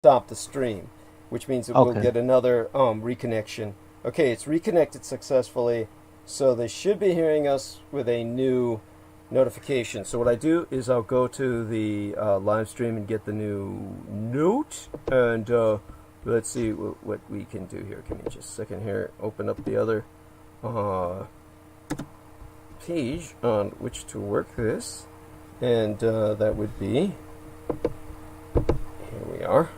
stop the stream, which means that we'll Okay. get another reconnection. Okay, it's reconnected successfully, so they should be hearing us with a new notification. So what I do is I'll go to the live stream and get the new note, and let's see what we can do here. Give me just a second here. Open up the other uh, page on which to work this, and that would be, here we are.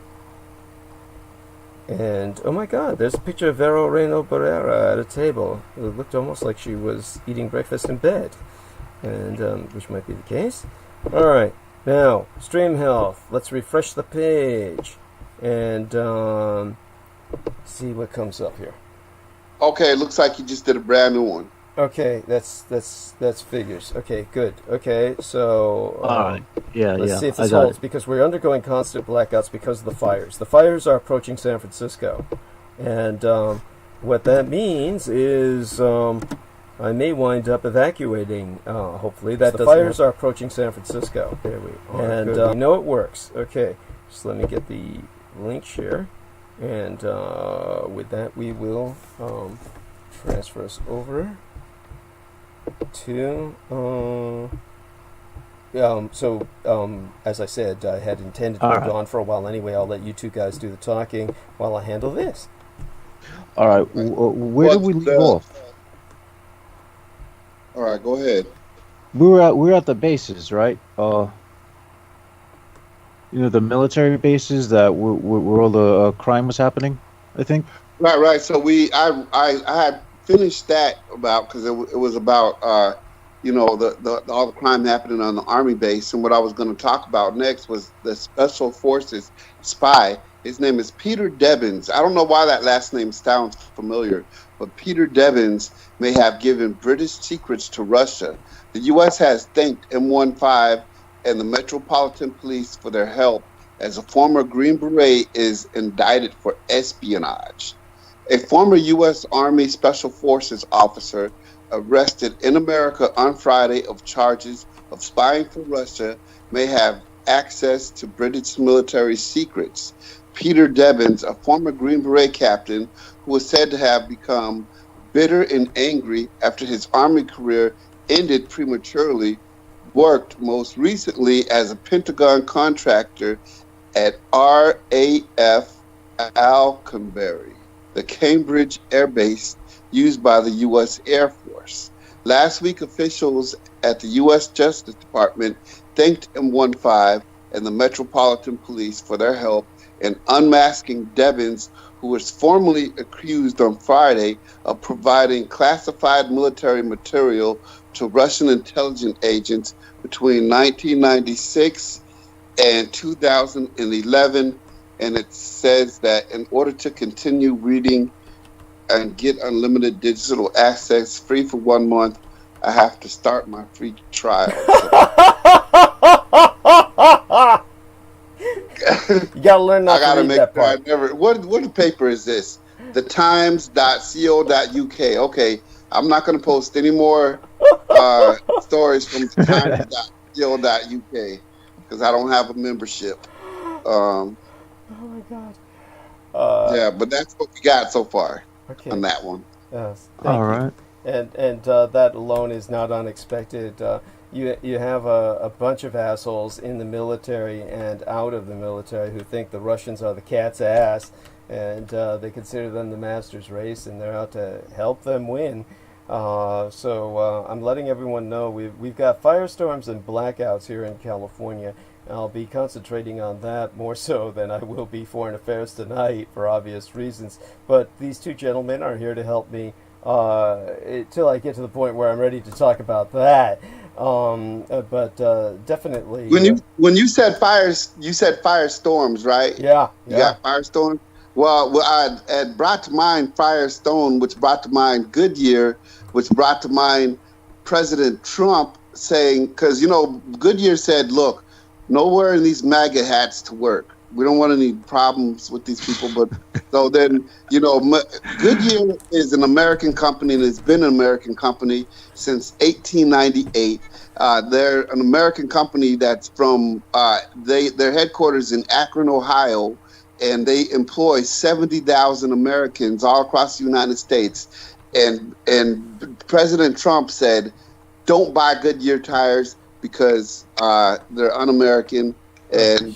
And oh my God, there's a picture of Vero Reno Barrera at a table. It looked almost like she was eating breakfast in bed, and which might be the case. All right, now stream health. Let's refresh the page and see what comes up here. Okay, it looks like you just did a brand new one. Okay, that's figures. Okay, good. Okay, so All right. Yeah, let's yeah. see if I this got holds it. because we're undergoing constant blackouts because of the fires. The fires are approaching San Francisco, and what that means is I may wind up evacuating. Hopefully, that the fires are approaching San Francisco. There we are, and we know it works. Okay, just let me get the link here, and with that we will transfer us over to as I said, I had intended to All be right. gone for a while anyway. I'll let you two guys do the talking while I handle this. All right. Right. Where Well, did we leave off? all right, go ahead. We were at the bases, right? The military bases that where all the crime was happening, I think. Right, right. So I had finished that about because it was about the all the crime happening on the army base, and what I was going to talk about next was the special forces spy. His name is Peter Devins. I don't know why that last name sounds familiar, but Peter Devins may have given British secrets to Russia. The U.S. has thanked M15 and the Metropolitan Police for their help as a former Green Beret is indicted for espionage. A former U.S. Army Special Forces officer arrested in America on Friday of charges of spying for Russia may have access to British military secrets. Peter Devins, a former Green Beret captain who was said to have become bitter and angry after his Army career ended prematurely, worked most recently as a Pentagon contractor at RAF Alconbury, the Cambridge Air Base used by the U.S. Air Force. Last week, officials at the U.S. Justice Department thanked M15 and the Metropolitan Police for their help in unmasking Devins, who was formally accused on Friday of providing classified military material to Russian intelligence agents between 1996 and 2011. And it says that in order to continue reading and get unlimited digital access free for 1 month, I have to start my free trial. So, You gotta learn I not to gotta read make that sure I part. never. What paper is this? The Times.co.uk. Okay, I'm not gonna post any more stories from the Times.co.uk because I don't have a membership. Um, Oh my God. Uh, yeah, but that's what we got so far on okay. that one. All Thank you. right. And that alone is not unexpected. You have a bunch of assholes in the military and out of the military who think the Russians are the cat's ass, and they consider them the master's race, and they're out to help them win. So I'm letting everyone know we've got firestorms and blackouts here in California. I'll be concentrating on that more so than I will be foreign affairs tonight for obvious reasons. But these two gentlemen are here to help me till I get to the point where I'm ready to talk about that. But When definitely, you said fires, you said firestorms, right? yeah, You yeah. got firestorm. Well, I had brought to mind Firestone, which brought to mind Goodyear, which brought to mind President Trump saying, because Goodyear said, "Look, nowhere in these MAGA hats to work. We don't want any problems with these people." But so then, Goodyear is an American company and has been an American company since 1898. They're an American company that's from their headquarters in Akron, Ohio, and they employ 70,000 Americans all across the United States. And President Trump said, "Don't buy Goodyear tires because they're un-American, and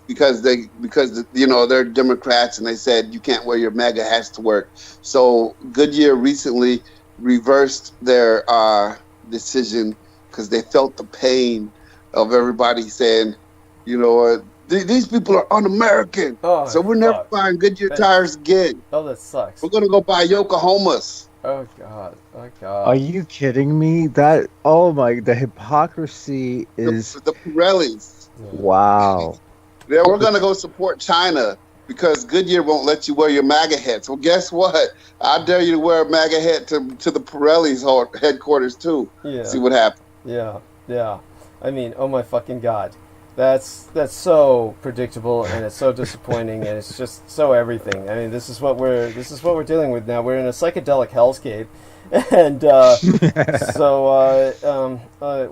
because they're Democrats, and they said you can't wear your MAGA hats to work." So Goodyear recently reversed their decision because they felt the pain of everybody saying, these people are un-American, so we're never buying Goodyear tires again. Oh, that sucks. We're gonna go buy Yokohamas. Oh God. Are you kidding me? The hypocrisy is the Pirellis. wow. Yeah, we're gonna go support China because Goodyear won't let you wear your MAGA hats. Well, guess what? I dare you to wear a MAGA hat to the Pirellis headquarters too. Yeah. See what happens. Yeah. I mean, oh my fucking God. That's so predictable, and it's so disappointing, and it's just so everything. I mean, this is what we're dealing with now. We're in a psychedelic hellscape, and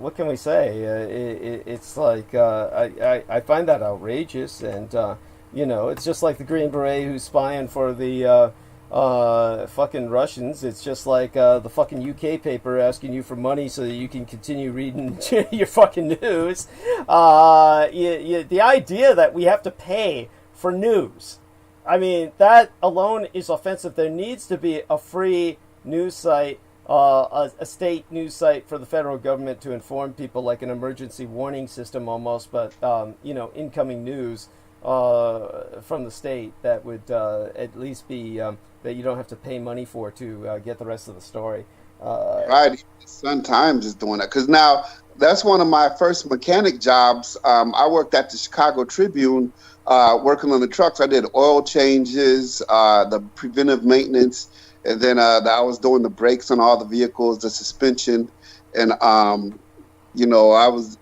what can we say? It's like I find that outrageous, and it's just like the Green Beret who's spying for the fucking Russians. It's just like the fucking UK paper asking you for money so that you can continue reading your fucking news. The idea that we have to pay for news, I mean, that alone is offensive. There needs to be a free news site, a state news site for the federal government to inform people, like an emergency warning system almost, but incoming news from the state that would at least be that you don't have to pay money for to get the rest of the story. Right. Sun Times is doing that because now that's one of my first mechanic jobs. I worked at the Chicago Tribune working on the trucks. I did oil changes, the preventive maintenance, and then I was doing the brakes on all the vehicles, the suspension, and I was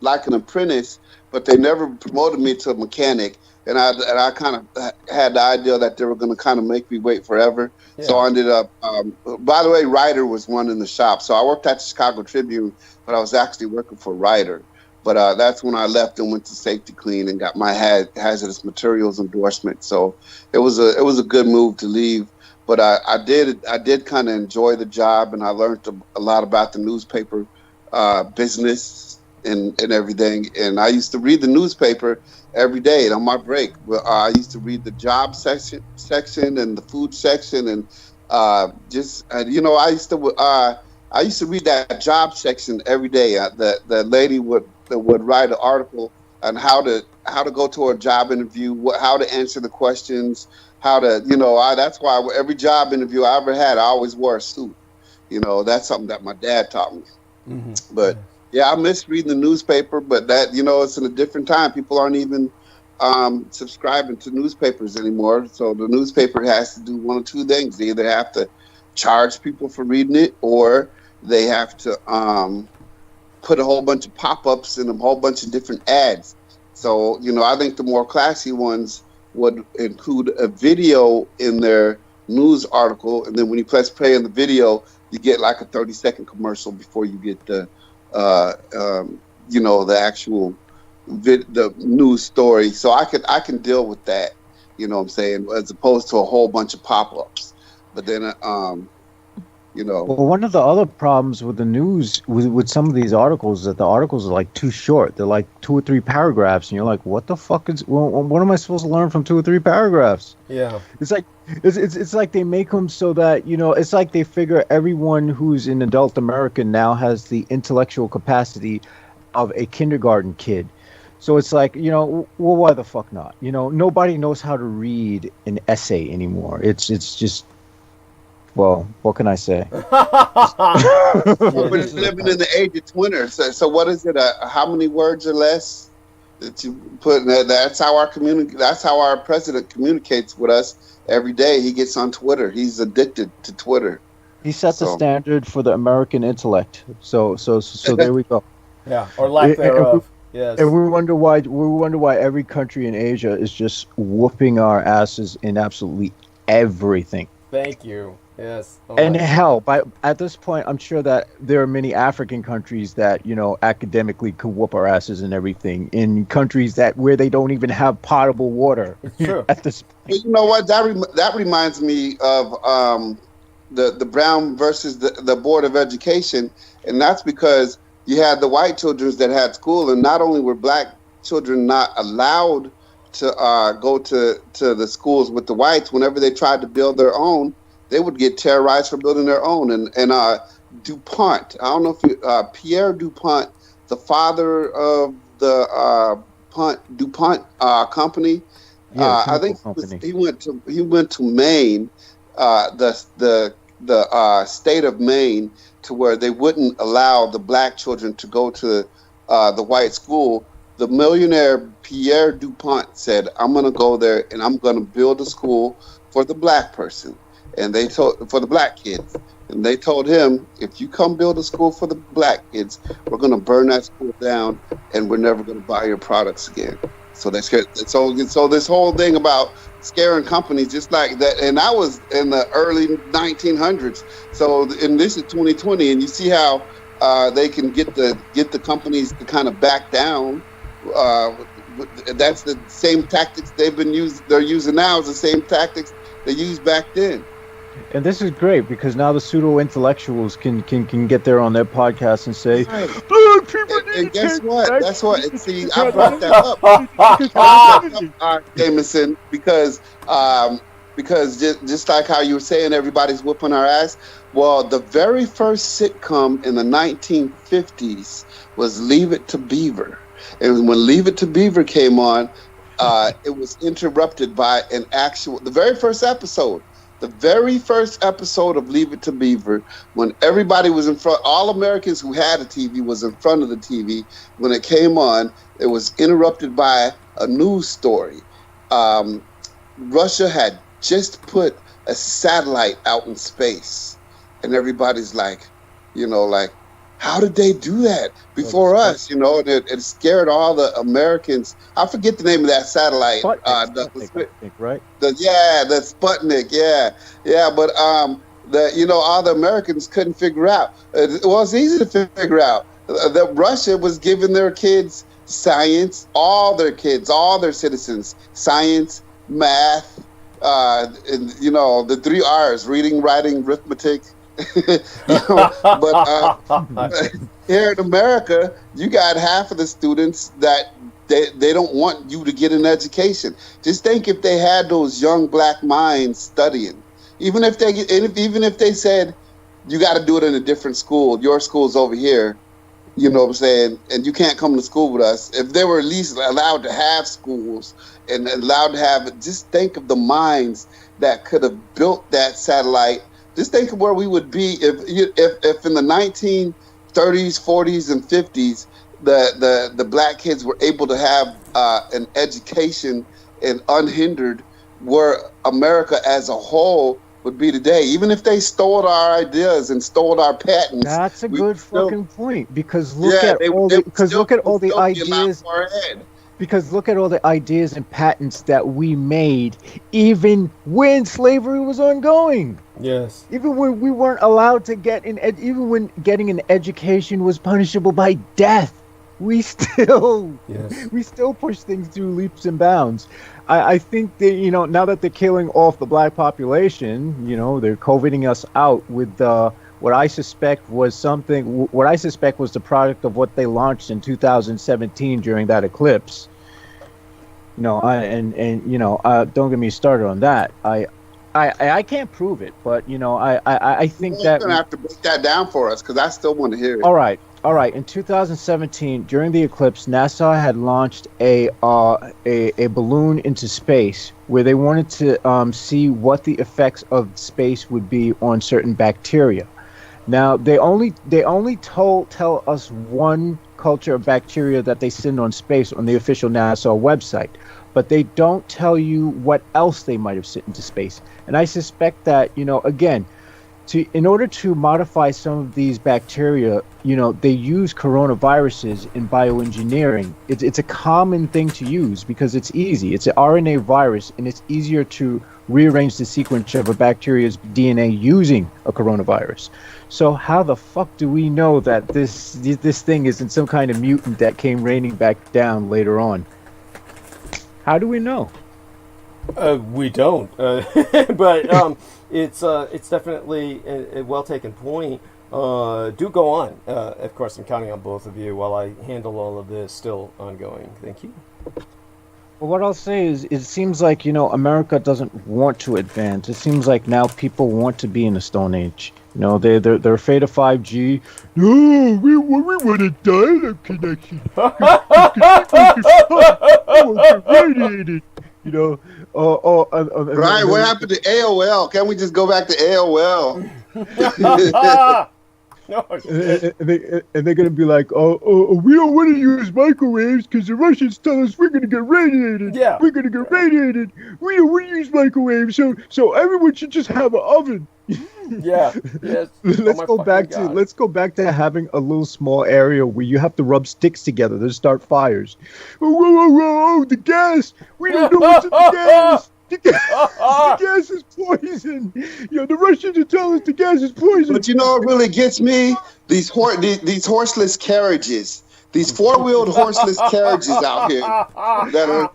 like an apprentice, but they never promoted me to a mechanic. And I kind of had the idea that they were going to kind of make me wait forever. Yeah. So I ended up, by the way, Ryder was one in the shop. So I worked at the Chicago Tribune, but I was actually working for Ryder. But that's when I left and went to Safety Clean and got my hazardous materials endorsement. So it was a good move to leave. But I did kind of enjoy the job, and I learned a lot about the newspaper business and everything. And I used to read the newspaper every day on my break. I used to read the job section and the food section, and I used to read that job section every day. The lady would write an article on how to go to a job interview, how to answer the questions, how to that's why every job interview I ever had, I always wore a suit. That's something that my dad taught me. Mm-hmm. But yeah, I miss reading the newspaper, but that, it's in a different time. People aren't even subscribing to newspapers anymore. So the newspaper has to do one of two things. They either have to charge people for reading it, or they have to put a whole bunch of pop-ups and a whole bunch of different ads. So, I think the more classy ones would include a video in their news article. And then when you press play on the video, you get like a 30-second commercial before you get the the actual the news story. So I can deal with that, what I'm saying, as opposed to a whole bunch of pop-ups. But then Well, one of the other problems with the news with some of these articles is that the articles are like too short. They're like 2 or 3 paragraphs, and you're like, what the fuck what am I supposed to learn from 2 or 3 paragraphs? Yeah. It's like it's like they make them so that, it's like they figure everyone who's in adult America now has the intellectual capacity of a kindergarten kid. So it's like, well, why the fuck not? Nobody knows how to read an essay anymore. It's just, well, what can I say? We're living in the age of Twitter. So what is it? How many words or less that you put? That's how our president communicates with us every day. He gets on Twitter. He's addicted to Twitter. He sets a standard for the American intellect. So there we go. Yeah, or lack thereof. Yes. And we wonder why every country in Asia is just whooping our asses in absolutely everything. Thank you. Yes. Oh And my. hell, at this point, I'm sure that there are many African countries that academically could whoop our asses and everything. In countries where they don't even have potable water It's true. at this But point. you know what? That reminds me of the Brown versus the Board of Education, and that's because you had the white children that had school, and not only were black children not allowed to go to the schools with the whites. Whenever they tried to build their own, they would get terrorized for building their own. And DuPont, I don't know if Pierre DuPont, the father of the DuPont company. Yeah, I chemical think company. he went to Maine, the state of Maine, to where they wouldn't allow the black children to go to the white school. The millionaire Pierre DuPont said, "I'm going to go there and I'm going to build a school for the black person," and they told for the black kids. And they told him, "If you come build a school for the black kids, we're going to burn that school down, and we're never going to buy your products again." So they scared. So this whole thing about scaring companies, just like that, and that was in the early 1900s. So, and this is 2020, and you see how they can get the companies to kind of back down. That's the same tactics they're using now is the same tactics they used back then. And this is great because now the pseudo intellectuals can get there on their podcast and say, Right. "Black people need And to guess take what? back That's what. the See, I brought that up. Jameson, because just like how you were saying, everybody's whooping our ass. Well, the very first sitcom in the 1950s was Leave It to Beaver, and when Leave It to Beaver came on, it was interrupted by the very first episode. The very first episode of Leave It to Beaver, when everybody was in front, all Americans who had a TV was in front of the TV. When it came on, it was interrupted by a news story. Russia had just put a satellite out in space, and everybody's like, how did they do that before us? And it scared all the Americans. I forget the name of that satellite. Sputnik, I think, right? The Sputnik. Yeah. But all the Americans couldn't figure out. Well, it's easy to figure out that Russia was giving their kids science, all their citizens, science, math, and the 3 R's: reading, writing, arithmetic. But here in America, you got half of the students that they don't want you to get an education. Just think if they had those young black minds studying, even if they said you got to do it in a different school, your school's over here, you know what I'm saying, and you can't come to school with us. If they were at least allowed to have schools and allowed to have it, just think of the minds that could have built that satellite. Just think of where we would be if in the 1930s, 40s, and 50s, the black kids were able to have an education and unhindered, where America as a whole would be today. Even if they stole our ideas and stole our patents. That's a good fucking point because look at all the ideas. Because look at all the ideas and patents that we made, even when slavery was ongoing. Yes. Even when we weren't allowed to even when getting an education was punishable by death, we still push things through leaps and bounds. I think that now that they're killing off the black population, they're COVIDing us out with what I suspect was the product of what they launched in 2017 during that eclipse. Don't get me started on that. I can't prove it, but I think that you're gonna have to break that down for us because I still want to hear it. All right. In 2017, during the eclipse, NASA had launched a balloon into space where they wanted to see what the effects of space would be on certain bacteria. Now they only tell us one culture of bacteria that they send on space on the official NASA website, but they don't tell you what else they might have sent into space. And I suspect that again, in order to modify some of these bacteria, they use coronaviruses in bioengineering. It's a common thing to use because it's easy. It's an RNA virus, and it's easier to rearrange the sequence of a bacteria's DNA using a coronavirus. So how the fuck do we know that this thing isn't some kind of mutant that came raining back down later on? How do we know? We don't, but it's definitely a well taken point. Do go on. Of course, I'm counting on both of you while I handle all of this. Still ongoing. Thank you. Well, what I'll say is, it seems like America doesn't want to advance. It seems like now people want to be in the Stone Age. They're afraid of 5G. No, we want a dial-up connection. Radiated. Right, what happened to AOL? Can't we just go back to AOL? No, and they're gonna be like, we don't want to use microwaves because the Russians tell us we're gonna get radiated. Yeah, we're gonna get radiated. We don't want to use microwaves, so everyone should just have an oven. Yeah. Yes. Let's go back to having a little small area where you have to rub sticks together to start fires. Oh, the gas! We don't know what's in the gas. The gas is poison. The Russians are telling us the gas is poison. But what really gets me? These horseless carriages. These four-wheeled horseless carriages out here that are.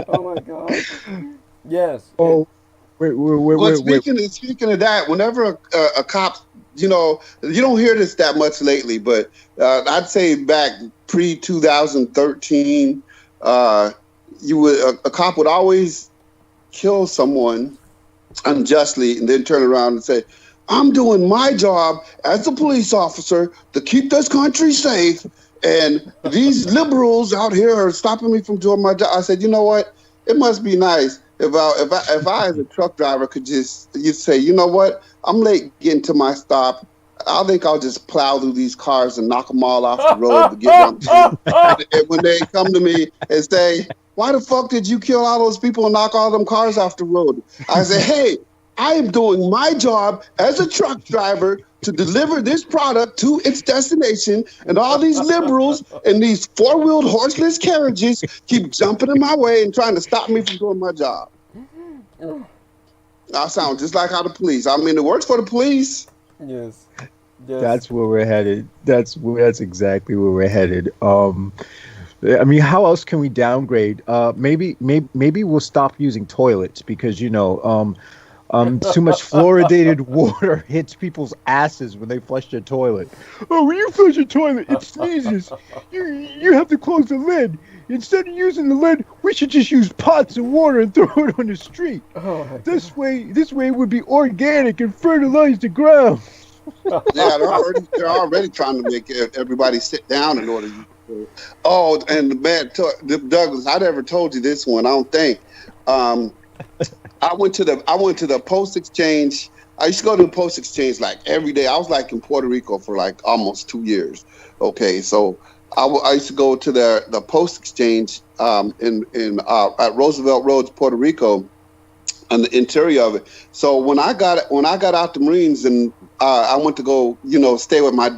Oh my God! Yes. Oh, wait. Speaking of that, whenever a cop, you don't hear this that much lately, but I'd say back pre-2013, a cop would always kill someone unjustly and then turn around and say, I'm doing my job as a police officer to keep this country safe, and these liberals out here are stopping me from doing my job. I said, you know what? It must be nice if I as a truck driver could you say, you know what? I'm late getting to my stop. I think I'll just plow through these cars and knock them all off the road to get them. And when they come to me and say, why the fuck did you kill all those people and knock all them cars off the road? I say, hey, I am doing my job as a truck driver to deliver this product to its destination, and all these liberals and these four-wheeled horseless carriages keep jumping in my way and trying to stop me from doing my job. I sound just like how the police. I mean, it works for the police. Yes. That's where we're headed. That's exactly where we're headed. I mean, how else can we downgrade? Maybe we'll stop using toilets because too much fluoridated water hits people's asses when they flush their toilet. Oh, when you flush your toilet, it sneezes. You have to close the lid. Instead of using the lid, we should just use pots of water and throw it on the street. Oh, this way it would be organic and fertilize the ground. Yeah, they're already trying to make everybody sit down in order to. Oh, and man, Douglas, I never told you this one. I don't think. I went to the post exchange. I used to go to the post exchange like every day. I was like in Puerto Rico for like almost 2 years. Okay, so I used to go to the post exchange at Roosevelt Roads, Puerto Rico, on the interior of it. So when I got out the Marines and I went to go stay with my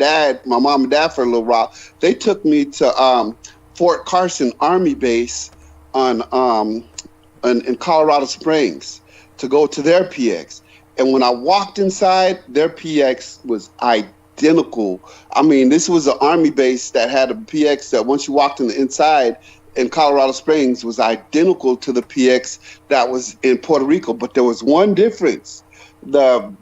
mom and dad for a little while, they took me to Fort Carson Army Base in Colorado Springs to go to their PX. And when I walked inside, their PX was identical. I mean, this was an Army base that had a PX that once you walked in the inside in Colorado Springs was identical to the PX that was in Puerto Rico. But there was one difference. The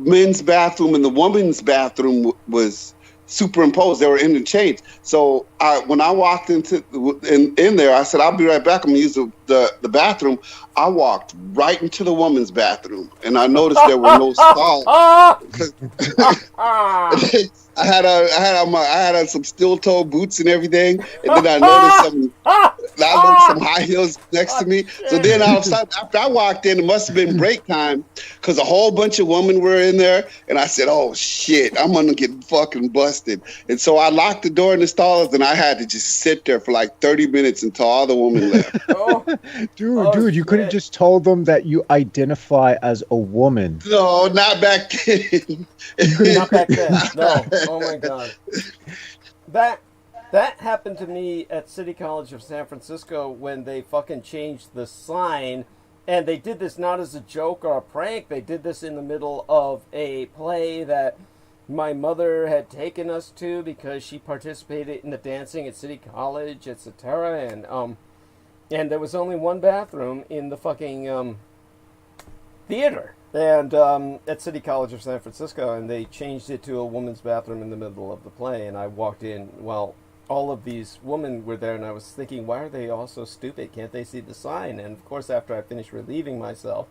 men's bathroom and the women's bathroom was superimposed. They were interchanged. So when I walked in there, I said, I'll be right back. I'm going to use the bathroom. I walked right into the woman's bathroom, and I noticed there were no stalls. I had on some steel-toe boots and everything, and then I noticed I looked some high heels next to me. So then all of a sudden, after I walked in, it must have been break time because a whole bunch of women were in there. And I said, oh, shit, I'm going to get fucking busted. And so I locked the door in the stalls and I had to just sit there for like 30 minutes until all the women left. Dude, you could have just told them that you identify as a woman. No, not back then. Not back then. No. Oh my God. That happened to me at City College of San Francisco when they fucking changed the sign, and they did this not as a joke or a prank. They did this in the middle of a play that my mother had taken us to because she participated in the dancing at City College, etc. And there was only one bathroom in the fucking theater. And at City College of San Francisco, and they changed it to a woman's bathroom in the middle of the play, and I walked in, well, all of these women were there, and I was thinking, why are they all so stupid? Can't they see the sign? And of course, after I finished relieving myself,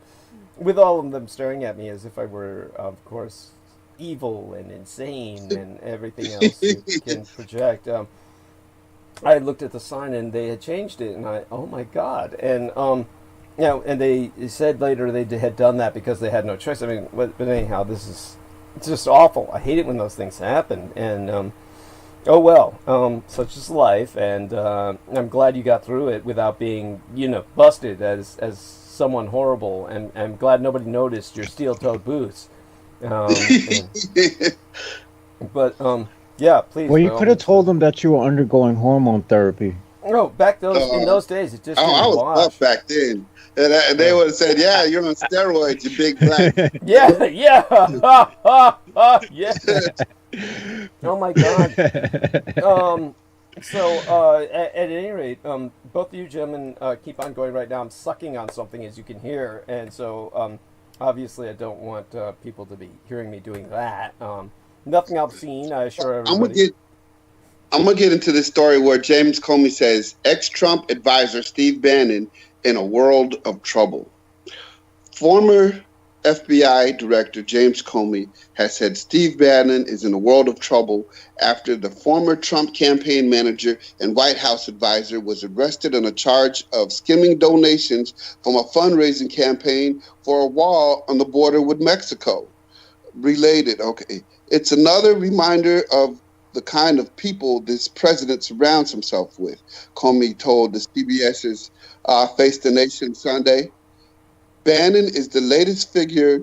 with all of them staring at me as if I were, of course, evil and insane and everything else you can project, I looked at the sign, and they had changed it, and oh my God. And and they said later they had done that because they had no choice. I mean, but anyhow, it's just awful. I hate it when those things happen. And oh well, such is life. And I'm glad you got through it without being, busted as someone horrible. And I'm glad nobody noticed your steel-toed boots. But yeah, please. Well, you could have told them that you were undergoing hormone therapy. No, in those days, it just didn't I was wash. up back then. And they would have said, yeah, you're on steroids, you big black. Yeah. Yeah. Oh my God. So at any rate, both of you gentlemen keep on going right now. I'm sucking on something, as you can hear, and so obviously I don't want people to be hearing me doing that. Nothing obscene, I assure everybody. I'm gonna get into this story where James Comey says ex-Trump advisor Steve Bannon in a world of trouble. Former FBI Director James Comey has said Steve Bannon is in a world of trouble after the former Trump campaign manager and White House advisor was arrested on a charge of skimming donations from a fundraising campaign for a wall on the border with Mexico. Related, okay. It's another reminder of the kind of people this president surrounds himself with, Comey told the CBS's Face the Nation Sunday. Bannon is the latest figure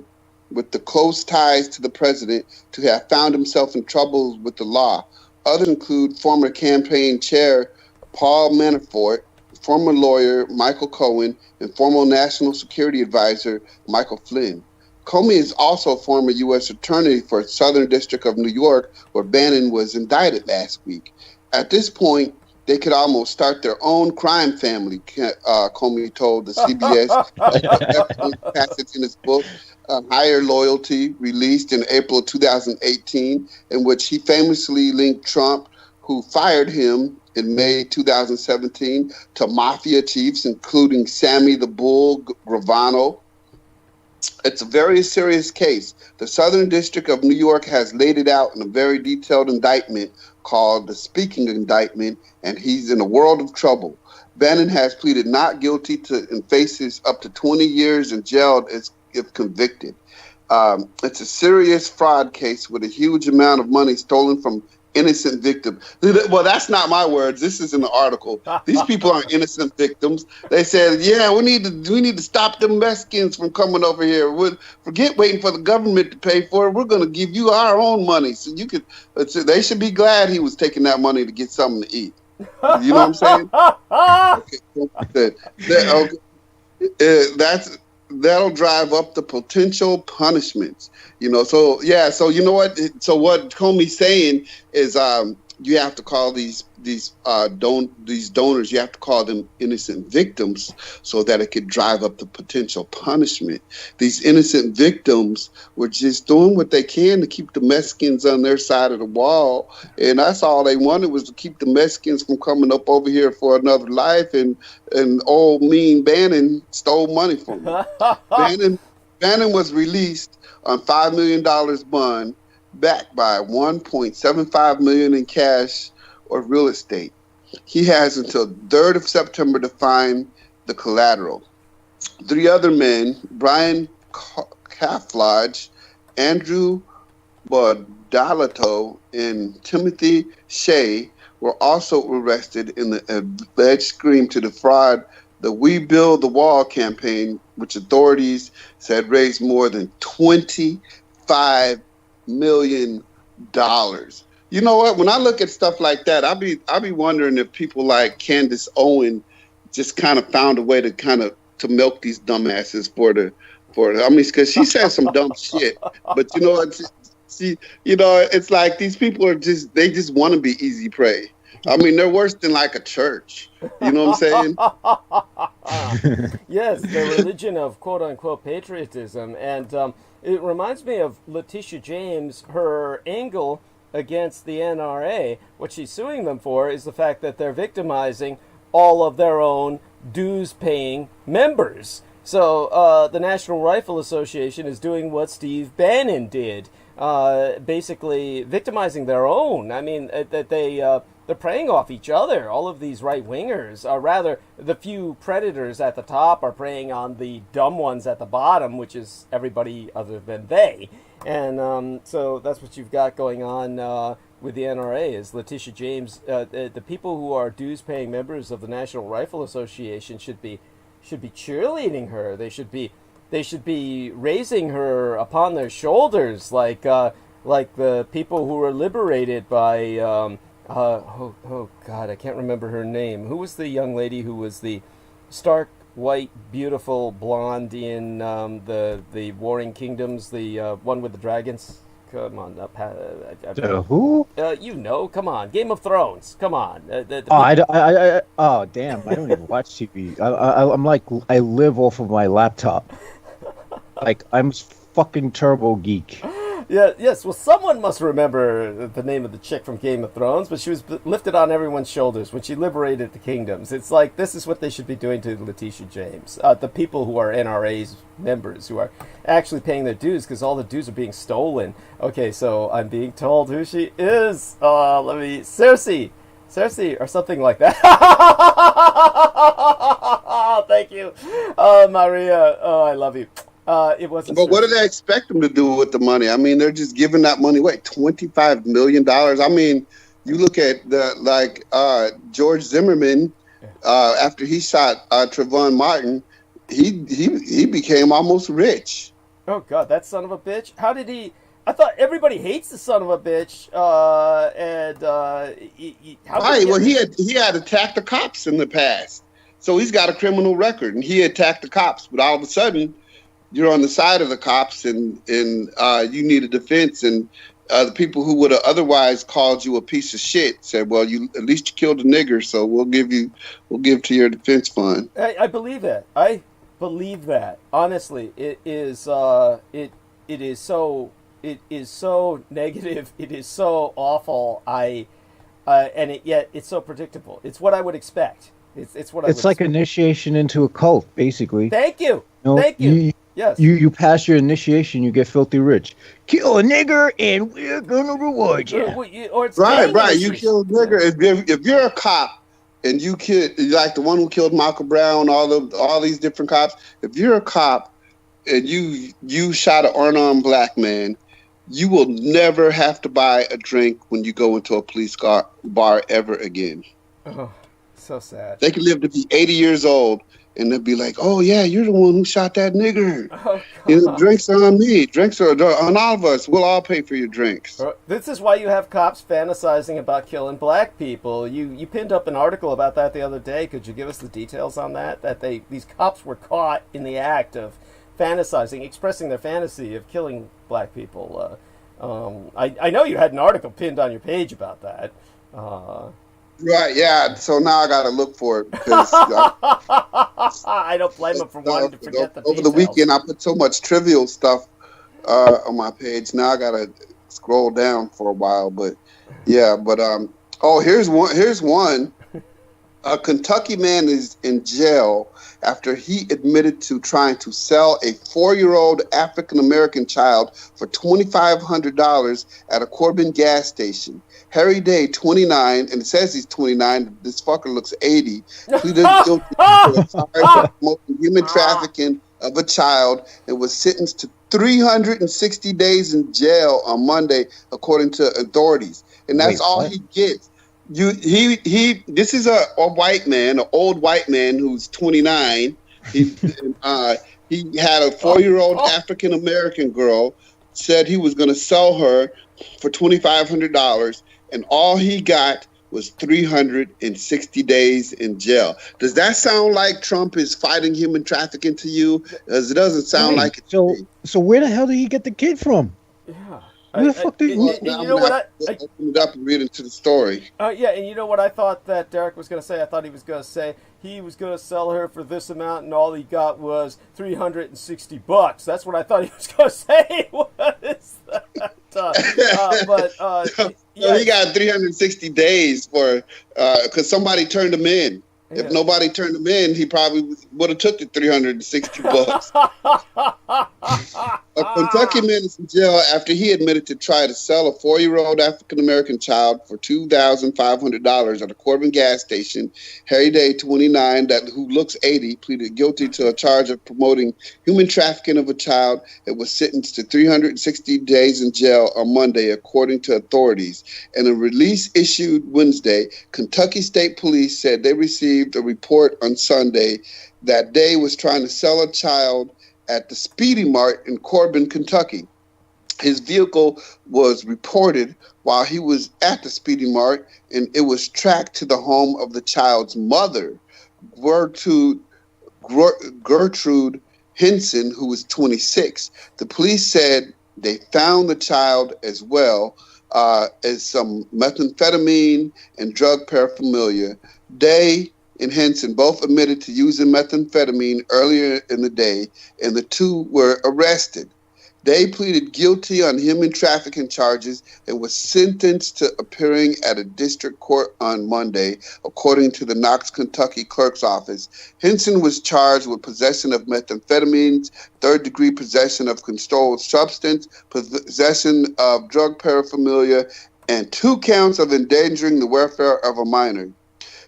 with the close ties to the president to have found himself in trouble with the law. Others include former campaign chair Paul Manafort, former lawyer Michael Cohen, and former national security advisor Michael Flynn. Comey is also a former U.S. attorney for Southern District of New York, where Bannon was indicted last week. At this point, they could almost start their own crime family, Comey told the CBS passage in his book, Higher Loyalty, released in April 2018, in which he famously linked Trump, who fired him in May 2017, to mafia chiefs, including Sammy the Bull Gravano. It's a very serious case. The Southern District of New York has laid it out in a very detailed indictment called the Speaking Indictment, and he's in a world of trouble. Bannon has pleaded not guilty and faces up to 20 years in jail if convicted. It's a serious fraud case with a huge amount of money stolen from innocent victims. Well, that's not my words. This is in the article. These people aren't innocent victims. They said, yeah, we need to stop them Mexicans from coming over here. Forget waiting for the government to pay for it. We're going to give you our own money. So you could. They should be glad he was taking that money to get something to eat. You know what I'm saying? That'll drive up the potential punishments. So you know what? So what Comey's saying is you have to call these donors, you have to call them innocent victims so that it could drive up the potential punishment. These innocent victims were just doing what they can to keep the Mexicans on their side of the wall, and that's all they wanted, was to keep the Mexicans from coming up over here for another life, and old mean Bannon stole money from them. Bannon was released on $5 million bond, backed by $1.75 million in cash or real estate. He has until 3rd of September to find the collateral. 3 other men, Brian Kaflage, Andrew Badalato, and Timothy Shea, were also arrested in the alleged scheme to defraud the We Build the Wall campaign, which authorities said raised more than $25 million. You know what? When I look at stuff like that, I'll be wondering if people like Candace Owen just kind of found a way to to milk these dumbasses for the. I mean, because she said some dumb shit, but you know, it's like these people are they just want to be easy prey. I mean, they're worse than like a church. You know what I'm saying? Yes, the religion of quote unquote patriotism, and it reminds me of Letitia James. Her angle against the NRA, what she's suing them for, is the fact that they're victimizing all of their own dues-paying members. So the National Rifle Association is doing what Steve Bannon did, basically victimizing their own. I mean, that they're preying off each other. All of these right-wingers, or rather, the few predators at the top are preying on the dumb ones at the bottom, which is everybody other than they. And so that's what you've got going on with the NRA, is Letitia James. The people who are dues-paying members of the National Rifle Association should be cheerleading her. They should be raising her upon their shoulders, like the people who were liberated by oh God, I can't remember her name. Who was the young lady who was the stark white, beautiful blonde in the Warring Kingdoms, the one with the dragons? Come on, who? You know, come on, Game of Thrones. Come on. Oh, damn! I don't even watch TV. I'm like, I live off of my laptop. Like, I'm fucking turbo geek. Yeah, yes. Well, someone must remember the name of the chick from Game of Thrones, but she was lifted on everyone's shoulders when she liberated the kingdoms. It's like, this is what they should be doing to Letitia James. The people who are NRA's members, who are actually paying their dues, because all the dues are being stolen. Okay, so I'm being told who she is. Cersei, or something like that. Thank you, Maria. Oh, I love you. It wasn't. But what do they expect them to do with the money? I mean, they're just giving that money away. $25 million. I mean, you look at George Zimmerman. After he shot Trayvon Martin, he became almost rich. Oh God, that son of a bitch! How did he? I thought everybody hates the son of a bitch. He had attacked the cops in the past, so he's got a criminal record, and he attacked the cops. But all of a sudden, you're on the side of the cops, and you need a defense, and the people who would have otherwise called you a piece of shit said, "Well, at least you killed a nigger, so we'll give to your defense fund." I believe that. I believe that. Honestly, it is so negative. It is so awful. Yet it's so predictable. It's what I would expect. It's what I. It's like initiation into a cult, basically. Thank you. Thank you. Yes. You pass your initiation, you get filthy rich. Kill a nigger, and we're gonna reward you. Right. You kill a nigger. If you're a cop and you killed, like the one who killed Michael Brown, all these different cops. If you're a cop and you shot an unarmed black man, you will never have to buy a drink when you go into a police bar ever again. Oh, so sad. They can live to be 80 years old, and they'll be like, "Oh yeah, you're the one who shot that nigger. Oh, drinks are on me. Drinks are on all of us. We'll all pay for your drinks." This is why you have cops fantasizing about killing black people. You pinned up an article about that the other day. Could you give us the details on that? That these cops were caught in the act of fantasizing, expressing their fantasy of killing black people. I know you had an article pinned on your page about that. Right, yeah. So now I got to look for it because I don't blame them for wanting to forget the details. Over the weekend, I put so much trivial stuff on my page. Now I got to scroll down for a while, but yeah. But here's one. A Kentucky man is in jail after he admitted to trying to sell a 4-year-old African-American child for $2,500 at a Corbin gas station. Harry Day, 29, and it says he's 29. This fucker looks 80. Pleaded guilty to a charge of promoting human trafficking of a child and was sentenced to 360 days in jail on Monday, according to authorities. And that's all he gets. This is a white man, an old white man who's 29. He had a 4-year-old African American girl, said he was going to sell her for $2,500, and all he got was 360 days in jail. Does that sound like Trump is fighting human trafficking to you? Because it doesn't sound like it. So where the hell did he get the kid from? Yeah. Where the fuck did you know what I open it up and read into the story. Yeah, and you know what I thought that Derek was going to say? I thought he was going to say he was going to sell her for this amount, and all he got was $360. That's what I thought he was going to say. What is that? So he got 360 days for because somebody turned him in. Yeah. If nobody turned him in, he probably would have took the $360. A Kentucky man is in jail after he admitted to try to sell a 4-year-old African-American child for $2,500 at a Corbin gas station. Harry Day, 29, who looks 80, pleaded guilty to a charge of promoting human trafficking of a child and was sentenced to 360 days in jail on Monday, according to authorities. In a release issued Wednesday, Kentucky State Police said they received a report on Sunday that Day was trying to sell a child at the Speedy Mart in Corbin, Kentucky. His vehicle was reported while he was at the Speedy Mart, and it was tracked to the home of the child's mother, Gertrude Henson, who was 26. The police said they found the child as well as some methamphetamine and drug paraphernalia. Day and Henson both admitted to using methamphetamine earlier in the day, and the two were arrested. Day pleaded guilty on human trafficking charges and was sentenced to appearing at a district court on Monday, according to the Knox, Kentucky clerk's office. Henson was charged with possession of methamphetamines, third-degree possession of controlled substance, possession of drug paraphernalia, and 2 counts of endangering the welfare of a minor.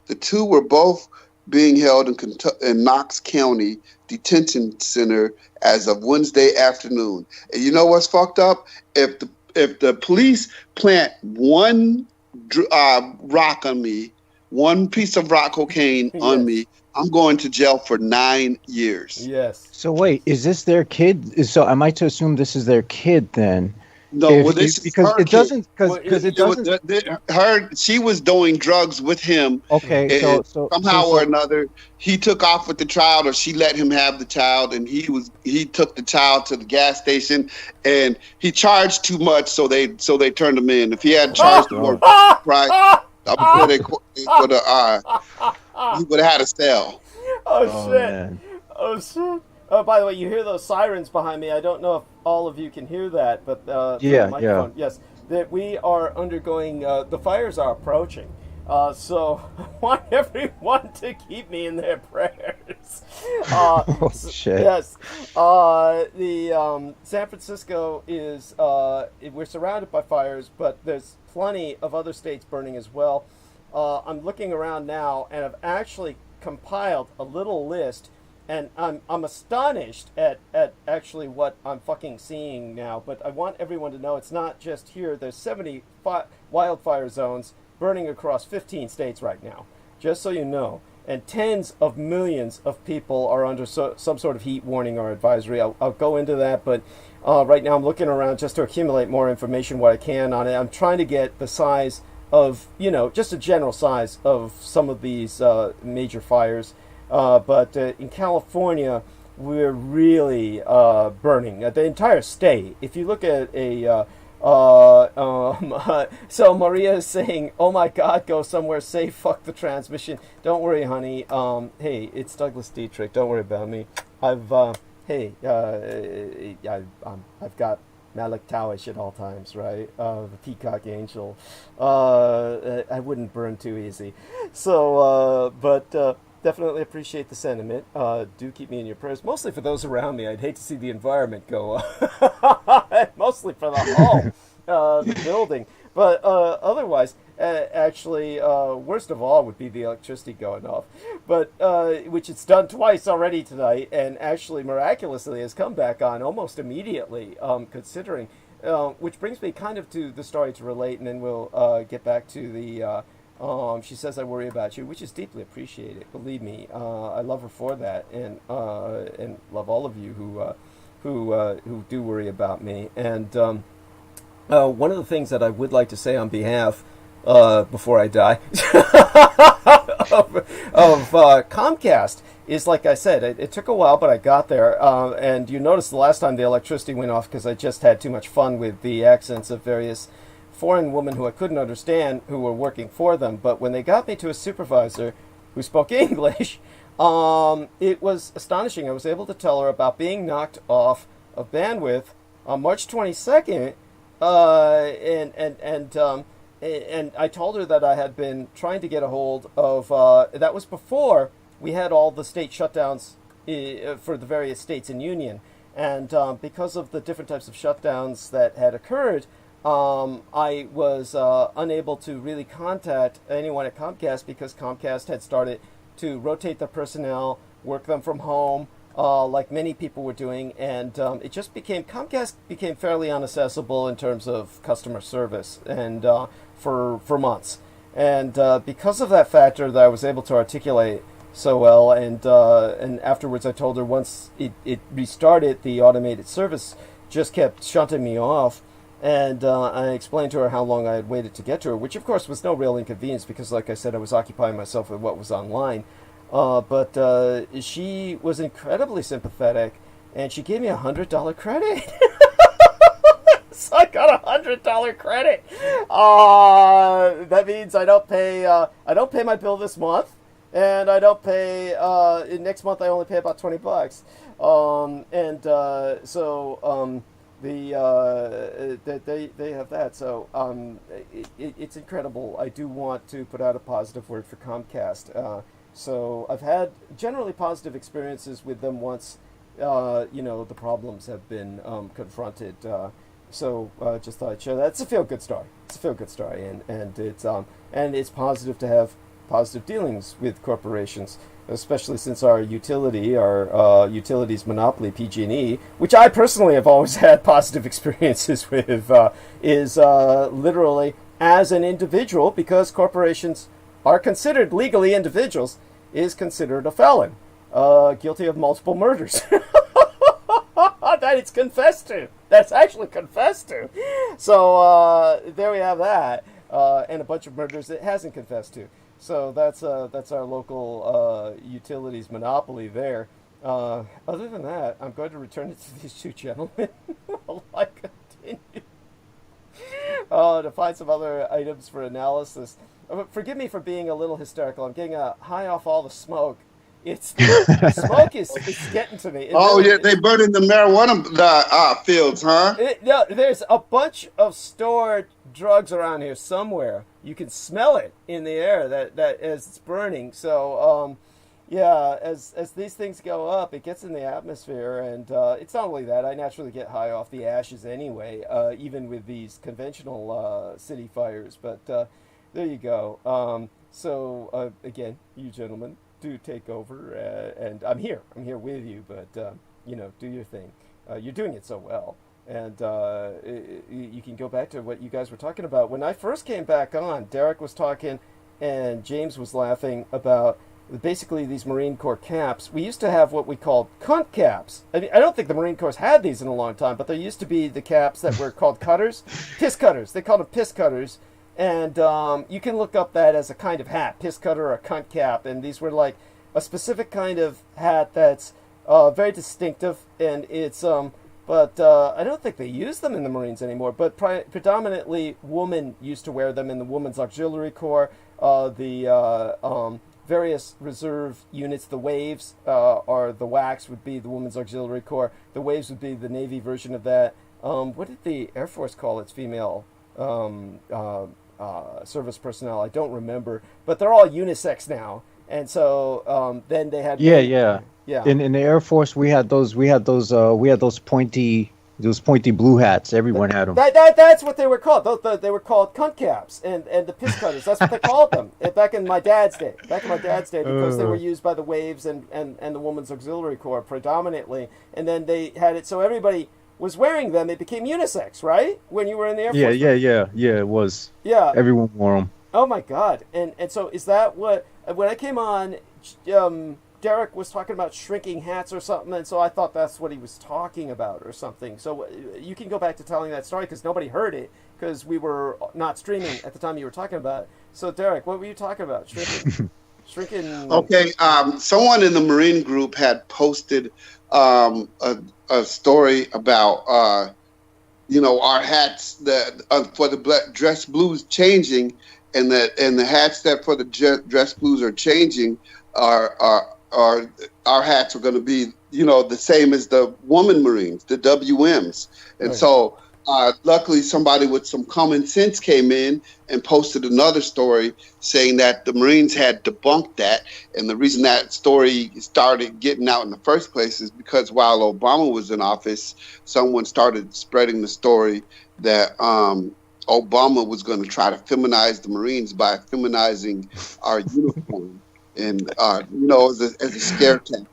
The two were both being held in Knox County Detention Center as of Wednesday afternoon. And you know what's fucked up? If the police plant one rock on me, one piece of rock cocaine on me, I'm going to jail for 9 years. Yes. So wait, is this their kid? So am I to assume this is their kid then? No, she was doing drugs with him. Okay, so somehow or another, he took off with the child, or she let him have the child, and he took the child to the gas station, and he charged too much, so they turned him in. If he had charged more price, I'm sure he would have had a sale. Oh shit! Man. Oh shit! Oh, by the way, you hear those sirens behind me. I don't know if all of you can hear that, but yeah. Yes, that we are undergoing. The fires are approaching, so I want everyone to keep me in their prayers. Shit. Yes, the San Francisco is. We're surrounded by fires, but there's plenty of other states burning as well. I'm looking around now, and I've actually compiled a little list. And I'm astonished at actually what I'm fucking seeing now. But I want everyone to know it's not just here. There's 70 wildfire zones burning across 15 states right now, just so you know. And tens of millions of people are under some sort of heat warning or advisory. I'll go into that, but right now I'm looking around just to accumulate more information, what I can on it. I'm trying to get the size of, just a general size of some of these major fires. But in California, we're really burning the entire state. If you look at so Maria is saying, "Oh my God, go somewhere safe. Fuck the transmission." Don't worry, honey. Hey, it's Douglas Dietrich. Don't worry about me. I've got Malaktawish at all times, right? The peacock angel. I wouldn't burn too easy. So, definitely appreciate the sentiment. Do keep me in your prayers, mostly for those around me. I'd hate to see the environment go up. Mostly for the hull, the building. But otherwise, actually, worst of all would be the electricity going off. But which it's done twice already tonight, and actually miraculously has come back on almost immediately, considering. Which brings me kind of to the story to relate, and then we'll get back to the. She says, "I worry about you," which is deeply appreciated. Believe me, I love her for that, and love all of you who do worry about me. And one of the things that I would like to say on behalf, before I die, of Comcast is, like I said, it took a while, but I got there. And you noticed the last time the electricity went off because I just had too much fun with the accents of various foreign women who I couldn't understand who were working for them. But when they got me to a supervisor who spoke English, it was astonishing. I was able to tell her about being knocked off of bandwidth on March 22nd, and I told her that I had been trying to get a hold of, that was before we had all the state shutdowns for the various states in union. And because of the different types of shutdowns that had occurred, I was unable to really contact anyone at Comcast because Comcast had started to rotate their personnel, work them from home, like many people were doing, and it just became, Comcast became fairly inaccessible in terms of customer service, and for months. And because of that factor that I was able to articulate so well, and afterwards I told her once it restarted, the automated service just kept shunting me off. And I explained to her how long I had waited to get to her, which of course was no real inconvenience because, like I said, I was occupying myself with what was online. But she was incredibly sympathetic, and she gave me $100 credit. So I got $100 credit. That means I don't pay my bill this month, and I don't pay next month. I only pay about $20. They have that, so it's incredible. I do want to put out a positive word for Comcast. So I've had generally positive experiences with them once, the problems have been confronted. So just thought I'd share that. It's a feel-good story. It's a feel-good story, and it's positive to have positive dealings with corporations, especially since our utilities monopoly, PG&E, which I personally have always had positive experiences with, is literally as an individual, because corporations are considered legally individuals, is considered a felon, guilty of multiple murders. That it's confessed to. That's actually confessed to. So there we have that, and a bunch of murders it hasn't confessed to. So that's our local utilities monopoly there. Other than that, I'm going to return it to these two gentlemen while I continue to find some other items for analysis. Forgive me for being a little hysterical. I'm getting high off all the smoke. It's the smoke is getting to me. They burning the marijuana fields, huh? No, there's a bunch of stored drugs around here somewhere. You can smell it in the air that as it's burning. So as these things go up, it gets in the atmosphere, and it's not only that. I naturally get high off the ashes anyway, even with these conventional city fires. But there you go. So again, you gentlemen, do take over, and I'm here with you, but do your thing. You're doing it so well, and you can go back to what you guys were talking about. When I first came back on, Derek was talking and James was laughing about basically these Marine Corps caps. We used to have what we called cunt caps. I mean, I don't think the Marine Corps had these in a long time, but there used to be the caps that were called cutters, piss cutters. They called them piss cutters. And you can look up that as a kind of hat, piss cutter or a cunt cap. And these were like a specific kind of hat that's very distinctive. And it's, but I don't think they use them in the Marines anymore. But predominantly women used to wear them in the Women's Auxiliary Corps, the various reserve units. The Waves, or the WACs would be the Women's Auxiliary Corps. The Waves would be the Navy version of that. what did the Air Force call its female service personnel? I don't remember, but they're all unisex now. And so then they had Yeah, men. yeah. Yeah. In the Air Force, we had those pointy blue hats. Everyone had them. That's what they were called. They were called cunt caps and the piss cutters. That's what they called them back in my dad's day. Because they were used by the Waves and the Women's Auxiliary Corps predominantly. And then they had it so everybody was wearing them. It became unisex, right? When you were in the Air Force. Yeah. It was. Yeah. Everyone wore them. Oh my God! And so is that what when I came on, Derek was talking about shrinking hats or something, and so I thought that's what he was talking about or something. So you can go back to telling that story because nobody heard it because we were not streaming at the time you were talking about it. So Derek, what were you talking about? Shrinking. Okay, someone in the Marine group had posted a story about our hats that for the dress blues changing, and the hats that for the dress blues are changing are our hats are going to be the same as the woman Marines, the WMs, and right. So luckily somebody with some common sense came in and posted another story saying that the Marines had debunked that, and the reason that story started getting out in the first place is because while Obama was in office, someone started spreading the story that Obama was going to try to feminize the Marines by feminizing our uniform, and as a scare tactic.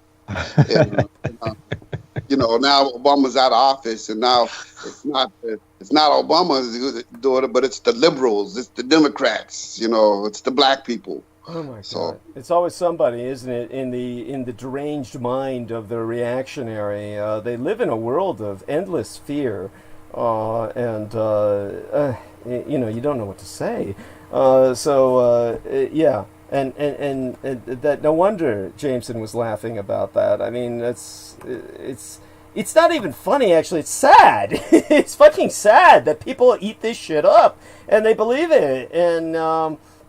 Now Obama's out of office, and now it's not Obama who's doing it, but it's the liberals, it's the Democrats, it's the black people. Oh my God! It's always somebody, isn't it? In the deranged mind of the reactionary, they live in a world of endless fear, and you don't know what to say. Yeah. And that no wonder Jameson was laughing about that. I mean, it's not even funny, actually. It's sad. It's fucking sad that people eat this shit up and they believe it. And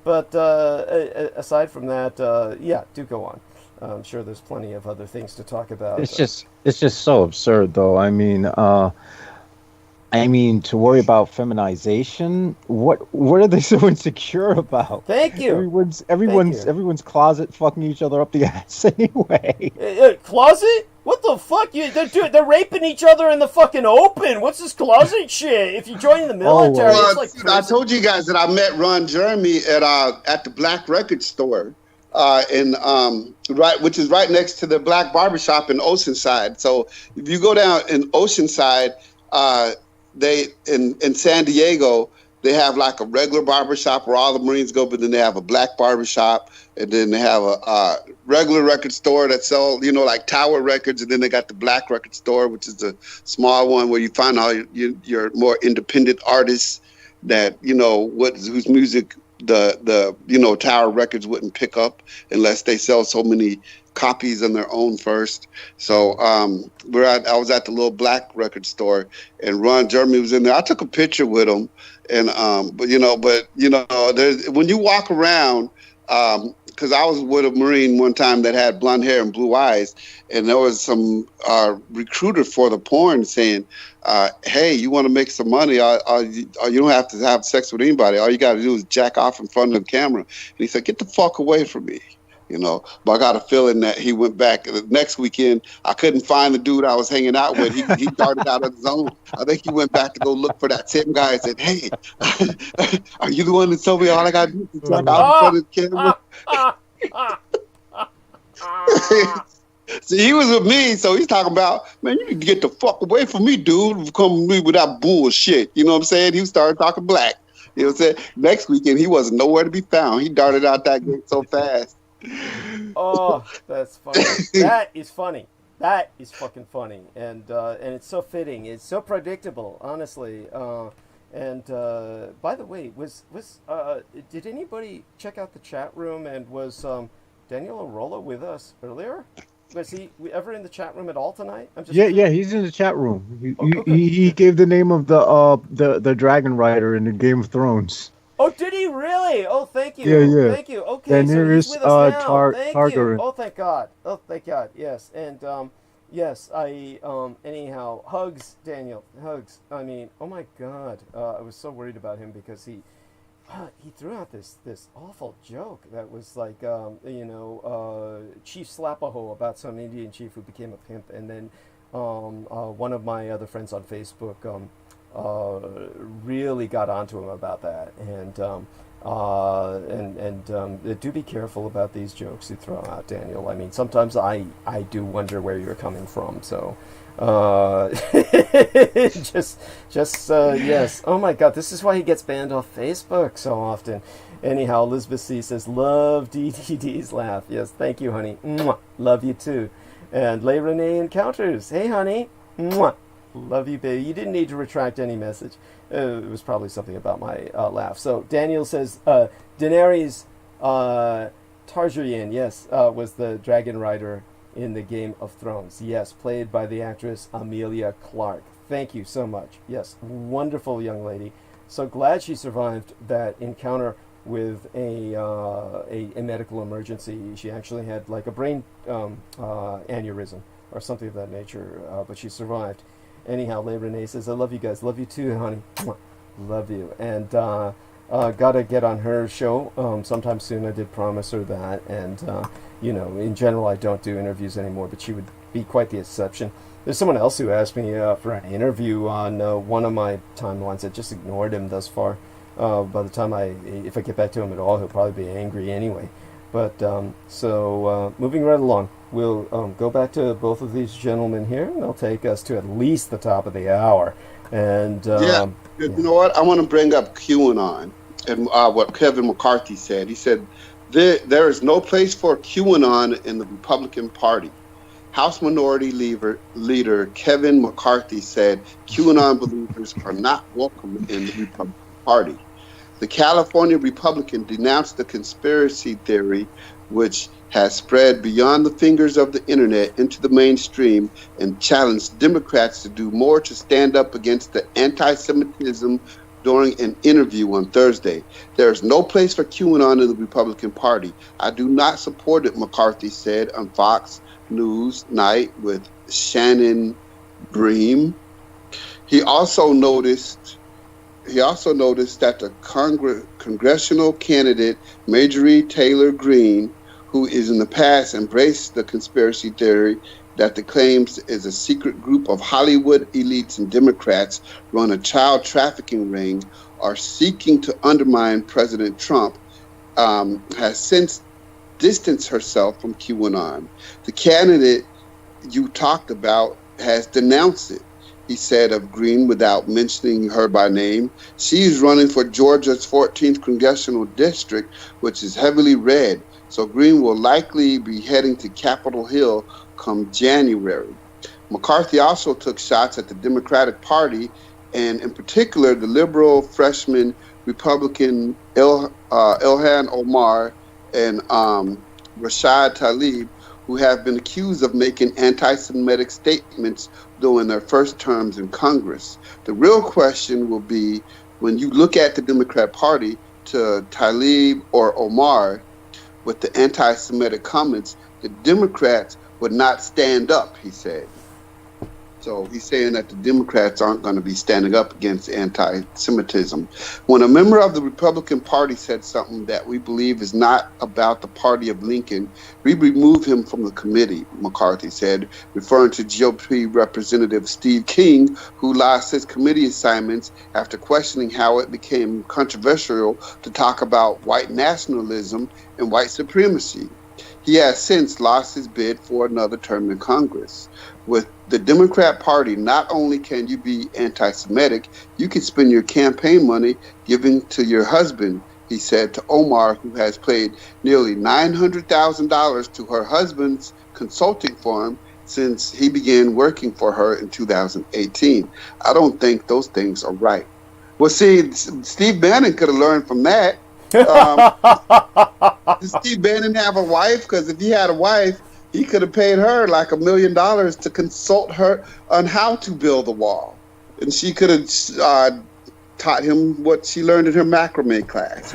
but aside from that, do go on. I'm sure there's plenty of other things to talk about. It's just so absurd, though. I mean, to worry about feminization. What are they so insecure about? Thank you. Everyone's closet fucking each other up the ass anyway. Closet? What the fuck? They're raping each other in the fucking open. What's this closet shit? If you join the military, it's like prison. I told you guys that I met Ron Jeremy at the Black Record Store, which is right next to the Black Barbershop in Oceanside. So if you go down in Oceanside, they in San Diego, they have like a regular barbershop where all the Marines go, but then they have a black barbershop, and then they have a regular record store that sell, like Tower Records, and then they got the Black Record Store, which is the small one where you find all your more independent artists that whose music the Tower Records wouldn't pick up unless they sell so many copies on their own first. So I was at the little Black Record Store, and Ron Jeremy was in there. I took a picture with him, and there's when you walk around, because I was with a Marine one time that had blonde hair and blue eyes, and there was some recruiter for the porn saying, hey, you want to make some money? You don't have to have sex with anybody. All you got to do is jack off in front of the camera. And he said, get the fuck away from me. But I got a feeling that he went back the next weekend. I couldn't find the dude I was hanging out with. He darted out of his own. I think he went back to go look for that same guy and said, hey, are you the one that told me all I got to do is jack off in front of the camera? See, he was with me, so he's talking about, man, you need to get the fuck away from me, dude. Come with me with that bullshit. You know what I'm saying? He started talking black. You know what I'm saying? Next weekend, he wasn't nowhere to be found. He darted out that gate so fast. Oh, that's funny. That is funny. That is fucking funny, and it's so fitting. It's so predictable, honestly. And by the way, did anybody check out the chat room? And was Daniel Arola with us earlier? Was he ever in the chat room at all tonight? Yeah, he's in the chat room. He gave the name of the dragon rider in the Game of Thrones. Oh, did he really? Oh, thank you. Yeah. Thank you. Okay, and so he's with us now. Thank you. Targaryen. Oh, thank God. Yes, and Yes, anyhow, hugs, Daniel, hugs. I mean, oh my God, I was so worried about him because he threw out this awful joke that was like, Chief Slapaho about some Indian chief who became a pimp, and then one of my other friends on Facebook really got onto him about that, and do be careful about these jokes you throw out, Daniel. I mean, sometimes I do wonder where you're coming from. So, yes. Oh my God, this is why he gets banned off Facebook so often. Anyhow, Elizabeth C says, "Love DDD's laugh." Yes, thank you, honey. Mwah. Love you too. And Lay Renee Encounters. Hey, honey. Mwah. Love you, baby. You didn't need to retract any message. It was probably something about my laugh. So Daniel says, Daenerys Targaryen, yes, was the dragon rider in the Game of Thrones. Yes, played by the actress Amelia Clarke. Thank you so much. Yes, wonderful young lady. So glad she survived that encounter with a medical emergency. She actually had like a brain aneurysm or something of that nature, but she survived. Anyhow, Lay Renee says, "I love you guys. Love you too, honey. Mwah. Love you." And gotta get on her show sometime soon. I did promise her that. And in general, I don't do interviews anymore, but she would be quite the exception. There's someone else who asked me for an interview on one of my timelines. I just ignored him thus far. By the time if I get back to him at all, he'll probably be angry anyway. But moving right along, we'll go back to both of these gentlemen here, and they'll take us to at least the top of the hour. And you know what? I want to bring up QAnon and what Kevin McCarthy said. He said there is no place for QAnon in the Republican Party. House Minority Leader Kevin McCarthy said QAnon believers are not welcome in the Republican Party. The California Republican denounced the conspiracy theory, which has spread beyond the fingers of the internet into the mainstream, and challenged Democrats to do more to stand up against the anti-Semitism during an interview on Thursday. "There is no place for QAnon in the Republican Party. I do not support it," McCarthy said on Fox News Night with Shannon Bream. He also noticed that the congressional candidate Marjorie Taylor Greene, who is in the past embraced the conspiracy theory that the claims is a secret group of Hollywood elites and Democrats run a child trafficking ring, are seeking to undermine President Trump, has since distanced herself from QAnon. The candidate you talked about has denounced it, he said of Greene without mentioning her by name. She is running for Georgia's 14th congressional district, which is heavily red, so Greene will likely be heading to Capitol Hill come January. McCarthy also took shots at the Democratic Party, and in particular the liberal freshman Republican Ilhan Omar and Rashad Tlaib, who have been accused of making anti-Semitic statements during their first terms in Congress. The real question will be, when you look at the Democrat Party, to Tlaib or Omar with the anti-Semitic comments, the Democrats would not stand up, he said. So he's saying that the Democrats aren't going to be standing up against anti-Semitism. When a member of the Republican Party said something that we believe is not about the party of Lincoln, we remove him from the committee, McCarthy said, referring to GOP Representative Steve King, who lost his committee assignments after questioning how it became controversial to talk about white nationalism and white supremacy. He has since lost his bid for another term in Congress. With the Democrat Party, not only can you be anti-Semitic, you can spend your campaign money giving to your husband, he said to Omar, who has paid nearly $900,000 to her husband's consulting firm since he began working for her in 2018. I don't think those things are right. Well, see, Steve Bannon could have learned from that. Does Steve Bannon have a wife? Because if he had a wife, he could have paid her like $1 million to consult her on how to build a wall. And she could have taught him what she learned in her macrame class.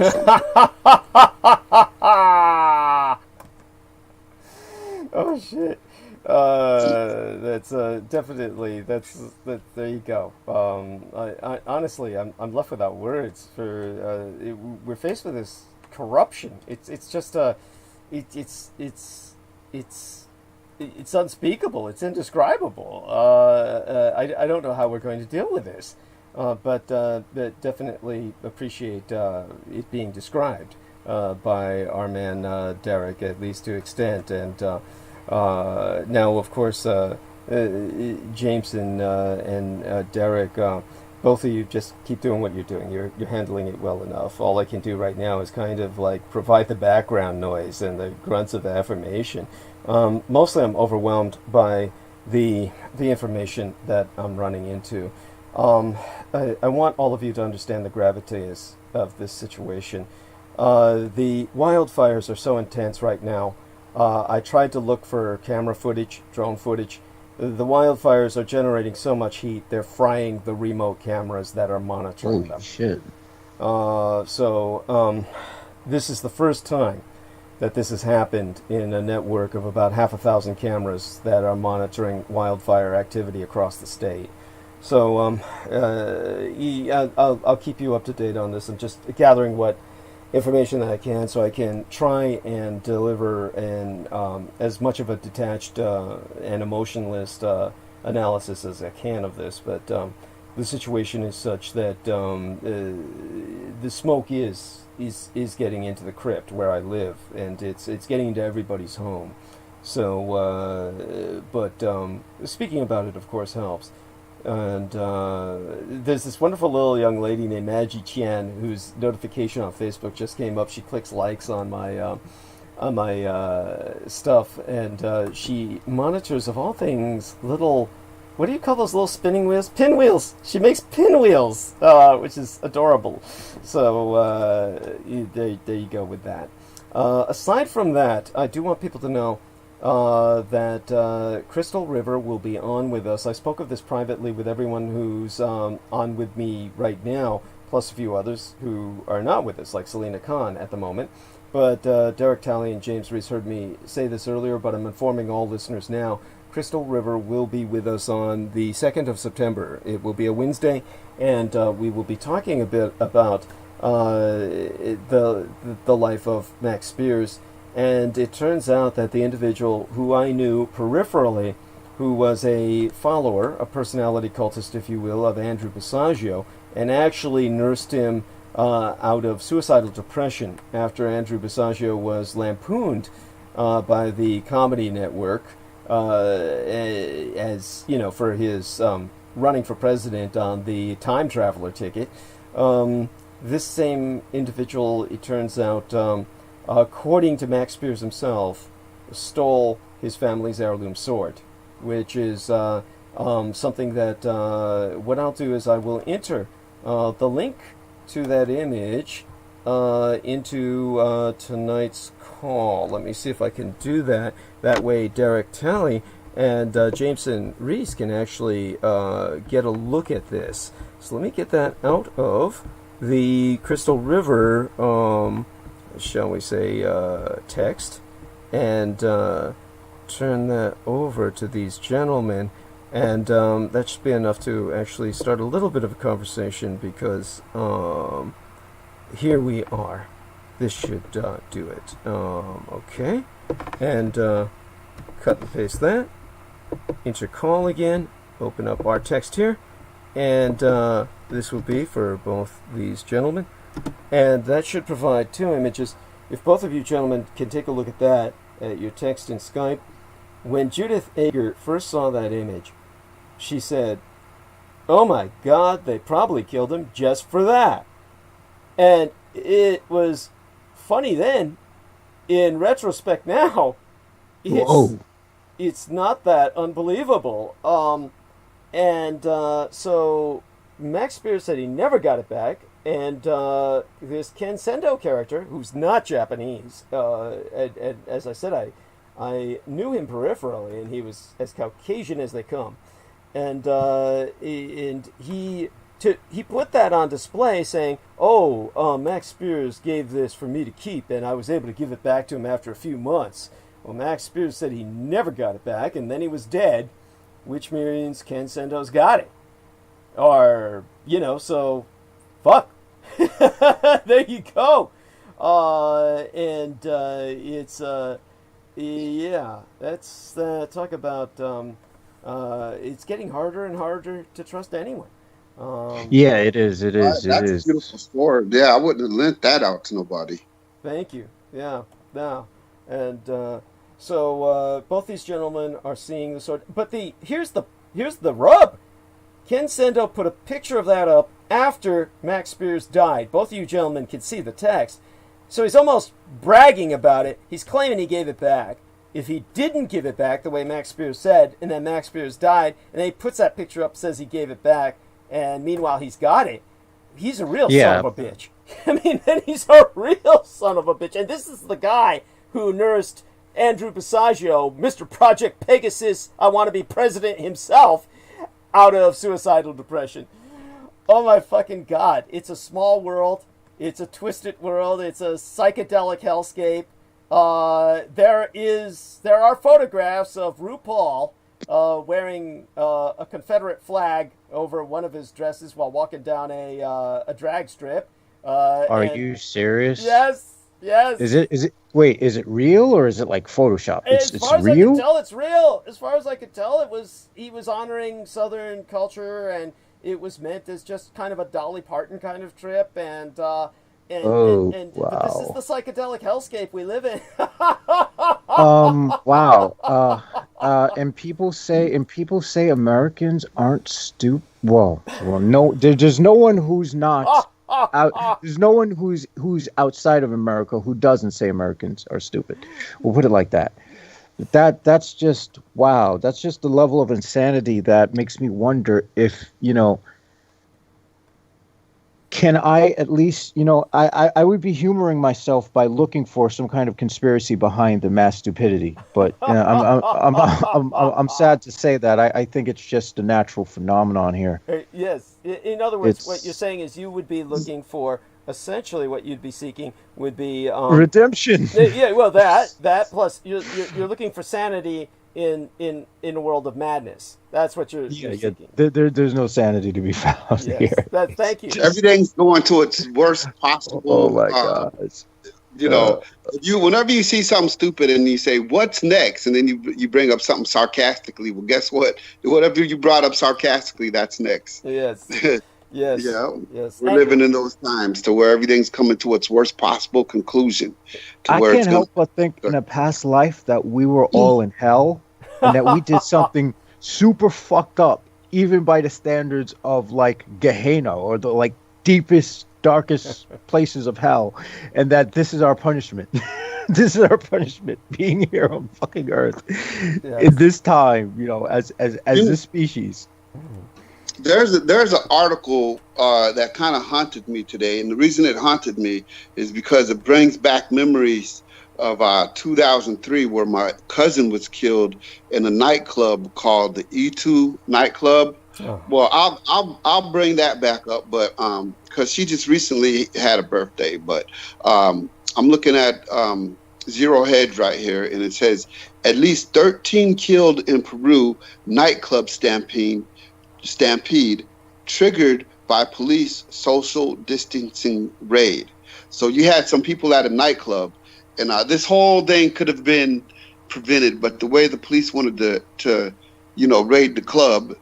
Oh, shit. That's definitely that. There you go. I honestly, I'm left without words for. We're faced with this corruption. It's just it's it's unspeakable. It's indescribable. I don't know how we're going to deal with this, but definitely appreciate it being described by our man Derek, at least to extent. And now, of course, James and Derek. Both of you just keep doing what you're doing. You're handling it well enough. All I can do right now is kind of like provide the background noise and the grunts of affirmation. Mostly, I'm overwhelmed by the information that I'm running into. I want all of you to understand the gravity of this situation. The wildfires are so intense right now. I tried to look for camera footage, drone footage. The wildfires are generating so much heat, they're frying the remote cameras that are monitoring them. Shit. So this is the first time that this has happened in a network of about 1,000 cameras that are monitoring wildfire activity across the state. So I'll keep you up to date on this. I'm just gathering what information that I can, so I can try and deliver as much of a detached and emotionless analysis as I can of this. But the situation is such that the smoke is getting into the crypt where I live, and it's getting into everybody's home. So, but speaking about it, of course, helps. And there's this wonderful little young lady named Maggie Qian whose notification on Facebook just came up. She clicks likes on my stuff, and she monitors, of all things, little, what do you call those little spinning wheels? Pinwheels. She makes pinwheels, which is adorable. So there you go with that. Aside from that, I do want people to know that Crystal River will be on with us. I spoke of this privately with everyone who's on with me right now, plus a few others who are not with us, like Selena Khan at the moment. But Derek Talley and James Reese heard me say this earlier, but I'm informing all listeners now. Crystal River will be with us on the 2nd of September. It will be a Wednesday, and we will be talking a bit about the life of Max Spears. And it turns out that the individual who I knew peripherally, who was a follower, a personality cultist, if you will, of Andrew Basiago, and actually nursed him out of suicidal depression after Andrew Basiago was lampooned by the Comedy Network, as you know, for his running for president on the time traveler ticket. This same individual, it turns out, according to Max Spears himself, stole his family's heirloom sword, which is something that what I'll do is I will enter the link to that image into tonight's call. Let me see if I can do that. That way Derek Talley and Jameson Reese can actually get a look at this. So let me get that out of the Crystal River shall we say, text, and turn that over to these gentlemen, and that should be enough to actually start a little bit of a conversation, because here we are. This should do it. Okay, and cut and paste that, enter call again, open up our text here, and this will be for both these gentlemen. And that should provide two images. If both of you gentlemen can take a look at that, at your text in Skype. When Judith Ager first saw that image, she said, "Oh my God, they probably killed him just for that." And it was funny then. In retrospect now, it's not that unbelievable. So Max Spears said he never got it back. And this Ken Sendo character, who's not Japanese, and as I said, I knew him peripherally, and he was as Caucasian as they come. And he put that on display, saying, "Oh, Max Spears gave this for me to keep, and I was able to give it back to him after a few months." Well, Max Spears said he never got it back, and then he was dead, which means Ken Sendo's got it. Or, so, fuck. There you go. It's, yeah, that's, talk about, it's getting harder and harder to trust anyone. Yeah, it is. It is. That's It a is. beautiful story. Yeah, I wouldn't have lent that out to nobody. Thank you. Yeah, no. And, so, both these gentlemen are seeing the sword. But here's the rub. Ken Sendo put a picture of that up after Max Spears died. Both of you gentlemen can see the text. So he's almost bragging about it. He's claiming he gave it back. If he didn't give it back the way Max Spears said, and then Max Spears died, and then he puts that picture up, says he gave it back, and meanwhile he's got it, he's a real son of a bitch. I mean, then he's a real son of a bitch. And this is the guy who nursed Andrew Basiago, Mr. Project Pegasus, I want to be president himself, out of suicidal depression. Oh my fucking God. It's a small world. It's a twisted world. It's a psychedelic hellscape. There are photographs of RuPaul wearing a Confederate flag over one of his dresses while walking down a drag strip. Are you serious? Yes. Is it? Wait, is it real or is it like Photoshop? As It's far as I real. can tell, it's real. As far as I could tell, he was honoring Southern culture, and it was meant as just kind of a Dolly Parton kind of trip. And wow. But this is the psychedelic hellscape we live in. Wow. And people say Americans aren't stupid. Well, no. There's no one who's not. There's no one who's outside of America who doesn't say Americans are stupid. We'll put it like that. That's just wow. That's just the level of insanity that makes me wonder if can I at least I would be humoring myself by looking for some kind of conspiracy behind the mass stupidity, but I'm sad to say that I think it's just a natural phenomenon here. Yes. In other words, what you're saying is you would be looking for, essentially what you'd be seeking would be redemption. Yeah, well, that plus you're looking for sanity in a world of madness. That's what you're seeking. There's no sanity to be found here. Thank you. Everything's going to its worst possible. Oh my God. Whenever you see something stupid and you say, "What's next?" and then you bring up something sarcastically, well, guess what? Whatever you brought up sarcastically, that's next. Yes. Yes. Yes. We're living in those times to where everything's coming to its worst possible conclusion. I can't help but think in a past life that we were all in hell and that we did something super fucked up, even by the standards of like Gehenna or the like deepest, darkest places of hell, and that this is our punishment. This is our punishment, being here on fucking Earth in this time, as this species. There's an article that kind of haunted me today, and the reason it haunted me is because it brings back memories of 2003, where my cousin was killed in a nightclub called the E2 nightclub. Oh. Well, I'll bring that back up, but because she just recently had a birthday. But I'm looking at Zero Hedge right here, and it says at least 13 killed in Peru nightclub stampede triggered by police social distancing raid. So you had some people at a nightclub, and this whole thing could have been prevented, but the way the police wanted to raid the club,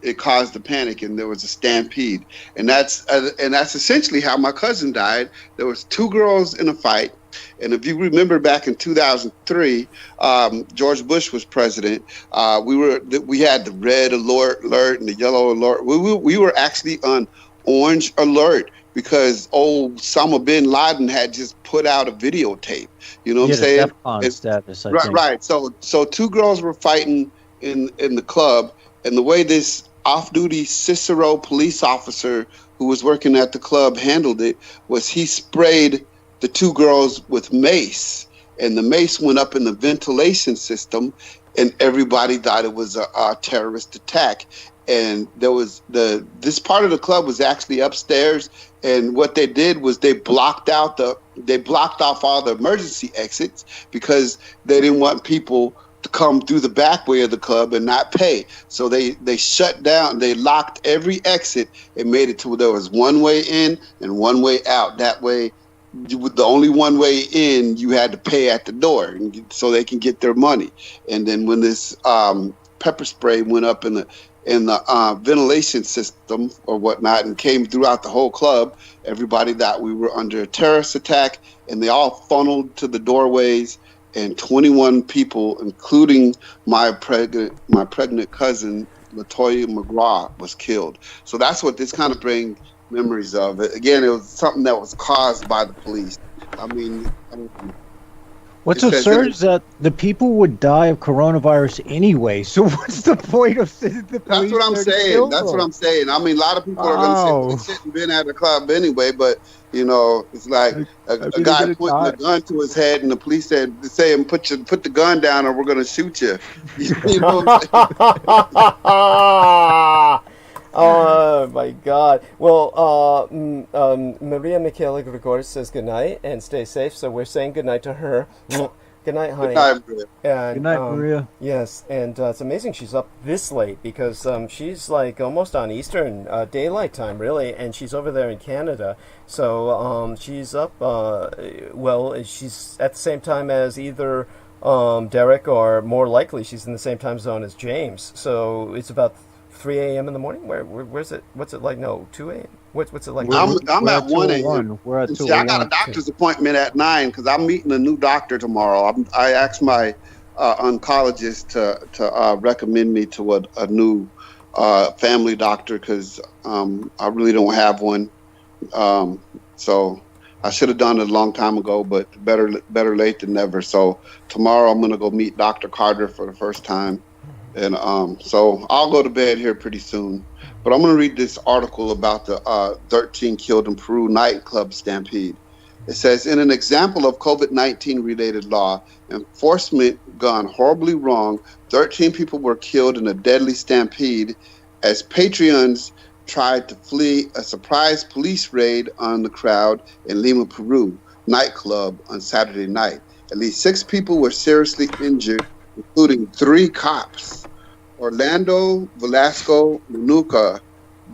it caused a panic, and there was a stampede, and that's essentially how my cousin died. There was two girls in a fight, and if you remember back in 2003, George Bush was president. We had the red alert and the yellow alert. We were actually on orange alert because Osama bin Laden had just put out a videotape. You know what I'm saying? Status, right. So two girls were fighting in the club, and the way this off-duty Cicero police officer who was working at the club handled it was he sprayed the two girls with mace, and the mace went up in the ventilation system, and everybody thought it was a terrorist attack. and there was this part of the club was actually upstairs, and what they did was they blocked off all the emergency exits because they didn't want people to come through the back way of the club and not pay. So they shut down, they locked every exit and made it to where there was one way in and one way out. That way, with the only one way in, you had to pay at the door so they can get their money. And then when this pepper spray went up in the ventilation system or whatnot and came throughout the whole club, everybody thought we were under a terrorist attack, and they all funneled to the doorways, and 21 people, including my pregnant cousin Latoya McGraw, was killed. So that's what this kind of brings memories of. Again, it was something that was caused by the police. I mean what's absurd is that the people would die of coronavirus anyway. So what's the point of sending the police? That's what I'm saying. That's what I'm saying. I mean, a lot of people are going to say, well, they shouldn't been at the club anyway, but you know, it's like a guy pointing a gun to his head, and the police say him, put the gun down, or we're going to shoot you. You know what I'm saying? Oh my God! Well, Maria Michaela Gregor says good night and stay safe. So we're saying good night to her. Good night, honey. Good night, Maria. And, good night, Maria. Yes, and it's amazing she's up this late because she's like almost on Eastern Daylight Time, really, and she's over there in Canada. So she's up. Well, she's at the same time as either Derek, or more likely, she's in the same time zone as James. So it's about 3 a.m. in the morning. Where's it? What's it like? No, 2 a.m. What's it like? I'm at 1 a.m. We're at 2 See, I got a doctor's appointment at 9 because I'm meeting a new doctor tomorrow. I asked my oncologist to recommend me to a new family doctor because I really don't have one. So I should have done it a long time ago, but better late than never. So tomorrow I'm going to go meet Dr. Carter for the first time. And so I'll go to bed here pretty soon. But I'm going to read this article about the 13 killed in Peru nightclub stampede. It says, in an example of COVID-19 related law enforcement gone horribly wrong, 13 people were killed in a deadly stampede as patrons tried to flee a surprise police raid on the crowd in Lima, Peru nightclub on Saturday night. At least 6 people were seriously injured, including 3 cops. Orlando Velasco Manuca,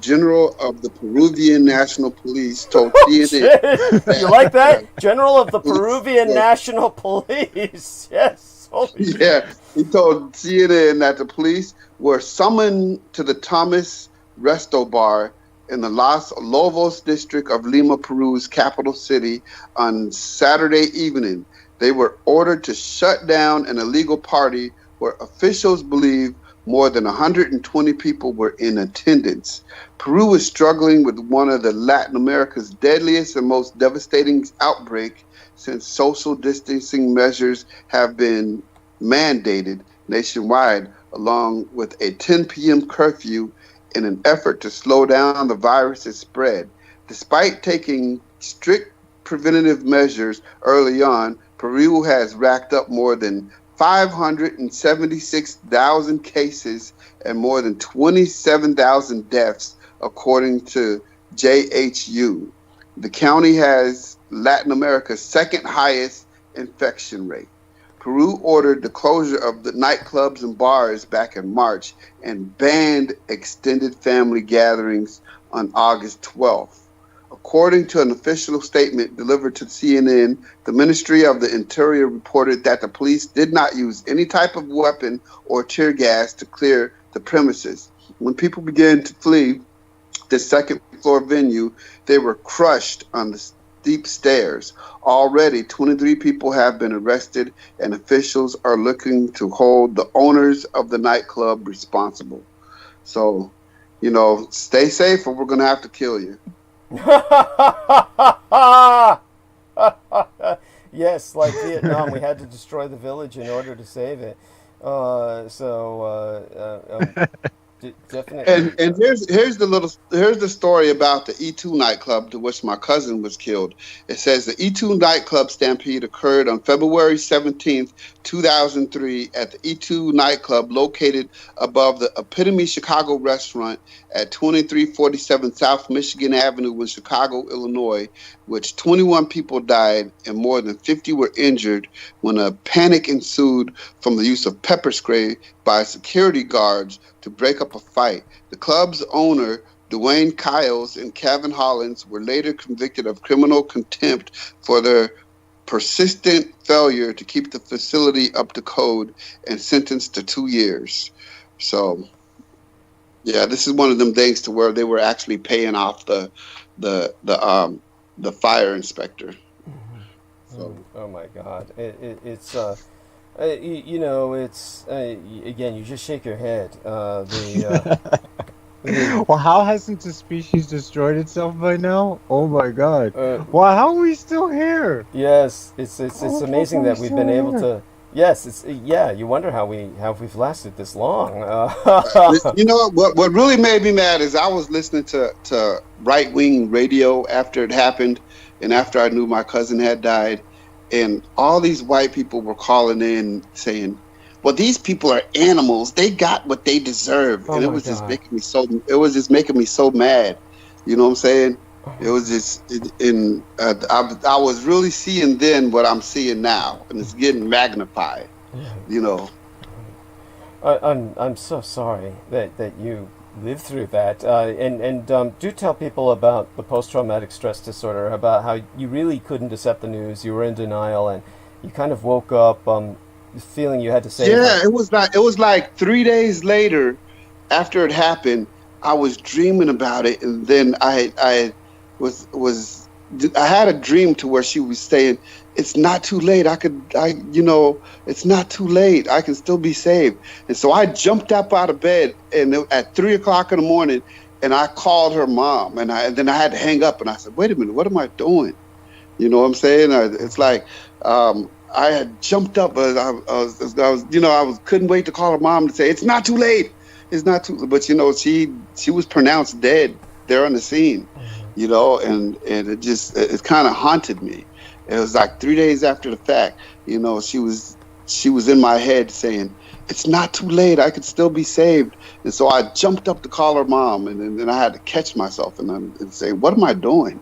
General of the Peruvian National Police, told CNN. You like that? General of the Peruvian National Police. Yes. Yeah, he told CNN that the police were summoned to the Thomas Resto Bar in the Los Lobos district of Lima, Peru's capital city, on Saturday evening. They were ordered to shut down an illegal party where officials believe more than 120 people were in attendance. Peru is struggling with one of Latin America's deadliest and most devastating outbreaks since social distancing measures have been mandated nationwide, along with a 10 p.m. curfew in an effort to slow down the virus's spread. Despite taking strict preventative measures early on, Peru has racked up more than 576,000 cases and more than 27,000 deaths, according to JHU. The county has Latin America's second highest infection rate. Peru ordered the closure of the nightclubs and bars back in March and banned extended family gatherings on August 12th. According to an official statement delivered to CNN, the Ministry of the Interior reported that the police did not use any type of weapon or tear gas to clear the premises. When people began to flee the second floor venue, they were crushed on the steep stairs. Already, 23 people have been arrested, and officials are looking to hold the owners of the nightclub responsible. So, you know, stay safe or we're going to have to kill you. Yes, like Vietnam, we had to destroy the village in order to save it. Definitely. And here's the story about the E2 nightclub to which my cousin was killed. It says the E2 nightclub stampede occurred on February 17th, 2003 at the E2 nightclub located above the Epitome Chicago restaurant at 2347 South Michigan Avenue in Chicago, Illinois, which 21 people died and more than 50 were injured when a panic ensued from the use of pepper spray by security guards to break up a fight. The club's owner, Dwayne Kyles and Kevin Hollins, were later convicted of criminal contempt for their persistent failure to keep the facility up to code and sentenced to 2 years. So, yeah, this is one of them things to where they were actually paying off the fire inspector. So. Oh my God! It's it's again. You just shake your head. Well, how hasn't the species destroyed itself by now? Oh my God! Well, how are we still here? Yes, it's amazing that we've been able to. Yes, it's you wonder how we've lasted this long. You know what really made me mad is I was listening to right wing radio after it happened, and after I knew my cousin had died, and all these white people were calling in saying, "Well, these people are animals. They got what they deserve," and it was just making me so. It was just making me so mad. You know what I'm saying? It was just, I was really seeing then what I'm seeing now, and it's getting magnified. You know. I'm so sorry that you lived through that, and do tell people about the post-traumatic stress disorder, about how you really couldn't accept the news, you were in denial, and you kind of woke up feeling you had to say. Yeah, it was like 3 days later, after it happened, I was dreaming about it, and then I had a dream to where she was saying, "It's not too late. It's not too late. I can still be saved." And so I jumped up out of bed and at 3:00 in the morning, and I called her mom, and then I had to hang up, and I said, "Wait a minute, what am I doing?" You know what I'm saying? It's like I had jumped up, but I couldn't wait to call her mom to say, "It's not too late. It's not too." But she was pronounced dead there on the scene. And it kind of haunted me. It was like 3 days after the fact, she was in my head saying, "It's not too late. I could still be saved." And so I jumped up to call her mom, and then I had to catch myself and say, "What am I doing?"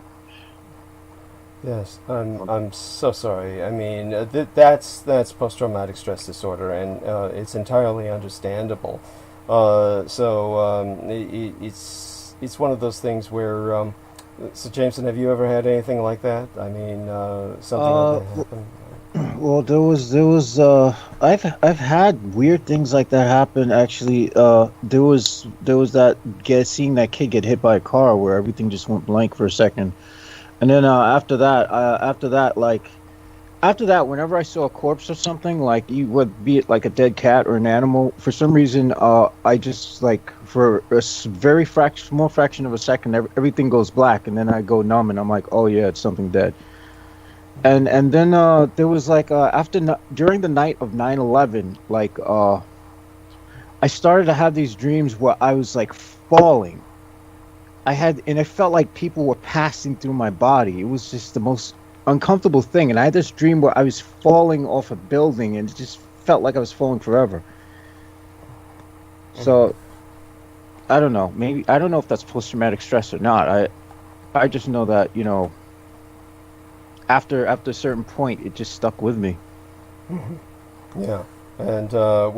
Yes, I'm so sorry. I mean, that's post-traumatic stress disorder, and it's entirely understandable. It's one of those things where. So, Jameson, have you ever had anything like that? I mean, something like that happen? Well, there was I've had weird things like that happen. Actually, there was that seeing that kid get hit by a car where everything just went blank for a second, and then after that, whenever I saw a corpse or something, like you would be it like a dead cat or an animal, for some reason, I just like for a very small fraction of a second, everything goes black, and then I go numb, and I'm like, oh yeah, it's something dead. And then there was like during the night of 9/11, like I started to have these dreams where I was like falling. And I felt like people were passing through my body. It was just the most uncomfortable thing, and I had this dream where I was falling off a building, and it just felt like I was falling forever. So I don't know. I don't know if that's post-traumatic stress or not. I just know that after a certain point, it just stuck with me. Yeah, and I'm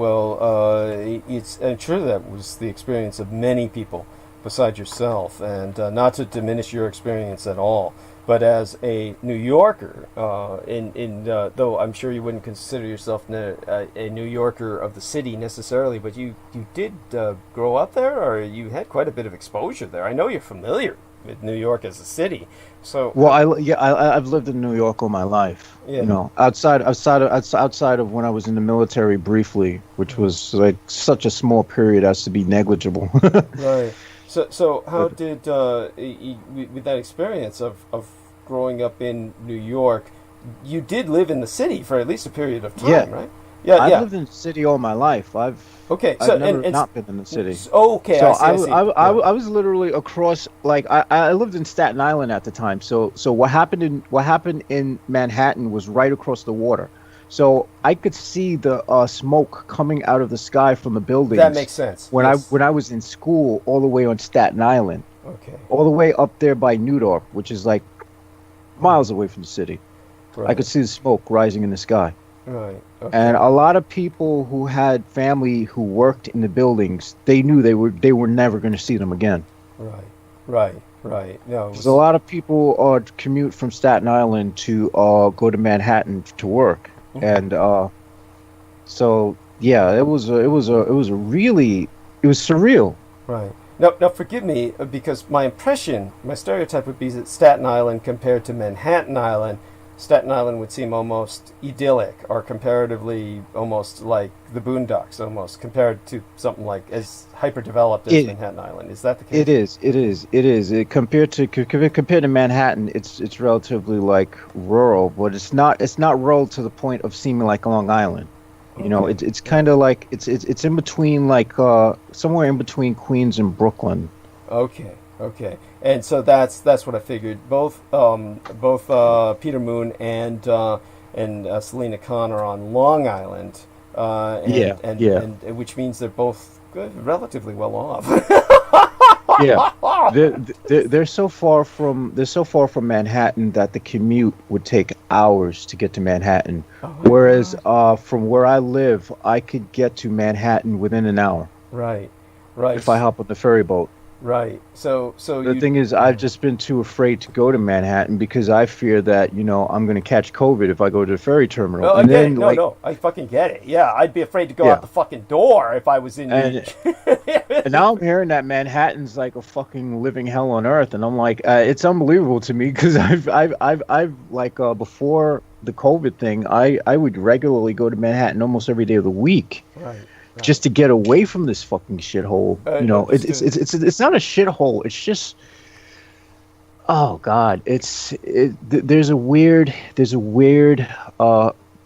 sure that was the experience of many people besides yourself, and not to diminish your experience at all. But as a New Yorker, though I'm sure you wouldn't consider yourself a New Yorker of the city necessarily, but you did grow up there, or you had quite a bit of exposure there. I know you're familiar with New York as a city. So I've lived in New York all my life. Yeah. Outside of when I was in the military briefly, which was like such a small period as to be negligible. Right. So how did with that experience of growing up in New York, you did live in the city for at least a period of time, right? Yeah, I've yeah. lived in the city all my life. Okay, I've so never and not been in the city. okay, So I see. Yeah. I was literally across, like, I lived in Staten Island at the time. So what happened in Manhattan was right across the water. So I could see the smoke coming out of the sky from the That buildings makes sense. Yes. when I was in school, all the way on Staten Island, Okay. all the way up there by Newdorf, which is like miles away from the city. I Right. could see the smoke rising in the sky. Right. And Okay. a lot of people who had family who worked in the buildings, they knew they were never going to see them again. Right. Right. Right. No, it Because a was. lot of people commute from Staten Island to go to Manhattan to work, Mhm. and so yeah, it was a really, it was surreal. Right. Now, forgive me because my impression, my stereotype would be that Staten Island compared to Manhattan Island, Staten Island would seem almost idyllic or comparatively almost like the Boondocks, almost compared to something like as hyper developed as It Manhattan Island. Is that the it case? is compared to Manhattan, it's relatively like rural, but it's not rural to the point of seeming like Long Island. You know, Okay. it's Yeah. kind of like it's in between, like somewhere in between Queens and Brooklyn. Okay, okay, and so that's what I figured. Both Peter Moon and Selena Khan are on Long Island, Yeah, yeah, and which means they're both good, relatively well off. yeah. They're so far from Manhattan that the commute would take hours to get to Manhattan. Oh my Whereas God! from where I live, I could get to Manhattan within an hour Right, right, if I hop on the ferry boat. right. So The you. thing is, I've just been too afraid to go to Manhattan because I fear that, I'm going to catch COVID if I go to the ferry terminal. Oh, I And get then, it. No, like, no, I fucking get it. Yeah, I'd be afraid to go out yeah. the fucking door if I was in New. And and now I'm hearing that Manhattan's like a fucking living hell on earth, and I'm like, it's unbelievable to me because I've like before the COVID thing, I would regularly go to Manhattan almost every day of the week Right, right. just to get away from this fucking shithole. Understood. It's not a shithole. It's just, oh God, there's a weird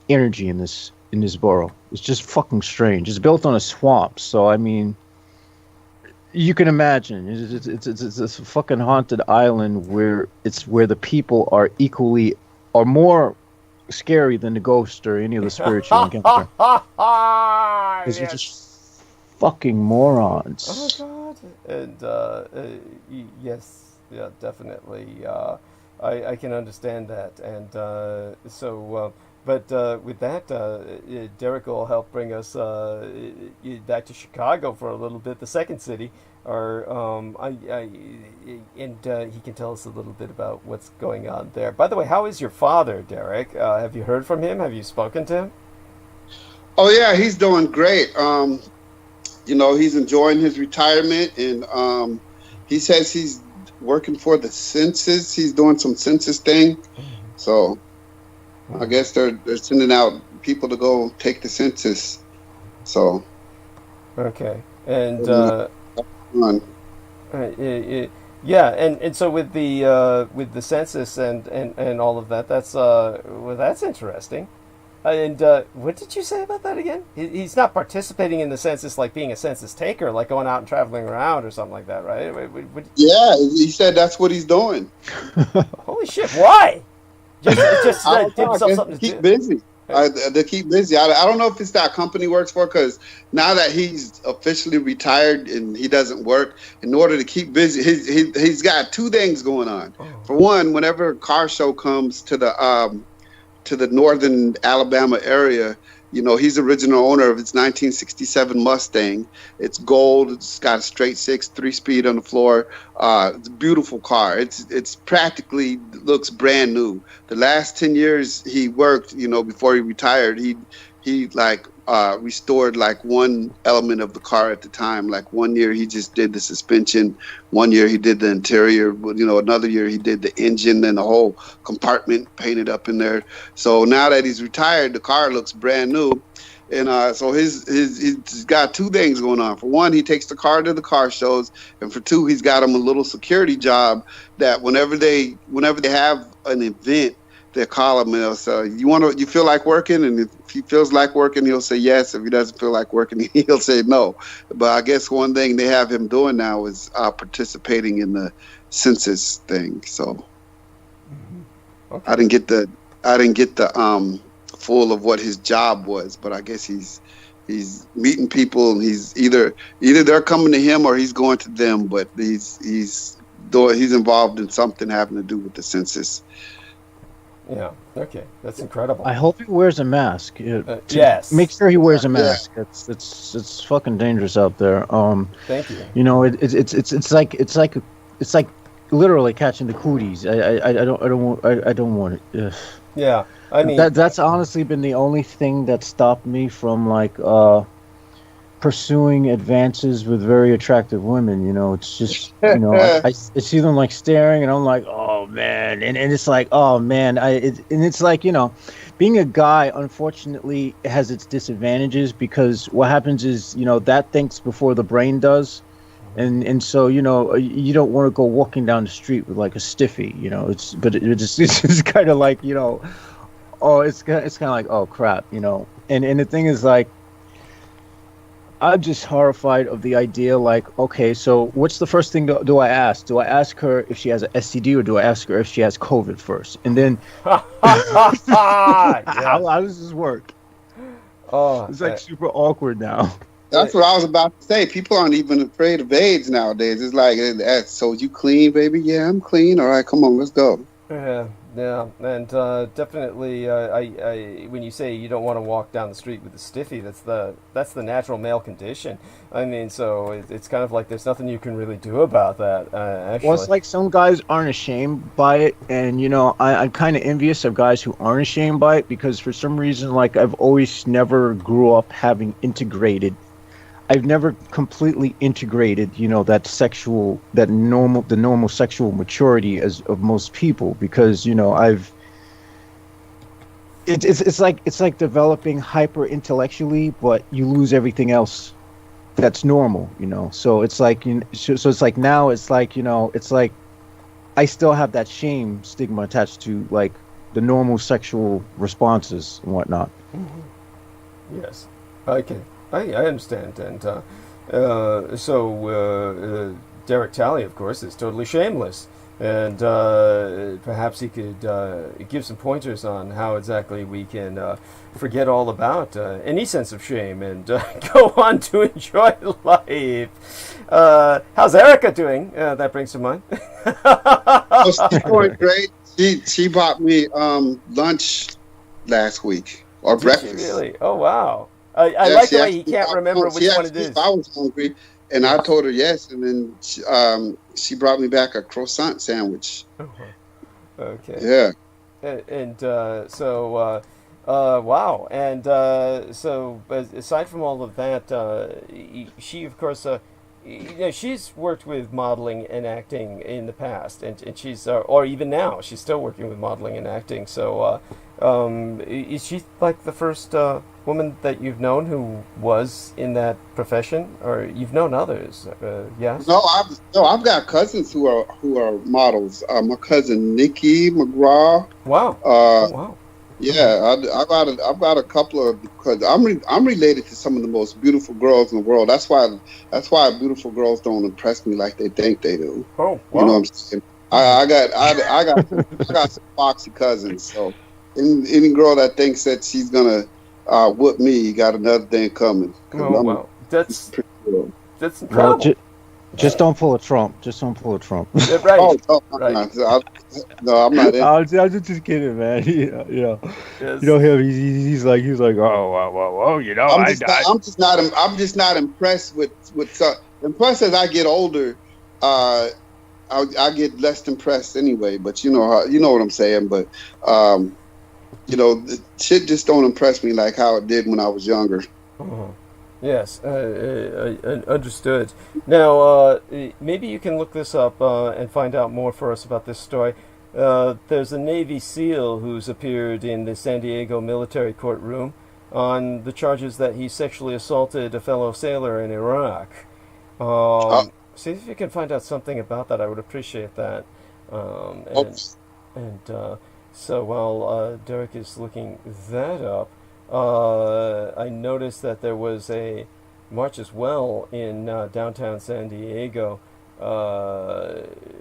energy in this borough. It's just fucking strange. It's built on a swamp, so I mean, you can imagine it's this fucking haunted island where the people are equally, or more scary than the ghost or any of the spirits you encounter because they're Yes. just fucking Oh morons. God. And yes, yeah, definitely. I can understand that. And with that, Derek will help bring us back to Chicago for a little bit, the second city. Or and he can tell us a little bit about what's going on there. By the way, how is your father, Derek? Have you heard from him? Have you spoken to him? Oh yeah, he's doing great. He's enjoying his retirement, and he says he's working for the census. He's doing some census thing, so I guess they're sending out people to go take the census. So, Okay, and on. yeah, and so with the census and all of that, that's well, that's interesting. And what did you say about that again? He's not participating in the census like being a census taker, like going out and traveling around or something like that, right? Yeah, he said that's what he's doing. Holy shit! Why? Just I don't give know. I himself guess something to to keep do. busy. They keep busy. I don't know if it's that company he works for, because now that he's officially retired and he doesn't work, in order to keep busy, he's got two things going on. Oh. For one, whenever a car show comes to the northern Alabama area, he's the original owner of his 1967 Mustang. It's gold. It's got a straight six, 3-speed on the floor. It's a beautiful car. It's practically looks brand new. The last 10 years he worked, before he retired, he like restored like one element of the car at the time. Like one year he just did the suspension. One year he did the interior. Another year he did the engine and the whole compartment painted up in there. So now that he's retired, the car looks brand new. And so he's got two things going on. For one, he takes the car to the car shows, and for two, he's got him a little security job that whenever they have an event, They'll call him and they'll say, you feel like working? And if he feels like working, he'll say yes. If he doesn't feel like working, he'll say no. But I guess one thing they have him doing now is participating in the census thing. So Okay. I didn't get the full of what his job was, but I guess he's meeting people, and he's either they're coming to him or he's going to them. But he's involved in something having to do with the census. Yeah. Okay. That's incredible. I hope he wears a mask. Yes. Make sure he wears a mask. Yeah. It's fucking dangerous out there. Thank you. You know, it's like literally catching the cooties. I don't want it. Ugh. Yeah. I mean, that's honestly been the only thing that stopped me from like pursuing advances with very attractive women. You know, it's just, you know, I see them like staring, and I'm like, oh man, and it's like, oh man, and it's like, you know, being a guy unfortunately has its disadvantages, because what happens is, you know, that thinks before the brain does. And so, you know, you don't want to go walking down the street with like a stiffy, you know. It's just kind of like, you know, oh, it's kind of like, oh crap, you know. And the thing is, like, I'm just horrified of the idea, like, okay, so what's the first thing do I ask? Do I ask her if she has an STD, or do I ask her if she has COVID first? And then how does this work? Oh, it's like super awkward now. That's what I was about to say. People aren't even afraid of AIDS nowadays. It's like, so you clean, baby? Yeah, I'm clean. All right, come on, let's go. Yeah, and definitely, when you say you don't want to walk down the street with a stiffy, that's the natural male condition. I mean, so it's kind of like there's nothing you can really do about that. Actually, well, it's like some guys aren't ashamed by it, and you know, I'm kind of envious of guys who aren't ashamed by it, because for some reason, like, I've always never grew up having integrated. I've never completely integrated, you know, the normal sexual maturity of most people, because, you know, it's like developing hyper intellectually, but you lose everything else that's normal, you know. So it's like, you know, so it's like now it's like, you know, it's like I still have that shame stigma attached to like the normal sexual responses and whatnot. Mm-hmm. Yes. Okay. I understand, and so Derek Talley, of course, is totally shameless, and perhaps he could give some pointers on how exactly we can forget all about any sense of shame and go on to enjoy life. How's Erica doing? That brings to mind. Oh, she's doing great. She bought me lunch last week, or breakfast. Really? Oh, wow. I like the way he can't remember which one it is. I was hungry, and I told her yes, and then she brought me back a croissant sandwich. Okay. Yeah. And so, wow. And so, aside from all of that, she, of course, you know, she's worked with modeling and acting in the past, and she's, or even now, she's still working with modeling and acting. So, is she like the first woman that you've known who was in that profession, or you've known others? Yes. No, I've got cousins who are models. My cousin Nikki McGraw. Wow. Wow. Yeah, I've got a couple of, because I'm related to some of the most beautiful girls in the world. That's why beautiful girls don't impress me like they think they do. Oh, wow. You know what I'm saying? I got some foxy cousins. So any girl that thinks that she's gonna whoop me got another thing coming. Oh, wow. That's incredible. Well, just don't pull a Trump. Just don't pull a Trump. Yeah, right. Right. No, I'm not. I'm just kidding, man. You know, Yes. you know him. He's like, oh, you know, I'm just not impressed with. Impressed as I get older, I get less impressed anyway. But you know what I'm saying. But you know, shit just don't impress me like how it did when I was younger. Uh-huh. Yes, understood. Now, maybe you can look this up and find out more for us about this story. There's a Navy SEAL who's appeared in the San Diego military courtroom on the charges that he sexually assaulted a fellow sailor in Iraq. See if you can find out something about that. I would appreciate that. So while Derek is looking that up, I noticed that there was a march as well in downtown San Diego.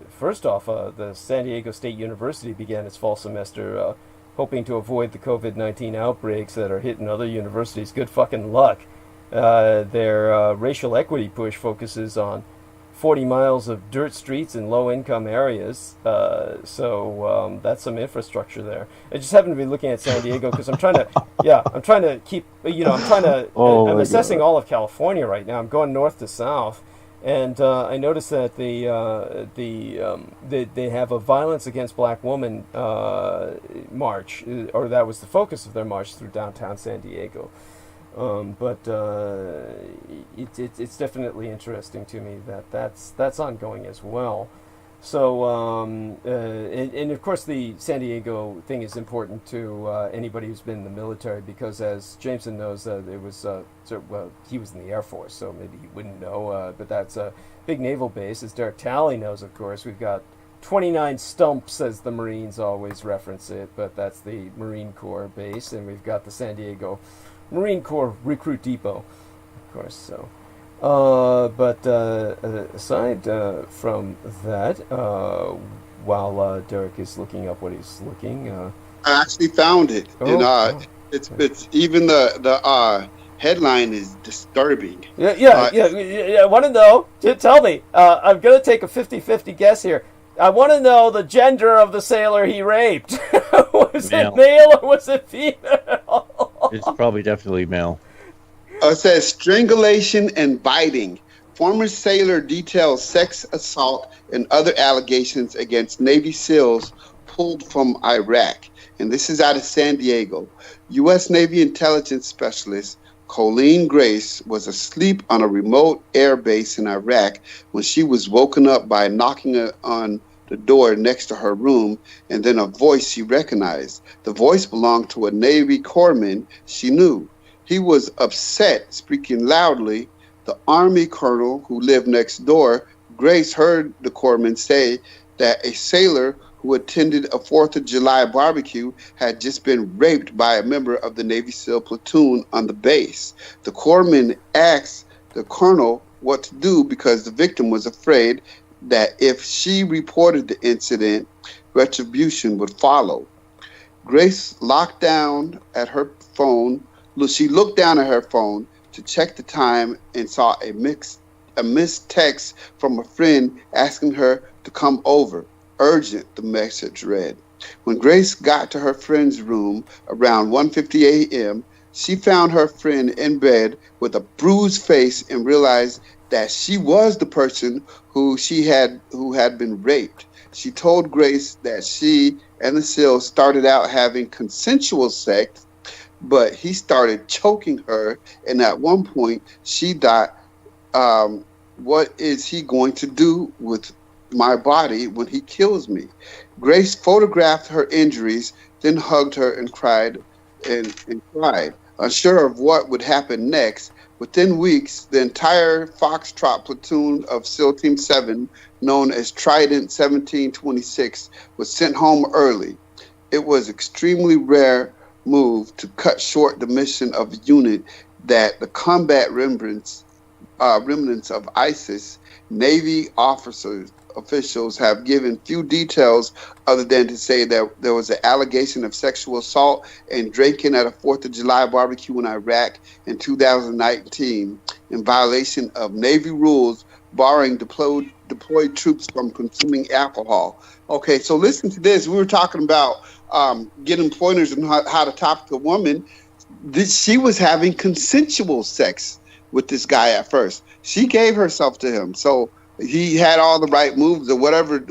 First off, the San Diego State University began its fall semester hoping to avoid the COVID-19 outbreaks that are hitting other universities. Good fucking luck. Their racial equity push focuses on 40 miles of dirt streets in low-income areas. So that's some infrastructure there. I just happen to be looking at San Diego because I'm trying to keep, I'm assessing all of California right now. I'm going north to south. And I noticed that they have a violence against black women march, or that was the focus of their march through downtown San Diego. But it's definitely interesting to me that that's ongoing as well. So and of course the San Diego thing is important to anybody who's been in the military, because as Jameson knows, it was he was in the Air Force, so maybe he wouldn't know, but that's a big naval base. As Derek Talley knows, of course, we've got 29 stumps, as the Marines always reference it, but that's the Marine Corps base, and we've got the San Diego Marine Corps Recruit Depot, of course. So, but aside from that, while Derek is looking up what he's looking, I actually found it, and it's even the headline is disturbing. I want to know. Tell me. I'm gonna take a 50-50 guess here. I want to know the gender of the sailor he raped. Was it male or was it female? It's probably definitely male. It says strangulation and biting. Former sailor details sex assault and other allegations against Navy SEALs pulled from Iraq. And this is out of San Diego. U.S. Navy intelligence specialist Colleen Grace was asleep on a remote air base in Iraq when she was woken up by knocking on the door next to her room, and then a voice she recognized. The voice belonged to a Navy corpsman she knew. He was upset, speaking loudly. The Army colonel who lived next door, Grace, heard the corpsman say that a sailor who attended a 4th of July barbecue had just been raped by a member of the Navy SEAL platoon on the base. The corpsman asked the colonel what to do because the victim was afraid that if she reported the incident, retribution would follow. Grace looked down at her phone to check the time and saw a missed text from a friend asking her to come over. Urgent, the message read. When Grace got to her friend's room around 1:50 a.m., she found her friend in bed with a bruised face and realized that she was the person who had been raped. She told Grace that she and the SEAL started out having consensual sex, but he started choking her, and at one point she thought, what is he going to do with my body when he kills me? Grace photographed her injuries, then hugged her and cried and cried. Unsure of what would happen next, within weeks, the entire Foxtrot platoon of SEAL Team 7, known as Trident 1726, was sent home early. It was extremely rare move to cut short the mission of a unit that the combat remnants of ISIS. Navy officials have given few details other than to say that there was an allegation of sexual assault and drinking at a 4th of July barbecue in Iraq in 2019 in violation of Navy rules barring deployed troops from consuming alcohol. Okay, so listen to this. We were talking about getting pointers on how to talk to a woman. She was having consensual sex with this guy at first. She gave herself to him. So he had all the right moves or whatever it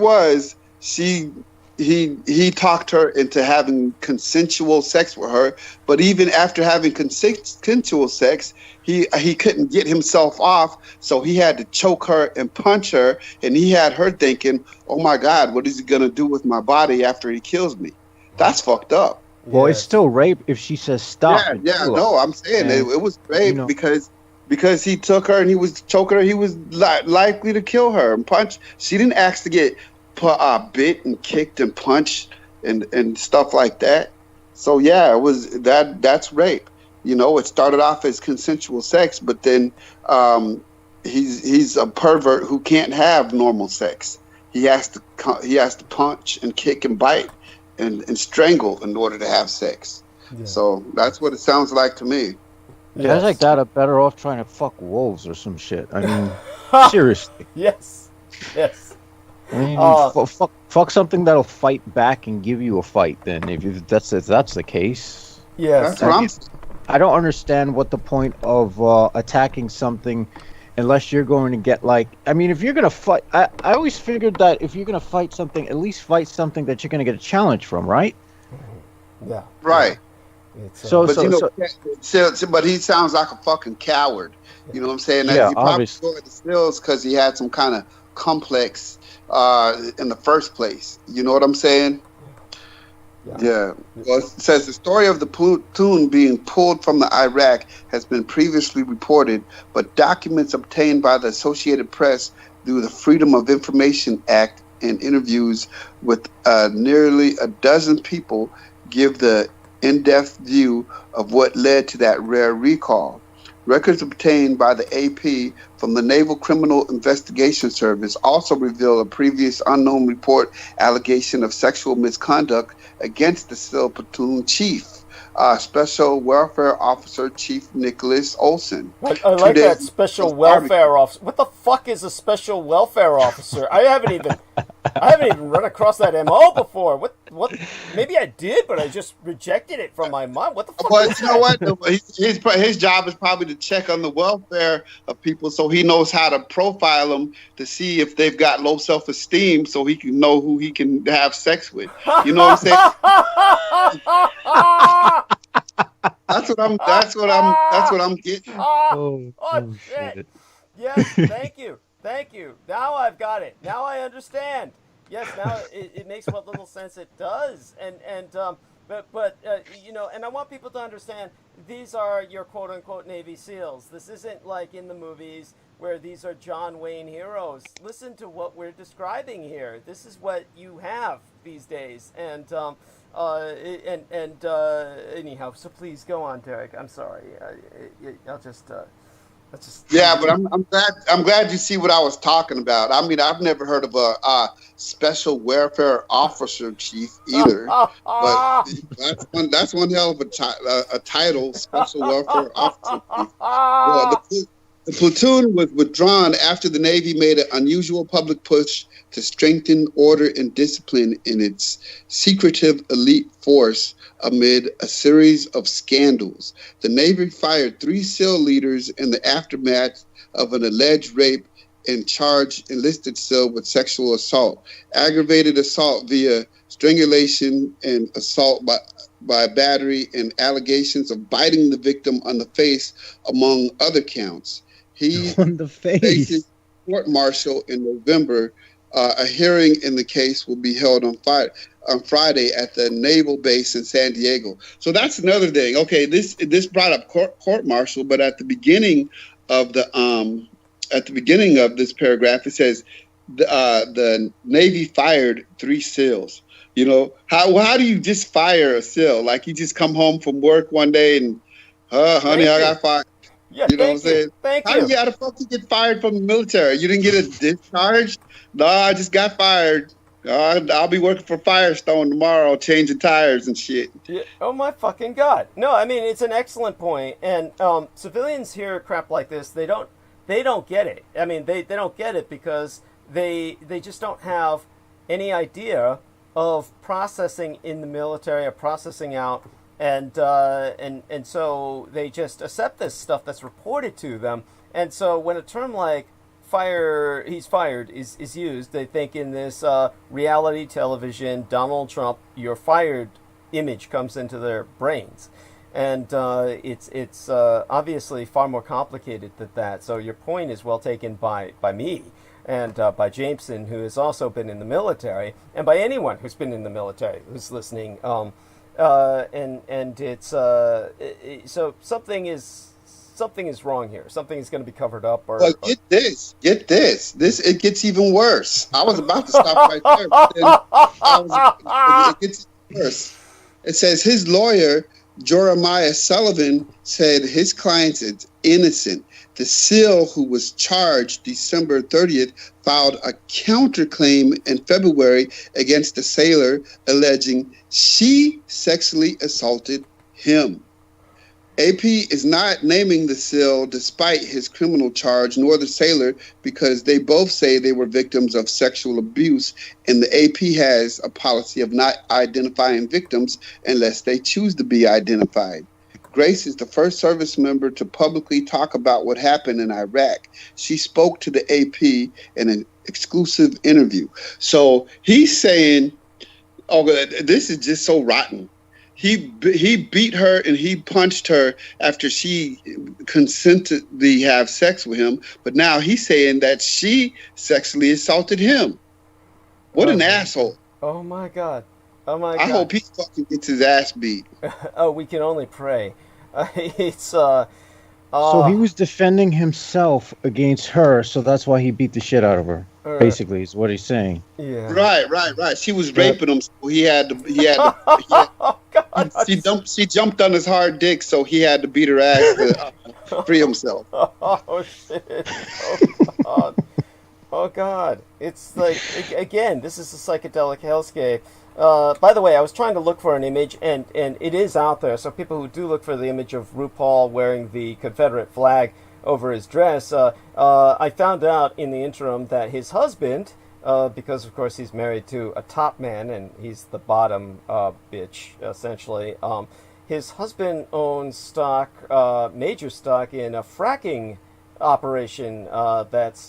was. He talked her into having consensual sex with her. But even after having consensual sex, he couldn't get himself off. So he had to choke her and punch her. And he had her thinking, oh my God, what is he going to do with my body after he kills me? That's fucked up. Well, it's still rape if she says stop. No, I'm saying it was rape because he took her and he was choking her. He was likely to kill her and punch. She didn't ask to get bit and kicked and punched and stuff like that. So yeah, it was that's rape. It started off as consensual sex, but then he's a pervert who can't have normal sex. He has to punch and kick and bite and strangle in order to have sex. Yeah. So that's what it sounds like to me. Yes. Guys like that are better off trying to fuck wolves or some shit. I mean, seriously. Yes. I mean, fuck something that'll fight back and give you a fight. Then, if that's the case. Yes. I don't understand what the point of attacking something, unless you're going to get I mean, if you're gonna fight, I always figured that if you're gonna fight something, at least fight something that you're gonna get a challenge from, right? Yeah. Right. But he sounds like a fucking coward. You know what I'm saying? Yeah, he probably joined the SEALs because he had some kind of complex in the first place. You know what I'm saying? Yeah. Well, it says the story of the platoon being pulled from the Iraq has been previously reported, but documents obtained by the Associated Press through the Freedom of Information Act and interviews with nearly a dozen people give the in-depth view of what led to that rare recall. Records obtained by the AP from the Naval Criminal Investigation Service also reveal a previous unknown report allegation of sexual misconduct against the SEAL platoon chief, Special Welfare Officer Chief Nicholas Olson. I like that special welfare officer. What the fuck is a special welfare officer? I haven't even run across that MO before. What? Maybe I did, but I just rejected it from my mind. What the fuck? But you know what? His job is probably to check on the welfare of people, so he knows how to profile them to see if they've got low self-esteem, so he can know who he can have sex with. You know what I'm saying? That's what I'm getting. Oh shit. Yes, thank you. Now I've got it. Now I understand. Yes, now it makes what little sense it does. But and I want people to understand these are your quote unquote Navy SEALs. This isn't like in the movies where these are John Wayne heroes. Listen to what we're describing here. This is what you have these days. Anyhow, so please go on, Derek. I'm sorry. I'll just. Yeah, but I'm glad you see what I was talking about. I mean, I've never heard of a special welfare officer chief either, but that's one hell of a title, special welfare officer chief. Well, the platoon was withdrawn after the Navy made an unusual public push to strengthen order and discipline in its secretive elite force amid a series of scandals. The Navy fired 3 SEAL leaders in the aftermath of an alleged rape and charged enlisted SEAL with sexual assault, aggravated assault via strangulation, and assault by battery, and allegations of biting the victim on the face, among other counts. He on the face. faces court-martial in November. A hearing in the case will be held on Friday at the naval base in San Diego. So that's another thing. Okay, this brought up court-martial, but at the beginning of this paragraph, it says the Navy fired 3 SEALs. You know, how do you just fire a SEAL? Like you just come home from work one day and, honey, I got fired. Yeah, you know what I'm saying? Thank you. How the fuck you get fired from the military? You didn't get a discharge? No, I just got fired. I'll be working for Firestone tomorrow, changing tires and shit. Yeah. Oh my fucking god! No, I mean it's an excellent point, and civilians hear crap like this. They don't get it. I mean they don't get it because they just don't have any idea of processing in the military or processing out. And so they just accept this stuff that's reported to them. And so when a term like he's fired is used, they think in this reality television, Donald Trump, you're fired image comes into their brains. And it's obviously far more complicated than that. So your point is well taken by me and by Jameson, who has also been in the military, and by anyone who's been in the military who's listening. And it's so something is something is wrong here. Something is going to be covered up. But get this. It gets even worse. I was about to stop right there, but then it gets worse. It says his lawyer, Jeremiah Sullivan, said his client is innocent. The SEAL, who was charged December 30th, filed a counterclaim in February against the sailor, alleging she sexually assaulted him. AP is not naming the SEAL despite his criminal charge, nor the sailor, because they both say they were victims of sexual abuse, and the AP has a policy of not identifying victims unless they choose to be identified. Grace is the first service member to publicly talk about what happened in Iraq. She spoke to the AP in an exclusive interview. So he's saying, oh, this is just so rotten. He beat her and he punched her after she consented to have sex with him. But now he's saying that she sexually assaulted him. What an asshole. Oh, my God. Oh, my God. I hope he fucking gets his ass beat. Oh, we can only pray. It's So he was defending himself against her, so that's why he beat the shit out of her. Basically, is what he's saying. Yeah. Right. She was raping him, so he had to. Oh, God. She jumped on his hard dick, so he had to beat her ass to free himself. Oh, shit. Oh, God. Oh, God. It's like, again, this is a psychedelic hellscape. By the way, I was trying to look for an image, and it is out there. So people who do look for the image of RuPaul wearing the Confederate flag over his dress, I found out in the interim that his husband, because of course he's married to a top man and he's the bottom bitch, essentially, his husband owns stock, major stock in a fracking operation that's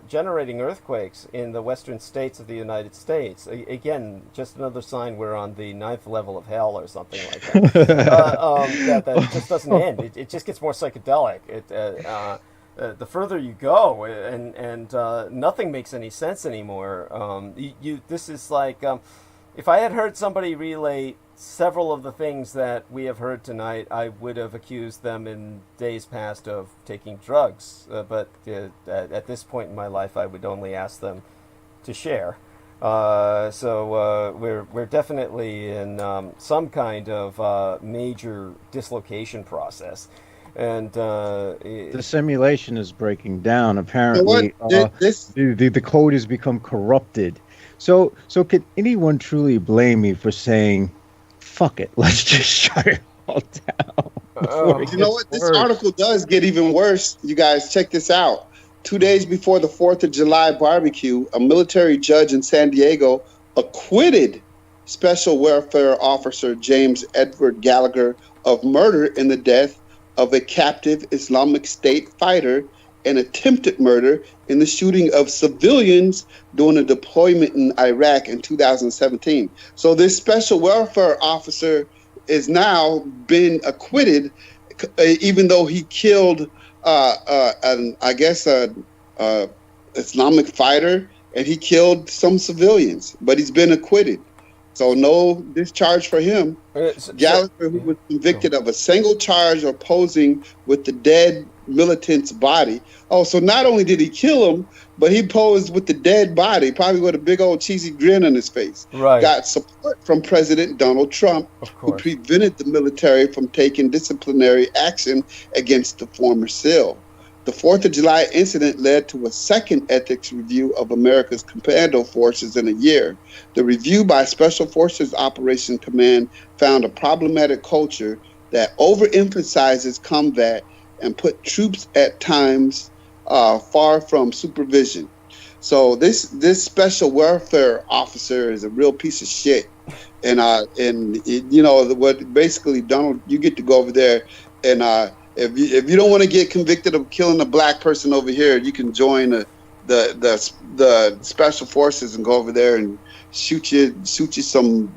generating earthquakes in the western states of the United States. Again, just another sign we're on the 9th level of hell or something like that. That just doesn't end. It just gets more psychedelic. The further you go, and nothing makes any sense anymore. This is like, if I had heard somebody relay several of the things that we have heard tonight, I would have accused them in days past of taking drugs. But at this point in my life, I would only ask them to share. So we're definitely in some kind of major dislocation process. And the simulation is breaking down. Apparently, the code has become corrupted. So can anyone truly blame me for saying, fuck it, let's just shut it all down? You know what? This article does get even worse. You guys, check this out. 2 days before the 4th of July barbecue, a military judge in San Diego acquitted Special Welfare Officer James Edward Gallagher of murder in the death of a captive Islamic State fighter and attempted murder in the shooting of civilians during a deployment in Iraq in 2017. So this special welfare officer is now been acquitted, even though he killed, Islamic fighter, and he killed some civilians, but he's been acquitted. So no discharge for him. Gallagher, who was convicted of a single charge of posing with the dead militant's body. Oh, so not only did he kill him, but he posed with the dead body, probably with a big old cheesy grin on his face. Right. Got support from President Donald Trump, who prevented the military from taking disciplinary action against the former SEAL. The 4th of July incident led to a second ethics review of America's commando forces in a year. The review by Special Forces Operations Command found a problematic culture that overemphasizes combat and put troops at times far from supervision. So this special welfare officer is a real piece of shit. And what basically, Donald, you get to go over there and if you don't want to get convicted of killing a black person over here, you can join the special forces and go over there and shoot you some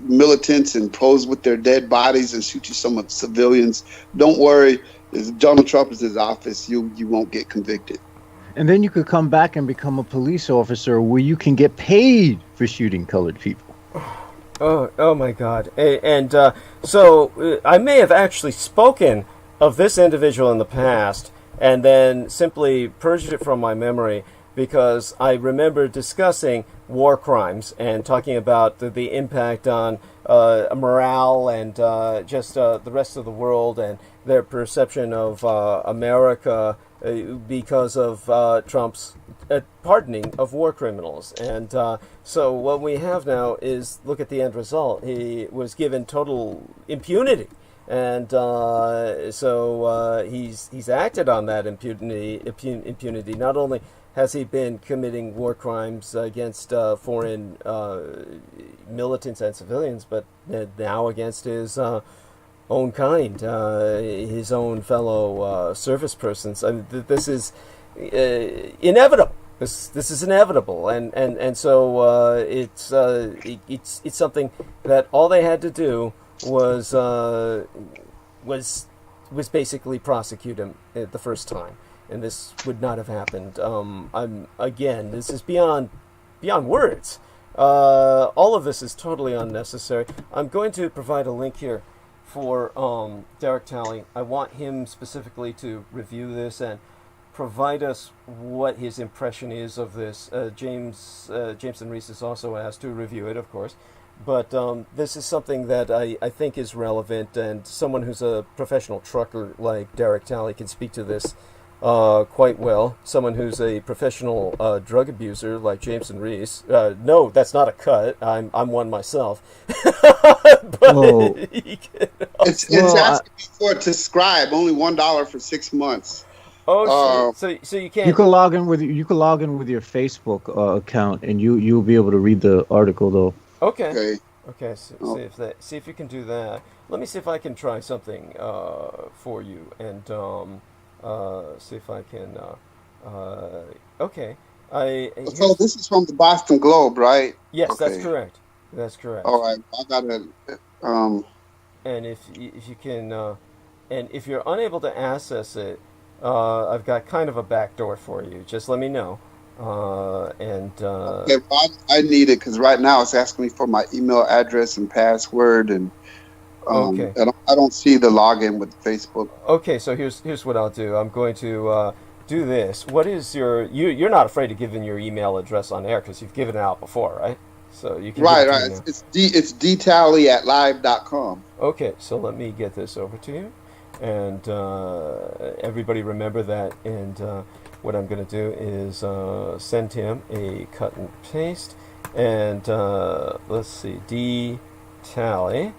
militants and pose with their dead bodies and shoot you some civilians. Don't worry, if Donald Trump is in his office, you won't get convicted. And then you could come back and become a police officer where you can get paid for shooting colored people. Oh my God! And so I may have actually spoken of this individual in the past, and then simply purged it from my memory because I remember discussing war crimes and talking about the impact on morale and just the rest of the world and their perception of America because of Trump's pardoning of war criminals. And so what we have now is, look at the end result. He was given total impunity. And so he's acted on that impunity. Not only has he been committing war crimes against foreign militants and civilians, but now against his own kind, his own fellow service persons. I mean, this is inevitable. This is inevitable, and so it's something that all they had to do was basically prosecute him the first time, and this would not have happened. This is beyond words. All of this is totally unnecessary. I'm going to provide a link here for Derek Talley. I want him specifically to review this and provide us what his impression is of this. Jameson Reese is also asked to review it, of course. But this is something that I think is relevant, and someone who's a professional trucker like Derek Talley can speak to this quite well. Someone who's a professional drug abuser like Jameson Reese. No, that's not a cut. I'm one myself. But it's asking me for it to subscribe. Only $1 for 6 months. Oh, so you can't. You can log in with your Facebook account, and you'll be able to read the article though. Okay. So, see if you can do that. Let me see if I can try something for you, and see if I can. Okay. So this is from the Boston Globe, right? Yes, okay. That's correct. All right, I gotta. And if you can, and if you're unable to access it, I've got kind of a back door for you. Just let me know. Okay, well, I need it because right now it's asking me for my email address and password, and okay. I don't see the login with Facebook. Okay, so here's what I'll do. I'm going to do this. What is you're not afraid of giving your email address on air because you've given it out before, right? So you can right. It's dtally@live.com. Okay, so let me get this over to you, and everybody remember that. And what I'm going to do is send him a cut and paste, and let's see, dtally.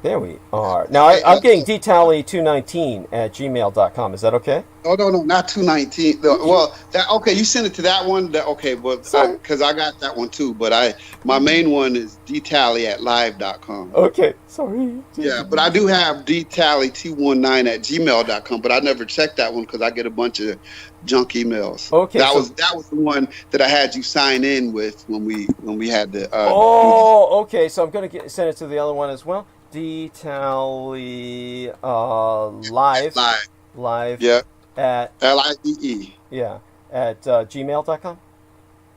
There we are. Now I'm getting dtally219@gmail.com. Is that okay? No, not 219. Well, okay. You send it to that one. Okay, well, because I got that one too. But my main one is dtally@live.com. Okay, sorry. Yeah, but I do have dtally219@gmail.com. But I never checked that one because I get a bunch of junk emails. Okay, that was the one that I had you sign in with when we had the. Okay. So I'm gonna send it to the other one as well. dtally live. Yeah. At LIVE. Yeah. At gmail.com?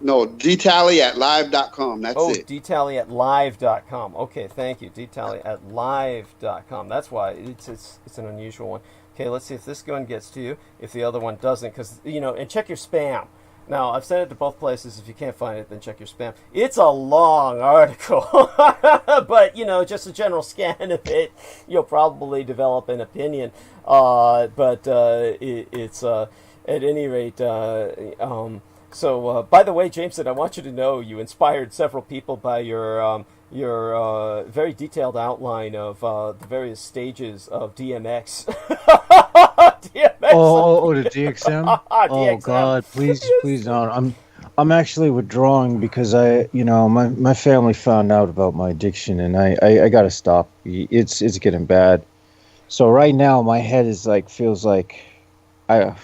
No, dtally@live.com. That's it. dtally@live.com. Okay, thank you. dtally@live.com. That's why it's an unusual one. Okay, let's see if this one gets to you. If the other one doesn't, because and check your spam. Now, I've sent it to both places. If you can't find it, then check your spam. It's a long article, but, just a general scan of it, you'll probably develop an opinion. But it's, at any rate, so, by the way, Jameson, I want you to know you inspired several people by your very detailed outline of the various stages of DMX. DMX. Oh, the DXM. DXM. Oh God, please don't. I'm actually withdrawing because my family found out about my addiction, and I gotta stop. It's getting bad. So right now my head is feels like I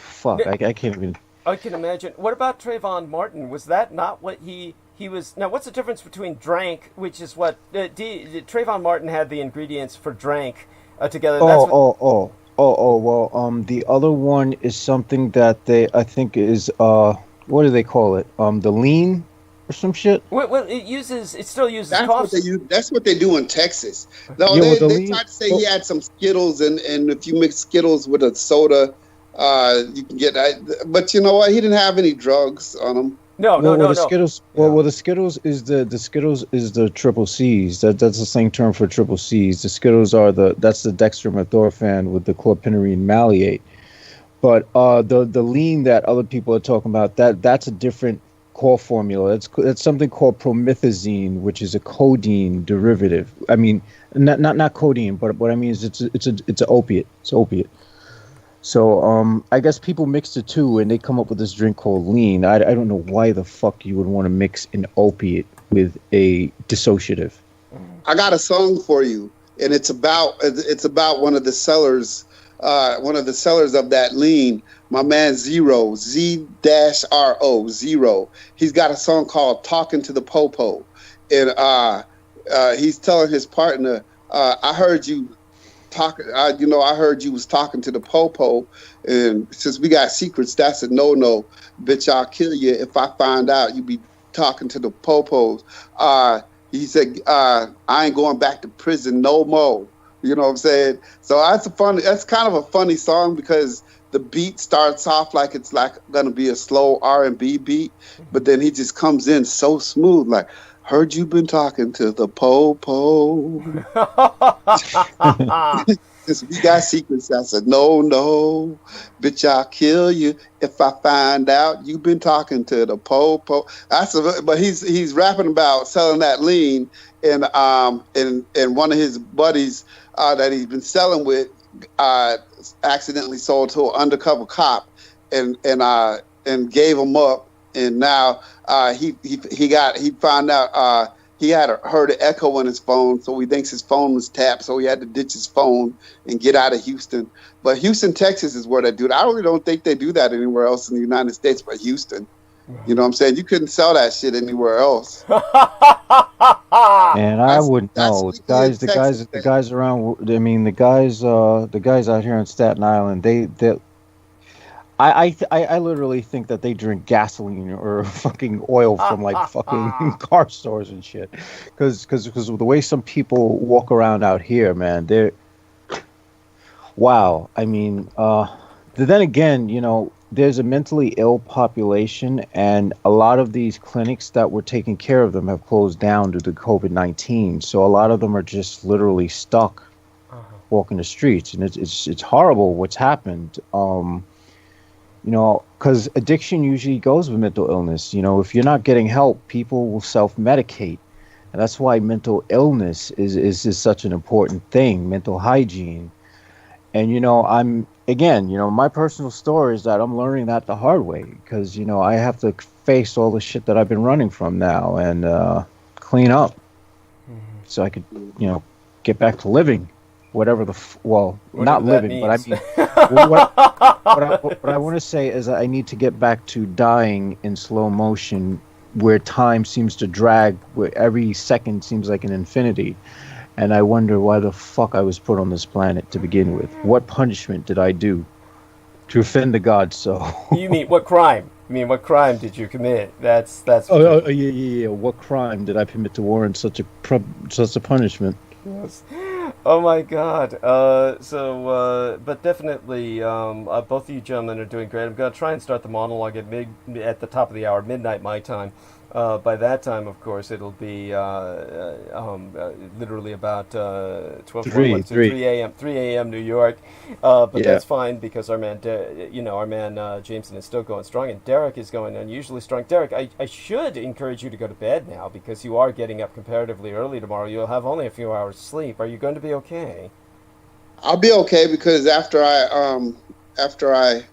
can't even. I can imagine. What about Trayvon Martin? Was that not what he was? Now, what's the difference between drank, which is what Trayvon Martin had the ingredients for drank together? Well, the other one is something that I think is what do they call it? The lean. or some shit. Well, it still uses That's what cough. they use. That's what they do in Texas. No, Yeah, with the they lean. tried to say he had some Skittles, and if you mix Skittles with a soda, you can get that. But you know what? He didn't have any drugs on him. No, no, Well, no, the no. Skittles. Yeah. Well, the Skittles is the Skittles is the triple C's. That's the slang term for triple C's. The Skittles are that's the dextromethorphan with the clopidogrel maleate. But the lean that other people are talking about, that's a different core formula. That's something called promethazine, which is a codeine derivative. I mean, not codeine, but what I mean is it's an opiate. It's opiate. So I guess people mix the two and they come up with this drink called lean. I don't know why the fuck you would want to mix an opiate with a dissociative. I got a song for you, and it's about one of the sellers of that lean. My man Zero, Z-R-O, Zero. He's got a song called "Talking to the Popo," and he's telling his partner, "I heard you talking. I heard you was talking to the Popo, and since we got secrets, that's a no-no. Bitch, I'll kill you if I find out you be talking to the Popos." He said, "I ain't going back to prison no more." You know what I'm saying? So that's kind of a funny song because the beat starts off like it's like gonna be a slow R&B beat, but then he just comes in so smooth, like, "Heard you been talking to the Popo." Since we got secrets, I said, no, bitch, I'll kill you if I find out you been talking to the Popo. But he's rapping about selling that lean, and one of his buddies that he's been selling with accidentally sold to an undercover cop, and gave him up, and now he found out. He had heard an echo on his phone, so he thinks his phone was tapped, so he had to ditch his phone and get out of Houston. But Houston, Texas is where they do it. I really don't think they do that anywhere else in the United States but Houston. You know what I'm saying? You couldn't sell that shit anywhere else. And I wouldn't know. The guys around. I mean, the guys out here in Staten Island. I literally think that they drink gasoline or fucking oil from like fucking car stores and shit. Because of the way some people walk around out here, man, they're wow. I mean, then again, there's a mentally ill population, and a lot of these clinics that were taking care of them have closed down due to COVID-19. So a lot of them are just literally stuck walking the streets, and it's horrible what's happened. Because addiction usually goes with mental illness. If you're not getting help, people will self-medicate. And that's why mental illness is such an important thing, mental hygiene. And, my personal story is that I'm learning that the hard way because, I have to face all the shit that I've been running from now and clean up so I could, get back to living. Whatever not living, but I mean, what I want to say is that I need to get back to dying in slow motion, where time seems to drag, where every second seems like an infinity, and I wonder why the fuck I was put on this planet to begin with. What punishment did I do to offend the gods? So You mean what crime? What crime did you commit? That's. Yeah. What crime did I commit to warrant such a punishment? Yes. Oh my God. But definitely, both of you gentlemen are doing great. I'm going to try and start the monologue at the top of the hour, midnight my time. By that time, of course, it'll be literally about 3 a.m. New York. But that's fine because our man, Jameson is still going strong, and Derek is going unusually strong. Derek, I should encourage you to go to bed now because you are getting up comparatively early tomorrow. You'll have only a few hours sleep. Are you going to be okay? I'll be okay because after I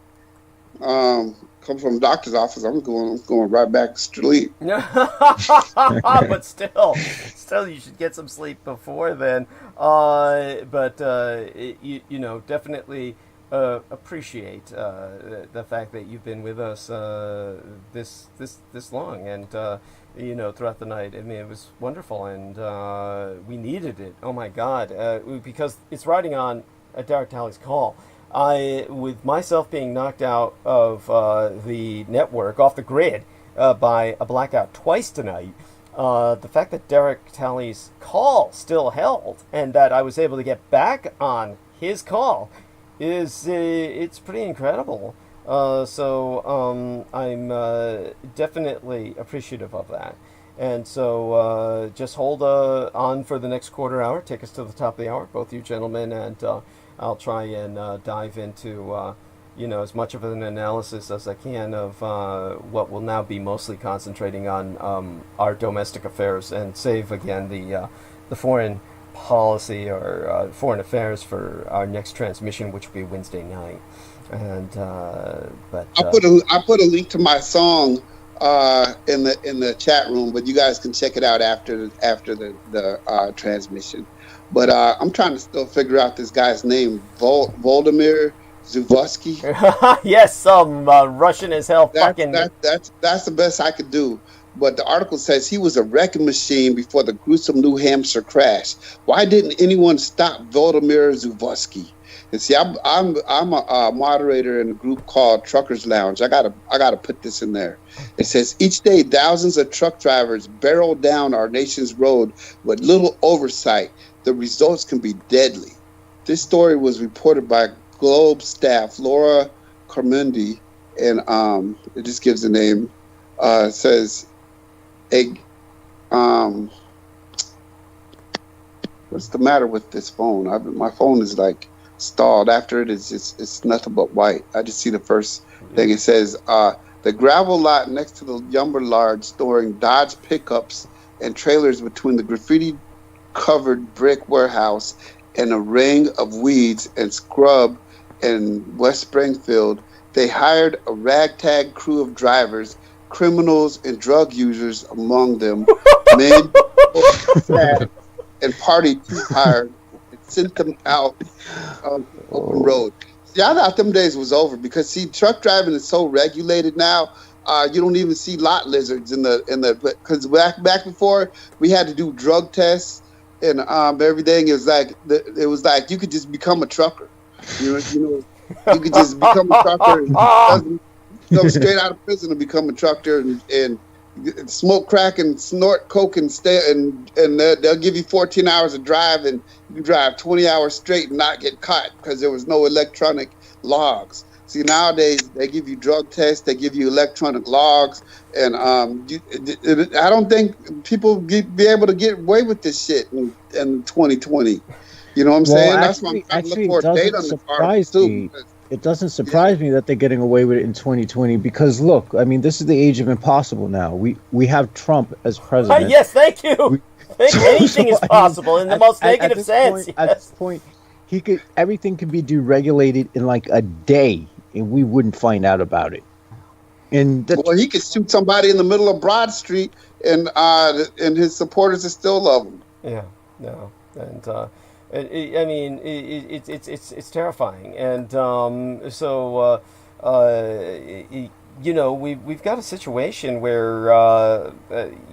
come from the doctor's office, I'm going right back to sleep. But still, you should get some sleep before then. Definitely appreciate the fact that you've been with us this long and throughout the night. It was wonderful, and we needed it. Oh my God, because it's riding on Derek Talley's call. With myself being knocked out of the network, off the grid, by a blackout twice tonight, the fact that Derek Talley's call still held and that I was able to get back on his call is it's pretty incredible. So I'm definitely appreciative of that. And so just hold on for the next quarter hour. Take us to the top of the hour, both you gentlemen, and I'll try and dive into as much of an analysis as I can of what will now be mostly concentrating on our domestic affairs, and save again the foreign policy or foreign affairs for our next transmission, which will be Wednesday night. And but I put a link to my song in the chat room, but you guys can check it out after the transmission. But I'm trying to still figure out this guy's name, Volodymyr Zelensky. Yes, some Russian as hell. That's the best I could do. But the article says he was a wrecking machine before the gruesome New Hampshire crash. Why didn't anyone stop Volodymyr Zelensky? And see, I'm a moderator in a group called Truckers Lounge. I gotta put this in there. It says each day thousands of truck drivers barrel down our nation's road with little oversight. The results can be deadly. This story was reported by Globe staff Laura Carmundi, and it just gives the name. It says, what's the matter with this phone? My phone is like stalled. After it's nothing but white. I just see the first thing. It says the gravel lot next to the lumber yard storing Dodge pickups and trailers between the graffiti covered brick warehouse and a ring of weeds and scrub in West Springfield. They hired a ragtag crew of drivers, criminals and drug users among them, men and party hired, and sent them out on the open road. See, I thought them days was over because see, truck driving is so regulated now. You don't even see lot lizards in the because back before we had to do drug tests and everything. It was like you could just become a trucker. You know, you could just become a trucker and come straight out of prison and become a trucker and smoke crack and snort coke and stay and they'll give you 14 hours of drive and you can drive 20 hours straight and not get caught because there was no electronic logs. See, nowadays they give you drug tests, they give you electronic logs, and I don't think people be able to get away with this shit in 2020. You know what I'm saying? That's why I'm looking for a date on this article too. It doesn't surprise me that they're getting away with it in 2020 because look, I mean, this is the age of impossible now. We have Trump as president. Yes, thank you. Anything is possible in the most negative sense. At this point, everything could be deregulated in like a day, and we wouldn't find out about it. Well, he could shoot somebody in the middle of Broad Street, and his supporters would still love him. Yeah, no, and I mean, it's terrifying, and so we've got a situation where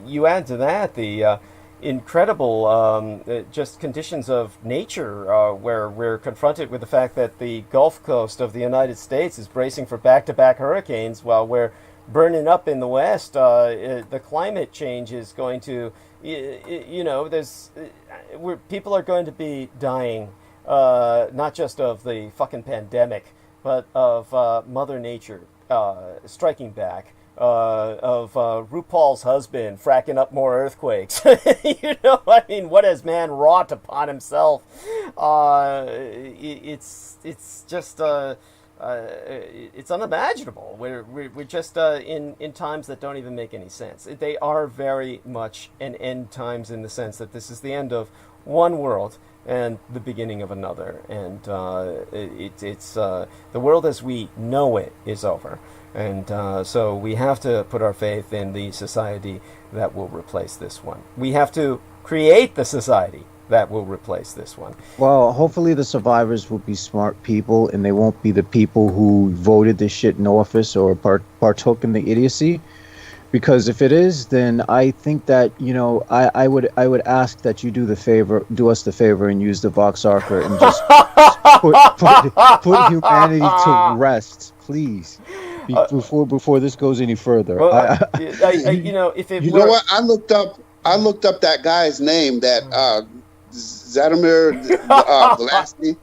you add to that the incredible just conditions of nature where we're confronted with the fact that the Gulf Coast of the United States is bracing for back-to-back hurricanes while we're burning up in the West. The climate change is going to, people are going to be dying, not just of the fucking pandemic, but of Mother Nature striking back. Of RuPaul's husband fracking up more earthquakes. I mean, what has man wrought upon himself? It's just it's unimaginable. We're just in times that don't even make any sense. They are very much an end times in the sense that this is the end of one world and the beginning of another, and it's the world as we know it is over. And so we have to put our faith in the society that will replace this one. We have to create the society that will replace this one. Well, hopefully the survivors will be smart people and they won't be the people who voted this shit in office or partook in the idiocy. Because if it is, then I think that, I would ask that you do us the favor and use the Vox Arca and just put humanity to rest, please. before this goes any further. Well, if it You were, know what? I looked up that guy's name, that Zadimir Vlasky,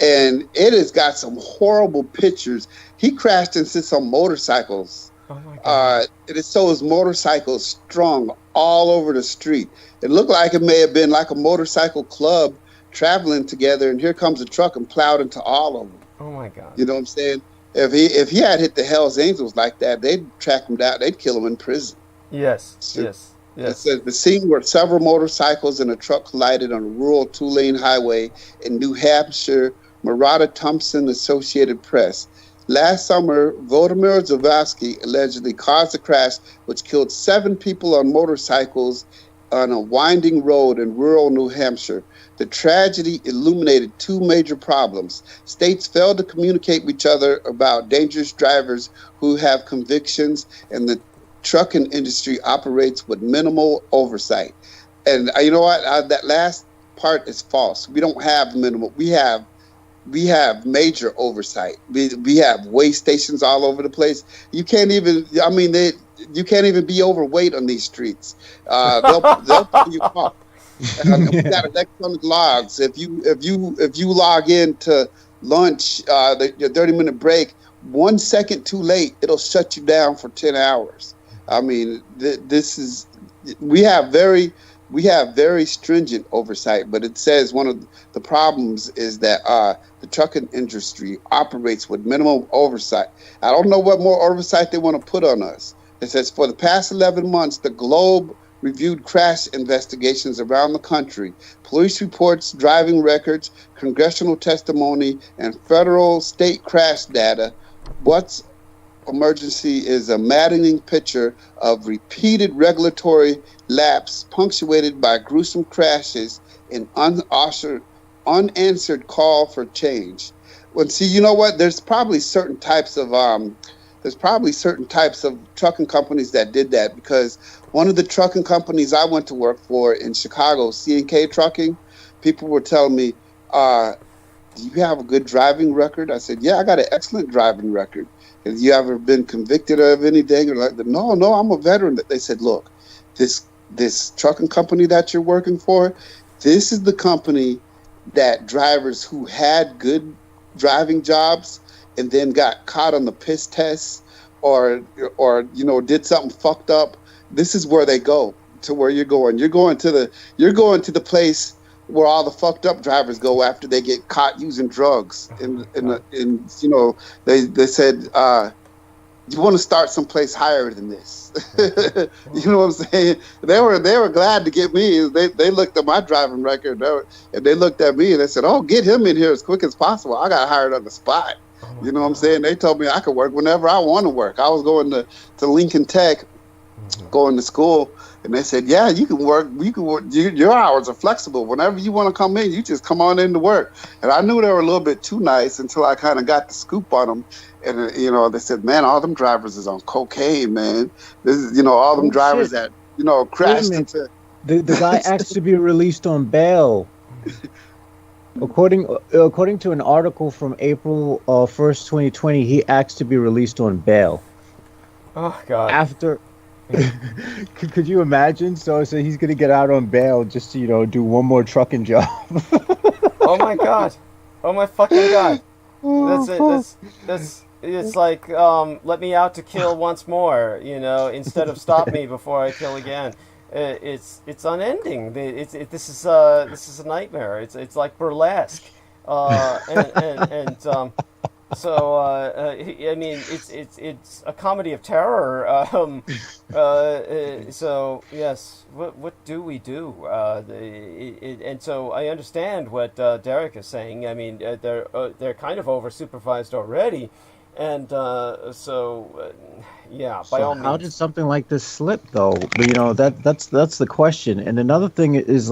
and it has got some horrible pictures. He crashed into some motorcycles. oh my God. It shows motorcycles strung all over the street. It looked like it may have been like a motorcycle club traveling together, and here comes a truck and plowed into all of them. Oh my God. You know what I'm saying? If he had hit the Hell's Angels like that, they'd track him down. They'd kill him in prison. Yes. So- Yes. It Yes. says the scene where several motorcycles and a truck collided on a rural two-lane highway in New Hampshire. Murata Thompson, Associated Press. Last summer, Volodymyr Zavasky allegedly caused a crash which killed 7 people on motorcycles on a winding road in rural New Hampshire. The tragedy illuminated 2 major problems. States failed to communicate with each other about dangerous drivers who have convictions, and the trucking industry operates with minimal oversight. And you know what? That last part is false. We don't have minimal. We have major oversight. We have weigh stations all over the place. You can't even. I mean, you can't even be overweight on these streets. They'll pull you off. We got electronic logs. If you log in to lunch, your 30-minute break, 1 second too late, it'll shut you down for 10 hours. I mean, we have very stringent oversight, but it says one of the problems is that the trucking industry operates with minimal oversight. I don't know what more oversight they want to put on us. It says for the past 11 months, the Globe reviewed crash investigations around the country, police reports, driving records, congressional testimony, and federal state crash data. What's emergency is a maddening picture of repeated regulatory lapse punctuated by gruesome crashes and unanswered call for change. Well, see, you know what? There's probably certain types of trucking companies that did that, because one of the trucking companies I went to work for in Chicago, C&K Trucking, people were telling me, do you have a good driving record? I said, yeah, I got an excellent driving record. Have you ever been convicted of anything? Or like, no, I'm a veteran. They said, look, this trucking company that you're working for, this is the company that drivers who had good driving jobs and then got caught on the piss test or did something fucked up. This is where they go to where you're going. You're going to the place where all the fucked up drivers go after they get caught using drugs. And they said, you want to start someplace higher than this. You know what I'm saying? They were glad to get me. They looked at my driving record and they looked at me and they said, oh, get him in here as quick as possible. I got hired on the spot. You know what I'm saying? They told me I could work whenever I want to work. I was going to Lincoln Tech, going to school. And they said, yeah, you can work. Your hours are flexible. Whenever you want to come in, you just come on in to work. And I knew they were a little bit too nice until I kind of got the scoop on them. And, they said, man, all them drivers is on cocaine, man. This is, all them drivers shit. that, crashed into. The guy asked to be released on bail. According to an article from April 1st, 2020, he asked to be released on bail. Oh God. After. Could you imagine? So he's gonna get out on bail just to do one more trucking job. Oh my God. Oh my fucking God. That's it. That's it's like let me out to kill once more. Instead of stop me before I kill again. It's unending. This is a nightmare. It's like burlesque. So I mean, it's a comedy of terror. So yes, what do we do? And so I understand what Derek is saying. I mean, they're kind of over supervised already, and yeah. By all means. How did something like this slip, though? But that's the question. And another thing is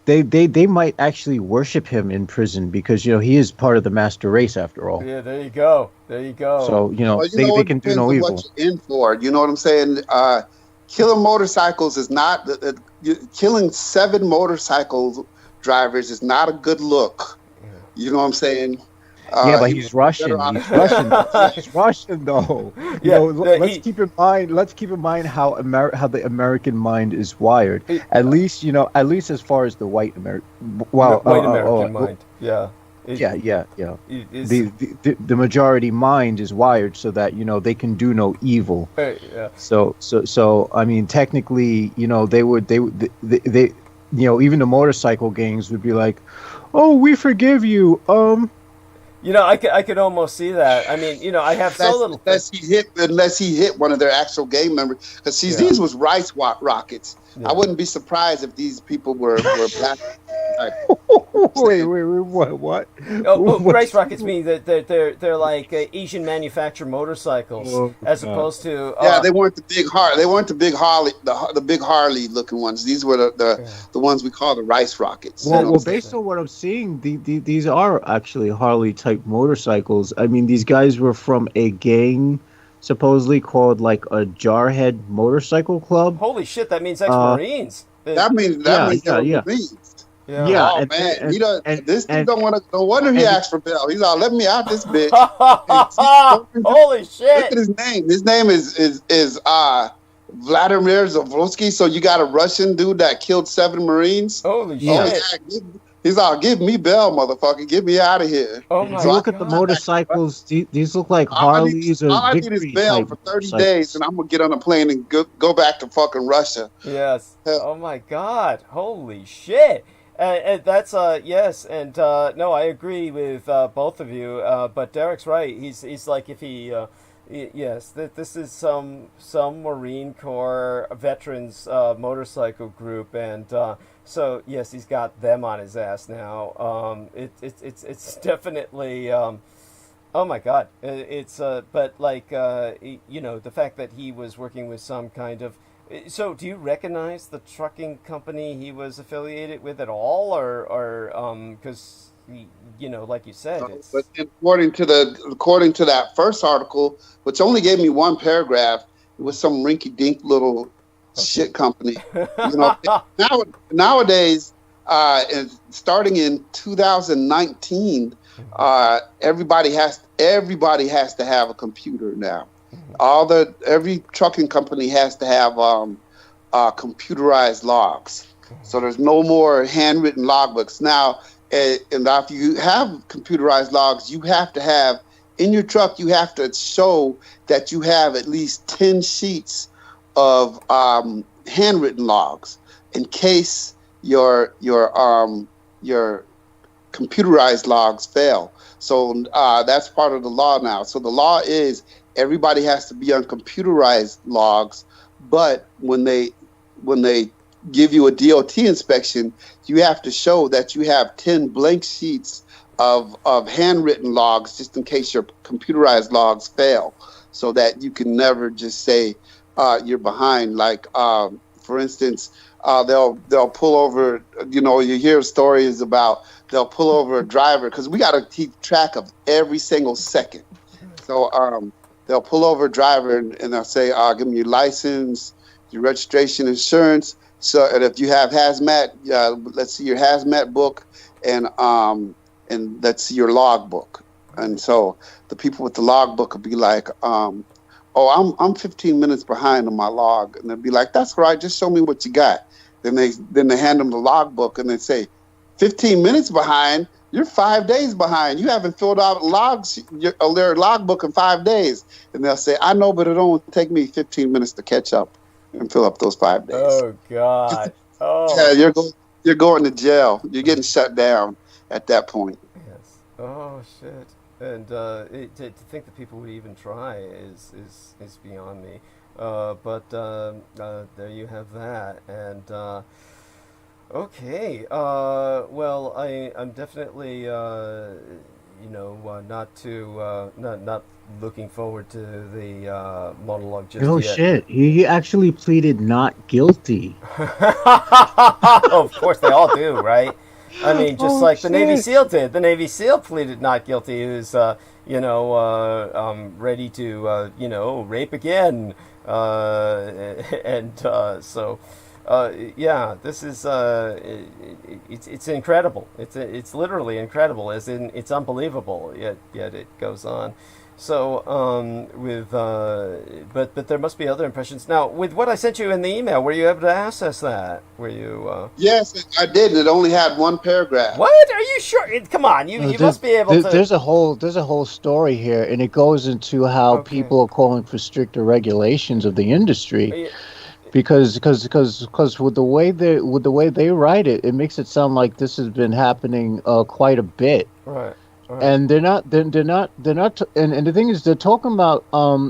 they might actually worship him in prison because he is part of the master race after all. Yeah, there you go. So they can do no evil. What you're in for, you know what I'm saying? Killing motorcycles is not killing 7 motorcycle drivers is not a good look. You know what I'm saying? Yeah, but He he's would be better Russian. off. He's Russian. He's Russian, though. You Yeah, know, let's he, keep in mind. Let's keep in mind how how the American mind is wired. At least, at least as far as the white American. Well, white American mind. Yeah. yeah, yeah, yeah. Is The majority mind is wired so that they can do no evil. yeah. So I mean, technically, they even the motorcycle gangs would be like, "Oh, we forgive you." I could almost see that. I mean, I have so little. Unless he hit one of their actual gang members, because these was rockets. Yeah. I wouldn't be surprised if these people were black. Wait, what? Rice rockets mean that they're like Asian manufactured motorcycles, as opposed to yeah, they weren't the big They weren't the big Harley, the big Harley looking ones. These were the ones we call the rice rockets. Well, based on what I'm seeing, these are actually Harley type motorcycles. I mean, these guys were from a gang supposedly called like a Jarhead Motorcycle Club. Holy shit! That means ex-Marines. That means yeah. Marines. Yeah. Oh man, this dude don't want to. No wonder he asked for bail. He's all, let me out this bitch. Holy shit! Look at his name. His name is Vladimir Zavolsky. So you got a Russian dude that killed 7 Marines. Holy shit! Yeah, he's all, give me bail, motherfucker. Get me out of here. Oh my God. Look at the motorcycles. These look like Harleys or all I need is bail for 30 days, and I'm gonna get on a plane and go back to fucking Russia. Yes. Oh my God. Holy shit. And that's yes, and no, I agree with both of you. But Derek's right. He's like, if he yes, this is some Marine Corps veterans motorcycle group, and so yes, he's got them on his ass now. It's definitely. Oh my God! It's but like the fact that he was working with some kind of. So, do you recognize the trucking company he was affiliated with at all, or because like you said, it's... But according to that first article, which only gave me one paragraph, it was some rinky-dink little shit company. Nowadays, starting in 2019, everybody has to have a computer now. Every trucking company has to have computerized logs. So there's no more handwritten logbooks now. And if you have computerized logs, you have to have in your truck. You have to show that you have at least 10 sheets of handwritten logs in case your computerized logs fail. So that's part of the law now. So the law is everybody has to be on computerized logs, but when they give you a DOT inspection, you have to show that you have 10 blank sheets of handwritten logs just in case your computerized logs fail, so that you can never just say you're behind. Like for instance, they'll pull over. You hear stories about they'll pull over a driver because we got to keep track of every single second. So they'll pull over a driver and they'll say, give me your license, your registration, insurance. So, and if you have hazmat, let's see your hazmat book, and let's see your log book. And so the people with the log book will be like, I'm 15 minutes behind on my log, and they'll be like, that's right, just show me what you got. Then they hand them the log book and they say, 15 minutes behind. You're 5 days behind. You haven't filled out their logbook in 5 days. And they'll say, I know, but it only take me 15 minutes to catch up and fill up those 5 days. Oh, God. Oh. Yeah, you're going to jail. You're getting shut down at that point. Yes. Oh, shit. And to think that people would even try is beyond me. But there you have that. And... okay. Well, I'm definitely not looking forward to the monologue just Oh yet. shit! He actually pleaded not guilty. Of course, they all do, right? I mean, just like the Navy shit. SEAL did. The Navy SEAL pleaded not guilty. He was, ready to, rape again, and so. Yeah, this is it's incredible. It's literally incredible, as in it's unbelievable. Yet it goes on. So but there must be other impressions. Now, with what I sent you in the email, were you able to access that? Were you? Yes, I did. It only had one paragraph. What? Are you sure? Come on, you must be able to. There's a whole story here, and it goes into how Okay. people are calling for stricter regulations of the industry. Yeah, Because with the way they write it, it makes it sound like this has been happening quite a bit. right. Right. And and the thing is, they're talking about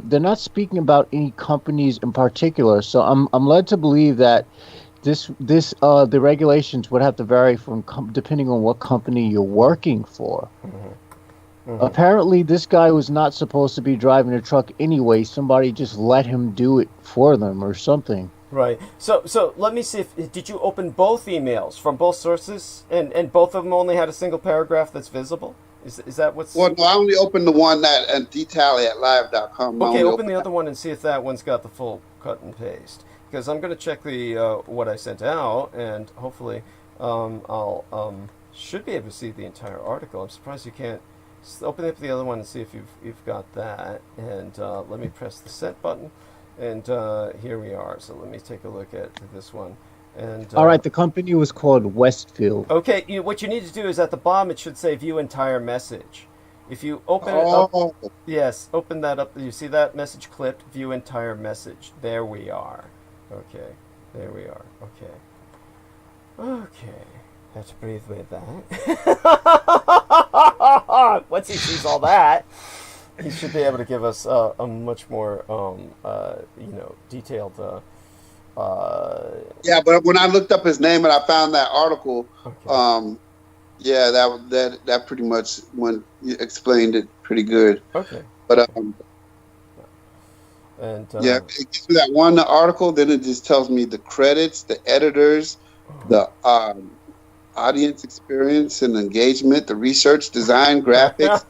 they're not speaking about any companies in particular. So I'm led to believe that the regulations would have to vary from depending on what company you're working for. Apparently, this guy was not supposed to be driving a truck anyway. Somebody just let him do it for them or something. Right. So let me see if did you open both emails from both sources, and both of them only had a single paragraph that's visible? Is that what's? Well, no, I only opened the one that at dtally@live.com. Okay, open the other one and see if that one's got the full cut and paste. Because I'm going to check the what I sent out, and hopefully I'll should be able to see the entire article. I'm surprised you can't. Open up the other one and see if you've got that. And let me press the set button, and here we are. So let me take a look at this one. And All right, the company was called Westfield. okay, what you need to do is at the bottom it should say view entire message. If you open it up, yes, open that up. You see that message clipped? View entire message. There we are. Okay, there we are. Okay. Have to breathe with that. Once he sees all that, he should be able to give us a much more, detailed. Yeah, but when I looked up his name and I found that article, Okay. yeah, that pretty much explained it pretty good. Okay. But And yeah, it gives me that one article. Then it just tells me the credits, the editors, the audience experience and engagement, the research, design, graphics.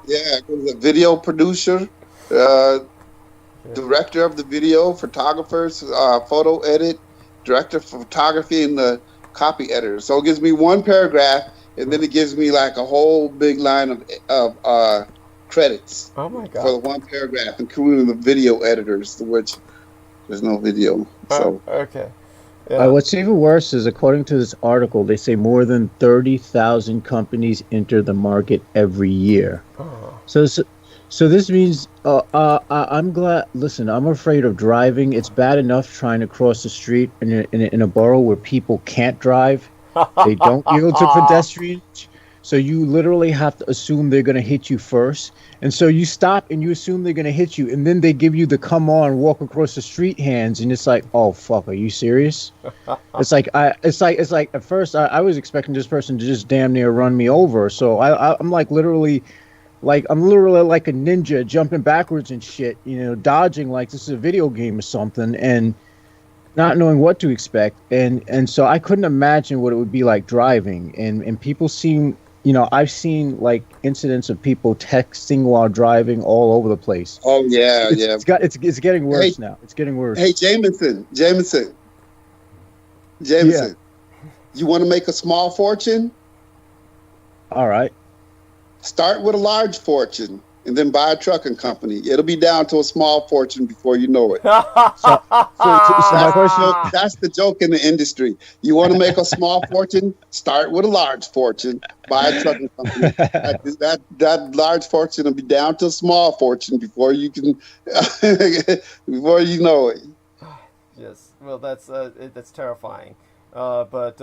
Yeah, it goes a video producer, director of the video, photographers, photo edit, director of photography, and the copy editor. So it gives me one paragraph, and then it gives me like a whole big line of credits Oh my for the God. one paragraph, including the video editors, to which there's no video. So Okay. Yeah. What's even worse is, according to this article, they say more than 30,000 companies enter the market every year. Oh. So this means I'm glad. Listen, I'm afraid of driving. It's bad enough trying to cross the street in a borough where people can't drive. They don't yield to pedestrians. So you literally have to assume they're going to hit you first. And so you stop and you assume they're going to hit you. And then they give you the come on, walk across the street hands. And it's like, oh, fuck, are you serious? It's like at first I was expecting this person to just damn near run me over. So I'm literally like a ninja jumping backwards and shit, dodging like this is a video game or something, and not knowing what to expect. And so I couldn't imagine what it would be like driving. And people seem, I've seen like incidents of people texting while driving all over the place. oh yeah, yeah. It's getting worse now. It's getting worse. Hey, Jameson, Yeah. you want to make a small fortune? All right. Start with a large fortune and then buy a trucking company. It'll be down to a small fortune before you know it. So my question. That's the joke in the industry. You want to make a small fortune? Start with a large fortune. Buy a trucking company. That large fortune will be down to a small fortune before you can, before you know it. Yes. Well, that's terrifying. But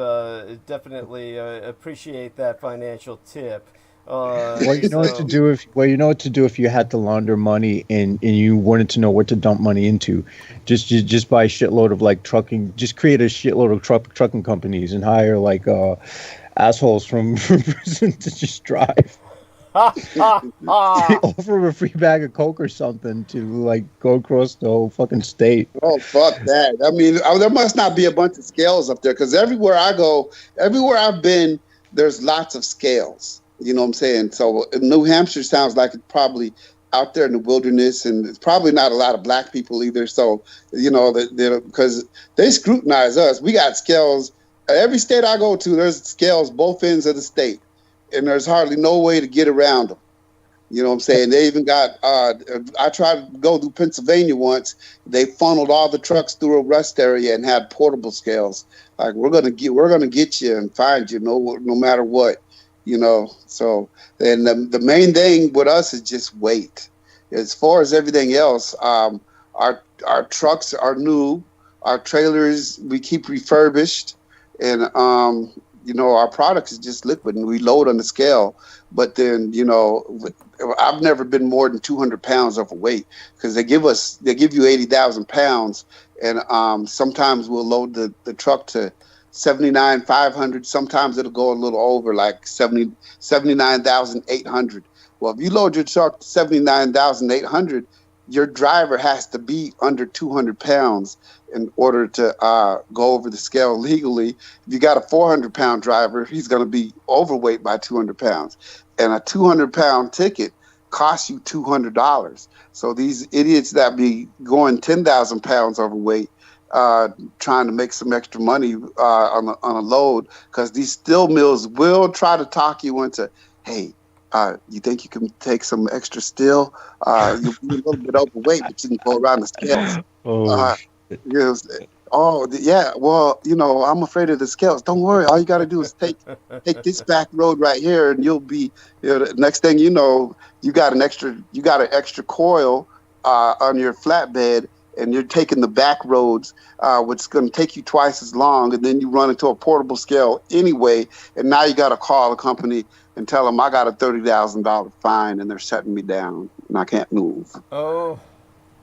definitely appreciate that financial tip. Well, you know what to do if you had to launder money and you wanted to know what to dump money into. Just buy a shitload of like trucking. Just create a shitload of trucking companies and hire like assholes from prison to just drive. Offer them a free bag of coke or something to like go across the whole fucking state. Oh, fuck that. I mean, there must not be a bunch of scales up there, because everywhere I go, everywhere I've been, there's lots of scales. You know what I'm saying? So New Hampshire sounds like it's probably out there in the wilderness, and it's probably not a lot of black people either. So, because they scrutinize us. We got scales. Every state I go to, there's scales both ends of the state, and there's hardly no way to get around them. You know what I'm saying? They even got, I tried to go through Pennsylvania once. They funneled all the trucks through a rest area and had portable scales. Like, we're gonna get you and find you no matter what, So, and the main thing with us is just weight. As far as everything else, our trucks are new. Our trailers, we keep refurbished. And, our product is just liquid and we load on the scale. But then, I've never been more than 200 pounds overweight because they give you 80,000 pounds. And sometimes we'll load the truck to 79,500. Sometimes it'll go a little over, like 79,800. Well, if you load your truck to 79,800, your driver has to be under 200 pounds in order to go over the scale legally. If you got a 400-pound driver, he's going to be overweight by 200 pounds. And a 200-pound ticket costs you $200. So these idiots that be going 10,000 pounds overweight, trying to make some extra money on a load, because these steel mills will try to talk you into, hey, you think you can take some extra steel? You'll be a little bit overweight, but you can go around the scales. Yeah. Well, I'm afraid of the scales. Don't worry. All you got to do is take this back road right here, and you'll be. The next thing you know, you got an extra coil on your flatbed, and you're taking the back roads, which is going to take you twice as long, and then you run into a portable scale anyway, and now you got to call the company and tell them I got a $30,000 fine, and they're shutting me down, and I can't move. Oh.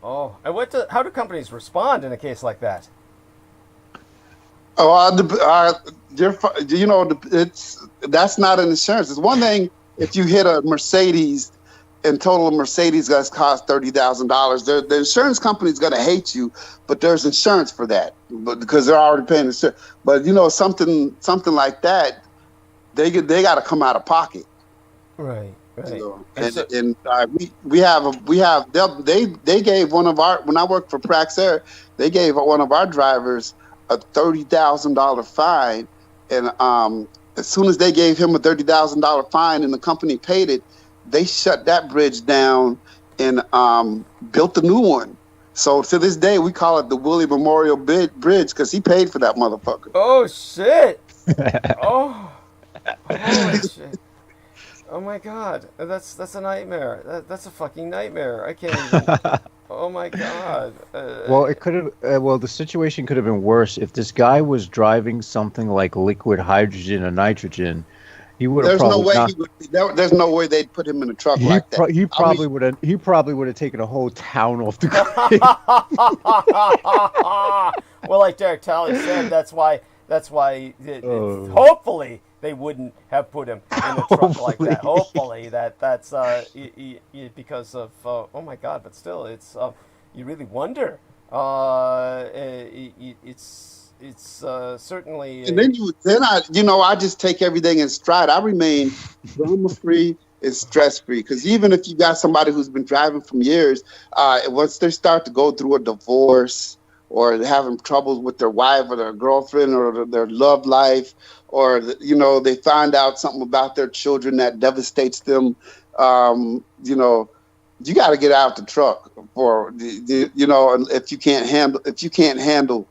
And how do companies respond in a case like that? That's not an insurance. It's one thing if you hit a Mercedes, and total Mercedes guys cost $30,000. The insurance company is going to hate you, but there's insurance for that, because they're already paying insurance. But something like that, they got to come out of pocket. Right. They gave when I worked for Praxair, they gave one of our drivers a $30,000 fine, and as soon as they gave him a $30,000 fine and the company paid it, they shut that bridge down and built a new one. So to this day, we call it the Willie Memorial Bridge because he paid for that motherfucker. Oh shit! Holy shit! Oh my god, that's a nightmare. That's a fucking nightmare. I can't even. Oh my god. Well, it could have. The situation could have been worse if this guy was driving something like liquid hydrogen or nitrogen. He would have. There's no way they'd put him in a truck like that. He probably would have. He probably would have taken a whole town off the ground. Well, like Derek Talley said, that's why. Hopefully they wouldn't have put him in a truck like that. Hopefully that's because of oh my god. But still, it's you really wonder. It's certainly. And I just take everything in stride. I remain drama free and stress free, because even if you got somebody who's been driving for years, once they start to go through a divorce, or having troubles with their wife or their girlfriend or their love life, or they find out something about their children that devastates them, you got to get out the truck for if you can't handle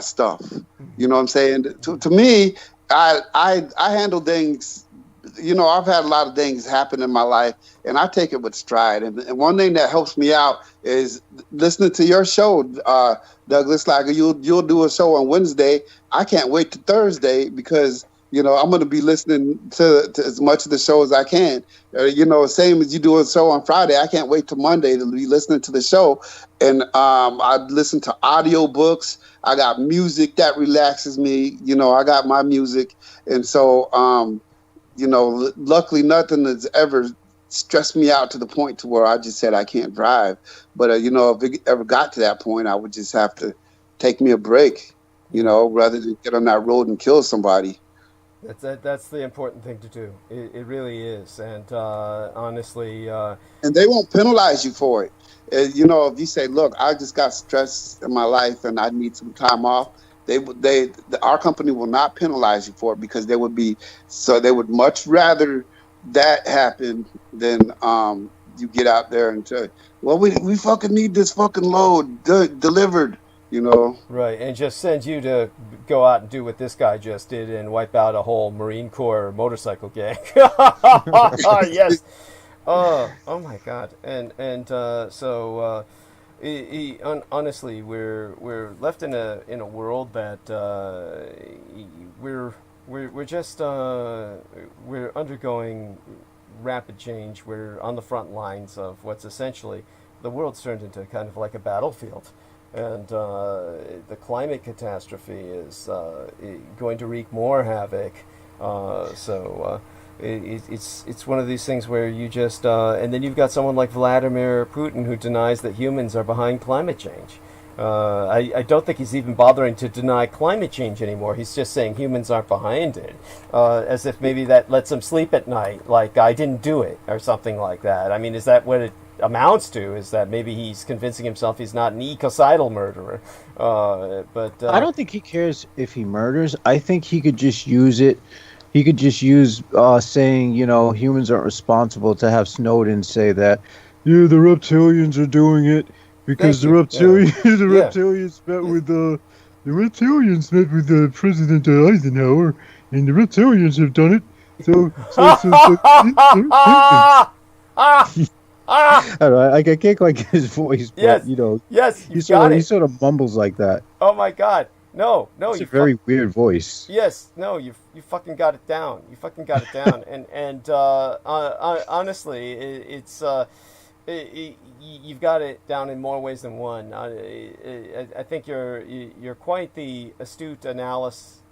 stuff. You know what I'm saying? To me, I handle things. I've had a lot of things happen in my life, and I take it with stride. And one thing that helps me out is listening to your show, Douglas. Like you'll do a show on Wednesday. I can't wait to Thursday, because I'm going to be listening to as much of the show as I can. Same as you do a show on Friday. I can't wait till Monday to be listening to the show. And I listen to audio books. I got music that relaxes me. I got my music, and so. Luckily nothing has ever stressed me out to the point to where I just said I can't drive. But, if it ever got to that point, I would just have to take me a break, rather than get on that road and kill somebody. That's the important thing to do. It really is, and honestly, And they won't penalize you for it. You know, if you say, "Look, I just got stress in my life and I need some time off," our company will not penalize you for it because they would much rather that happen than you get out there and say, "Well, we fucking need this fucking load delivered," you know. right, and just send you to go out and do what this guy just did and wipe out a whole Marine Corps motorcycle gang. Yes. Oh my God. Honestly, we're left in a world that we're just we're undergoing rapid change. We're on the front lines of what's essentially the world's turned into kind of like a battlefield, and the climate catastrophe is going to wreak more havoc. It's one of these things where you just and then you've got someone like Vladimir Putin who denies that humans are behind climate change. I don't think he's even bothering to deny climate change anymore. He's just saying humans aren't behind it, as if maybe that lets him sleep at night, like I didn't do it or something like that. I mean, is that what it amounts to? Is that maybe he's convincing himself he's not an ecocidal murderer? But I don't think he cares if he murders. I think he could just use it. He could just use saying, humans aren't responsible, to have Snowden say that, yeah, the reptilians are doing it because the reptilians met with President Eisenhower, and the reptilians have done it. I don't know, I can't quite get his voice, but yes, yes, he sort of mumbles like that. Oh my God. No, it's a very weird voice. Yes, no, you fucking got it down. You fucking got it down, and honestly, you've got it down in more ways than one. I think you're quite the astute analyst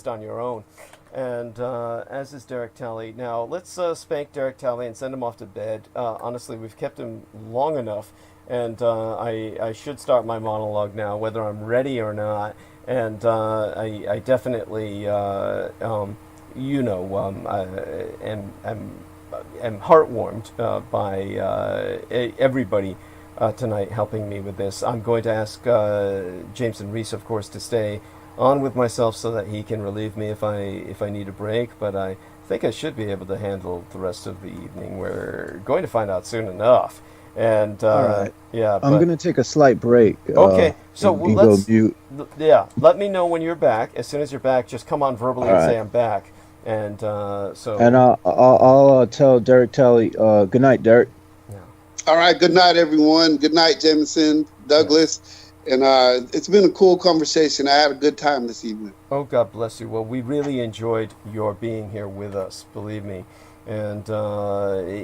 on your own, and as is Derek Talley. Now let's spank Derek Talley and send him off to bed. Honestly, we've kept him long enough. And I should start my monologue now, whether I'm ready or not. And I definitely, am heartwarmed by everybody tonight helping me with this. I'm going to ask Jameson Reese, of course, to stay on with myself so that he can relieve me if I need a break. But I think I should be able to handle the rest of the evening. We're going to find out soon enough. And all right. Yeah, I'm going to take a slight break. Okay, so let's go mute. Yeah, let me know when you're back. As soon as you're back, just come on verbally and say I'm back. And and I'll tell Derek Talley. Good night, Derek. Yeah. All right. Good night, everyone. Good night, Jameson, Douglas, and it's been a cool conversation. I had a good time this evening. Oh, God bless you. Well, we really enjoyed your being here with us. Believe me. And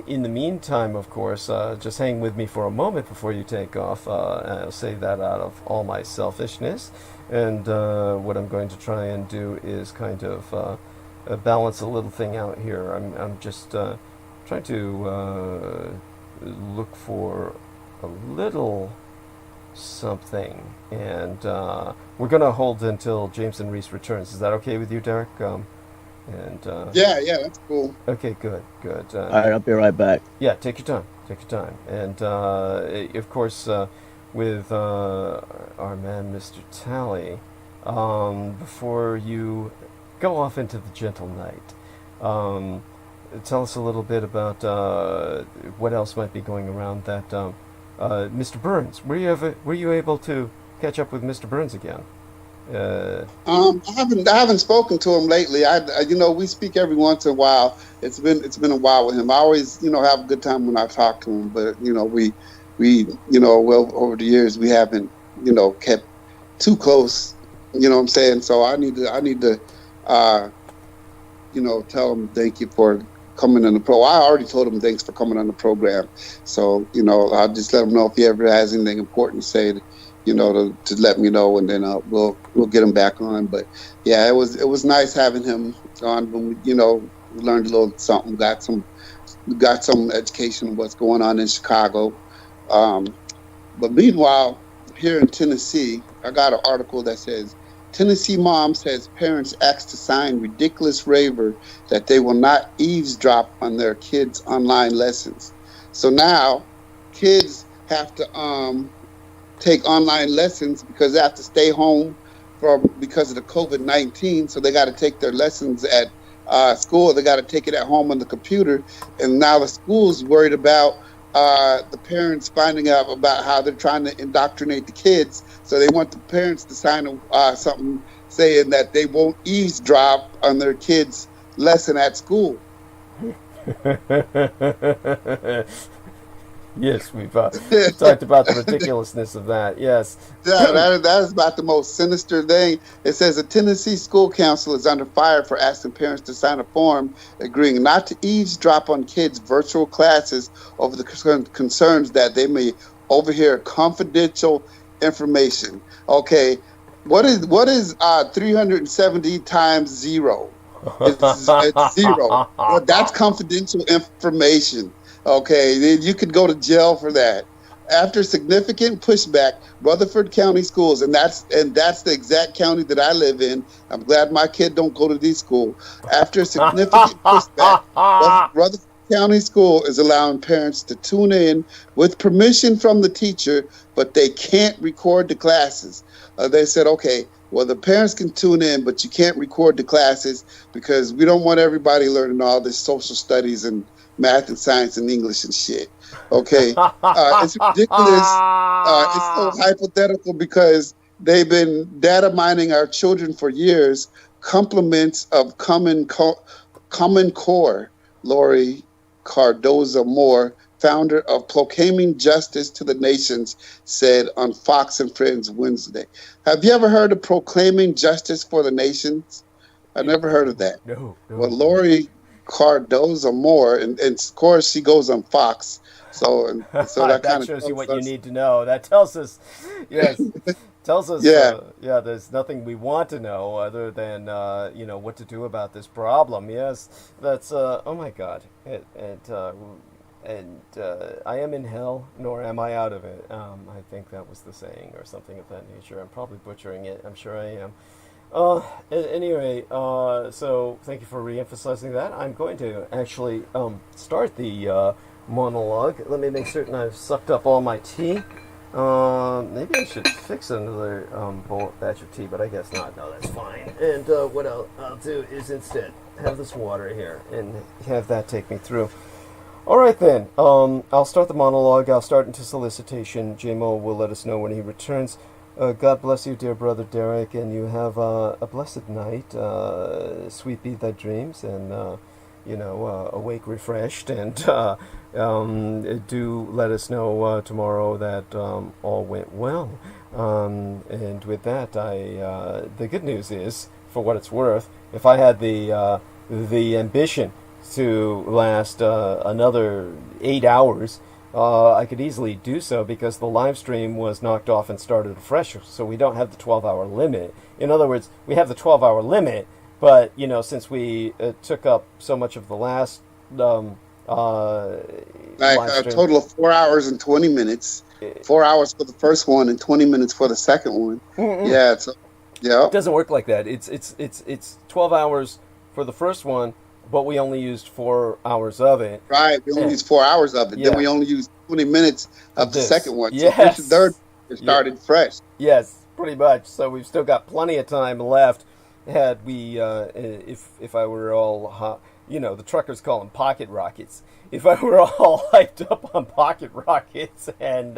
in the meantime, of course, just hang with me for a moment before you take off. I'll say that out of all my selfishness. And what I'm going to try and do is kind of balance a little thing out here. I'm just trying to look for a little something. And we're going to hold until Jameson Reese returns. Is that okay with you, Derek? Yeah, that's cool. Okay, good. All right, I'll be right back. Yeah, take your time. And of course, with our man, Mr. Talley, before you go off into the gentle night, tell us a little bit about what else might be going around. That Mr. Burns, were you able to catch up with Mr. Burns again? I haven't spoken to him lately. We speak every once in a while. It's been a while with him. I always, have a good time when I talk to him. But we over the years we haven't, kept too close. You know what I'm saying? So I need to, tell him thank you for coming on the pro. I already told him thanks for coming on the program. So I'll just let him know if he ever has anything important to say. To let me know, and then we'll get him back on. But yeah, it was nice having him on. When we learned a little something, got some education of what's going on in Chicago. But meanwhile, here in Tennessee, I got an article that says Tennessee mom says parents asked to sign ridiculous waiver that they will not eavesdrop on their kids' online lessons. So now kids have to take online lessons because they have to stay home because of the COVID-19. So they got to take their lessons at school. They got to take it at home on the computer. And now the school's worried about the parents finding out about how they're trying to indoctrinate the kids. So they want the parents to sign something saying that they won't eavesdrop on their kids' lesson at school. Yes, we've talked about the ridiculousness of that. Yes. Yeah, that is about the most sinister thing. It says a Tennessee school council is under fire for asking parents to sign a form agreeing not to eavesdrop on kids' virtual classes over the concerns that they may overhear confidential information. Okay, what is 370 times zero? It's zero. Well, that's confidential information. Okay, then you could go to jail for that. After significant pushback, Rutherford County Schools, and that's the exact county that I live in. I'm glad my kid don't go to these schools. After significant pushback, Rutherford County School is allowing parents to tune in with permission from the teacher, but they can't record the classes. They said, okay, well, the parents can tune in, but you can't record the classes because we don't want everybody learning all this social studies and math and science and English and shit. Okay, it's ridiculous. It's so hypothetical because they've been data mining our children for years. Compliments of Common Core, Lori Cardoza Moore, founder of Proclaiming Justice to the Nations, said on Fox and Friends Wednesday. Have you ever heard of Proclaiming Justice for the Nations? I've never heard of that. No. Well, Lori Cardoza Moore, and of course she goes on Fox. So that kind of shows you what you need to know. That tells us, yes, yeah, there's nothing we want to know other than what to do about this problem. Yes, that's oh my God, and I am in hell, nor am I out of it. I think that was the saying or something of that nature. I'm probably butchering it. I'm sure I am. At any rate, so thank you for re-emphasizing that. I'm going to actually start the monologue. Let me make certain I've sucked up all my tea. Maybe I should fix another batch of tea, but I guess not. No, that's fine. And what I'll do is instead have this water here and have that take me through. All right, then. I'll start the monologue. I'll start into solicitation. J-Mo will let us know when he returns. God bless you, dear brother Derek, and you have a blessed night. Sweet be thy dreams, and awake refreshed. And do let us know tomorrow that all went well. And with that, the good news is, for what it's worth, if I had the ambition to last another 8 hours. I could easily do so because the live stream was knocked off and started afresh, so we don't have the 12-hour limit. In other words, we have the 12-hour limit, but since we took up so much of the last like a total of 4 hours and 20 minutes, 4 hours for the first one and 20 minutes for the second one. Mm-mm. Yeah, yeah. It doesn't work like that. It's 12 hours for the first one. But we only used 4 hours of it. Right, we only used 4 hours of it. Yeah. Then we only used 20 minutes of the second one. Yes. So the third started fresh. Yes, pretty much. So we've still got plenty of time left. Had we, if I were all, the truckers call them pocket rockets. If I were all hyped up on pocket rockets and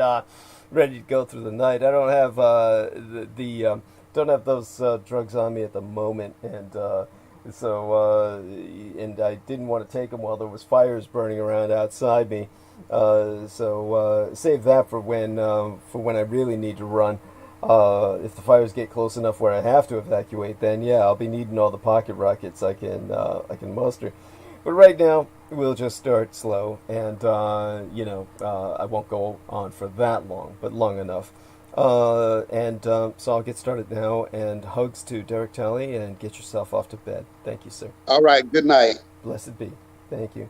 ready to go through the night, I don't have don't have those drugs on me at the moment, and. So, and I didn't want to take them while there was fires burning around outside me. So save that for when I really need to run. If the fires get close enough where I have to evacuate, then yeah, I'll be needing all the pocket rockets I can muster. But right now, we'll just start slow, and I won't go on for that long, but long enough. So I'll get started now, and hugs to Derek Talley, and get yourself off to bed. Thank you, sir. All right, good night. Blessed be. Thank you.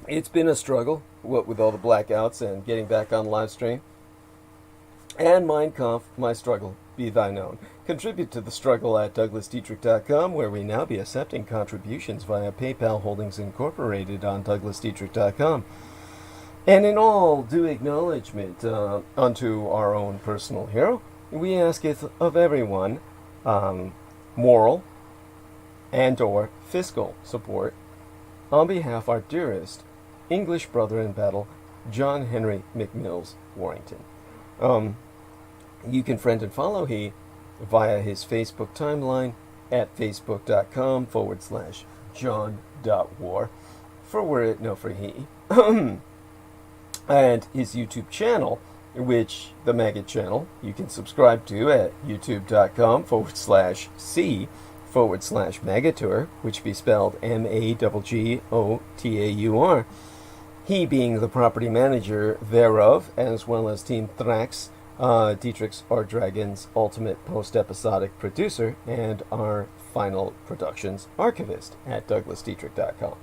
It's been a struggle, what with all the blackouts and getting back on live stream. And Mein Kampf, my struggle be thine own. Contribute to the struggle at DouglasDietrich.com, where we now be accepting contributions via PayPal Holdings Incorporated on DouglasDietrich.com. And in all due acknowledgement unto our own personal hero, we asketh of everyone moral and or fiscal support on behalf of our dearest English brother in battle, John Henry McMills Warrington. You can friend and follow he via his Facebook timeline at facebook.com/John.War for were it no for he. And his YouTube channel, which the maggot channel you can subscribe to at youtube.com/C/Maggotaur, which be spelled MAGGOTAUR. He being the property manager thereof, as well as Team Thrax, Dietrich's Our Dragon's ultimate post-episodic producer, and our final productions archivist at DouglasDietrich.com.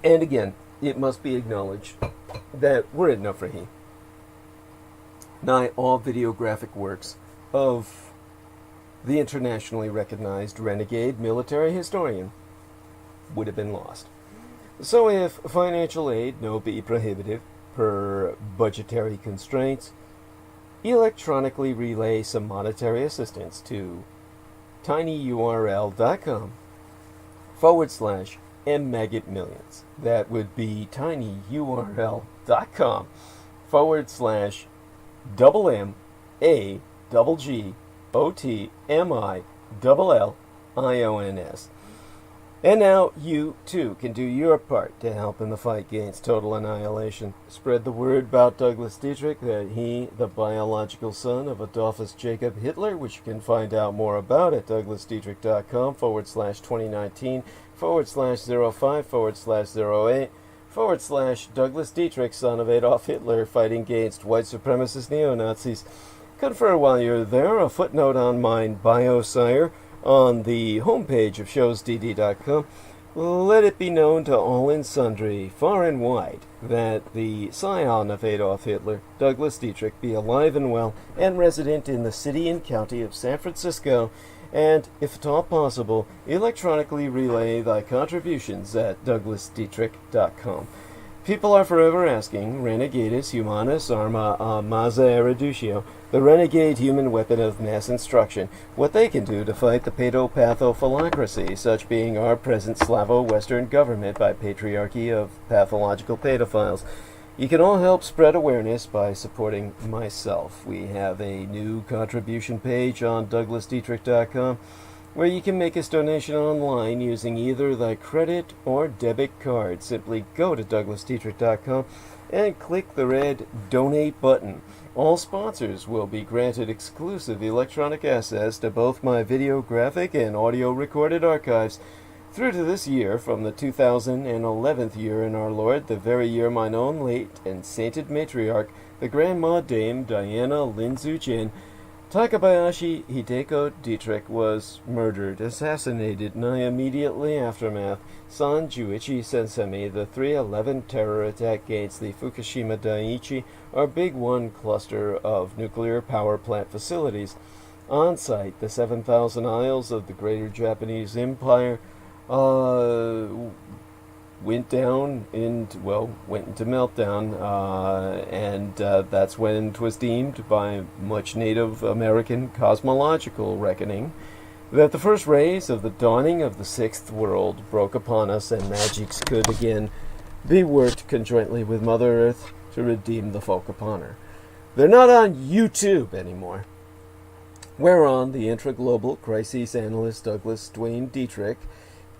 And again, it must be acknowledged that were it not for he, nigh all videographic works of the internationally recognized renegade military historian would have been lost. So if financial aid no be prohibitive per budgetary constraints, electronically relay some monetary assistance to tinyurl.com/mmaggot-millions. That would be tinyurl.com/MMAGGOTMILLIONS. And now you, too, can do your part to help in the fight against total annihilation. Spread the word about Douglas Dietrich, that he, the biological son of Adolphus Jacob Hitler, which you can find out more about at douglasdietrich.com/2019/05/08/Douglas Dietrich, son of Adolf Hitler, fighting against white supremacist neo-Nazis. Confer while you're there a footnote on mine bio, sire, on the homepage of showsdd.com. Let it be known to all and sundry, far and wide, that the scion of Adolf Hitler, Douglas Dietrich, be alive and well, and resident in the city and county of San Francisco, and, if at all possible, electronically relay thy contributions at douglasdietrich.com. People are forever asking, Renegadus Humanus Arma Maza Erudicio, the renegade human weapon of mass instruction, what they can do to fight the pedopathophalacracy, such being our present Slavo-Western government by patriarchy of pathological pedophiles. You can all help spread awareness by supporting myself. We have a new contribution page on douglasdietrich.com, where you can make a donation online using either thy credit or debit card. Simply go to douglasdietrich.com and click the red Donate button. All sponsors will be granted exclusive electronic access to both my videographic and audio recorded archives through to this year, from the 2011th year in our Lord, the very year mine own late and sainted matriarch, the Grandma Dame Diana Linzu-Jin, Takabayashi Hideko Dietrich, was murdered, assassinated, nigh immediately aftermath. San Juichi Sensemi, the 3/11 terror attack against the Fukushima Daiichi, our Big One cluster of nuclear power plant facilities. On site, the 7,000 Isles of the Greater Japanese Empire went into meltdown, and that's when it was deemed by much Native American cosmological reckoning that the first rays of the dawning of the sixth world broke upon us, and magics could again be worked conjointly with Mother Earth to redeem the folk upon her. They're not on YouTube anymore. Whereon the intra-global crises analyst Douglas Dwayne Dietrich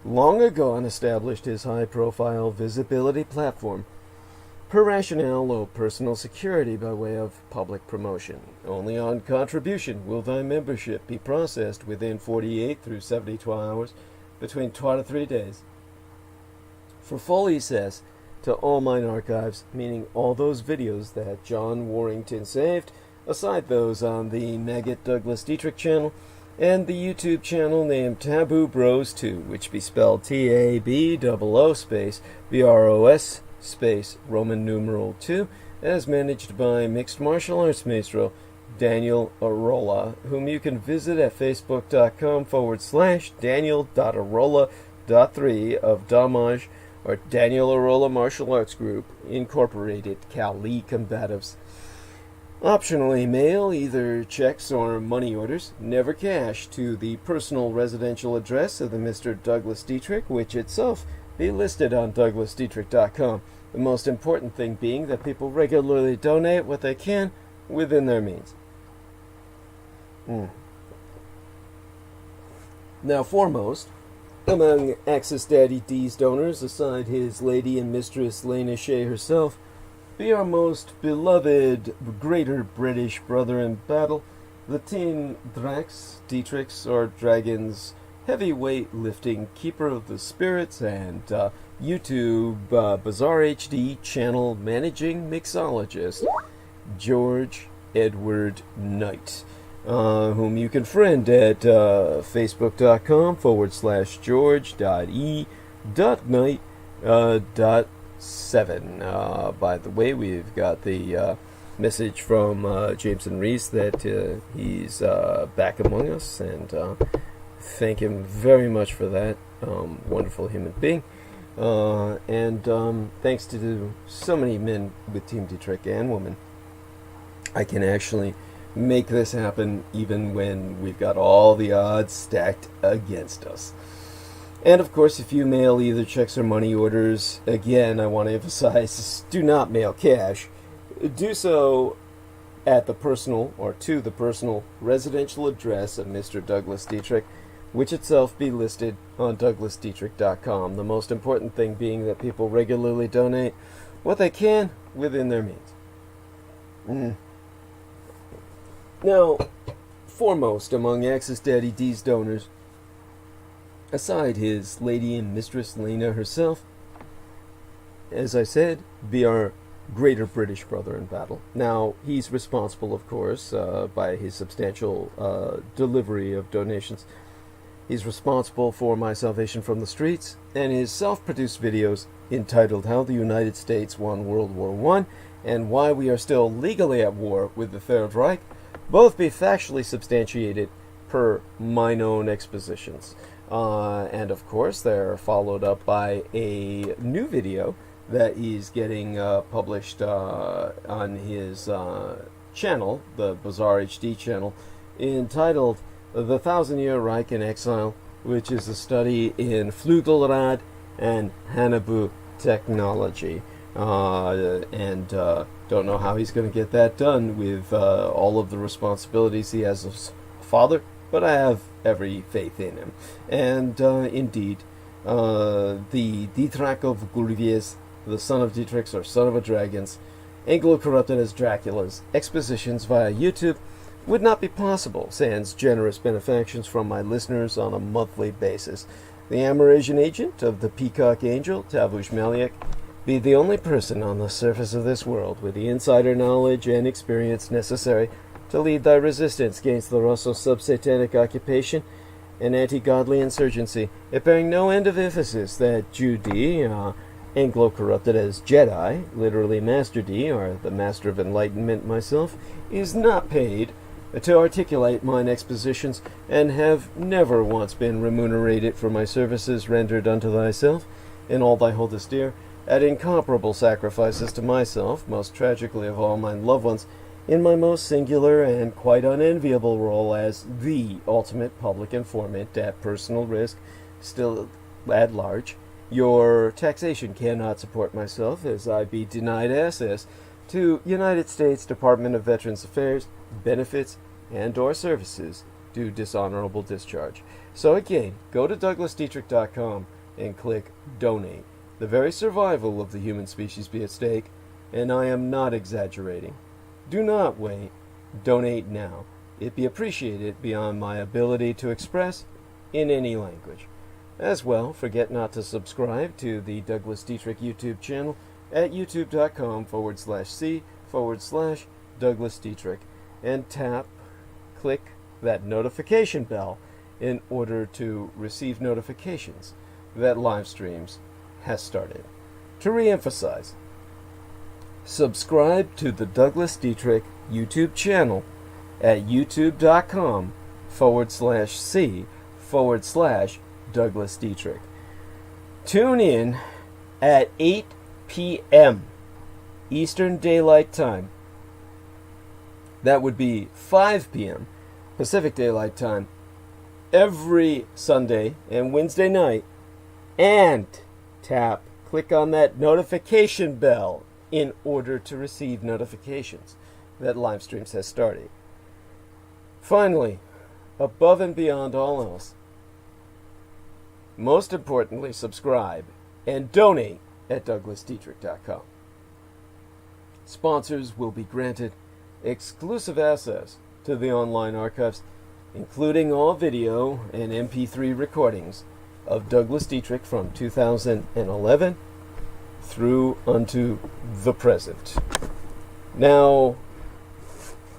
long ago established his high-profile visibility platform per rationale of personal security by way of public promotion. Only on contribution will thy membership be processed within 48 through 72 hours, between 2 to 3 days. For full access to all mine archives, meaning all those videos that John Warrington saved, aside those on the Maggot Douglas Dietrich channel, and the YouTube channel named Taboo Bros 2, which be spelled TABOO space BROS space Roman numeral 2, as managed by mixed martial arts maestro Daniel Arola, whom you can visit at facebook.com/Daniel.Arola.3 of Damage, or Daniel Arola Martial Arts Group, Incorporated, Cali Combatives. Optionally, mail either checks or money orders, never cash, to the personal residential address of the Mr. Douglas Dietrich, which itself be listed on DouglasDietrich.com. The most important thing being that people regularly donate what they can within their means. Now, foremost, among Access Daddy D's donors, aside his lady and mistress Lena Shea herself, be our most beloved greater British brother in battle, the Team Drax, Dietrichs, or Dragons, heavyweight lifting keeper of the spirits, and YouTube Bizarre HD channel managing mixologist, George Edward Knight, whom you can friend at facebook.com/george.e.knight.7. By the way, we've got the message from Jameson Reese that he's back among us, and thank him very much for that. Wonderful human being. And thanks to so many men with Team Dietrich and women, I can actually make this happen even when we've got all the odds stacked against us. And of course, if you mail either checks or money orders, again, I want to emphasize, do not mail cash. Do so at the personal, or to the personal residential address of Mr. Douglas Dietrich, which itself be listed on DouglasDietrich.com. The most important thing being that people regularly donate what they can within their means. Now, foremost among Access Daddy D's donors, aside his lady and mistress Lena herself, as I said, be our greater British brother in battle. Now, he's responsible, of course, by his substantial delivery of donations. He's responsible for My Salvation from the Streets and his self-produced videos entitled How the United States Won World War I and Why We Are Still Legally at War with the Third Reich, both be factually substantiated per mine own expositions. And of course, they're followed up by a new video that he's getting published on his channel, the Bizarre HD channel, entitled The Thousand-Year Reich in Exile, which is a study in Flügelrad and Hanabu technology. And don't know how he's going to get that done with all of the responsibilities he has as a father, but I have every faith in him. And indeed, the Dietrich of Gurvies, the son of Dietrichs or son of a dragons, Anglo-corrupted as Dracula's, expositions via YouTube would not be possible sans generous benefactions from my listeners on a monthly basis. The Amerasian agent of the Peacock Angel, Tavush Maliak, be the only person on the surface of this world with the insider knowledge and experience necessary to lead thy resistance against the Russo sub-satanic occupation and anti-godly insurgency, it bearing no end of emphasis that Judy, Anglo-corrupted as Jedi, literally Master D, or the Master of Enlightenment myself, is not paid to articulate mine expositions, and have never once been remunerated for my services rendered unto thyself, in all thy holdest dear, at incomparable sacrifices to myself, most tragically of all mine loved ones, in my most singular and quite unenviable role as the ultimate public informant at personal risk, still at large. Your taxation cannot support myself, as I be denied access to United States Department of Veterans Affairs, benefits, and or services due dishonorable discharge. So again, go to DouglasDietrich.com and click Donate. The very survival of the human species be at stake, and I am not exaggerating. Do not wait. Donate now. It be appreciated beyond my ability to express in any language. As well, forget not to subscribe to the Douglas Dietrich YouTube channel at youtube.com/C/Douglas Dietrich and click that notification bell in order to receive notifications that live streams has started. To re-emphasize, Subscribe to the Douglas Dietrich YouTube channel at youtube.com/C/Douglas Dietrich. Tune in at 8 p.m. Eastern Daylight Time. That would be 5 p.m. Pacific Daylight Time every Sunday and Wednesday night. And click on that notification bell in order to receive notifications that live streams has started. Finally, above and beyond all else, most importantly, subscribe and donate at douglasdietrich.com. Sponsors will be granted exclusive access to the online archives, including all video and MP3 recordings of Douglas Dietrich from 2011 through unto the present. Now,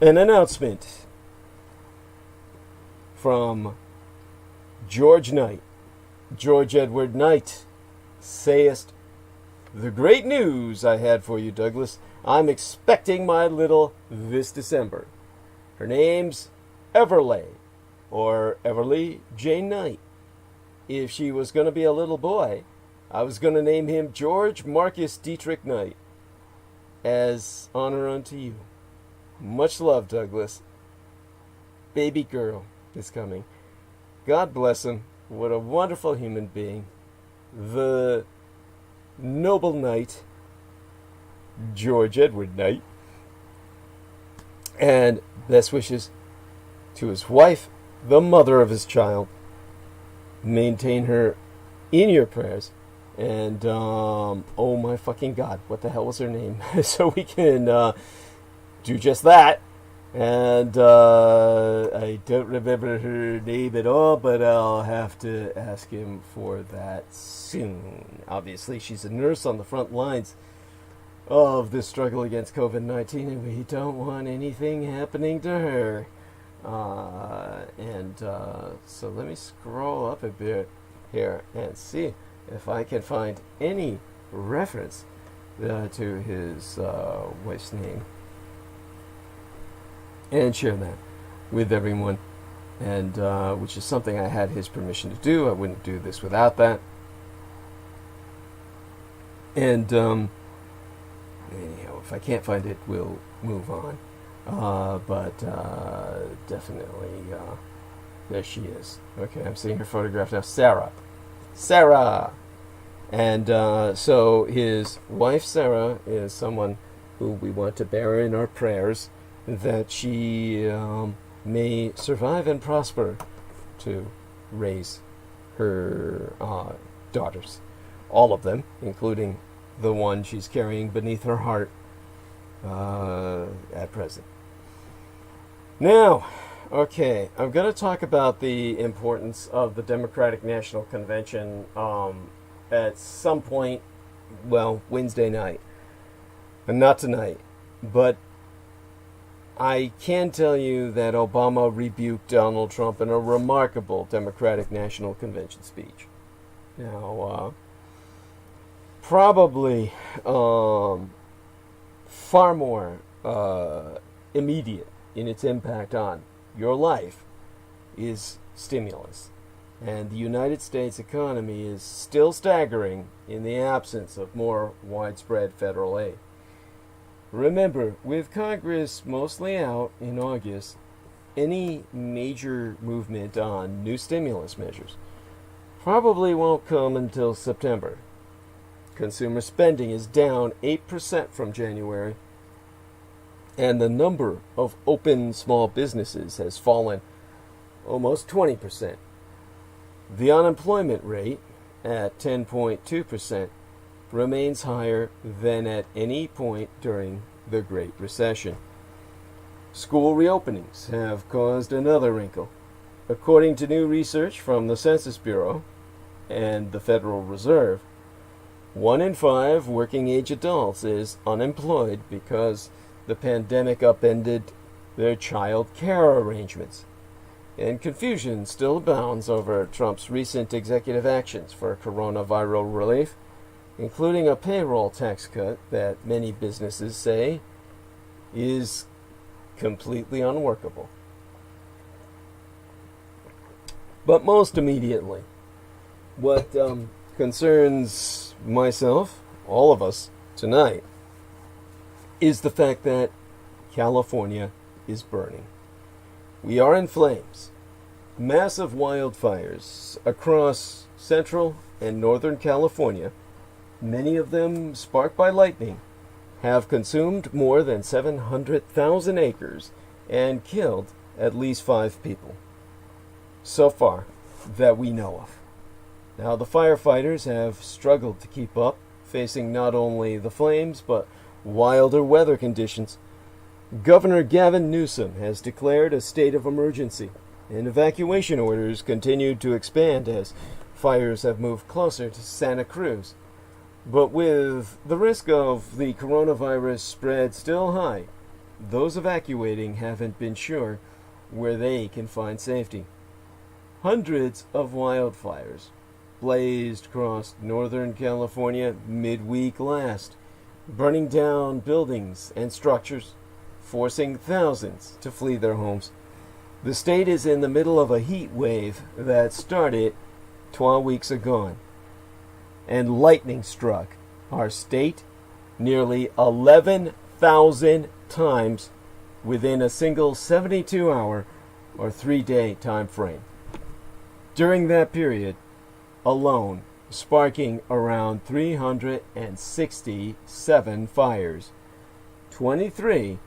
an announcement from George Knight. George Edward Knight, sayest, the great news I had for you, Douglas. I'm expecting my little this December. Her name's Everleigh, or Everleigh Jane Knight. If she was going to be a little boy, I was going to name him George Marcus Dietrich Knight, as honor unto you. Much love, Douglas. Baby girl is coming. God bless him. What a wonderful human being. The noble knight, George Edward Knight. And best wishes to his wife, the mother of his child. Maintain her in your prayers. And, oh my fucking God, what the hell was her name? So we can do just that. And I don't remember her name at all, but I'll have to ask him for that soon. Obviously, she's a nurse on the front lines of the struggle against COVID-19, and we don't want anything happening to her. So let me scroll up a bit here and see if I can find any reference to his wife's name, and share that with everyone, and which is something I had his permission to do. I wouldn't do this without that. And anyhow, if I can't find it, we'll move on. But definitely, there she is. Okay, I'm seeing her photograph now. Sarah! And so his wife, Sarah, is someone who we want to bear in our prayers, that she may survive and prosper to raise her daughters. All of them, including the one she's carrying beneath her heart at present. Now, okay, I'm going to talk about the importance of the Democratic National Convention at some point, well, Wednesday night. And not tonight, but I can tell you that Obama rebuked Donald Trump in a remarkable Democratic National Convention speech. Now, probably far more immediate in its impact on your life is stimulus. And the United States economy is still staggering in the absence of more widespread federal aid. Remember, with Congress mostly out in August, any major movement on new stimulus measures probably won't come until September. Consumer spending is down 8% from January, and the number of open small businesses has fallen almost 20%. The unemployment rate, at 10.2%, remains higher than at any point during the Great Recession. School reopenings have caused another wrinkle. According to new research from the Census Bureau and the Federal Reserve, 1 in 5 working-age adults is unemployed because the pandemic upended their child care arrangements. And confusion still abounds over Trump's recent executive actions for coronavirus relief, including a payroll tax cut that many businesses say is completely unworkable. But most immediately, what concerns myself, all of us tonight, is the fact that California is burning. We are in flames. Massive wildfires across central and northern California, many of them sparked by lightning, have consumed more than 700,000 acres and killed at least 5 people. So far, that we know of. Now, the firefighters have struggled to keep up, facing not only the flames, but wilder weather conditions. Governor Gavin Newsom has declared a state of emergency, and evacuation orders continue to expand as fires have moved closer to Santa Cruz. But with the risk of the coronavirus spread still high, those evacuating haven't been sure where they can find safety. Hundreds of wildfires blazed across northern California midweek last, burning down buildings and structures, forcing thousands to flee their homes. The state is in the middle of a heat wave that started 12 weeks ago, and lightning struck our state nearly 11,000 times within a single 72-hour or 3-day time frame. During that period alone, sparking around 367 fires, 23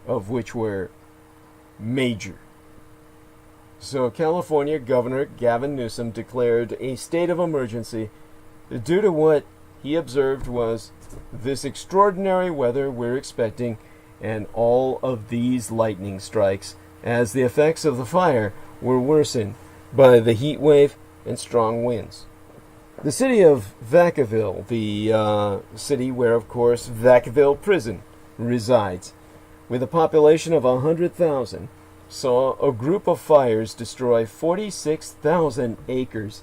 of which were major. So California Governor Gavin Newsom declared a state of emergency due to what he observed was this extraordinary weather we're expecting and all of these lightning strikes, as the effects of the fire were worsened by the heat wave and strong winds. The city of Vacaville, the city where, of course, Vacaville Prison resides, with a population of 100,000, saw a group of fires destroy 46,000 acres.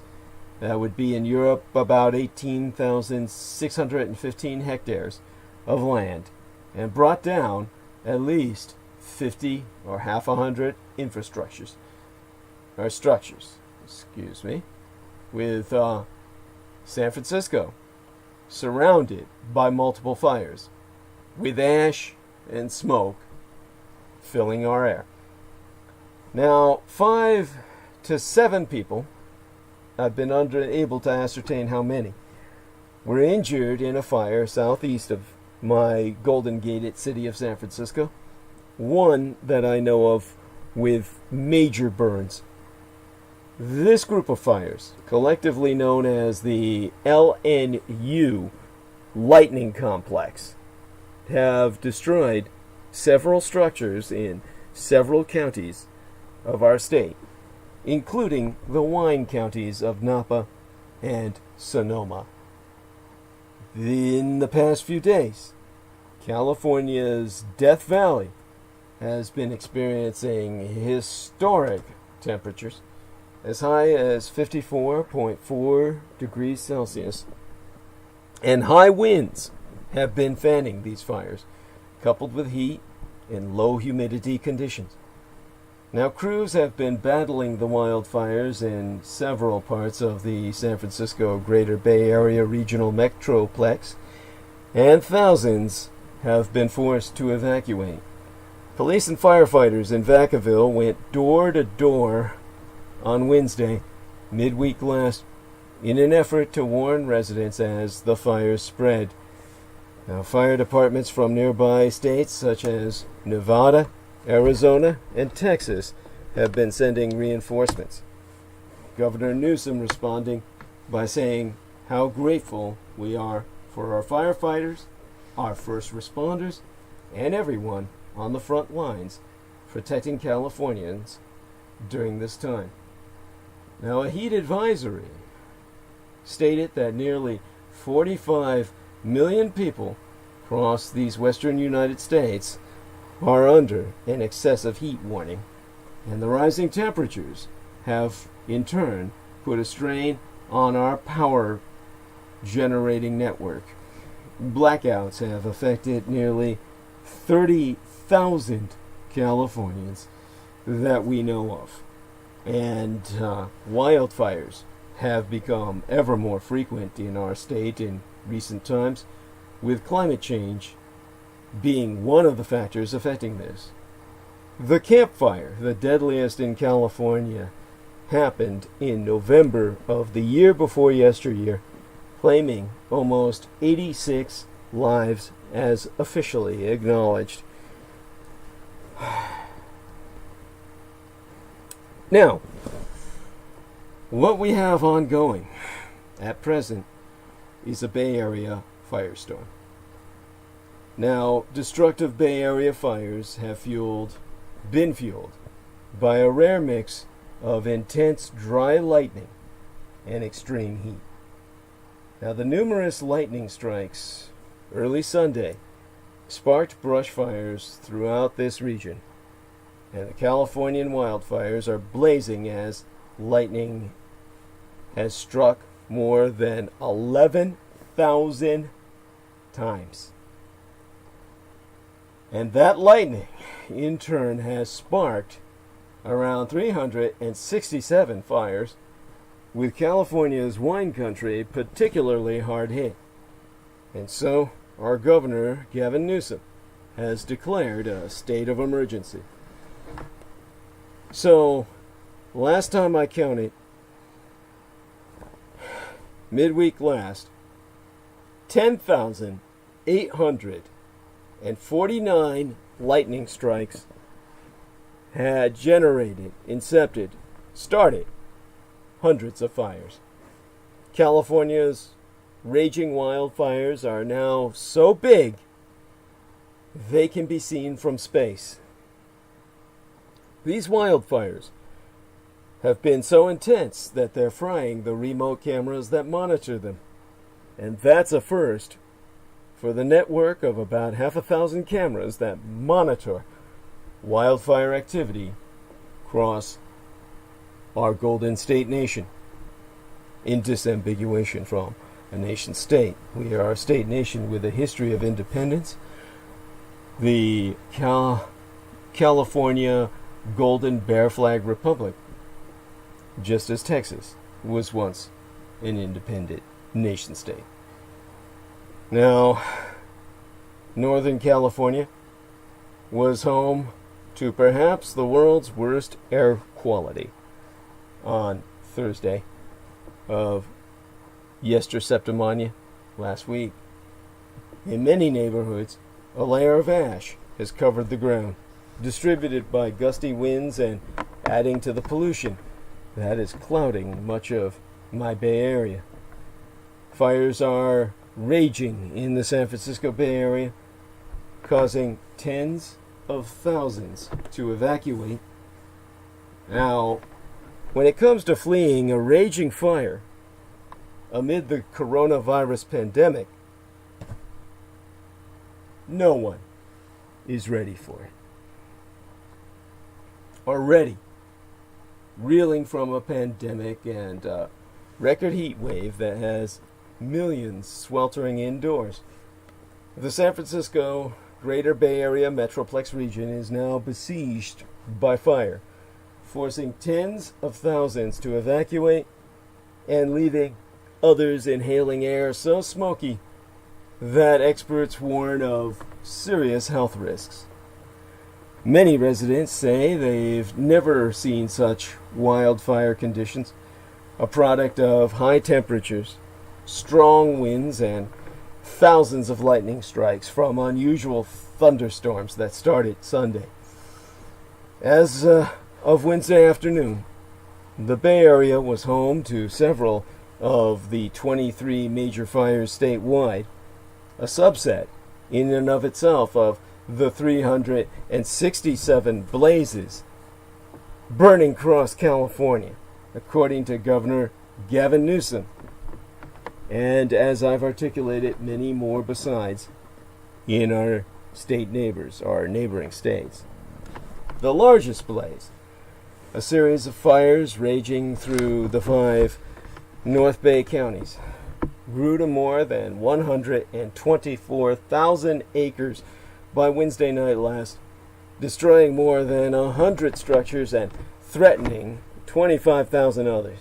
That would be in Europe about 18,615 hectares of land, and brought down at least 50 or half a hundred structures, with San Francisco surrounded by multiple fires, with ash and smoke filling our air. Now, 5 to 7 people, I've been unable to ascertain how many, were injured in a fire southeast of my Golden Gated city of San Francisco. One that I know of with major burns. This group of fires, collectively known as the LNU Lightning Complex, have destroyed several structures in several counties of our state, including the wine counties of Napa and Sonoma. In the past few days, California's Death Valley has been experiencing historic temperatures as high as 54.4 degrees Celsius, and high winds have been fanning these fires, coupled with heat and low humidity conditions. Now, crews have been battling the wildfires in several parts of the San Francisco Greater Bay Area Regional Metroplex, and thousands have been forced to evacuate. Police and firefighters in Vacaville went door to door on Wednesday, midweek last, in an effort to warn residents as the fires spread. Now, fire departments from nearby states such as Nevada, Arizona, and Texas have been sending reinforcements. Governor Newsom responding by saying how grateful we are for our firefighters, our first responders, and everyone on the front lines protecting Californians during this time. Now, a heat advisory stated that nearly 45 million people across these western United States are under an excessive heat warning, and the rising temperatures have in turn put a strain on our power generating network. Blackouts have affected nearly 30,000 Californians that we know of. And wildfires have become ever more frequent in our state in recent times, with climate change being one of the factors affecting this. The Camp Fire, the deadliest in California, happened in November of the year before yesteryear, claiming almost 86 lives as officially acknowledged. Now, what we have ongoing at present is a Bay Area firestorm. Now, destructive Bay Area fires have been fueled by a rare mix of intense dry lightning and extreme heat. Now, the numerous lightning strikes early Sunday sparked brush fires throughout this region, and the Californian wildfires are blazing as lightning has struck more than 11,000 times. And that lightning, in turn, has sparked around 367 fires, with California's wine country particularly hard hit. And so, our governor, Gavin Newsom, has declared a state of emergency. So, last time I counted, midweek last, 10,849 lightning strikes had started hundreds of fires. California's raging wildfires are now so big they can be seen from space. These wildfires have been so intense that they're frying the remote cameras that monitor them. And that's a first for the network of about 600 cameras that monitor wildfire activity across our Golden State nation. In disambiguation from a nation state, we are a state nation with a history of independence. The California Golden Bear Flag Republic, just as Texas was once an independent nation state. Now, Northern California was home to perhaps the world's worst air quality on Thursday of Yester Septimania last week. In many neighborhoods, a layer of ash has covered the ground, distributed by gusty winds and adding to the pollution that is clouding much of my Bay Area. Fires are raging in the San Francisco Bay Area, causing tens of thousands to evacuate. Now, when it comes to fleeing a raging fire amid the coronavirus pandemic, no one is ready for it. Already reeling from a pandemic and a record heat wave that has millions sweltering indoors, the San Francisco Greater Bay Area Metroplex region is now besieged by fire, forcing tens of thousands to evacuate and leaving others inhaling air so smoky that experts warn of serious health risks. Many residents say they've never seen such wildfire conditions, a product of high temperatures, strong winds, and thousands of lightning strikes from unusual thunderstorms that started Sunday. As of Wednesday afternoon, the Bay Area was home to several of the 23 major fires statewide, a subset in and of itself of the 367 blazes burning across California, according to Governor Gavin Newsom. And as I've articulated, many more besides in our state neighbors, our neighboring states. The largest blaze, a series of fires raging through the 5 North Bay counties, grew to more than 124,000 acres by Wednesday night last, destroying more than 100 structures and threatening 25,000 others.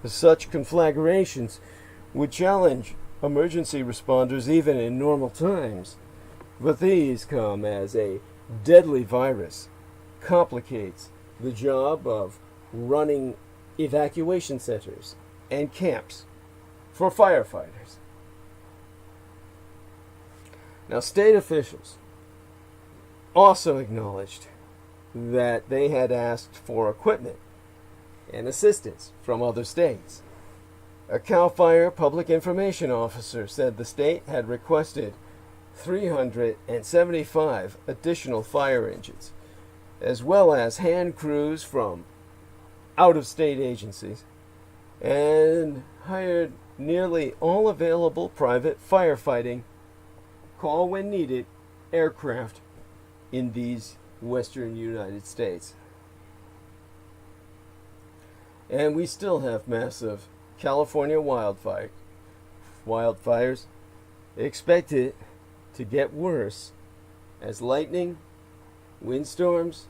Such conflagrations would challenge emergency responders even in normal times, but these come as a deadly virus complicates the job of running evacuation centers and camps for firefighters. Now, state officials also acknowledged that they had asked for equipment and assistance from other states. A CAL FIRE public information officer said the state had requested 375 additional fire engines, as well as hand crews from out-of-state agencies, and hired nearly all available private firefighting, call when needed, aircraft in these western United States. And we still have massive California wildfires expected to get worse as lightning, windstorms,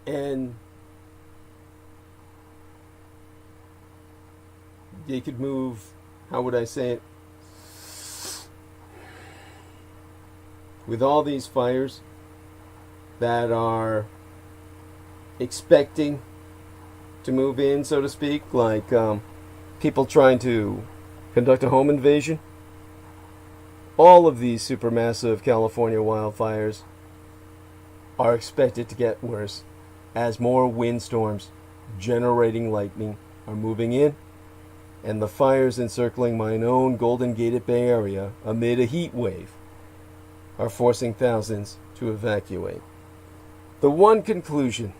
and they could move, how would I say it? With all these fires that are expecting to move in, so to speak, like people trying to conduct a home invasion, all of these supermassive California wildfires are expected to get worse as more windstorms generating lightning are moving in, and the fires encircling my own Golden Gated Bay Area amid a heat wave are forcing thousands to evacuate. The one conclusion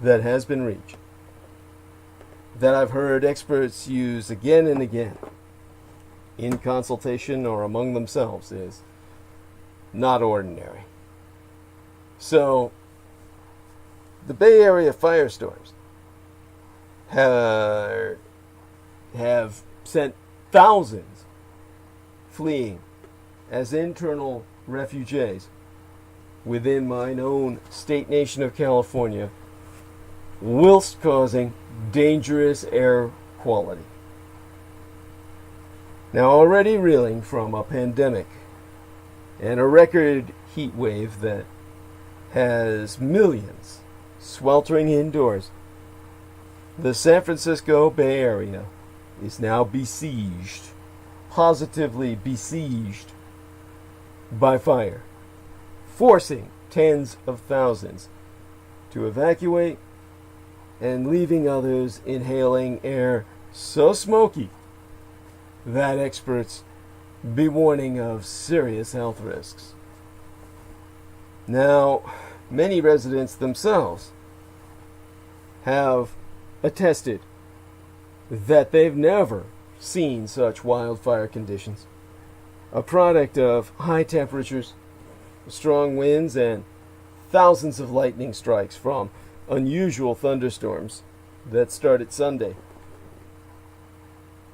that has been reached, that I've heard experts use again and again in consultation or among themselves, is not ordinary. So, the Bay Area firestorms have sent thousands fleeing as internal refugees within mine own state nation of California, whilst causing dangerous air quality. Now, already reeling from a pandemic and a record heat wave that has millions sweltering indoors, the San Francisco Bay Area is now besieged, positively besieged by fire, forcing tens of thousands to evacuate and leaving others inhaling air so smoky that experts be warning of serious health risks. Now, many residents themselves have attested that they've never seen such wildfire conditions, a product of high temperatures, strong winds, and thousands of lightning strikes from unusual thunderstorms that started Sunday.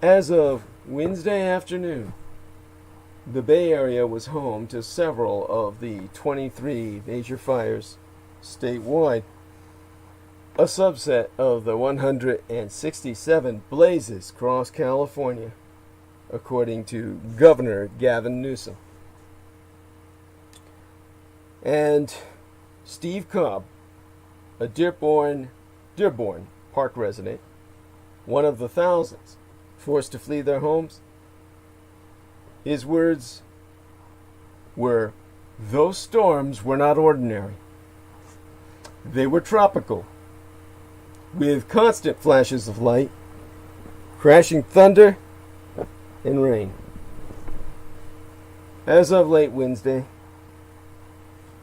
As of Wednesday afternoon, the Bay Area was home to several of the 23 major fires statewide, a subset of the 167 blazes across California, according to Governor Gavin Newsom. And Steve Cobb, a Dearborn Park resident, one of the thousands forced to flee their homes, his words were, "Those storms were not ordinary. They were tropical, with constant flashes of light, crashing thunder, and rain." As of late Wednesday,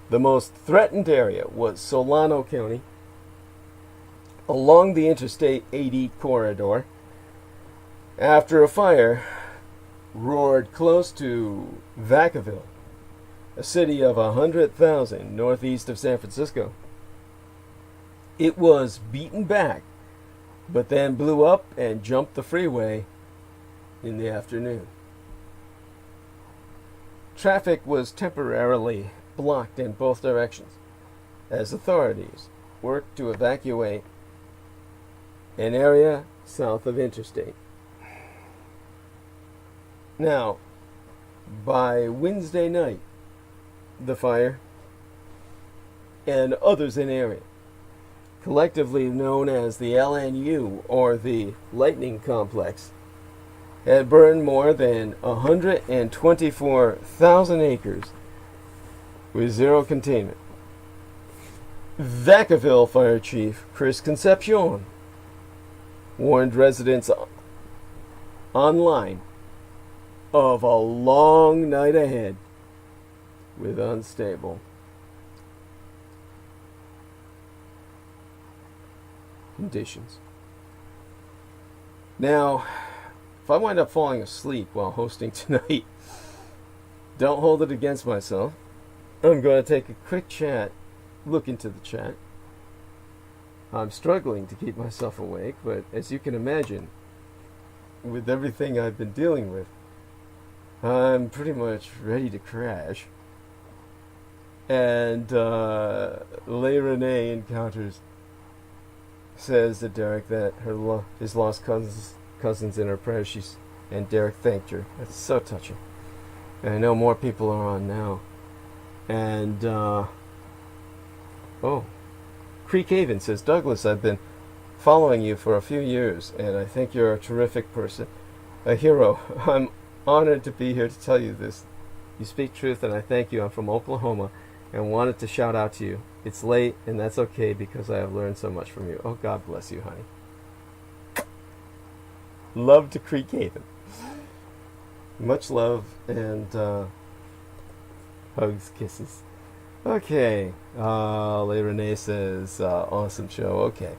the most threatened area was Solano County, along the Interstate 80 corridor, after a fire roared close to Vacaville, a city of 100,000 northeast of San Francisco. It was beaten back but then blew up and jumped the freeway in the afternoon. Traffic was temporarily blocked in both directions as authorities worked to evacuate an area south of Interstate. Now, by Wednesday night, the fire and others in the area, collectively known as the LNU or the Lightning Complex, had burned more than 124,000 acres with zero containment. Vacaville Fire Chief Chris Concepcion warned residents online of a long night ahead with unstable conditions. Now, if I wind up falling asleep while hosting tonight, don't hold it against myself. I'm going to take a quick look into the chat. I'm struggling to keep myself awake, but as you can imagine, with everything I've been dealing with, I'm pretty much ready to crash. And Leigh Renee Encounters says to Derek that his lost cousins in her prayers, and Derek thanked her. That's so touching. And I know more people are on now. And Creek Haven says, Douglas, I've been following you for a few years, and I think you're a terrific person, a hero. I'm honored to be here to tell you this. You speak truth, and I thank you. I'm from Oklahoma, and wanted to shout out to you. It's late, and that's okay because I have learned so much from you. Oh, God bless you, honey. Love to Creek Haven. Much love and hugs, kisses. Okay. Leigh Renee says, awesome show. Okay.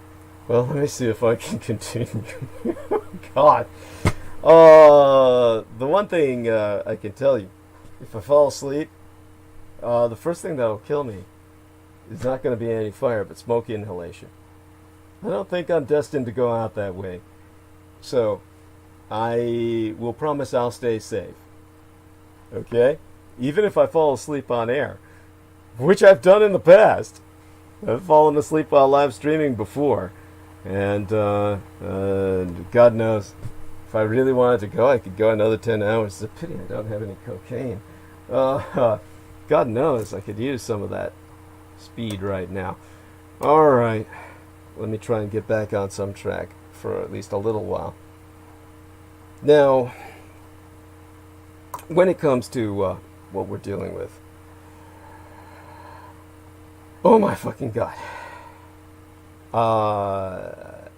Well, let me see if I can continue. God. The one thing I can tell you, if I fall asleep, the first thing that'll kill me is not going to be any fire, but smoke inhalation. I don't think I'm destined to go out that way. So, I will promise I'll stay safe. Okay? Even if I fall asleep on air, which I've done in the past. I've fallen asleep while live streaming before. And God knows, if I really wanted to go, I could go another 10 hours. It's a pity I don't have any cocaine. God knows, I could use some of that speed right now. Alright, let me try and get back on some track for at least a little while. Now, when it comes to what we're dealing with, oh my fucking God. I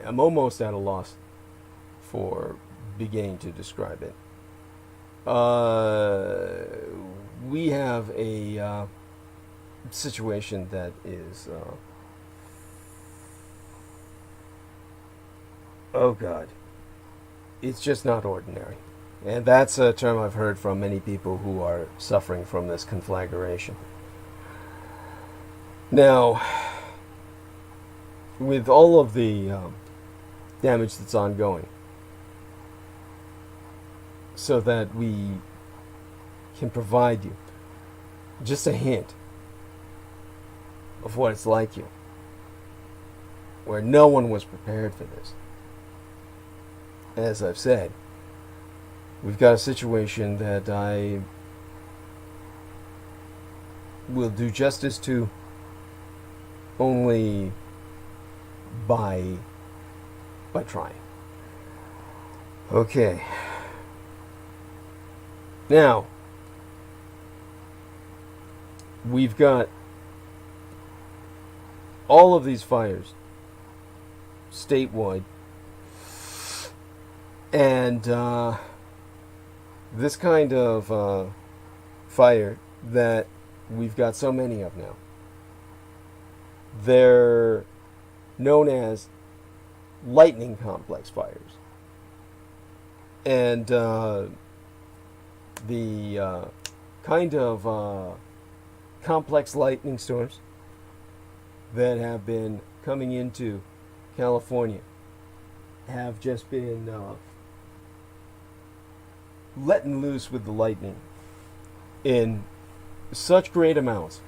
am almost at a loss for beginning to describe it. We have a situation that is oh God, it's just not ordinary. And that's a term I've heard from many people who are suffering from this conflagration. Now, with all of the damage that's ongoing, so that we can provide you just a hint of what it's like here, where no one was prepared for this. As I've said, we've got a situation that I will do justice to only by trying. Okay. Now, we've got all of these fires statewide, and this kind of fire that we've got so many of now, they're known as lightning complex fires. And the kind of complex lightning storms that have been coming into California have just been letting loose with the lightning in such great amounts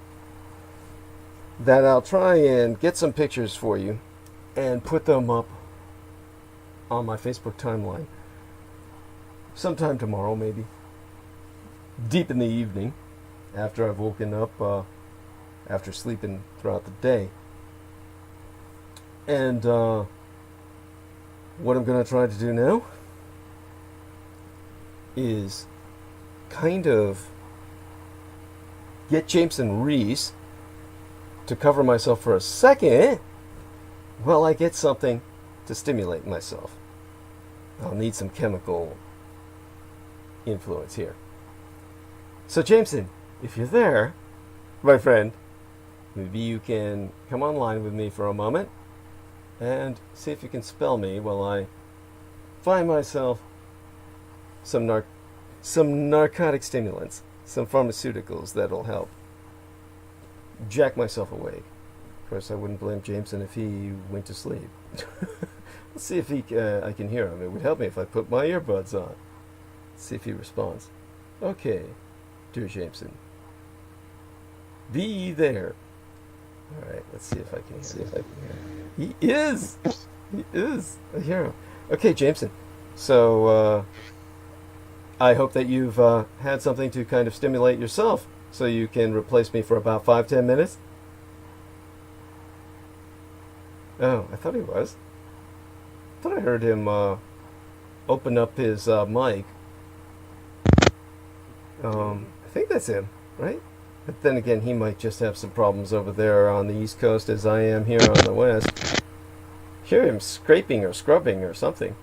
that I'll try and get some pictures for you and put them up on my Facebook timeline sometime tomorrow, maybe deep in the evening after I've woken up after sleeping throughout the day. And what I'm going to try to do now is kind of get Jameson Reese to cover myself for a second while I get something to stimulate myself. I'll need some chemical influence here. So Jameson, if you're there, my friend, maybe you can come online with me for a moment and see if you can spell me while I find myself some narcotic stimulants, some pharmaceuticals that'll help jack myself awake. Of course, I wouldn't blame Jameson if he went to sleep. Let's see if I can hear him. It would help me if I put my earbuds on. Let's see if he responds. Okay, dear Jameson, be there. All right, let's see if I can hear him. He is. He is. I hear him. Okay, Jameson. So I hope that you've had something to kind of stimulate yourself, so you can replace me for about 5-10 minutes. Oh, I thought he was. I thought I heard him open up his mic. I think that's him, right? But then again, he might just have some problems over there on the East Coast as I am here on the West. Hear him scraping or scrubbing or something.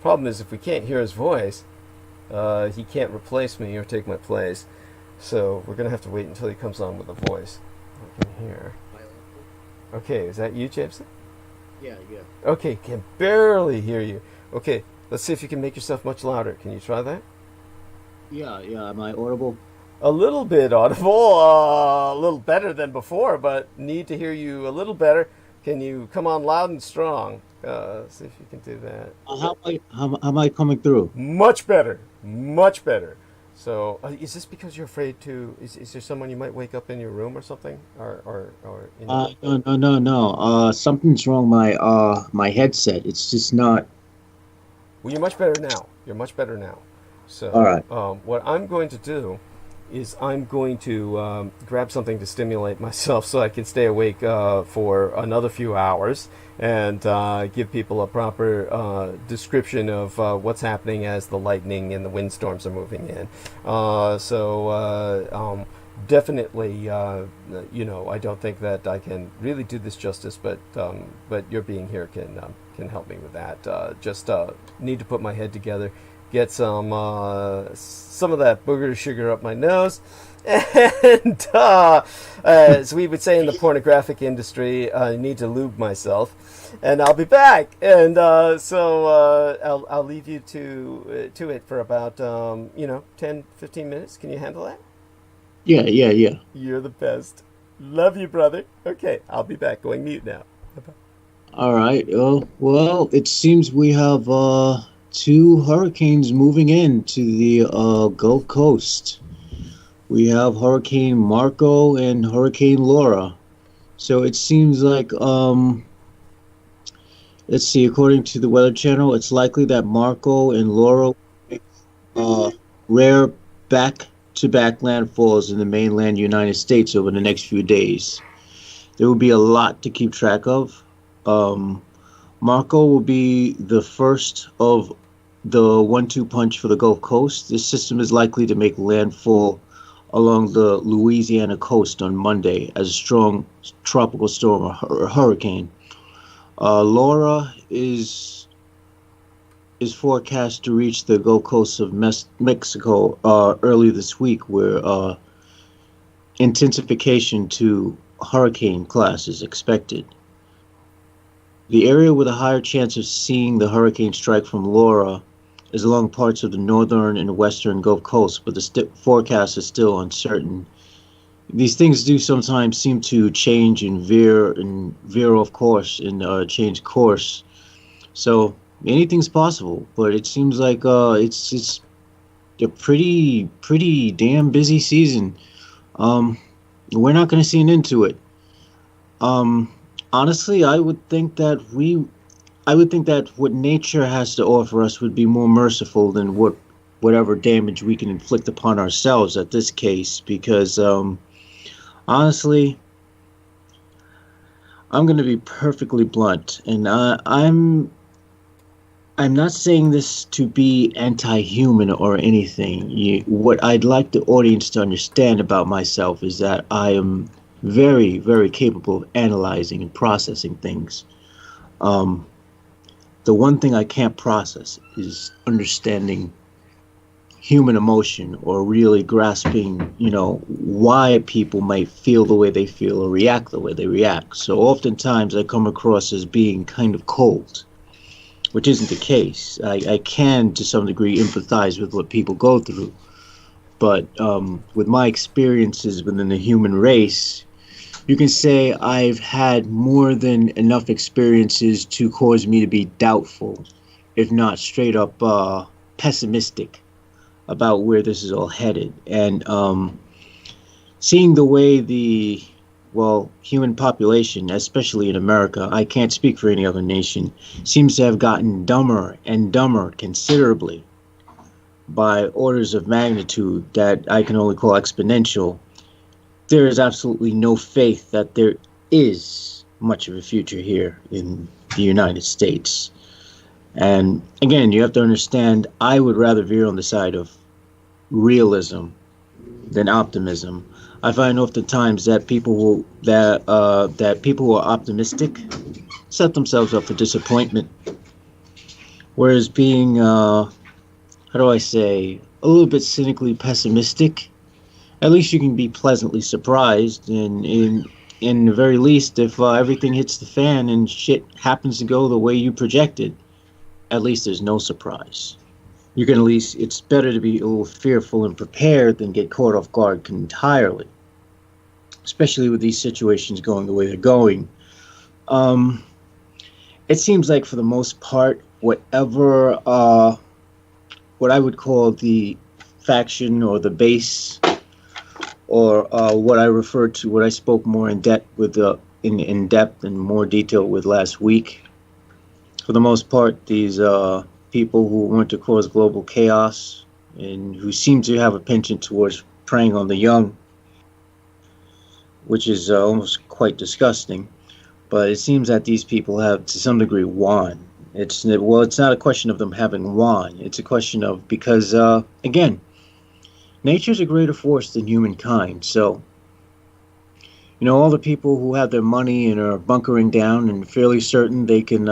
Problem is, if we can't hear his voice, he can't replace me or take my place. So we're going to have to wait until he comes on with a voice. I can hear. Okay, is that you, Jameson? Yeah. Okay, can barely hear you. Okay, let's see if you can make yourself much louder. Can you try that? Yeah. Am I audible? A little bit audible, a little better than before, but need to hear you a little better. Can you come on loud and strong? See if you can do that. How am I coming through? Much better, much better. So, is this because you're afraid to? Is there someone you might wake up in your room or something, or in your... No. Something's wrong. My headset. It's just not. Well, you're much better now. You're much better now. So, all right. What I'm going to do is I'm going to grab something to stimulate myself so I can stay awake for another few hours and give people a proper description of what's happening as the lightning and the windstorms are moving in. Definitely, I don't think that I can really do this justice, but your being here can help me with that. Just need to put my head together, get some of that booger sugar up my nose, and as we would say in the pornographic industry, I need to lube myself, and I'll be back. And so I'll leave you to it for about 10-15 minutes. Can you handle that? Yeah. You're the best. Love you, brother. Okay, I'll be back. Going mute now. Bye-bye. All right. Well, it seems we have 2 hurricanes moving into the Gulf Coast. We have Hurricane Marco and Hurricane Laura. So it seems like, let's see, according to the Weather Channel, it's likely that Marco and Laura rare back-to-back landfalls in the mainland United States over the next few days. There will be a lot to keep track of. Marco will be the first of the 1-2 punch for the Gulf Coast. This system is likely to make landfall along the Louisiana coast on Monday as a strong tropical storm or hurricane. Laura is forecast to reach the Gulf Coast of Mexico early this week, where intensification to hurricane class is expected. The area with a higher chance of seeing the hurricane strike from Laura is along parts of the northern and western Gulf Coast, but the forecast is still uncertain these things do sometimes seem to change and veer off course and change course. So anything's possible, but it seems like it's a pretty damn busy season. Um, we're not going to see an end to it. Um, honestly, I would think that what nature has to offer us would be more merciful than whatever damage we can inflict upon ourselves at this case, because honestly, I'm going to be perfectly blunt, and I'm not saying this to be anti-human or anything. What I'd like the audience to understand about myself is that I am very, very capable of analyzing and processing things. Um, the one thing I can't process is understanding human emotion or really grasping, why people might feel the way they feel or react the way they react. So oftentimes I come across as being kind of cold, which isn't the case. I can, to some degree, empathize with what people go through. But with my experiences within the human race, you can say I've had more than enough experiences to cause me to be doubtful, if not straight up pessimistic about where this is all headed. And seeing the way the human population, especially in America, I can't speak for any other nation, seems to have gotten dumber and dumber considerably by orders of magnitude that I can only call exponential. There is absolutely no faith that there is much of a future here in the United States. And again, you have to understand, I would rather veer on the side of realism than optimism. I find oftentimes that people who are optimistic set themselves up for disappointment, whereas being how do I say, a little bit cynically pessimistic, at least you can be pleasantly surprised. And in the very least, if everything hits the fan and shit happens to go the way you projected, at least there's no surprise. You can at least, it's better to be a little fearful and prepared than get caught off guard entirely, especially with these situations going the way they're going. It seems like for the most part, whatever, what I would call the faction or the base, or what I spoke more in depth with, in depth and more detail with last week. For the most part, these people who want to cause global chaos and who seem to have a penchant towards preying on the young, which is almost quite disgusting. But it seems that these people have, to some degree, won. It's not a question of them having won. It's a question of, because, again, nature's a greater force than humankind. So, all the people who have their money and are bunkering down and fairly certain they can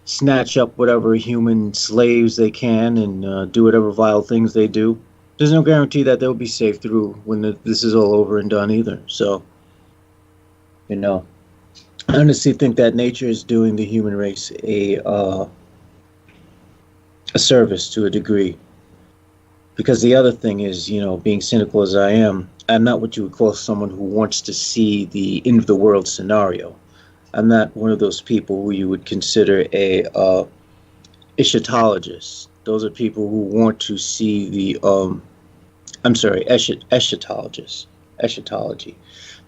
snatch up whatever human slaves they can and do whatever vile things they do, there's no guarantee that they'll be safe through when this is all over and done either. So, I honestly think that nature is doing the human race a service to a degree. Because the other thing is, being cynical as I am, I'm not what you would call someone who wants to see the end of the world scenario. I'm not one of those people who you would consider a eschatologist. Those are people who want to see the eschatologists. Eschatology.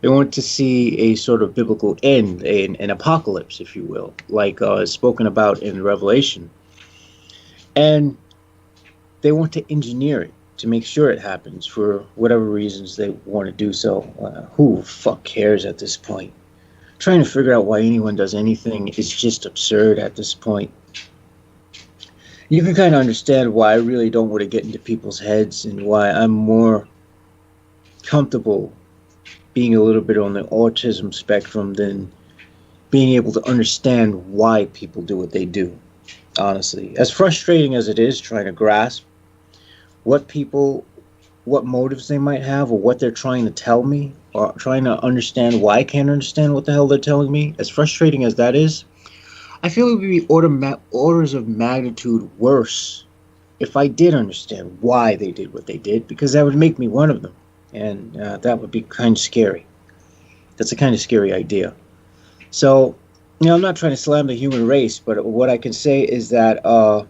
They want to see a sort of biblical end, an apocalypse, if you will, like spoken about in Revelation. And they want to engineer it to make sure it happens for whatever reasons they want to do so. Who the fuck cares at this point? Trying to figure out why anyone does anything is just absurd at this point. You can kind of understand why I really don't want to get into people's heads and why I'm more comfortable being a little bit on the autism spectrum than being able to understand why people do what they do. Honestly, as frustrating as it is trying to grasp what motives they might have or what they're trying to tell me, or trying to understand why I can't understand what the hell they're telling me, as frustrating as that is, I feel it would be orders of magnitude worse if I did understand why they did what they did, because that would make me one of them. and that would be kind of scary. That's a kind of scary idea. So, I'm not trying to slam the human race, but what I can say is that, well,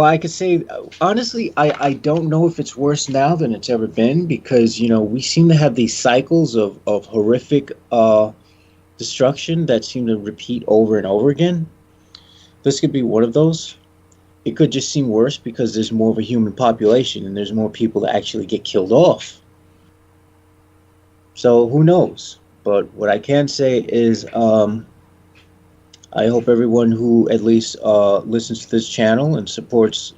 I could say, honestly, I don't know if it's worse now than it's ever been because, we seem to have these cycles of horrific destruction that seem to repeat over and over again. This could be one of those. It could just seem worse because there's more of a human population and there's more people that actually get killed off. So who knows? But what I can say is I hope everyone who at least listens to this channel and supports,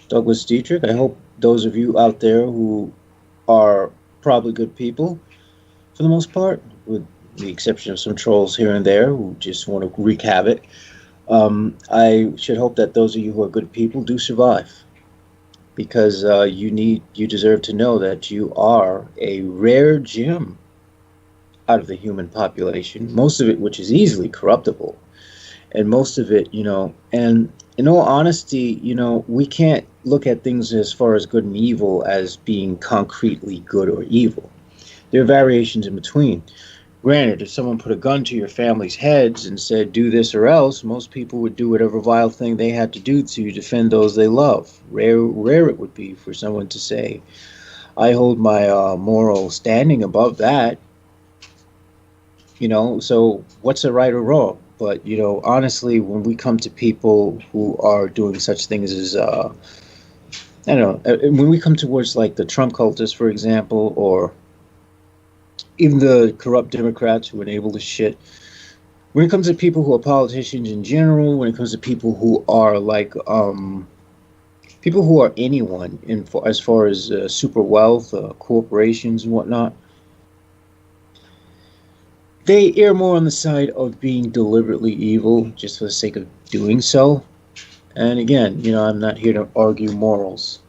Douglas Dietrich, I hope those of you out there who are probably good people, for the most part, with the exception of some trolls here and there who just want to wreak havoc, I should hope that those of you who are good people do survive. Because you deserve to know that you are a rare gem out of the human population, most of it which is easily corruptible, and most of it, and in all honesty, we can't look at things as far as good and evil as being concretely good or evil. There are variations in between. Granted, if someone put a gun to your family's heads and said, do this or else, most people would do whatever vile thing they had to do to defend those they love. Rare it would be for someone to say, I hold my moral standing above that. So what's a right or wrong? But, honestly, when we come to people who are doing such things as, I don't know, when we come towards like the Trump cultists, for example, or even the corrupt Democrats who enable the shit, when it comes to people who are politicians in general, when it comes to people who are like, people who are anyone as far as super wealth, corporations and whatnot, they err more on the side of being deliberately evil just for the sake of doing so. And again, I'm not here to argue morals.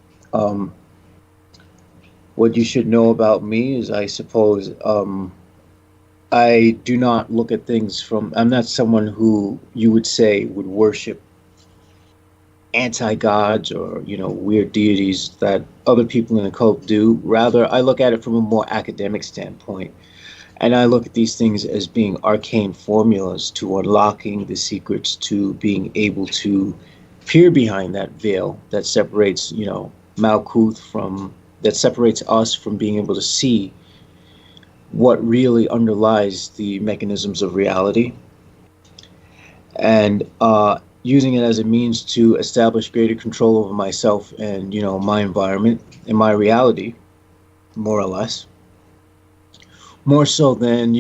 What you should know about me is, I suppose, I do not look at things I'm not someone who you would say would worship anti-gods or, weird deities that other people in the cult do. Rather, I look at it from a more academic standpoint. And I look at these things as being arcane formulas to unlocking the secrets to being able to peer behind that veil that separates, Malkuth that separates us from being able to see what really underlies the mechanisms of reality. And using it as a means to establish greater control over myself and, my environment and my reality, more or less. More so than,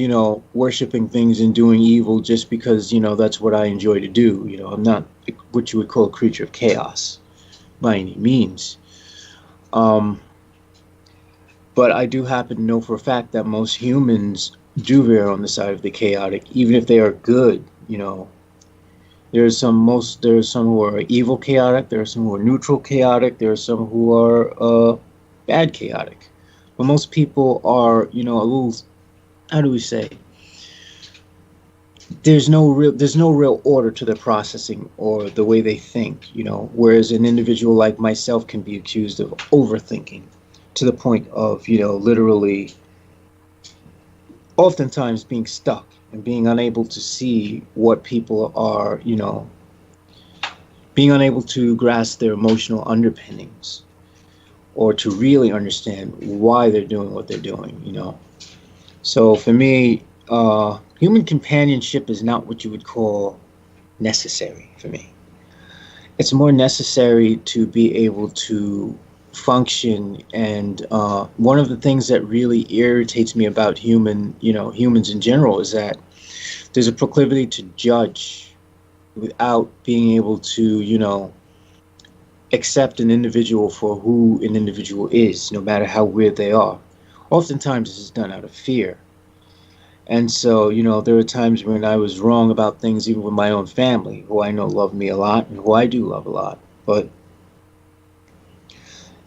worshiping things and doing evil just because, that's what I enjoy to do. I'm not what you would call a creature of chaos by any means. But I do happen to know for a fact that most humans do veer on the side of the chaotic, even if they are good. There are some who are evil chaotic, there are some who are neutral chaotic, there are some who are bad chaotic. But most people are, a little, how do we say? There's no real order to their processing or the way they think, whereas an individual like myself can be accused of overthinking to the point of, literally oftentimes being stuck and being unable to see what people are, being unable to grasp their emotional underpinnings or to really understand why they're doing what they're doing, So for me, human companionship is not what you would call necessary for me. It's more necessary to be able to function, and one of the things that really irritates me about humans in general is that there's a proclivity to judge without being able to, accept an individual for who an individual is, no matter how weird they are. Oftentimes this is done out of fear. And so, there are times when I was wrong about things even with my own family, who I know love me a lot and who I do love a lot. But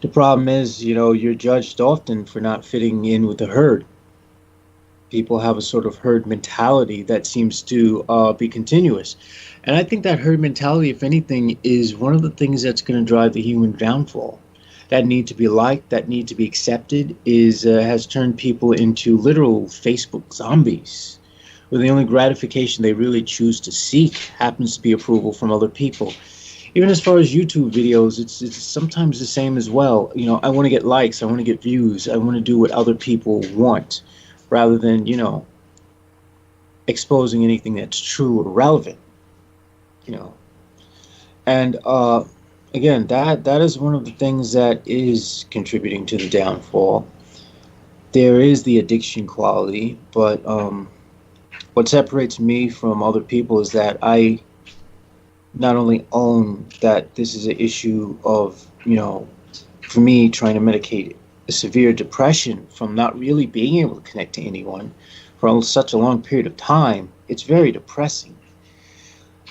the problem is, you're judged often for not fitting in with the herd. People have a sort of herd mentality that seems to be continuous. And I think that herd mentality, if anything, is one of the things that's going to drive the human downfall. that need to be liked, that need to be accepted, is has turned people into literal Facebook zombies, where the only gratification they really choose to seek happens to be approval from other people. Even as far as YouTube videos, it's sometimes the same as well. You know, I want to get likes, I want to get views, I want to do what other people want, rather than, you know, exposing anything that's true or relevant. You know, and again, that is one of the things that is contributing to the downfall. There is the addiction quality, but what separates me from other people is that I not only own that this is an issue of, you know, for me trying to medicate a severe depression from not really being able to connect to anyone for such a long period of time. It's very depressing.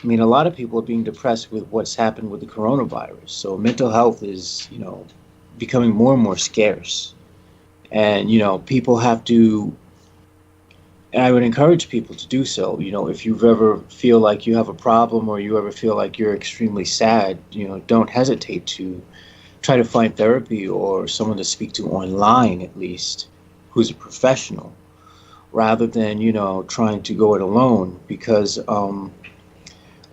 I mean, a lot of people are being depressed with what's happened with the coronavirus. So mental health is, you know, becoming more and more scarce. And, you know, people have to, and I would encourage people to do so. You know, if you ever feel like you have a problem or you ever feel like you're extremely sad, you know, don't hesitate to try to find therapy or someone to speak to online, at least, who's a professional, rather than, you know, trying to go it alone. Because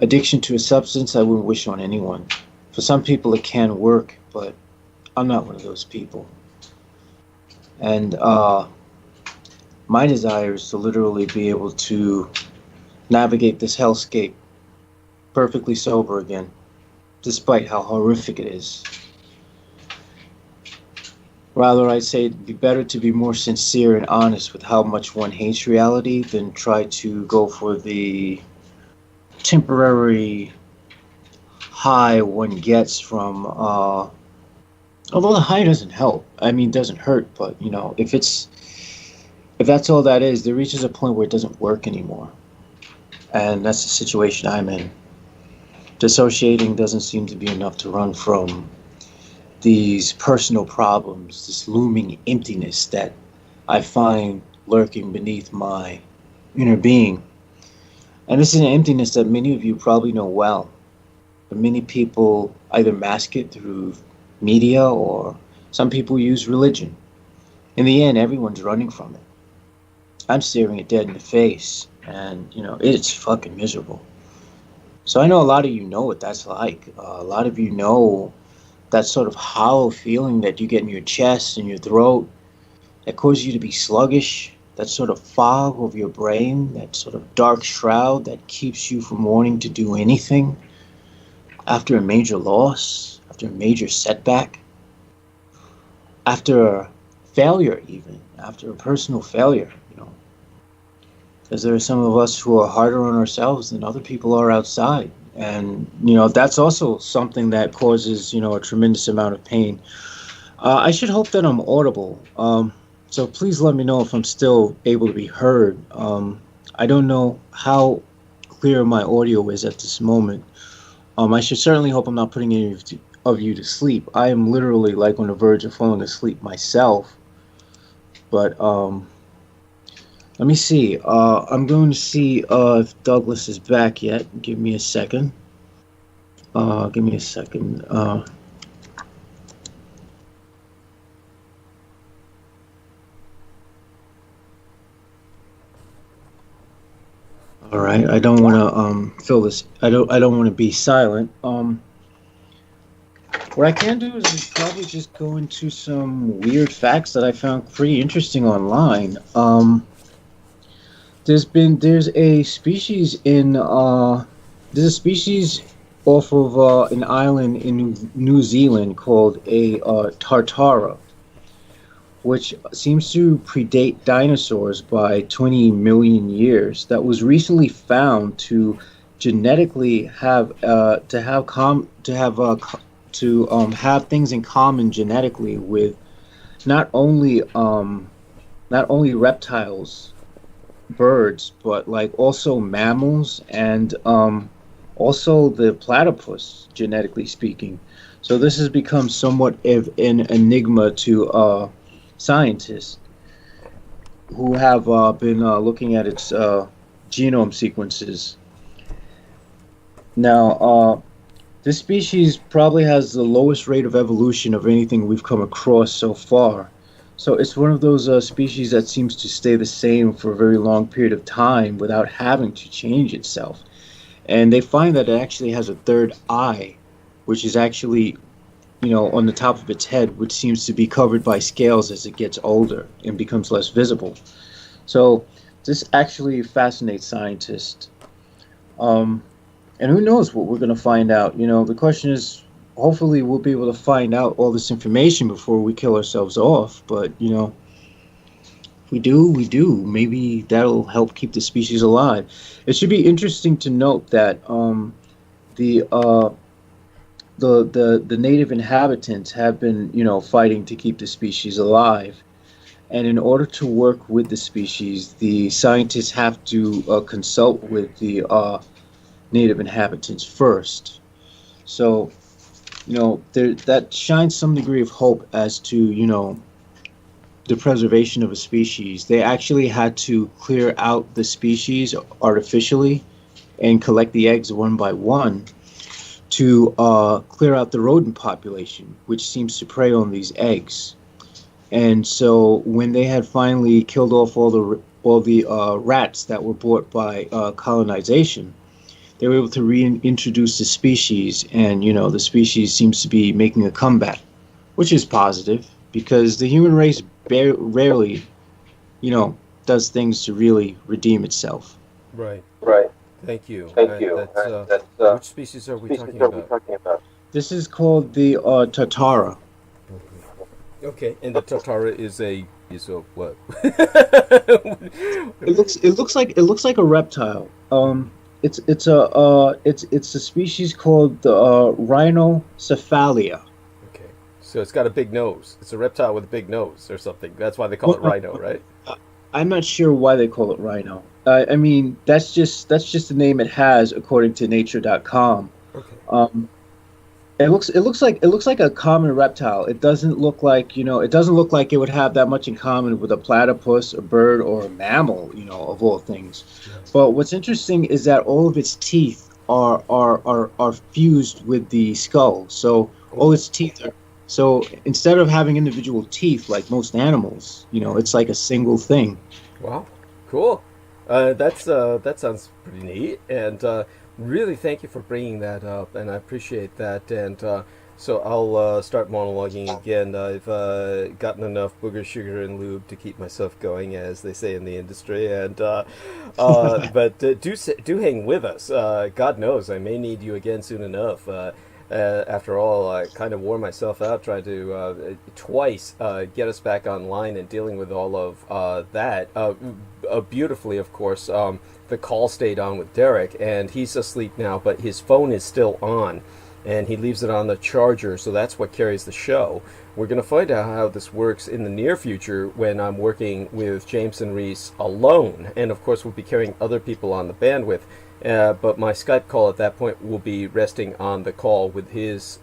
addiction to a substance, I wouldn't wish on anyone. For some people, it can work, but I'm not one of those people. And my desire is to literally be able to navigate this hellscape perfectly sober again, despite how horrific it is. Rather, I'd say it'd be better to be more sincere and honest with how much one hates reality than try to go for the temporary high one gets from, although the high doesn't help. I mean, doesn't hurt, but, you know, if that's all that is, there reaches a point where it doesn't work anymore. And that's the situation I'm in. Dissociating doesn't seem to be enough to run from these personal problems, this looming emptiness that I find lurking beneath my inner being. And this is an emptiness that many of you probably know well. But many people either mask it through media or some people use religion. In the end, everyone's running from it. I'm staring it dead in the face, and, you know, it's fucking miserable. So I know a lot of you know what that's like. A lot of you know that sort of hollow feeling that you get in your chest and your throat that causes you to be sluggish, that sort of fog over your brain, that sort of dark shroud that keeps you from wanting to do anything after a major loss, after a major setback, after a failure even, after a personal failure, you know. Because there are some of us who are harder on ourselves than other people are outside. And, you know, that's also something that causes, you know, a tremendous amount of pain. I should hope that I'm audible. So please let me know if I'm still able to be heard. I don't know how clear my audio is at this moment. I should certainly hope I'm not putting any of you to sleep. I am literally like on the verge of falling asleep myself. But let me see. I'm going to see if Douglas is back yet. Give me a second. Give me a second. All right. I don't want to fill this. I don't want to be silent. What I can do is probably just go into some weird facts that I found pretty interesting online. There's a species off of an island in New Zealand called a tartara, which seems to predate dinosaurs by 20 million years. That was recently found to genetically have have things in common genetically with not only reptiles, birds, but like also mammals and also the platypus, genetically speaking. So this has become somewhat of an enigma to scientists who have been looking at its genome sequences. Now, This species probably has the lowest rate of evolution of anything we've come across so far. So it's one of those species that seems to stay the same for a very long period of time without having to change itself. And they find that it actually has a third eye, which is actually, on the top of its head, which seems to be covered by scales as it gets older and becomes less visible. So this actually fascinates scientists. Um, and who knows what we're going to find out? The question is, hopefully we'll be able to find out all this information before we kill ourselves off. But, if we do, we do. Maybe that'll help keep the species alive. It should be interesting to note that the the native inhabitants have been, fighting to keep the species alive. And in order to work with the species, the scientists have to consult with the native inhabitants first. So, that shines some degree of hope as to, the preservation of a species. They actually had to clear out the species artificially and collect the eggs one by one to clear out the rodent population, which seems to prey on these eggs. And so when they had finally killed off all the rats that were brought by colonization, they were able to reintroduce the species, and the species seems to be making a comeback, which is positive because the human race rarely, does things to really redeem itself. Right. Right. Thank you. Thank you. That's, which species are we talking about? This is called the Tatara. Okay, and the Tatara is a what? It looks like a reptile. It's a species called the rhinocephalia. Okay, so it's got a big nose. It's a reptile with a big nose or something. That's why they call it rhino, right? I'm not sure why they call it rhino. I mean, that's just the name it has according to Nature.com. Okay. It looks like a common reptile. It doesn't look like it would have that much in common with a platypus, a bird, or a mammal, of all things. Yes. But what's interesting is that all of its teeth are fused with the skull. So all its teeth are. So instead of having individual teeth like most animals, it's like a single thing. Wow, cool. That sounds pretty neat, and really thank you for bringing that up, and I appreciate that. And so I'll start monologuing again. I've gotten enough booger, sugar, and lube to keep myself going, as they say in the industry. And but do hang with us. God knows I may need you again soon enough. After all, I kind of wore myself out trying to twice get us back online and dealing with all of that. Beautifully, of course, the call stayed on with Derek, and he's asleep now, but his phone is still on, and he leaves it on the charger, so that's what carries the show. We're going to find out how this works in the near future when I'm working with James and Reese alone, and of course we'll be carrying other people on the bandwidth. But my Skype call at that point will be resting on the call with his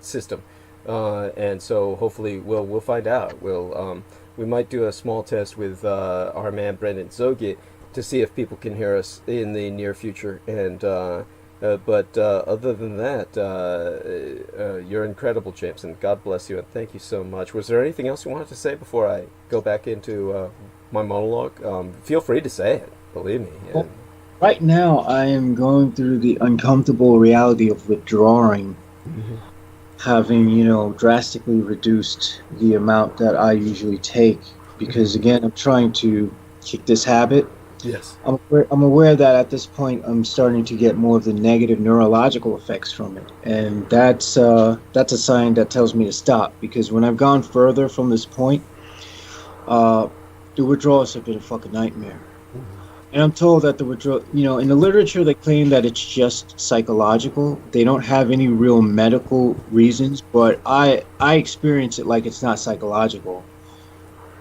system, and so hopefully we'll find out. We might do a small test with our man Brendan Zogit to see if people can hear us in the near future. And but other than that, you're incredible, Jameson. God bless you, and thank you so much. Was there anything else you wanted to say before I go back into my monologue? Feel free to say it. Believe me. Well, right now, I am going through the uncomfortable reality of withdrawing, having, drastically reduced the amount that I usually take, because again, I'm trying to kick this habit. Yes. I'm aware that at this point, I'm starting to get more of the negative neurological effects from it, and that's a sign that tells me to stop, because when I've gone further from this point, the withdrawals have been a fucking nightmare. And I'm told that the withdrawal, in the literature they claim that it's just psychological. They don't have any real medical reasons, but I experience it like it's not psychological.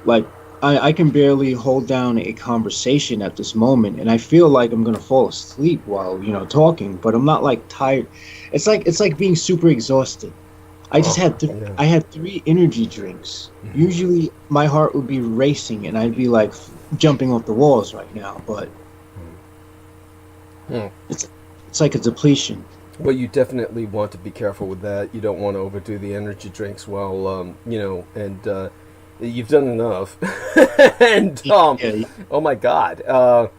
Like, I can barely hold down a conversation at this moment, and I feel like I'm gonna fall asleep while, talking, but I'm not like tired. It's like being super exhausted. I just had I had 3 energy drinks. Usually my heart would be racing and I'd be like jumping off the walls right now, but it's like a depletion. Well, you definitely want to be careful with that. You don't want to overdo the energy drinks while, and you've done enough. and, Yeah. oh my God.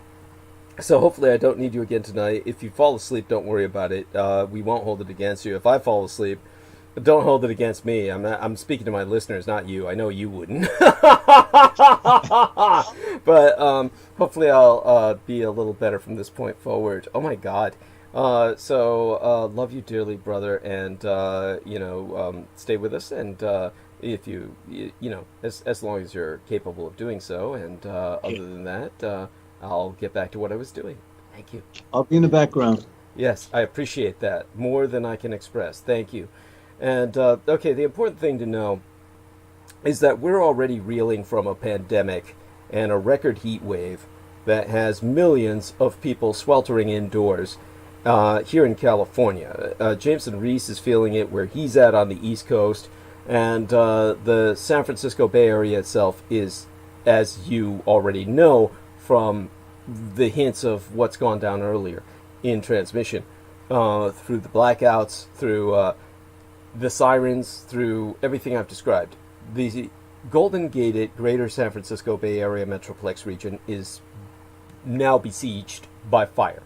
So hopefully I don't need you again tonight. If you fall asleep, don't worry about it. We won't hold it against you. If I fall asleep, don't hold it against me. I'm speaking to my listeners, not you. I know you wouldn't. But hopefully I'll be a little better from this point forward. Oh my God. So love you dearly, brother, and stay with us. And if as long as you're capable of doing so. And other than that, I'll get back to what I was doing. Thank you. I'll be in the background. Yes, I appreciate that more than I can express. Thank you. And okay, the important thing to know is that we're already reeling from a pandemic and a record heat wave that has millions of people sweltering indoors here in California. Jameson Reese is feeling it where he's at on the East Coast, and the San Francisco Bay Area itself is, as you already know from the hints of what's gone down earlier in transmission, through the blackouts, through the sirens, through everything I've described. The Golden Gated Greater San Francisco Bay Area Metroplex region is now besieged by fire,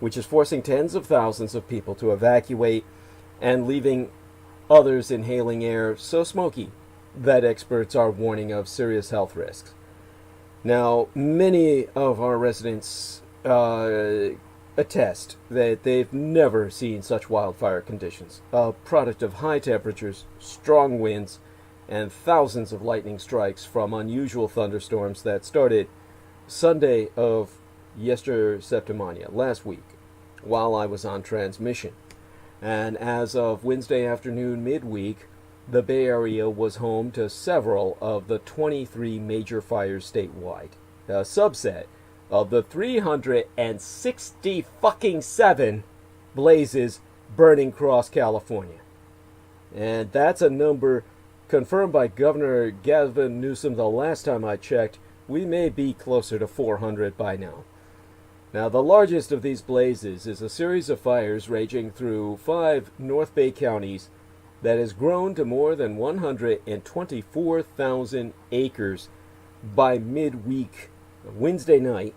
which is forcing tens of thousands of people to evacuate and leaving others inhaling air so smoky that experts are warning of serious health risks. Now, many of our residents attest that they've never seen such wildfire conditions, a product of high temperatures, strong winds, and thousands of lightning strikes from unusual thunderstorms that started Sunday of Yester Septimania, last week, while I was on transmission. And as of Wednesday afternoon midweek, the Bay Area was home to several of the 23 major fires statewide, a subset of the 367 blazes burning across California. And that's a number confirmed by Governor Gavin Newsom the last time I checked. We may be closer to 400 by now. Now, the largest of these blazes is a series of fires raging through 5 North Bay counties that has grown to more than 124,000 acres by midweek, Wednesday night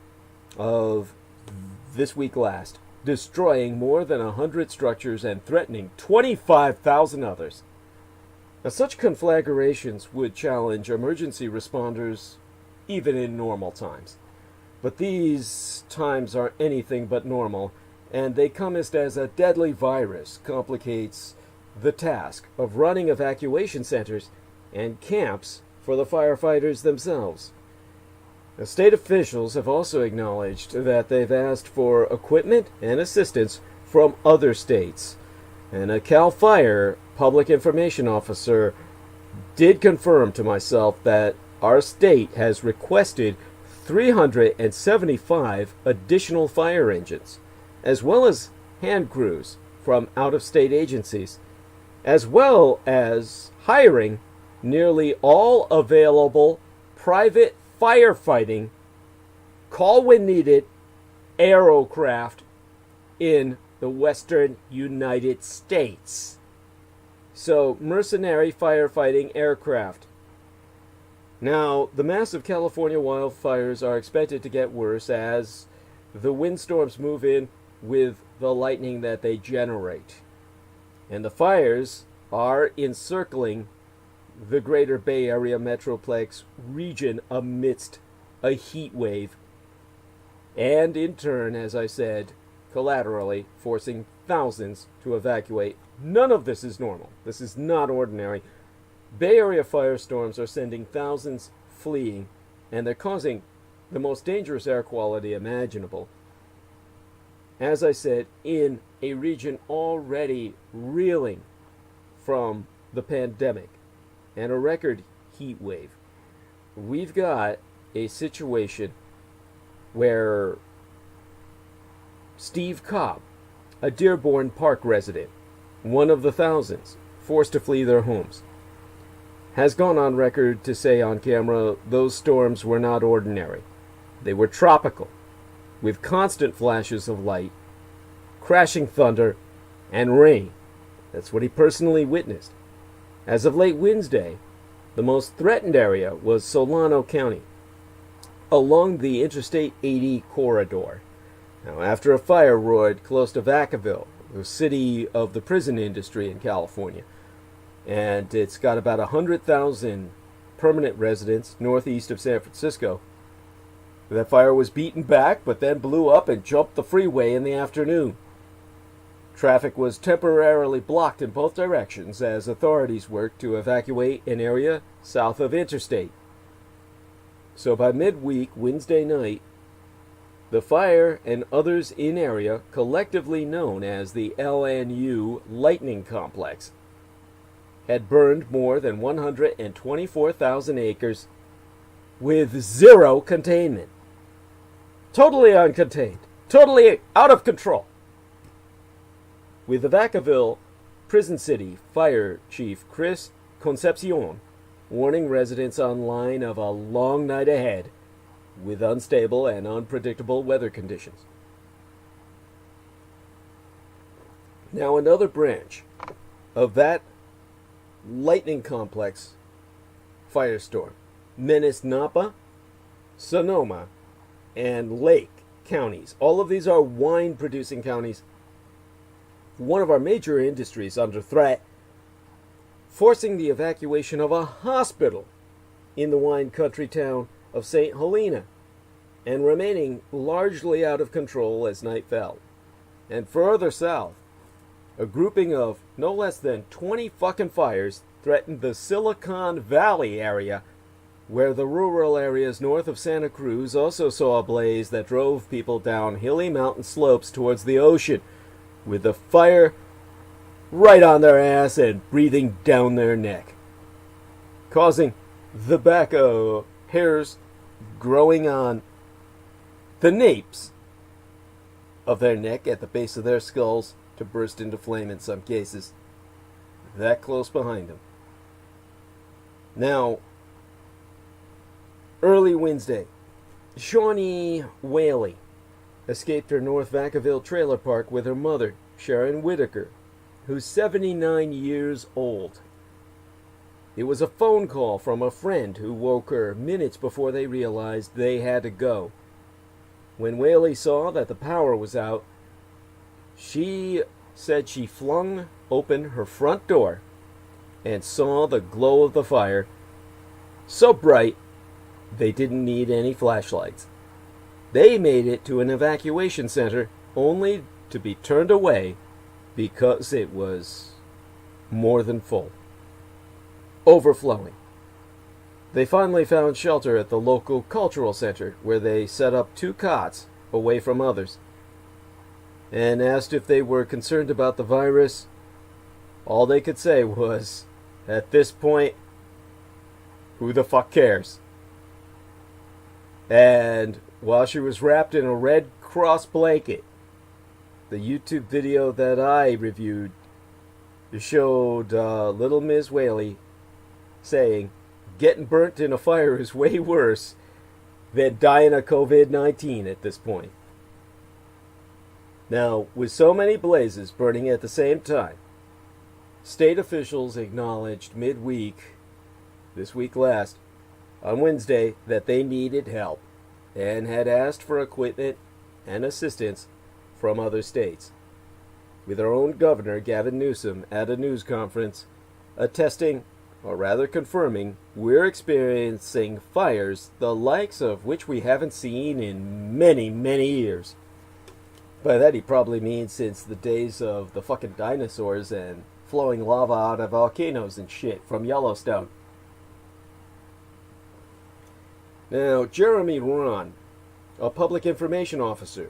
of this week last, destroying more than 100 structures and threatening 25,000 others. Now, such conflagrations would challenge emergency responders even in normal times. But these times are anything but normal, and they come as a deadly virus complicates the task of running evacuation centers and camps for the firefighters themselves. The state officials have also acknowledged that they've asked for equipment and assistance from other states. And a CAL FIRE public information officer did confirm to myself that our state has requested 375 additional fire engines, as well as hand crews from out-of-state agencies, as well as hiring nearly all available private firefighting, call when needed, aerocraft in the western United States. So, mercenary firefighting aircraft. Now, the massive California wildfires are expected to get worse as the windstorms move in with the lightning that they generate. And the fires are encircling the greater Bay Area Metroplex region amidst a heat wave. And in turn, as I said, collaterally forcing thousands to evacuate. None of this is normal. This is not ordinary. Bay Area firestorms are sending thousands fleeing, and they're causing the most dangerous air quality imaginable. As I said, in a region already reeling from the pandemic and a record heat wave, we've got a situation where Steve Cobb, a Dearborn Park resident, one of the thousands forced to flee their homes, has gone on record to say on camera those storms were not ordinary. They were tropical, with constant flashes of light, crashing thunder, and rain. That's what he personally witnessed. As of late Wednesday, the most threatened area was Solano County, along the Interstate 80 corridor. Now, after a fire roared close to Vacaville, the city of the prison industry in California, and it's got about 100,000 permanent residents northeast of San Francisco. That fire was beaten back, but then blew up and jumped the freeway in the afternoon. Traffic was temporarily blocked in both directions as authorities worked to evacuate an area south of Interstate. So by midweek Wednesday night, the fire and others in area, collectively known as the LNU Lightning Complex, had burned more than 124,000 acres with zero containment. Totally uncontained. Totally out of control. With the Vacaville Prison City Fire Chief Chris Concepcion warning residents online of a long night ahead with unstable and unpredictable weather conditions. Now another branch of that lightning complex firestorm menaced Napa, Sonoma, and Lake counties. All of these are wine-producing counties. One of our major industries under threat, forcing the evacuation of a hospital in the wine country town of St. Helena, and remaining largely out of control as night fell. And further south, a grouping of no less than 20 fucking fires threatened the Silicon Valley area, where the rural areas north of Santa Cruz also saw a blaze that drove people down hilly mountain slopes towards the ocean, with the fire right on their ass and breathing down their neck, causing the back hairs growing on the napes of their neck at the base of their skulls to burst into flame in some cases, that close behind them. Now, early Wednesday, Shawnee Whaley escaped her North Vacaville trailer park with her mother, Sharon Whitaker, who's 79 years old. It was a phone call from a friend who woke her minutes before they realized they had to go. When Whaley saw that the power was out, she said she flung open her front door and saw the glow of the fire so bright they didn't need any flashlights. They made it to an evacuation center only to be turned away because it was more than full. Overflowing. They finally found shelter at the local cultural center, where they set up 2 cots away from others. And asked if they were concerned about the virus, all they could say was, at this point, who the fuck cares? And while she was wrapped in a Red Cross blanket, the YouTube video that I reviewed showed little Miss Whaley saying, getting burnt in a fire is way worse than dying of COVID-19 at this point. Now, with so many blazes burning at the same time, state officials acknowledged midweek, this week last, on Wednesday, that they needed help and had asked for equipment and assistance from other states, with our own governor, Gavin Newsom, at a news conference attesting, or rather confirming, we're experiencing fires the likes of which we haven't seen in many, many years. By that he probably means since the days of the fucking dinosaurs and flowing lava out of volcanoes and shit from Yellowstone. Now, Jeremy Ron, a public information officer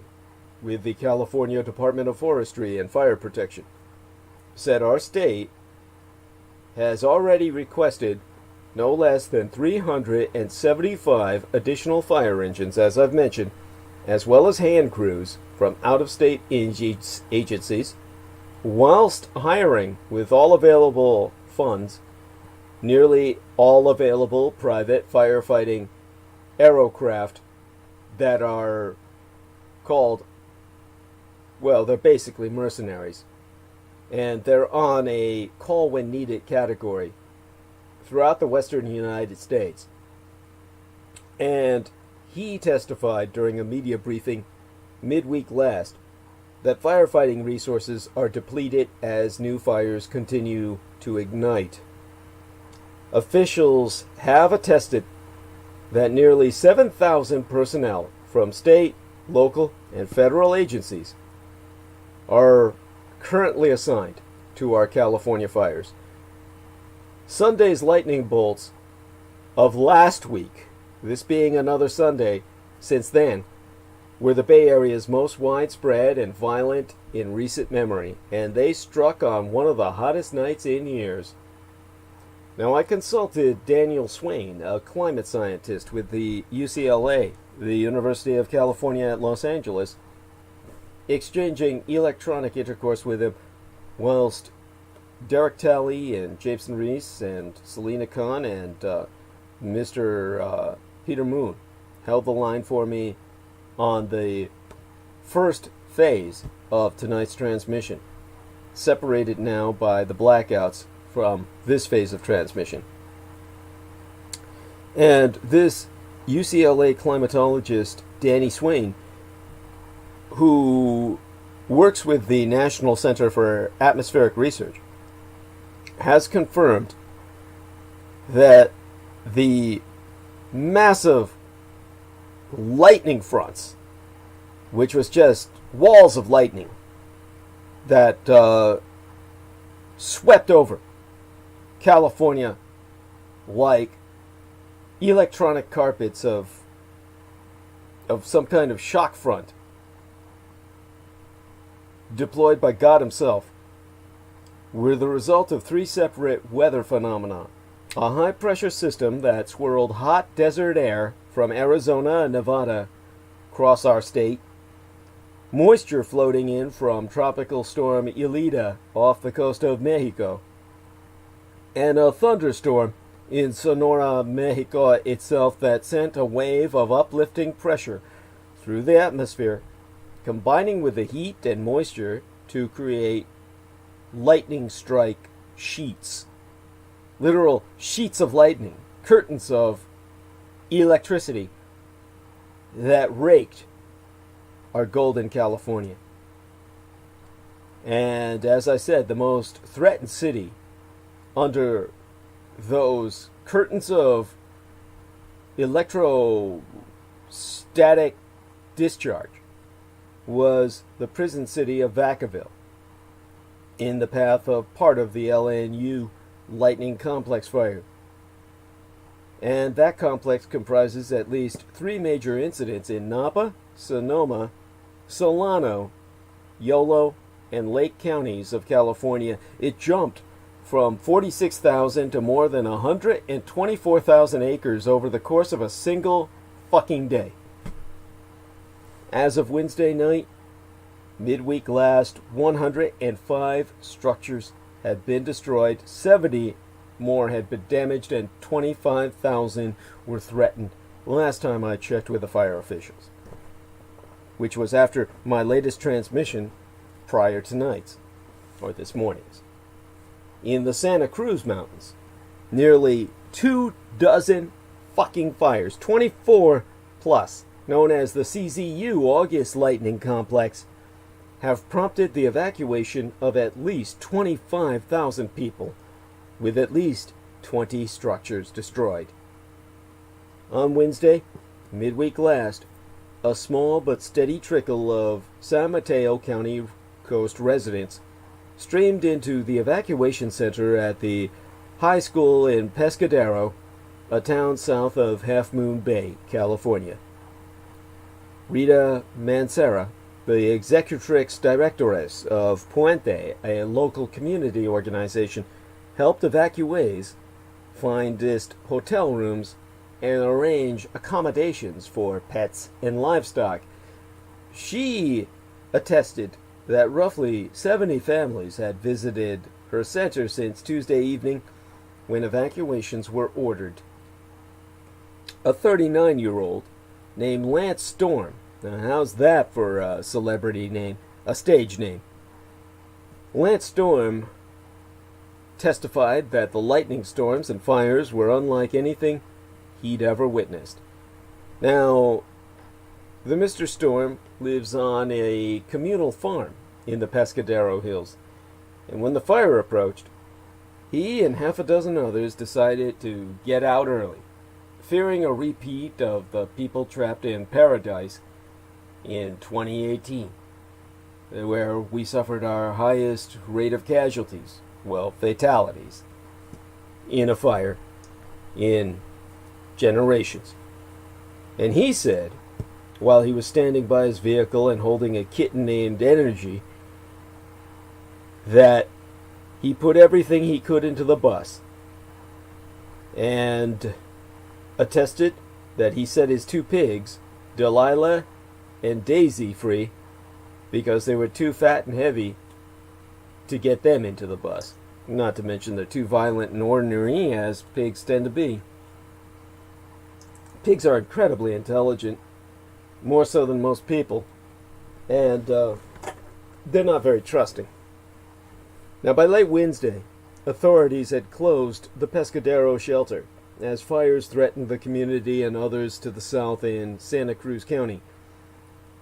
with the California Department of Forestry and Fire Protection, said our state has already requested no less than 375 additional fire engines, as I've mentioned, as well as hand crews from out-of-state agencies, whilst hiring, with all available funds, nearly all available private firefighting aerocraft that are called, well, they're basically mercenaries. and they're on a call when needed category throughout the western United States. And he testified during a media briefing midweek last that firefighting resources are depleted as new fires continue to ignite. Officials have attested that nearly 7,000 personnel from state, local, and federal agencies are currently assigned to our California fires. Sunday's lightning bolts of last week, this being another Sunday since then, were the Bay Area's most widespread and violent in recent memory, and they struck on one of the hottest nights in years. Now, I consulted Daniel Swain, a climate scientist with the UCLA, the University of California at Los Angeles, exchanging electronic intercourse with him, whilst Derek Talley and Jason Reese and Selena Khan and Mr. Peter Moon held the line for me on the first phase of tonight's transmission, separated now by the blackouts from this phase of transmission. And this UCLA climatologist, Danny Swain, who works with the National Center for Atmospheric Research, has confirmed that the massive lightning fronts, which was just walls of lightning that swept over California like electronic carpets of some kind of shock front deployed by God himself, were the result of three separate weather phenomena. A high-pressure system that swirled hot desert air from Arizona and Nevada across our state, moisture floating in from Tropical Storm Elida off the coast of Mexico, and a thunderstorm in Sonora, Mexico itself that sent a wave of uplifting pressure through the atmosphere, combining with the heat and moisture to create lightning strike sheets. Literal sheets of lightning, curtains of electricity that raked our golden California. And as I said, the most threatened city under those curtains of electrostatic discharge was the prison city of Vacaville, in the path of part of the LNU lightning complex fire. And that complex comprises at least three major incidents in Napa, Sonoma, Solano, Yolo, and Lake counties of California. It jumped from 46,000 to more than 124,000 acres over the course of a single fucking day. As of Wednesday night, midweek last, 105 structures had been destroyed, 70 more had been damaged, and 25,000 were threatened last time I checked with the fire officials, which was after my latest transmission prior to tonight's, or this morning's. In the Santa Cruz Mountains, nearly 24 fucking fires, 24 plus, known as the CZU August Lightning Complex, have prompted the evacuation of at least 25,000 people, with at least 20 structures destroyed. On Wednesday, midweek last, a small but steady trickle of San Mateo County Coast residents streamed into the evacuation center at the high school in Pescadero, a town south of Half Moon Bay, California. Rita Mancera, the executrix directress of Puente, a local community organization, helped evacuees find hotel rooms and arrange accommodations for pets and livestock. She attested that roughly 70 families had visited her center since Tuesday evening, when evacuations were ordered. A 39-year-old named Lance Storm, now how's that for a celebrity name, a stage name, Lance Storm testified that the lightning storms and fires were unlike anything he'd ever witnessed. Now, the Mr. Storm lives on a communal farm in the Pescadero Hills, and when the fire approached, he and half a dozen others decided to get out early, fearing a repeat of the people trapped in Paradise in 2018, where we suffered our highest rate of casualties, well, fatalities, in a fire in generations. And he said, while he was standing by his vehicle and holding a kitten named Energy, that he put everything he could into the bus, and attested that he set his two pigs, Delilah and Daisy, free because they were too fat and heavy to get them into the bus. Not to mention they're too violent and ornery, as pigs tend to be. Pigs are incredibly intelligent, more so than most people, and they're not very trusting. Now, by late Wednesday, authorities had closed the Pescadero shelter as fires threatened the community and others to the south in Santa Cruz County.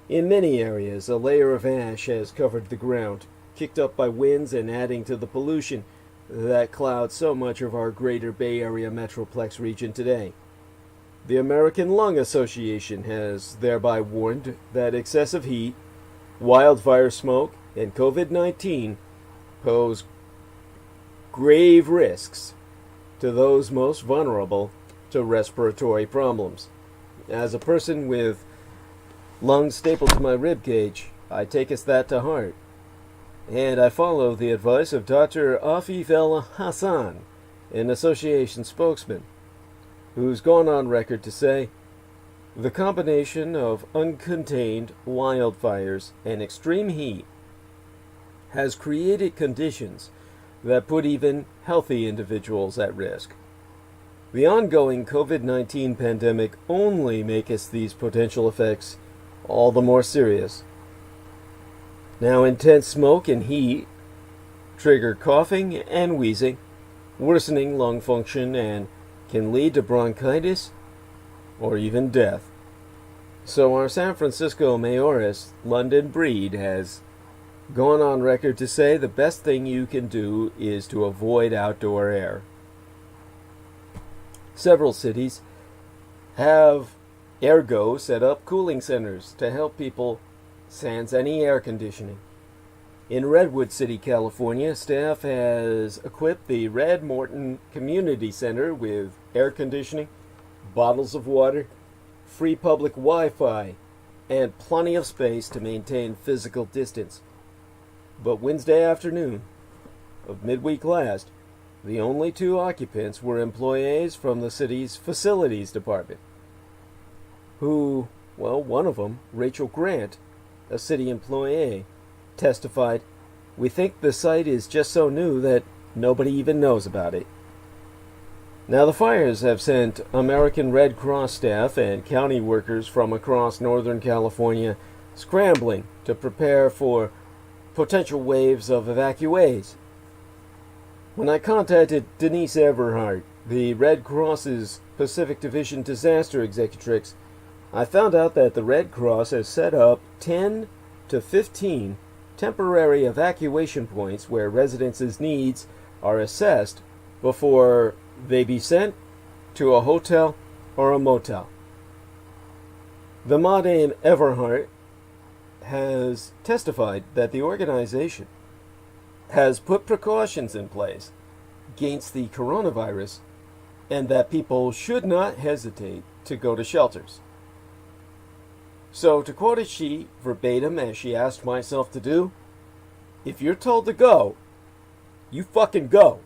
In many areas, a layer of ash has covered the ground, kicked up by winds and adding to the pollution that clouds so much of our greater Bay Area metroplex region today. The American Lung Association has thereby warned that excessive heat, wildfire smoke, and COVID-19 pose grave risks to those most vulnerable to respiratory problems. As a person with lungs stapled to my rib cage, I take that to heart, and I follow the advice of Dr. Afif El Hassan, an association spokesman, who's gone on record to say, the combination of uncontained wildfires and extreme heat has created conditions that put even healthy individuals at risk. The ongoing COVID-19 pandemic only makes these potential effects all the more serious. Now, intense smoke and heat trigger coughing and wheezing, worsening lung function, and can lead to bronchitis or even death. So our San Francisco mayoress, London Breed, has gone on record to say the best thing you can do is to avoid outdoor air. Several cities have ergo set up cooling centers to help people sans any air conditioning. In Redwood City, California, staff has equipped the Red Morton Community Center with air conditioning, bottles of water, free public Wi-Fi, and plenty of space to maintain physical distance. But Wednesday afternoon of midweek last, the only two occupants were employees from the city's facilities department, who, well, one of them, Rachel Grant, a city employee, testified, "We think the site is just so new that nobody even knows about it." Now, the fires have sent American Red Cross staff and county workers from across Northern California scrambling to prepare for potential waves of evacuees. When I contacted Denise Everhart, the Red Cross's Pacific Division Disaster Executrix, I found out that the Red Cross has set up 10 to 15 temporary evacuation points where residents' needs are assessed before they be sent to a hotel or a motel. The Madame Everhart has testified that the organization has put precautions in place against the coronavirus and that people should not hesitate to go to shelters. So, to quote she verbatim as she asked myself to do, if you're told to go, you fucking go.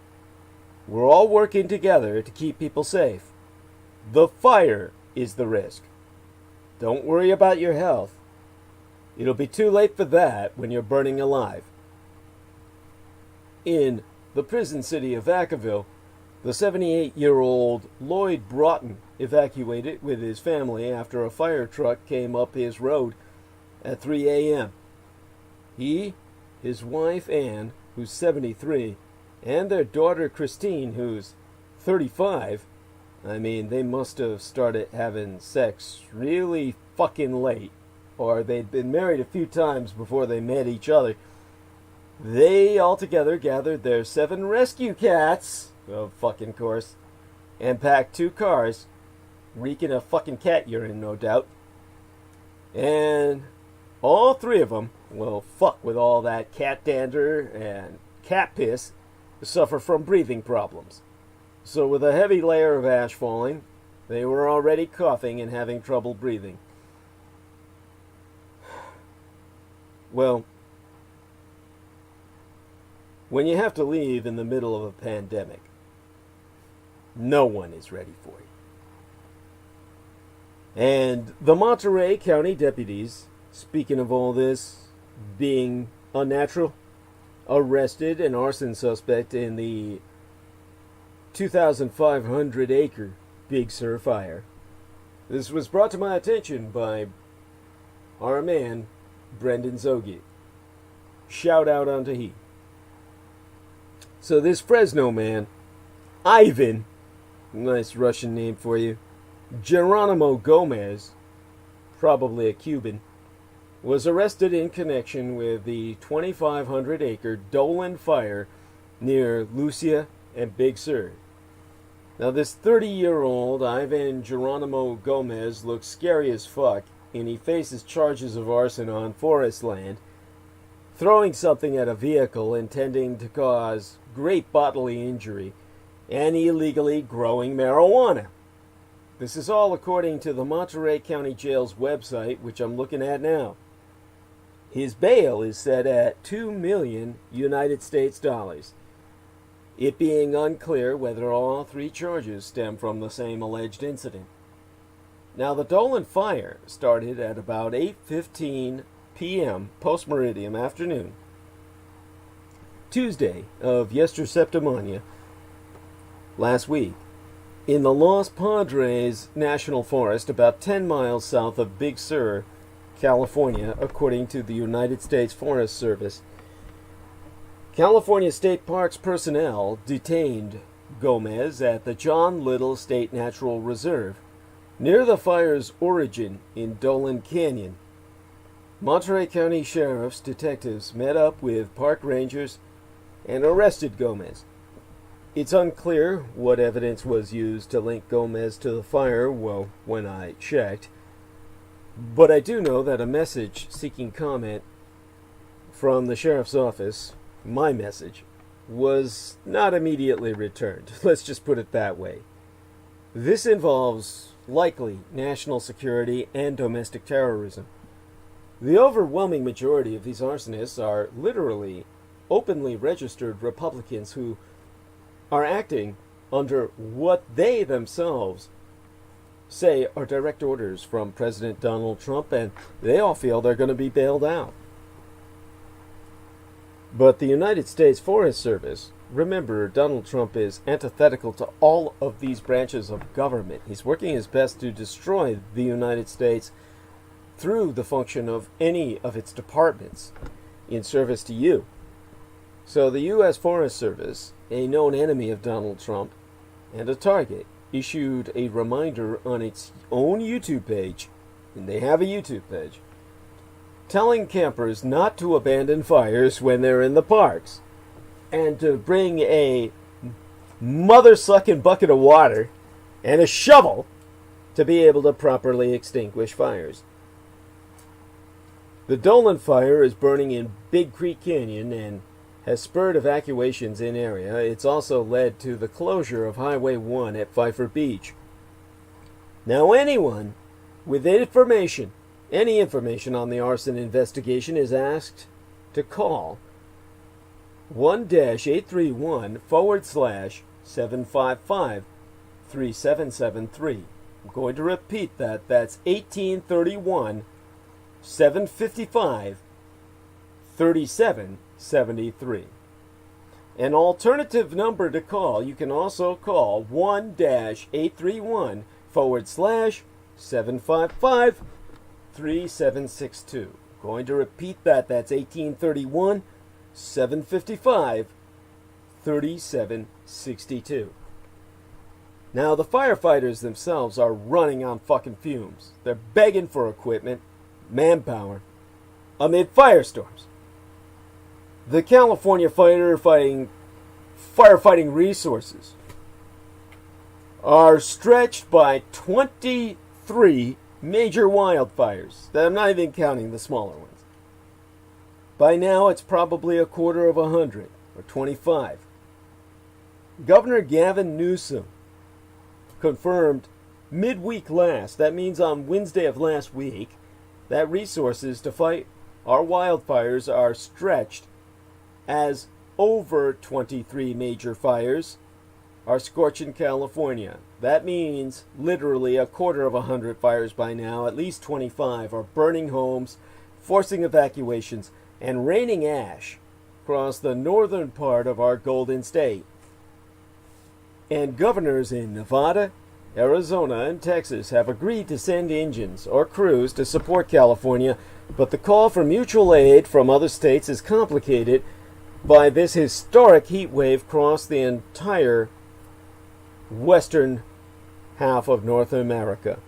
We're all working together to keep people safe. The fire is the risk. Don't worry about your health. It'll be too late for that when you're burning alive. In the prison city of Vacaville, the 78-year-old Lloyd Broughton evacuated with his family after a fire truck came up his road at 3 a.m. He, his wife Anne, who's 73, and their daughter Christine, who's 35. I mean, they must have started having sex really fucking late, or they'd been married a few times before they met each other. They altogether gathered their 7 rescue cats, of fucking course, and packed 2 cars, reeking of fucking cat urine, no doubt. And all 3 of them, well, fuck with all that cat dander and cat piss, suffer from breathing problems. So with a heavy layer of ash falling, they were already coughing and having trouble breathing. Well, when you have to leave in the middle of a pandemic, no one is ready for you. And the Monterey County deputies, speaking of all this being unnatural, arrested an arson suspect in the 2,500-acre Big Sur fire. This was brought to my attention by our man, Brendan Zogi. Shout out unto he. So this Fresno man, Ivan, nice Russian name for you, Geronimo Gomez, probably a Cuban, was arrested in connection with the 2,500-acre Dolan fire near Lucia and Big Sur. Now this 30-year-old Ivan Geronimo Gomez looks scary as fuck, and he faces charges of arson on forest land, throwing something at a vehicle intending to cause great bodily injury, and illegally growing marijuana. This is all according to the Monterey County Jail's website, which I'm looking at now. His bail is set at $2 million United States dollars, it being unclear whether all 3 charges stem from the same alleged incident. Now, the Dolan fire started at about 8:15 p.m. post-meridium afternoon, Tuesday of Yester Septimania, last week, in the Los Padres National Forest, about 10 miles south of Big Sur, California, according to the United States Forest Service. California State Parks personnel detained Gomez at the John Little State Natural Reserve, near the fire's origin in Dolan Canyon. Monterey County Sheriff's detectives met up with park rangers and arrested Gomez. It's unclear what evidence was used to link Gomez to the fire, well, when I checked. But I do know that a message seeking comment from the sheriff's office, my message, was not immediately returned. Let's just put it that way. This involves likely national security and domestic terrorism. The overwhelming majority of these arsonists are literally openly registered Republicans who are acting under what they themselves say are direct orders from President Donald Trump, and they all feel they're going to be bailed out. But the United States Forest Service, remember, Donald Trump is antithetical to all of these branches of government. He's working his best to destroy the United States through the function of any of its departments in service to you. So the U.S. Forest Service, a known enemy of Donald Trump and a target, issued a reminder on its own YouTube page, and they have a YouTube page, telling campers not to abandon fires when they're in the parks, and to bring a mother-sucking bucket of water and a shovel to be able to properly extinguish fires. The Dolan fire is burning in Big Creek Canyon and has spurred evacuations in area. It's also led to the closure of Highway 1 at Pfeiffer Beach. Now anyone with information, any information on the arson investigation is asked to call 1-831/755-3773. I'm going to repeat that. That's 1831-755-3773. An alternative number to call, you can also call 1-831/755-3762. Going to repeat that. That's 755 3762. Now, the firefighters themselves are running on fucking fumes. They're begging for equipment, manpower, amid firestorms. The California firefighting resources are stretched by 23 major wildfires. I'm not even counting the smaller ones. By now, it's probably a quarter of 100, or 25. Governor Gavin Newsom confirmed midweek last, that means on Wednesday of last week, that resources to fight our wildfires are stretched, as over 23 major fires are scorching California. That means literally a quarter of 100 fires by now. At least 25 are burning homes, forcing evacuations, and raining ash across the northern part of our Golden State. And governors in Nevada, Arizona, and Texas have agreed to send engines or crews to support California, but the call for mutual aid from other states is complicated by this historic heat wave across the entire western half of North America.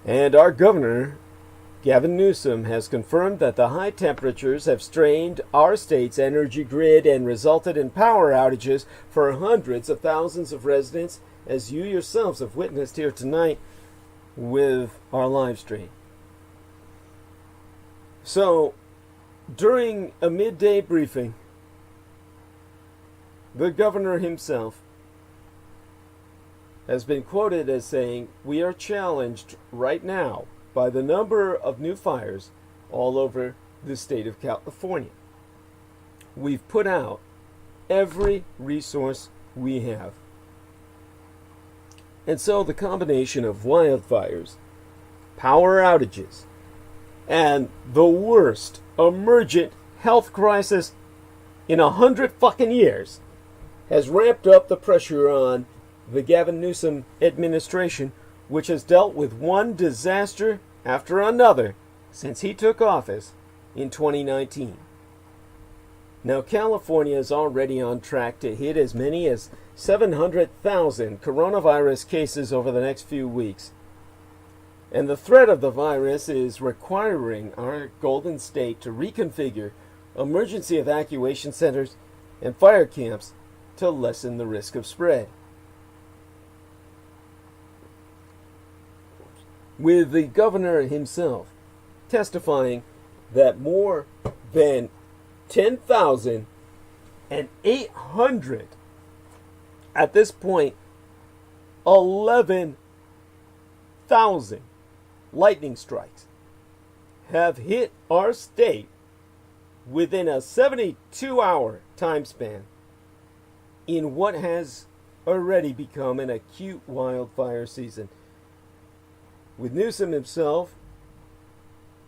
And our governor, Gavin Newsom, has confirmed that the high temperatures have strained our state's energy grid and resulted in power outages for hundreds of thousands of residents, as you yourselves have witnessed here tonight with our live stream. So, during a midday briefing, the governor himself has been quoted as saying, "We are challenged right now by the number of new fires all over the state of California. We've put out every resource we have." And so the combination of wildfires, power outages, and the worst emergent health crisis in 100 fucking years has ramped up the pressure on the Gavin Newsom administration, which has dealt with one disaster after another since he took office in 2019. Now, California is already on track to hit as many as 700,000 coronavirus cases over the next few weeks. And the threat of the virus is requiring our Golden State to reconfigure emergency evacuation centers and fire camps to lessen the risk of spread. With the governor himself testifying that more than 10,800, at this point, 11,000 lightning strikes have hit our state within a 72-hour time span in what has already become an acute wildfire season. With Newsom himself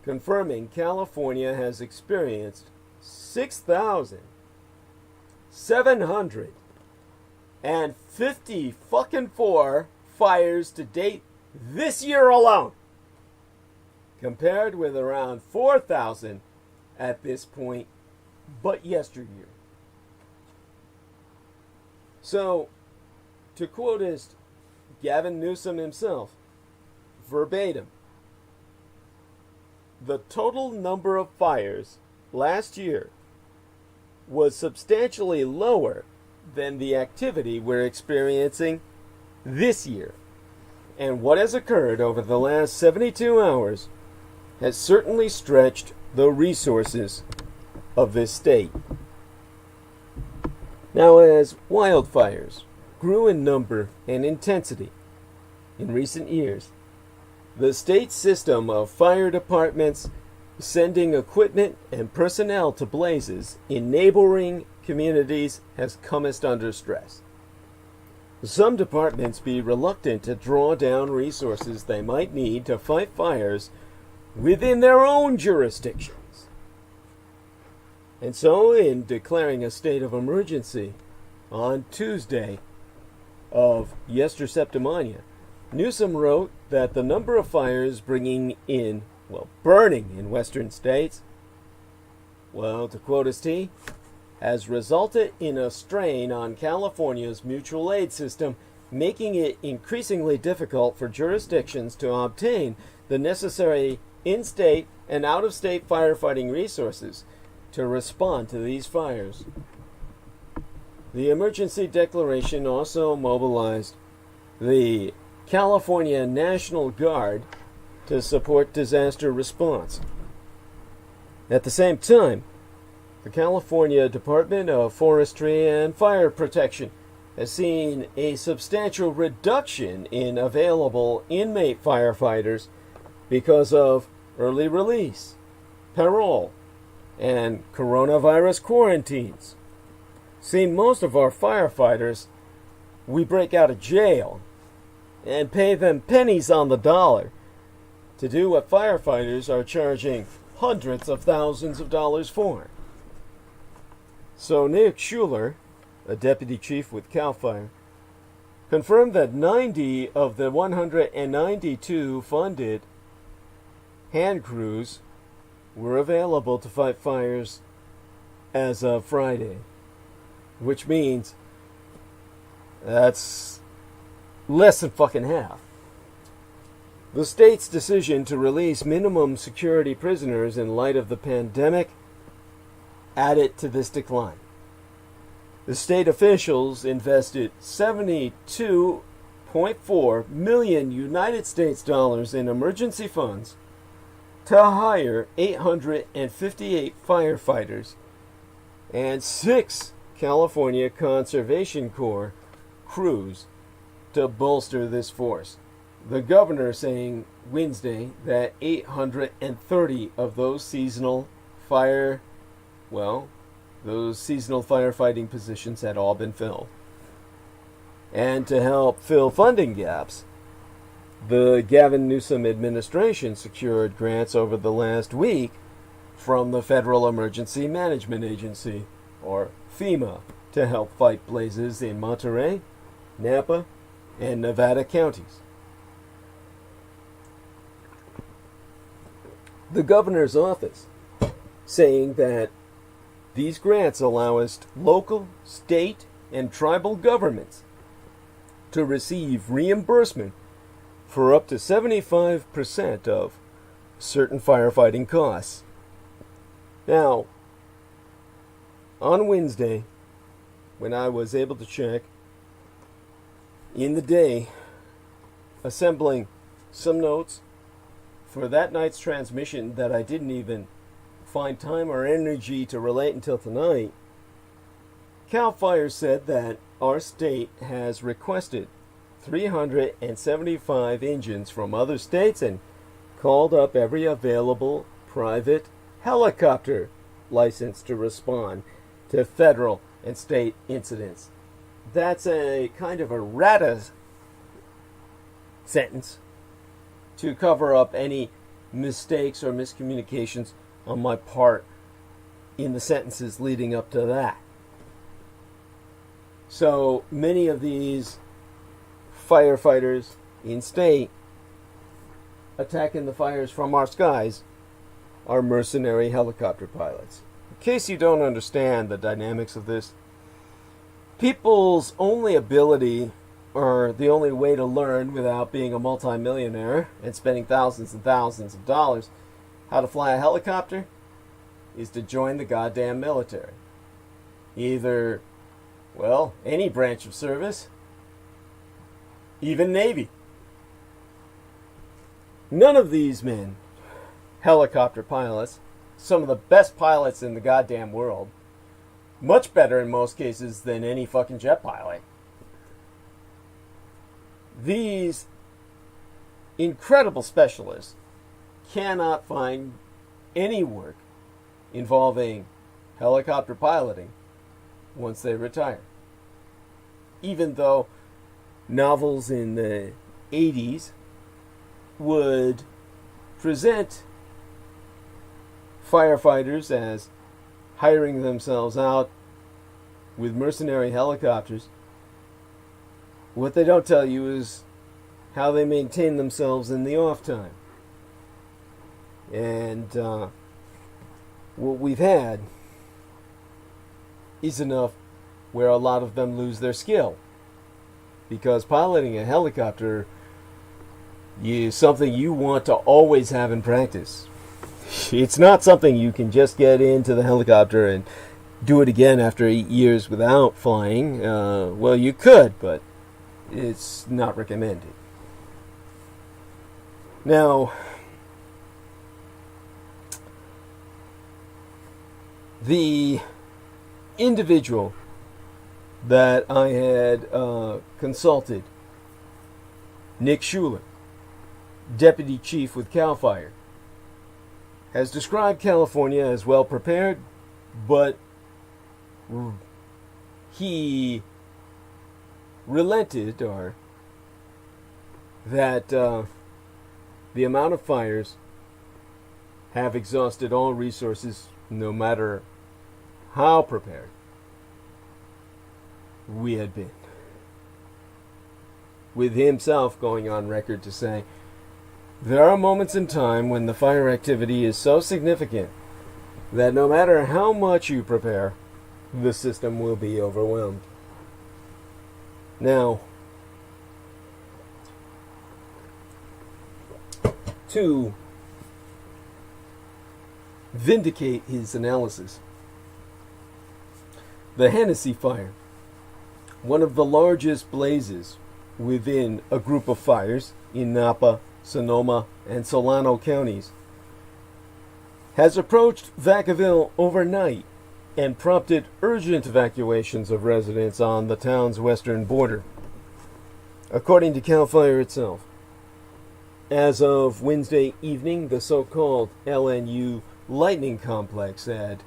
confirming California has experienced 6,754 fires to date this year alone, compared with around 4,000 at this point but yesteryear. So, to quote as Gavin Newsom himself, verbatim, the total number of fires last year was substantially lower than the activity we're experiencing this year. And what has occurred over the last 72 hours has certainly stretched the resources of this state. Now, as wildfires grew in number and intensity in recent years, the state's system of fire departments sending equipment and personnel to blazes in neighboring communities has come under stress. Some departments be reluctant to draw down resources they might need to fight fires within their own jurisdictions. And so, in declaring a state of emergency on Tuesday of Yester Septimania, Newsom wrote that the number of fires burning in western states well, to quote his T, has resulted in a strain on California's mutual aid system, making it increasingly difficult for jurisdictions to obtain the necessary in-state and out-of-state firefighting resources to respond to these fires. The emergency declaration also mobilized the California National Guard to support disaster response. At the same time, the California Department of Forestry and Fire Protection has seen a substantial reduction in available inmate firefighters because of early release, parole, and coronavirus quarantines. See, most of our firefighters, we break out of jail and pay them pennies on the dollar to do what firefighters are charging hundreds of thousands of dollars for. So Nick Schuler, a deputy chief with CAL FIRE, confirmed that 90 of the 192 funded hand crews were available to fight fires as of Friday, which means that's less than fucking half. The state's decision to release minimum security prisoners in light of the pandemic added to this decline. The state officials invested $72.4 million United States dollars in emergency funds to hire 858 firefighters and 6 California Conservation Corps crews to bolster this force. The governor saying Wednesday that 830 of those seasonal firefighting positions had all been filled. And to help fill funding gaps, the Gavin Newsom administration secured grants over the last week from the Federal Emergency Management Agency, or FEMA, to help fight blazes in Monterey, Napa, and Nevada counties. The governor's office saying that these grants allow us local, state, and tribal governments to receive reimbursement for up to 75% of certain firefighting costs. Now, on Wednesday, when I was able to check, in the day, assembling some notes for that night's transmission that I didn't even find time or energy to relate until tonight, CAL FIRE said that our state has requested 375 engines from other states and called up every available private helicopter license to respond to federal and state incidents. That's a kind of a rata sentence to cover up any mistakes or miscommunications on my part in the sentences leading up to that. So many of these firefighters in state attacking the fires from our skies are mercenary helicopter pilots. In case you don't understand the dynamics of this, people's only ability, or the only way to learn without being a multimillionaire and spending thousands and thousands of dollars how to fly a helicopter, is to join the goddamn military. Either, well, any branch of service, even Navy. None of these men, helicopter pilots, some of the best pilots in the goddamn world, much better in most cases than any fucking jet pilot. These incredible specialists cannot find any work involving helicopter piloting once they retire. Even though novels in the 80s would present firefighters as hiring themselves out with mercenary helicopters, what they don't tell you is how they maintain themselves in the off time. And what we've had is enough where a lot of them lose their skill. Because piloting a helicopter is something you want to always have in practice. It's not something you can just get into the helicopter and do it again after 8 years without flying. Well, you could, but it's not recommended. Now, the individual that I had consulted, Nick Schuler, Deputy Chief with CAL FIRE, has described California as well prepared, but he relented, or that the amount of fires have exhausted all resources, no matter how prepared we had been. With himself going on record to say, there are moments in time when the fire activity is so significant that no matter how much you prepare, the system will be overwhelmed. Now, to vindicate his analysis, the Hennessy fire, one of the largest blazes within a group of fires in Napa, Sonoma, and Solano counties, has approached Vacaville overnight and prompted urgent evacuations of residents on the town's western border. According to CAL FIRE itself, as of Wednesday evening, the so-called LNU lightning complex had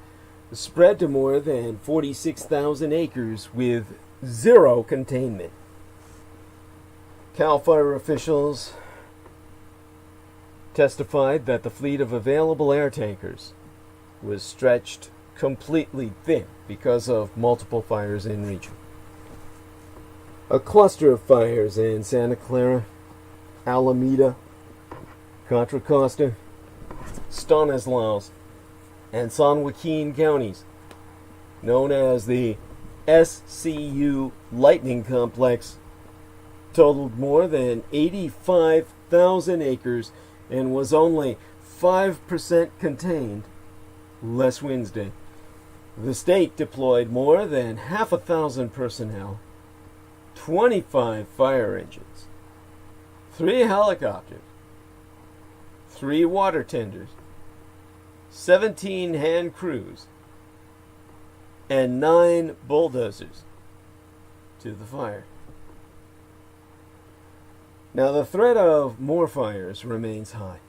spread to more than 46,000 acres with zero containment. CAL FIRE officials testified that the fleet of available air tankers was stretched completely thin because of multiple fires in region. A cluster of fires in Santa Clara, Alameda, Contra Costa, Stanislaus, and San Joaquin counties, known as the SCU Lightning Complex, totaled more than 85,000 acres and was only 5% contained last Wednesday. The state deployed more than 1,000 personnel, 25 fire engines, 3 helicopters, 3 water tenders, 17 hand crews, and 9 bulldozers to the fire. Now, the threat of more fires remains high,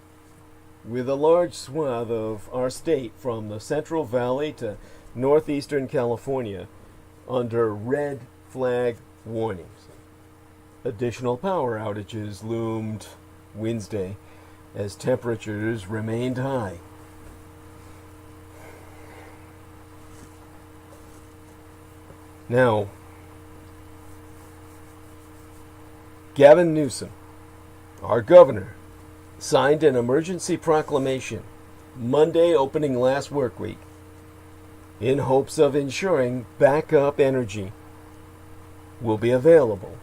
with a large swath of our state from the Central Valley to northeastern California under red flag warnings. Additional power outages loomed Wednesday as temperatures remained high. Now, Gavin Newsom, our governor, signed an emergency proclamation Monday opening last work week in hopes of ensuring backup energy will be available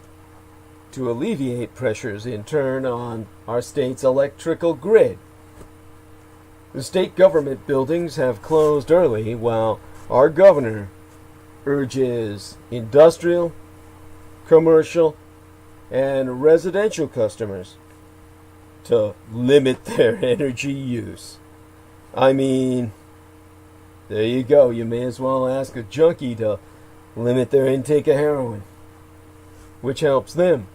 to alleviate pressures in turn on our state's electrical grid. The state government buildings have closed early while our governor urges industrial, commercial, and residential customers to limit their energy use. I mean, there you go. You may as well ask a junkie to limit their intake of heroin, which helps them.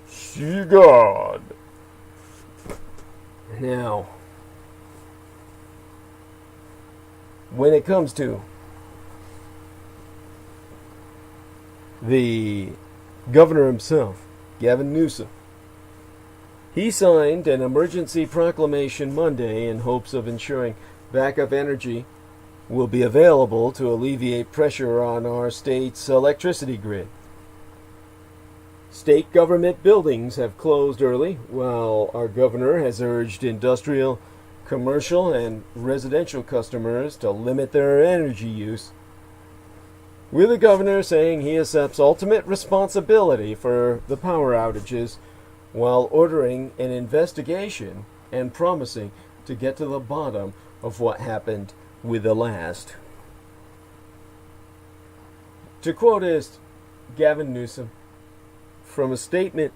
See God. Now, when it comes to the governor himself, Gavin Newsom, he signed an emergency proclamation Monday in hopes of ensuring backup energy will be available to alleviate pressure on our state's electricity grid. State government buildings have closed early, while our governor has urged industrial, commercial and residential customers to limit their energy use, with the governor saying he accepts ultimate responsibility for the power outages while ordering an investigation and promising to get to the bottom of what happened with the last. To quote is Gavin Newsom from a statement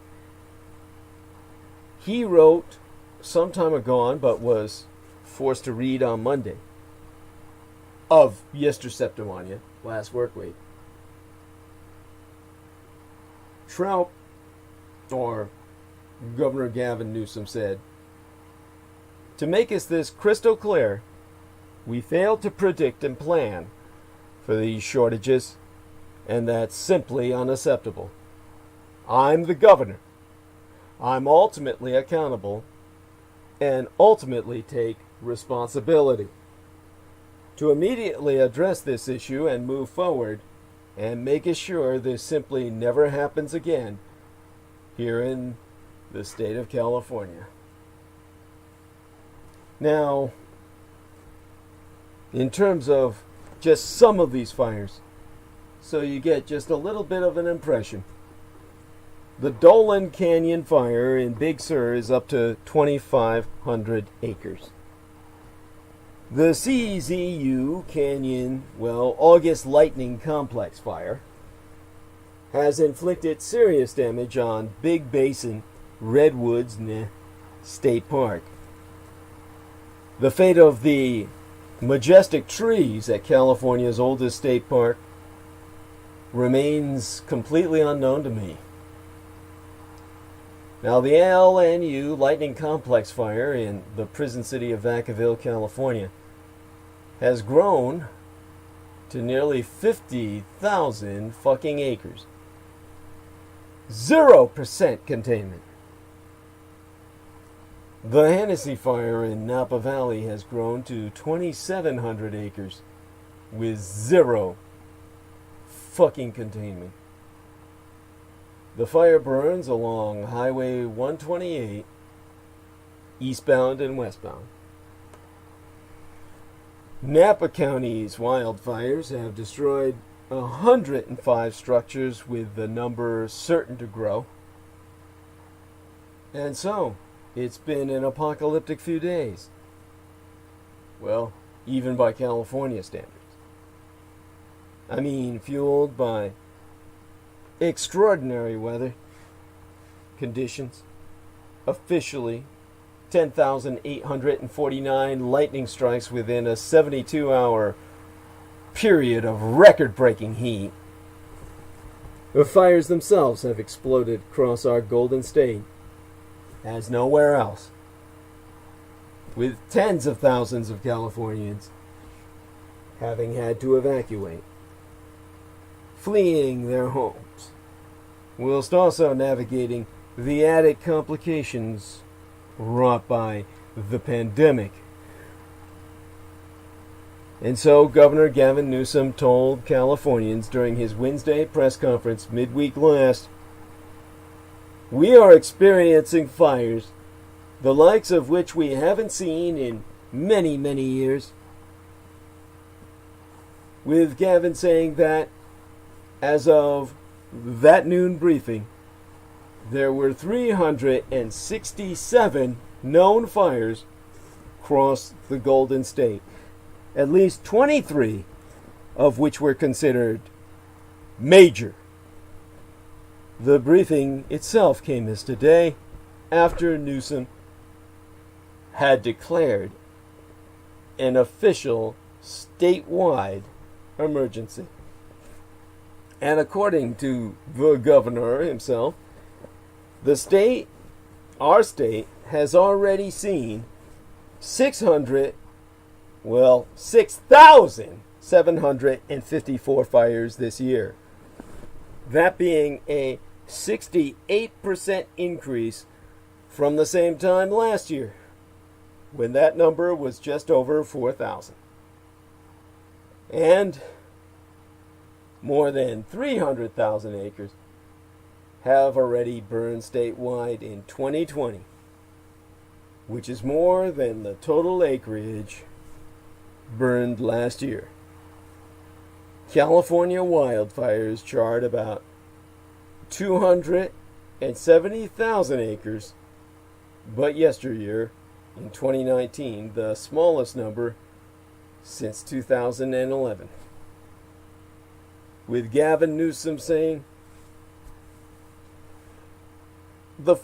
he wrote some time ago but was forced to read on Monday of Yesterceptimania, last work week. Trout, or Governor Gavin Newsom, said, "To make us this crystal clear, we failed to predict and plan for these shortages, and that's simply unacceptable. I'm the governor. I'm ultimately accountable and ultimately take responsibility to immediately address this issue and move forward and make sure this simply never happens again here in the state of California." Now, in terms of just some of these fires, so you get just a little bit of an impression. The Dolan Canyon fire in Big Sur is up to 2,500 acres. The CZU Canyon, August Lightning Complex fire has inflicted serious damage on Big Basin Redwoods State Park. The fate of the majestic trees at California's oldest state park remains completely unknown to me. Now, the LNU Lightning Complex fire in the prison city of Vacaville, California, has grown to nearly 50,000 fucking acres. 0% containment. The Hennessy fire in Napa Valley has grown to 2,700 acres with 0 fucking containment. The fire burns along Highway 128, eastbound and westbound. Napa County's wildfires have destroyed 105 structures, with the number certain to grow. And so, it's been an apocalyptic few days. Well, even by California standards. I mean, fueled by extraordinary weather conditions. Officially, 10,849 lightning strikes within a 72-hour period of record-breaking heat. The fires themselves have exploded across our Golden State as nowhere else, with tens of thousands of Californians having had to evacuate, fleeing their homes, whilst also navigating the added complications wrought by the pandemic. And so Governor Gavin Newsom told Californians during his Wednesday press conference midweek last, "We are experiencing fires, the likes of which we haven't seen in many, many years." With Gavin saying that, as of that noon briefing, there were 367 known fires across the Golden State, at least 23 of which were considered major. The briefing itself came as today, after Newsom had declared an official statewide emergency. And according to the governor himself, the state, our state, has already seen 6,754 fires this year. That being a 68% increase from the same time last year, when that number was just over 4,000. And more than 300,000 acres have already burned statewide in 2020. which is more than the total acreage burned last year. California wildfires charred about 270,000 acres, but yesteryear, in 2019, the smallest number since 2011. With Gavin Newsom saying, this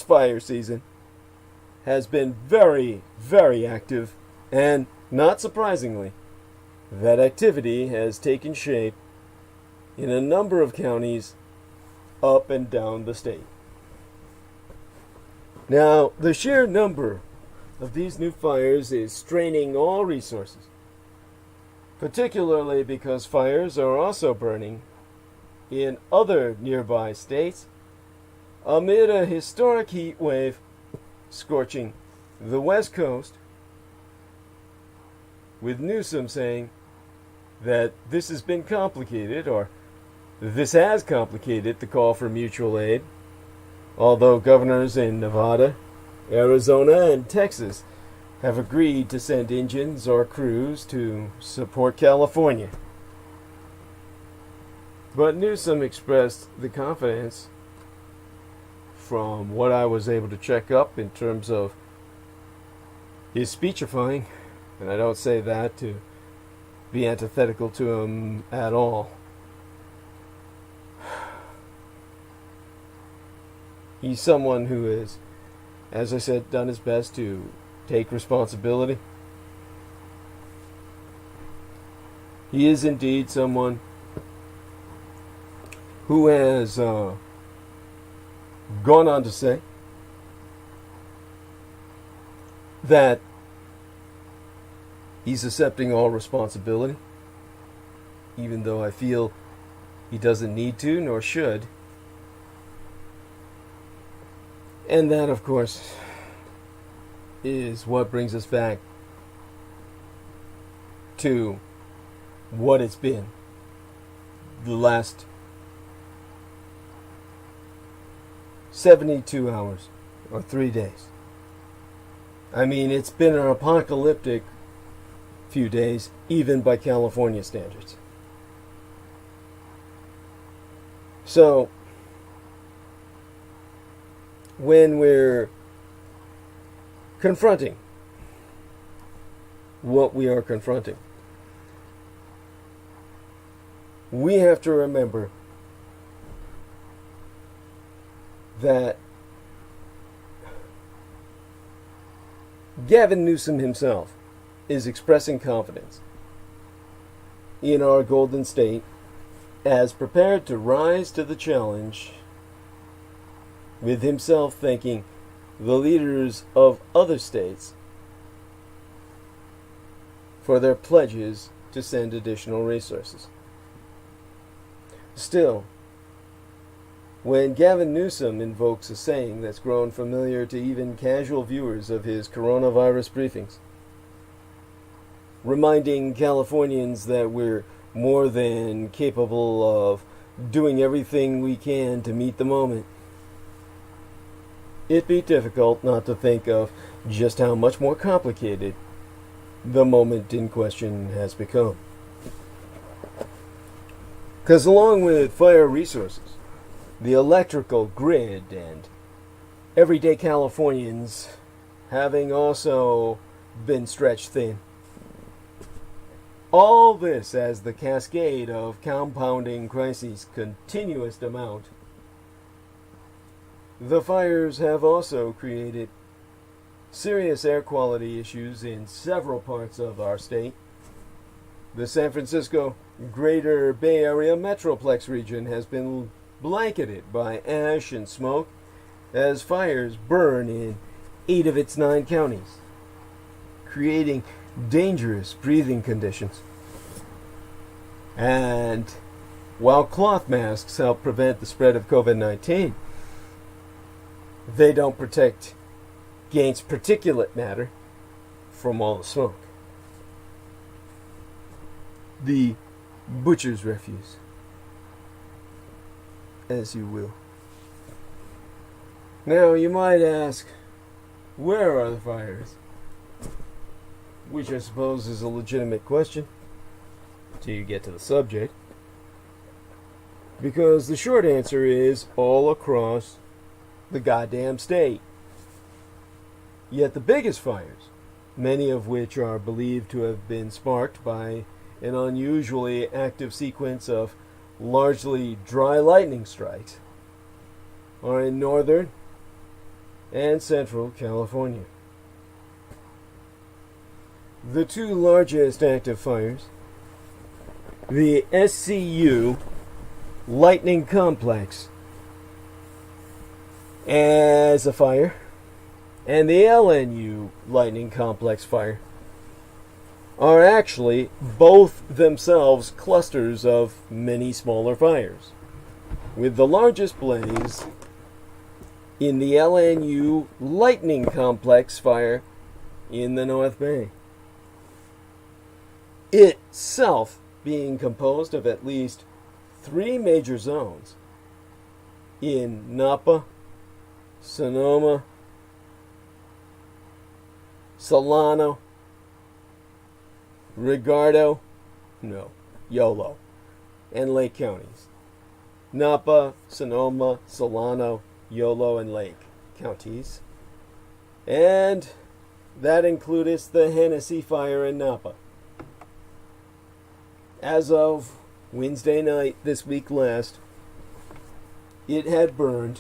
fire season has been very, very active, and not surprisingly, that activity has taken shape in a number of counties up and down the state. Now, the sheer number of these new fires is straining all resources, particularly because fires are also burning in other nearby states amid a historic heat wave scorching the West Coast, with Newsom saying that this has been complicated, or this has complicated the call for mutual aid, although governors in Nevada, Arizona, and Texas have agreed to send engines or crews to support California. But Newsom expressed the confidence, from what I was able to check up in terms of his speechifying, and I don't say that to be antithetical to him at all. He's someone who has, as I said, done his best to take responsibility. He is indeed someone who has gone on to say that he's accepting all responsibility, even though I feel he doesn't need to nor should. And that, of course, is what brings us back to what it's been the last 72 hours or 3 days. I mean, it's been an apocalyptic few days, even by California standards. So, when we're confronting what we are confronting, we have to remember that Gavin Newsom himself is expressing confidence in our Golden State as prepared to rise to the challenge, with himself thanking the leaders of other states for their pledges to send additional resources. Still, when Gavin Newsom invokes a saying that's grown familiar to even casual viewers of his coronavirus briefings, reminding Californians that we're more than capable of doing everything we can to meet the moment, it'd be difficult not to think of just how much more complicated the moment in question has become. Because along with fire resources, the electrical grid, and everyday Californians having also been stretched thin, all this as the cascade of compounding crises continuous to mount, the fires have also created serious air quality issues in several parts of our state. The San Francisco Greater Bay Area Metroplex region has been blanketed by ash and smoke as fires burn in 8 of its 9 counties, creating dangerous breathing conditions. And while cloth masks help prevent the spread of COVID-19, they don't protect against particulate matter from all the smoke. The butcher's refuse, as you will. Now, you might ask, where are the fires? Which I suppose is a legitimate question till you get to the subject. Because the short answer is all across the goddamn state. Yet the biggest fires, many of which are believed to have been sparked by an unusually active sequence of largely dry lightning strikes, are in northern and central California. The two largest active fires, the SCU Lightning Complex as a fire, and the LNU Lightning Complex fire, are actually both themselves clusters of many smaller fires, with the largest blaze in the LNU Lightning Complex fire in the North Bay, itself being composed of at least 3 major zones in Napa, Sonoma, Solano, Yolo, and Lake counties. Napa, Sonoma, Solano, Yolo, and Lake counties. And that includes the Hennessy fire in Napa. As of Wednesday night this week last, it had burned,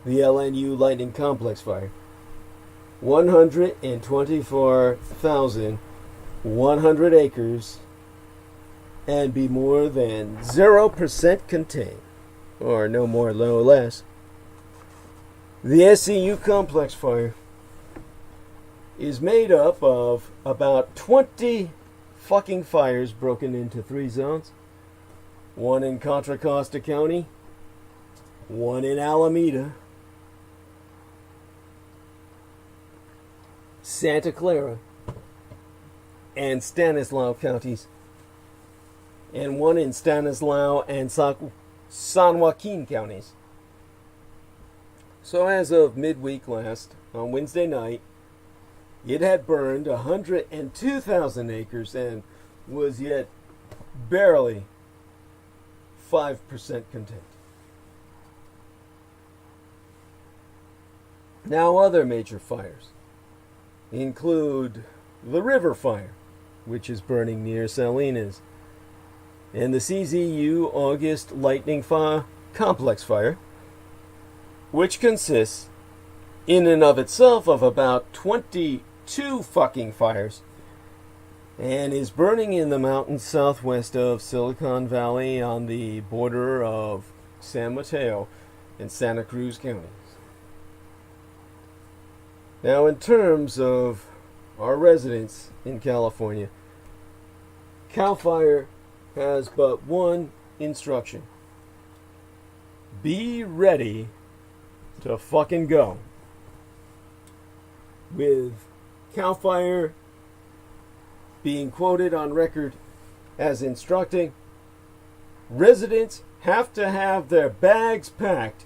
the LNU Lightning Complex fire, 124,100 acres and be more than 0% contained, or no more, no less. The SCU Complex fire is made up of about 20 fucking fires broken into 3 zones. One in Contra Costa County, one in Alameda, Santa Clara, and Stanislaus counties, and one in Stanislaus and San Joaquin counties. So as of midweek last, on Wednesday night, it had burned 102,000 acres and was yet barely 5% contained. Now, other major fires include the River Fire, which is burning near Salinas, and the CZU August Lightning Complex Fire, which consists in and of itself of about 22 fucking fires, and is burning in the mountains southwest of Silicon Valley on the border of San Mateo and Santa Cruz counties. Now, in terms of our residents in California, CAL FIRE has but one instruction: be ready to fucking go. With CAL FIRE being quoted on record as instructing, residents have to have their bags packed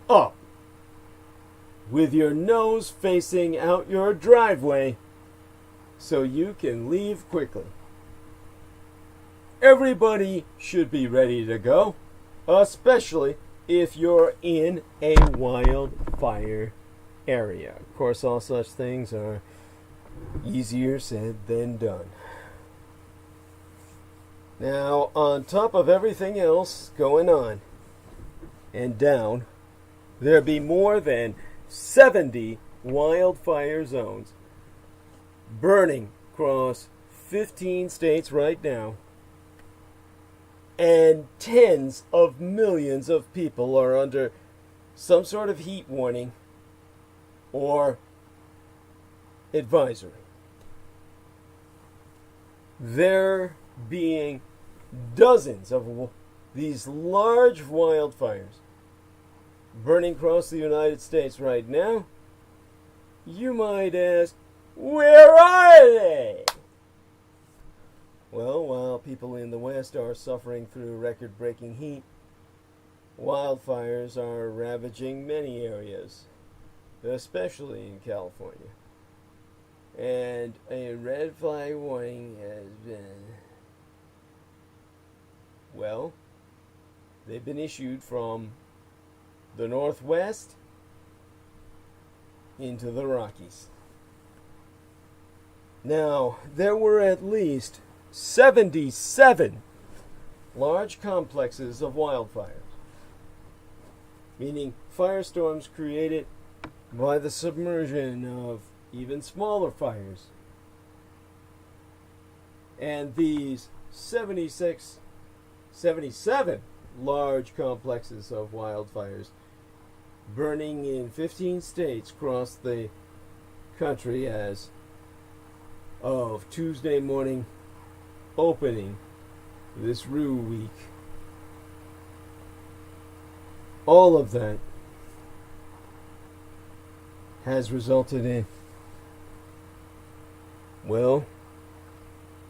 up with your nose facing out your driveway so you can leave quickly. Everybody should be ready to go, especially if you're in a wildfire area. Of course, all such things are easier said than done. Now, on top of everything else going on and down, there be more than 70 wildfire zones burning across 15 states right now, and tens of millions of people are under some sort of heat warning or advisory. There being dozens of these large wildfires burning across the United States right now, you might ask, where are they? Well, while people in the West are suffering through record-breaking heat, wildfires are ravaging many areas, especially in California. And a red flag warning has been, well, they've been issued from the Northwest into the Rockies. Now, there were at least 77 large complexes of wildfires, meaning firestorms created by the submersion of even smaller fires. And these 77 large complexes of wildfires burning in 15 states across the country as of Tuesday morning opening this Rue week. All of that has resulted in, well,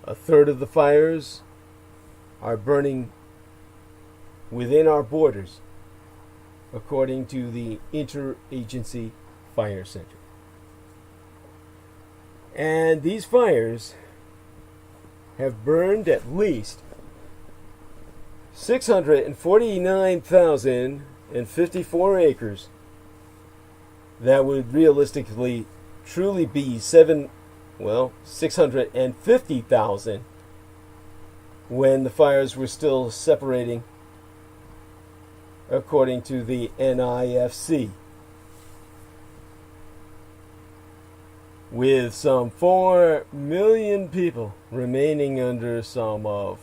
a third of the fires are burning within our borders, according to the Interagency Fire Center. And these fires have burned at least 649,054 acres. That would realistically truly be 650,000 when the fires were still separating, according to the NIFC. With some 4 million people remaining under some of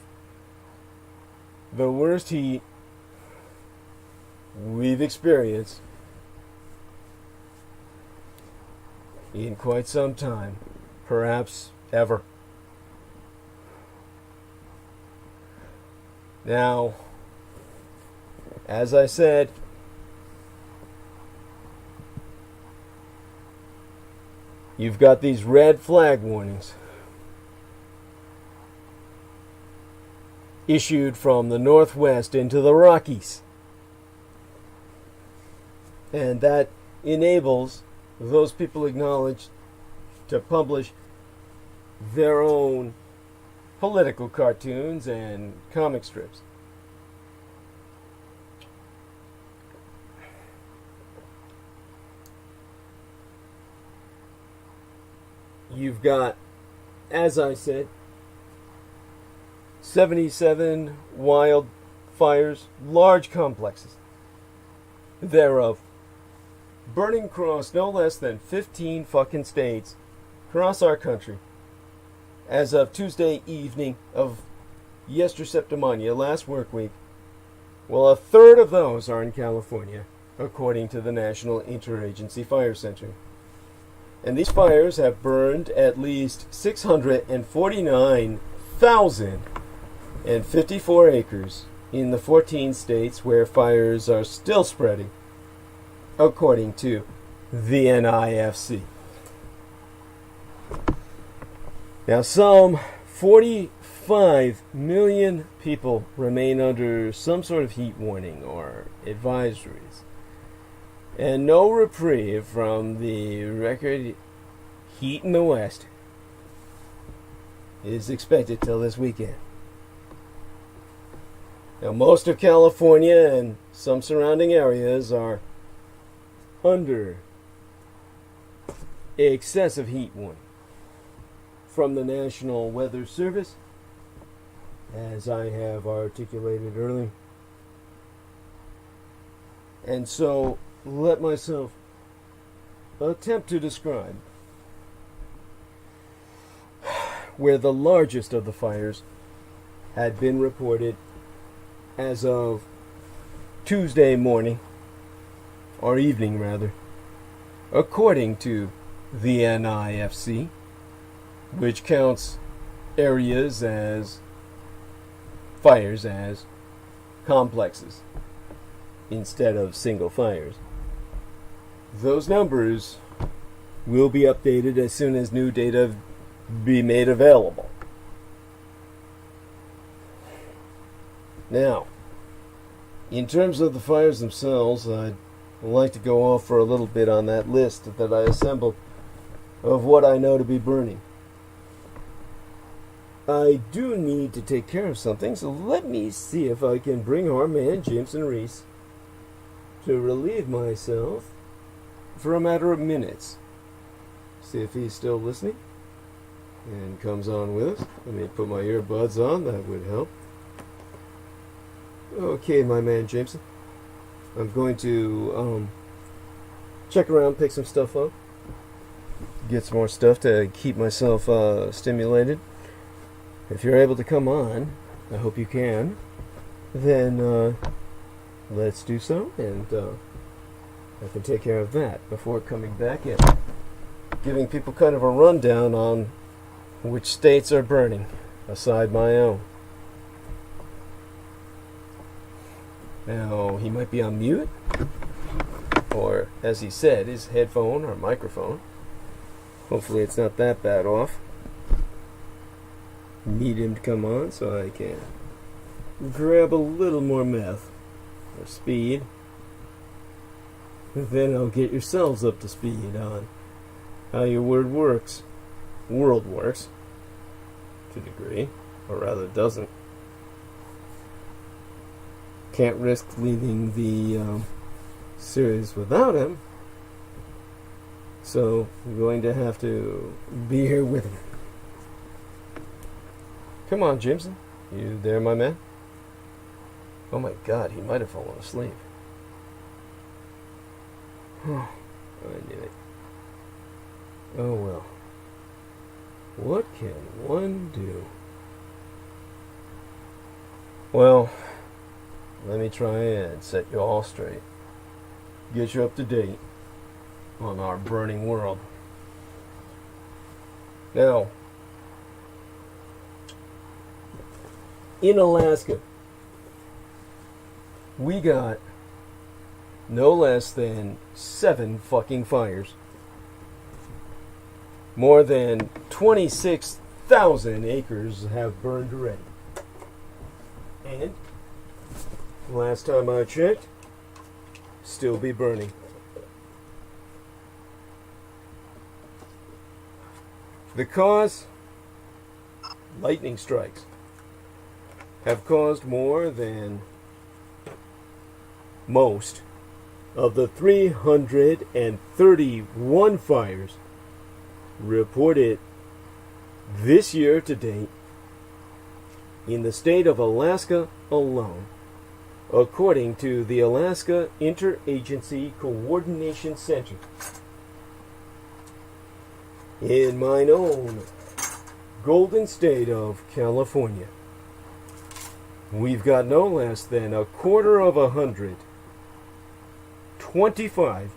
the worst heat we've experienced in quite some time, perhaps ever. Now, as I said, you've got these red flag warnings issued from the Northwest into the Rockies. And that enables those people acknowledged to publish their own political cartoons and comic strips. You've got, as I said, 77 wildfires, large complexes thereof, burning across no less than 15 fucking states across our country as of Tuesday evening of Septimania, last work week. Well, a third of those are in California, according to the National Interagency Fire Center. And these fires have burned at least 649,054 acres in the 14 states where fires are still spreading, according to the NIFC. Now, some 45 million people remain under some sort of heat warning or advisories, and no reprieve from the record heat in the West is expected till this weekend. Now, most of California and some surrounding areas are under excessive heat warning from the National Weather Service, as I have articulated earlier. And so, let myself attempt to describe where the largest of the fires had been reported as of Tuesday morning, or evening rather, according to the NIFC, which counts areas as fires as complexes instead of single fires. Those numbers will be updated as soon as new data be made available. Now, In terms of the fires themselves, I'd like to go off for a little bit on that list that I assembled of what I know to be burning. I do need to take care of something, so let me see if I can bring our man Jameson Reese to relieve myself for a matter of minutes. See if he's still listening and comes on with us. Let me put my earbuds on, that would help. Okay, my man Jameson. I'm going to check around, pick some stuff up, get some more stuff to keep myself stimulated. If you're able to come on, I hope you can, then let's do so, and I can take care of that before coming back in, giving people kind of a rundown on which states are burning, aside my own. Now, he might be on mute, or, as he said, his headphone or microphone. Hopefully it's not that bad off. Need him to come on so I can grab a little more meth or speed. Then I'll get yourselves up to speed on how your world works, to a degree, or rather doesn't. Can't risk leaving the series without him, so I'm going to have to be here with him. Come on, Jameson. You there, my man? Oh my God, he might have fallen asleep. I knew it. Oh well. What can one do? Well, let me try and set you all straight. Get you up to date on our burning world. Now, in Alaska, we got no less than 7 fucking fires. More than 26,000 acres have burned already. And last time I checked, still be burning. The cause? Lightning strikes have caused more than most of the 331 fires reported this year to date in the state of Alaska alone, according to the Alaska Interagency Coordination Center. In mine own golden state of California, we've got no less than 225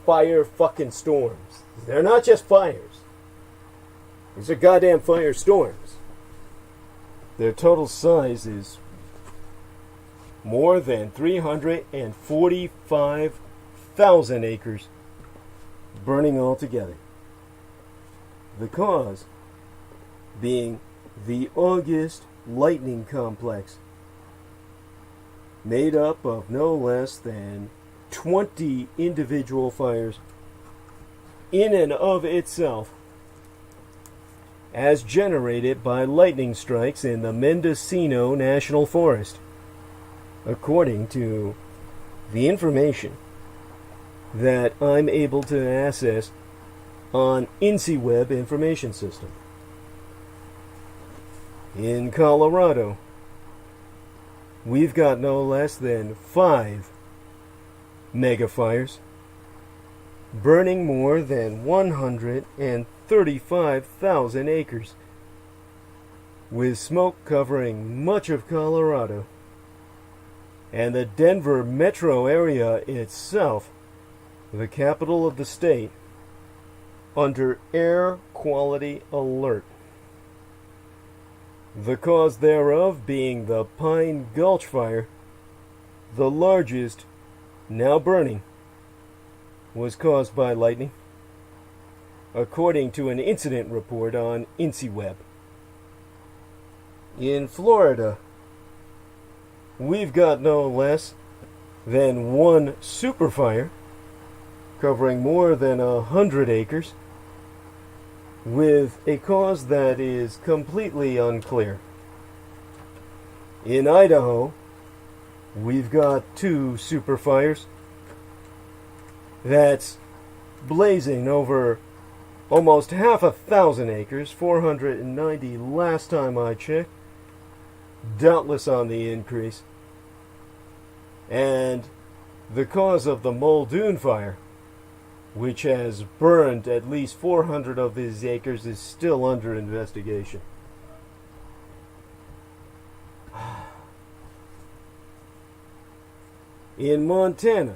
fire fucking storms. They're not just fires. These are goddamn fire storms. Their total size is more than 345,000 acres burning altogether. The cause being the August lightning complex, made up of no less than 20 individual fires in and of itself, as generated by lightning strikes in the Mendocino National Forest, according to the information that I'm able to access on INCIWeb information system. In Colorado, we've got no less than 5 megafires, burning more than 135,000 acres, with smoke covering much of Colorado and the Denver metro area itself, the capital of the state, under air quality alert. The cause thereof being the Pine Gulch Fire, the largest, now burning, was caused by lightning, according to an incident report on INCIWeb. In Florida, we've got no less than one superfire covering more than 100 acres with a cause that is completely unclear. In Idaho, we've got two superfires that's blazing over almost 1,000 acres, 490 last time I checked, doubtless on the increase. And the cause of the Muldoon fire, which has burned at least 400 of these acres, is still under investigation. In Montana,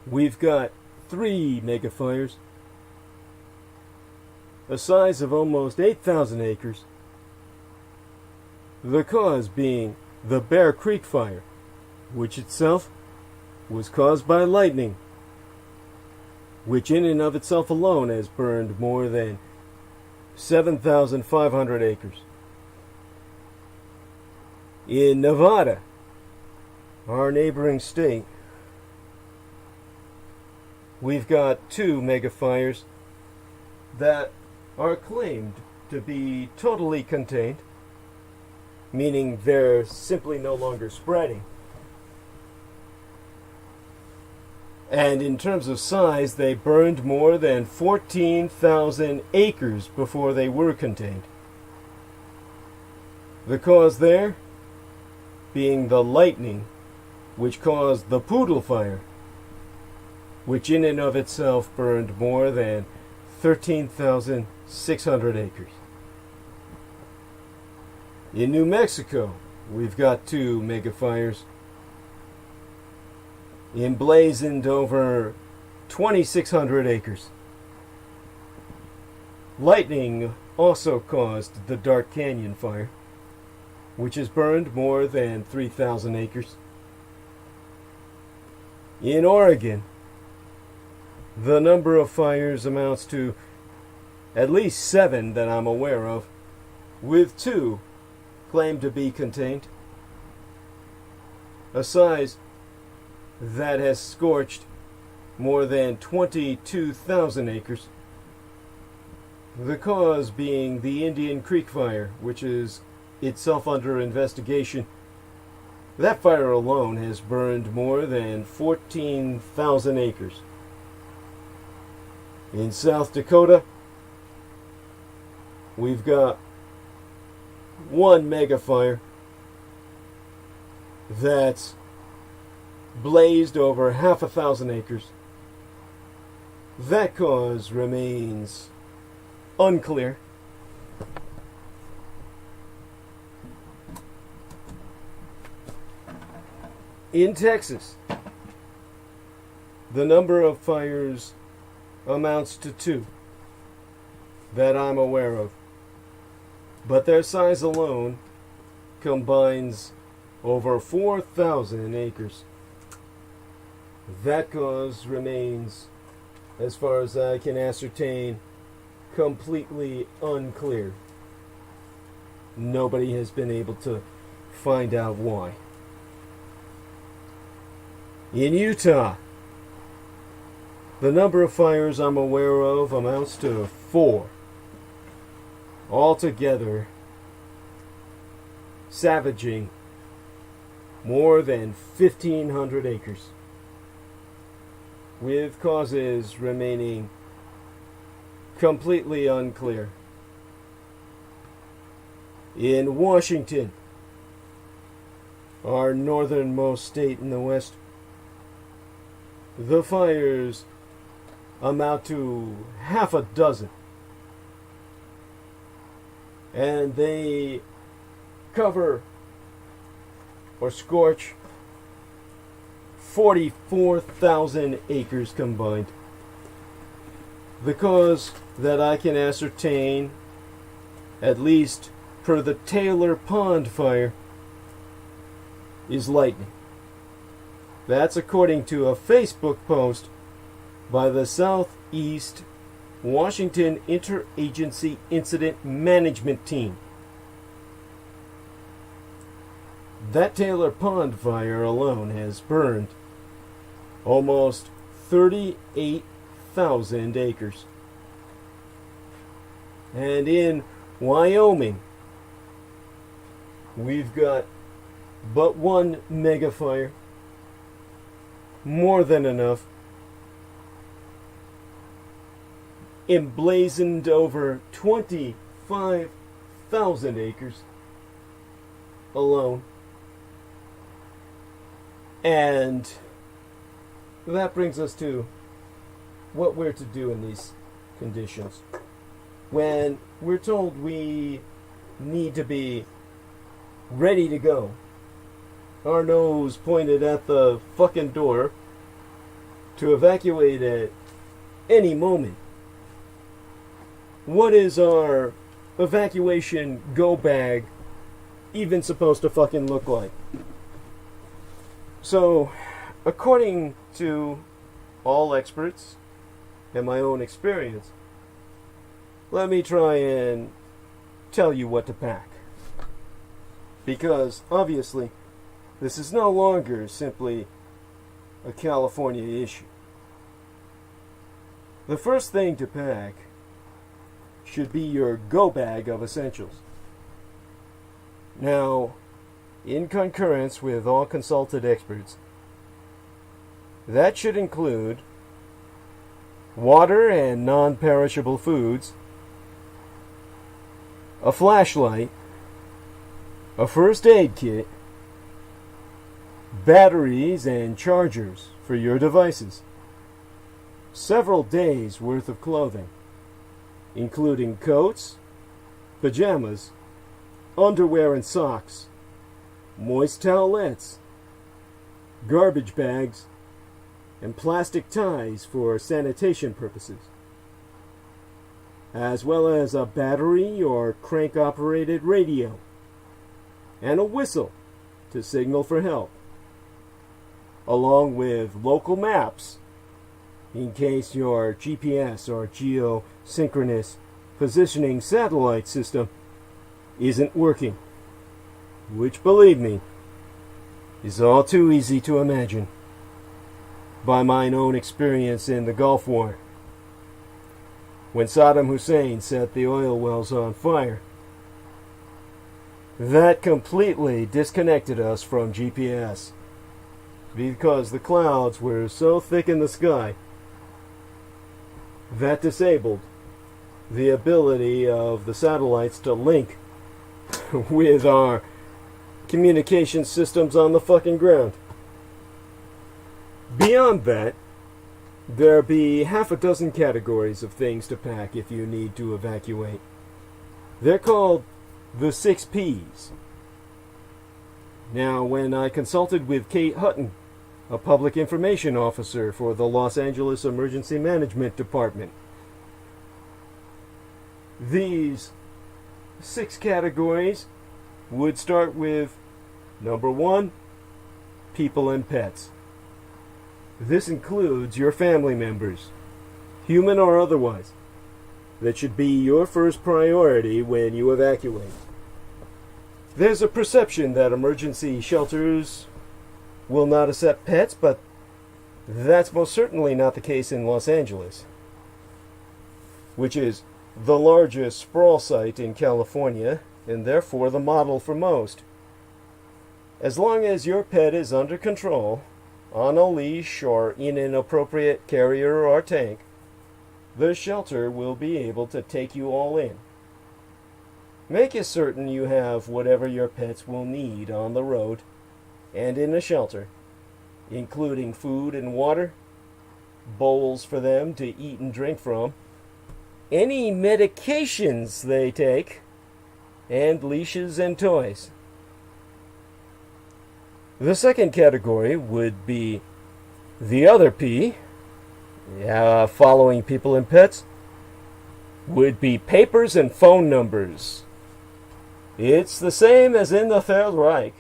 we've got 3 megafires, a size of almost 8,000 acres, the cause being the Bear Creek fire, which itself was caused by lightning, which in and of itself alone has burned more than 7,500 acres. In Nevada, our neighboring state, we've got 2 megafires that are claimed to be totally contained, meaning they're simply no longer spreading. And in terms of size, they burned more than 14,000 acres before they were contained. The cause there being the lightning, which caused the Poodle fire, which in and of itself burned more than 13,600 acres. In New Mexico, we've got 2 megafires emblazoned over 2,600 acres. Lightning also caused the Dark Canyon fire, which has burned more than 3,000 acres. In Oregon, the number of fires amounts to at least 7 that I'm aware of, with 2 claimed to be contained. A size that has scorched more than 22,000 acres. The cause being the Indian Creek fire, which is itself under investigation. That fire alone has burned more than 14,000 acres. In South Dakota, we've got 1 megafire that's blazed over 1,000 acres. That cause remains unclear. In Texas, the number of fires amounts to 2 that I'm aware of, but their size alone combines over 4,000 acres. That cause remains, as far as I can ascertain, completely unclear. Nobody has been able to find out why. In Utah, the number of fires I'm aware of amounts to 4. Altogether, savaging more than 1,500 acres, with causes remaining completely unclear. In Washington, our northernmost state in the West, the fires amount to 6, and they cover or scorch 44,000 acres combined. The cause that I can ascertain, at least per the Taylor Pond fire, is lightning. That's according to a Facebook post by the Southeast Washington Interagency Incident Management Team. That Taylor Pond fire alone has burned almost 38,000 acres. And in Wyoming, we've got but one mega fire. More than enough. Emblazoned over 25,000 acres alone. And that brings us to what we're to do in these conditions. When we're told we need to be ready to go, our nose pointed at the fucking door to evacuate at any moment, what is our evacuation go bag even supposed to fucking look like? So, according to all experts and my own experience, let me try and tell you what to pack. Because, obviously, this is no longer simply a California issue. The first thing to pack should be your go bag of essentials. Now, in concurrence with all consulted experts, that should include water and non-perishable foods, a flashlight, a first aid kit, batteries and chargers for your devices, several days worth of clothing, including coats, pajamas, underwear and socks, moist towelettes, garbage bags, and plastic ties for sanitation purposes, as well as a battery or crank-operated radio, and a whistle to signal for help, along with local maps in case your GPS or geosynchronous positioning satellite system isn't working, which, believe me, is all too easy to imagine by mine own experience in the Gulf War, when Saddam Hussein set the oil wells on fire. That completely disconnected us from GPS, because the clouds were so thick in the sky that disabled the ability of the satellites to link with our communication systems on the fucking ground. Beyond that, there be half a dozen categories of things to pack if you need to evacuate. They're called the 6 Ps. Now, when I consulted with Kate Hutton, a public information officer for the Los Angeles Emergency Management Department, these 6 categories would start with number 1, people and pets. This includes your family members, human or otherwise, that should be your first priority when you evacuate. There's a perception that emergency shelters will not accept pets, but that's most certainly not the case in Los Angeles, which is the largest sprawl site in California, and therefore the model for most. As long as your pet is under control, on a leash or in an appropriate carrier or tank, the shelter will be able to take you all in. Make it certain you have whatever your pets will need on the road and in a shelter, including food and water, bowls for them to eat and drink from, any medications they take, and leashes and toys. The second category would be the other P, following people and pets, would be papers and phone numbers. It's the same as in the Third Reich.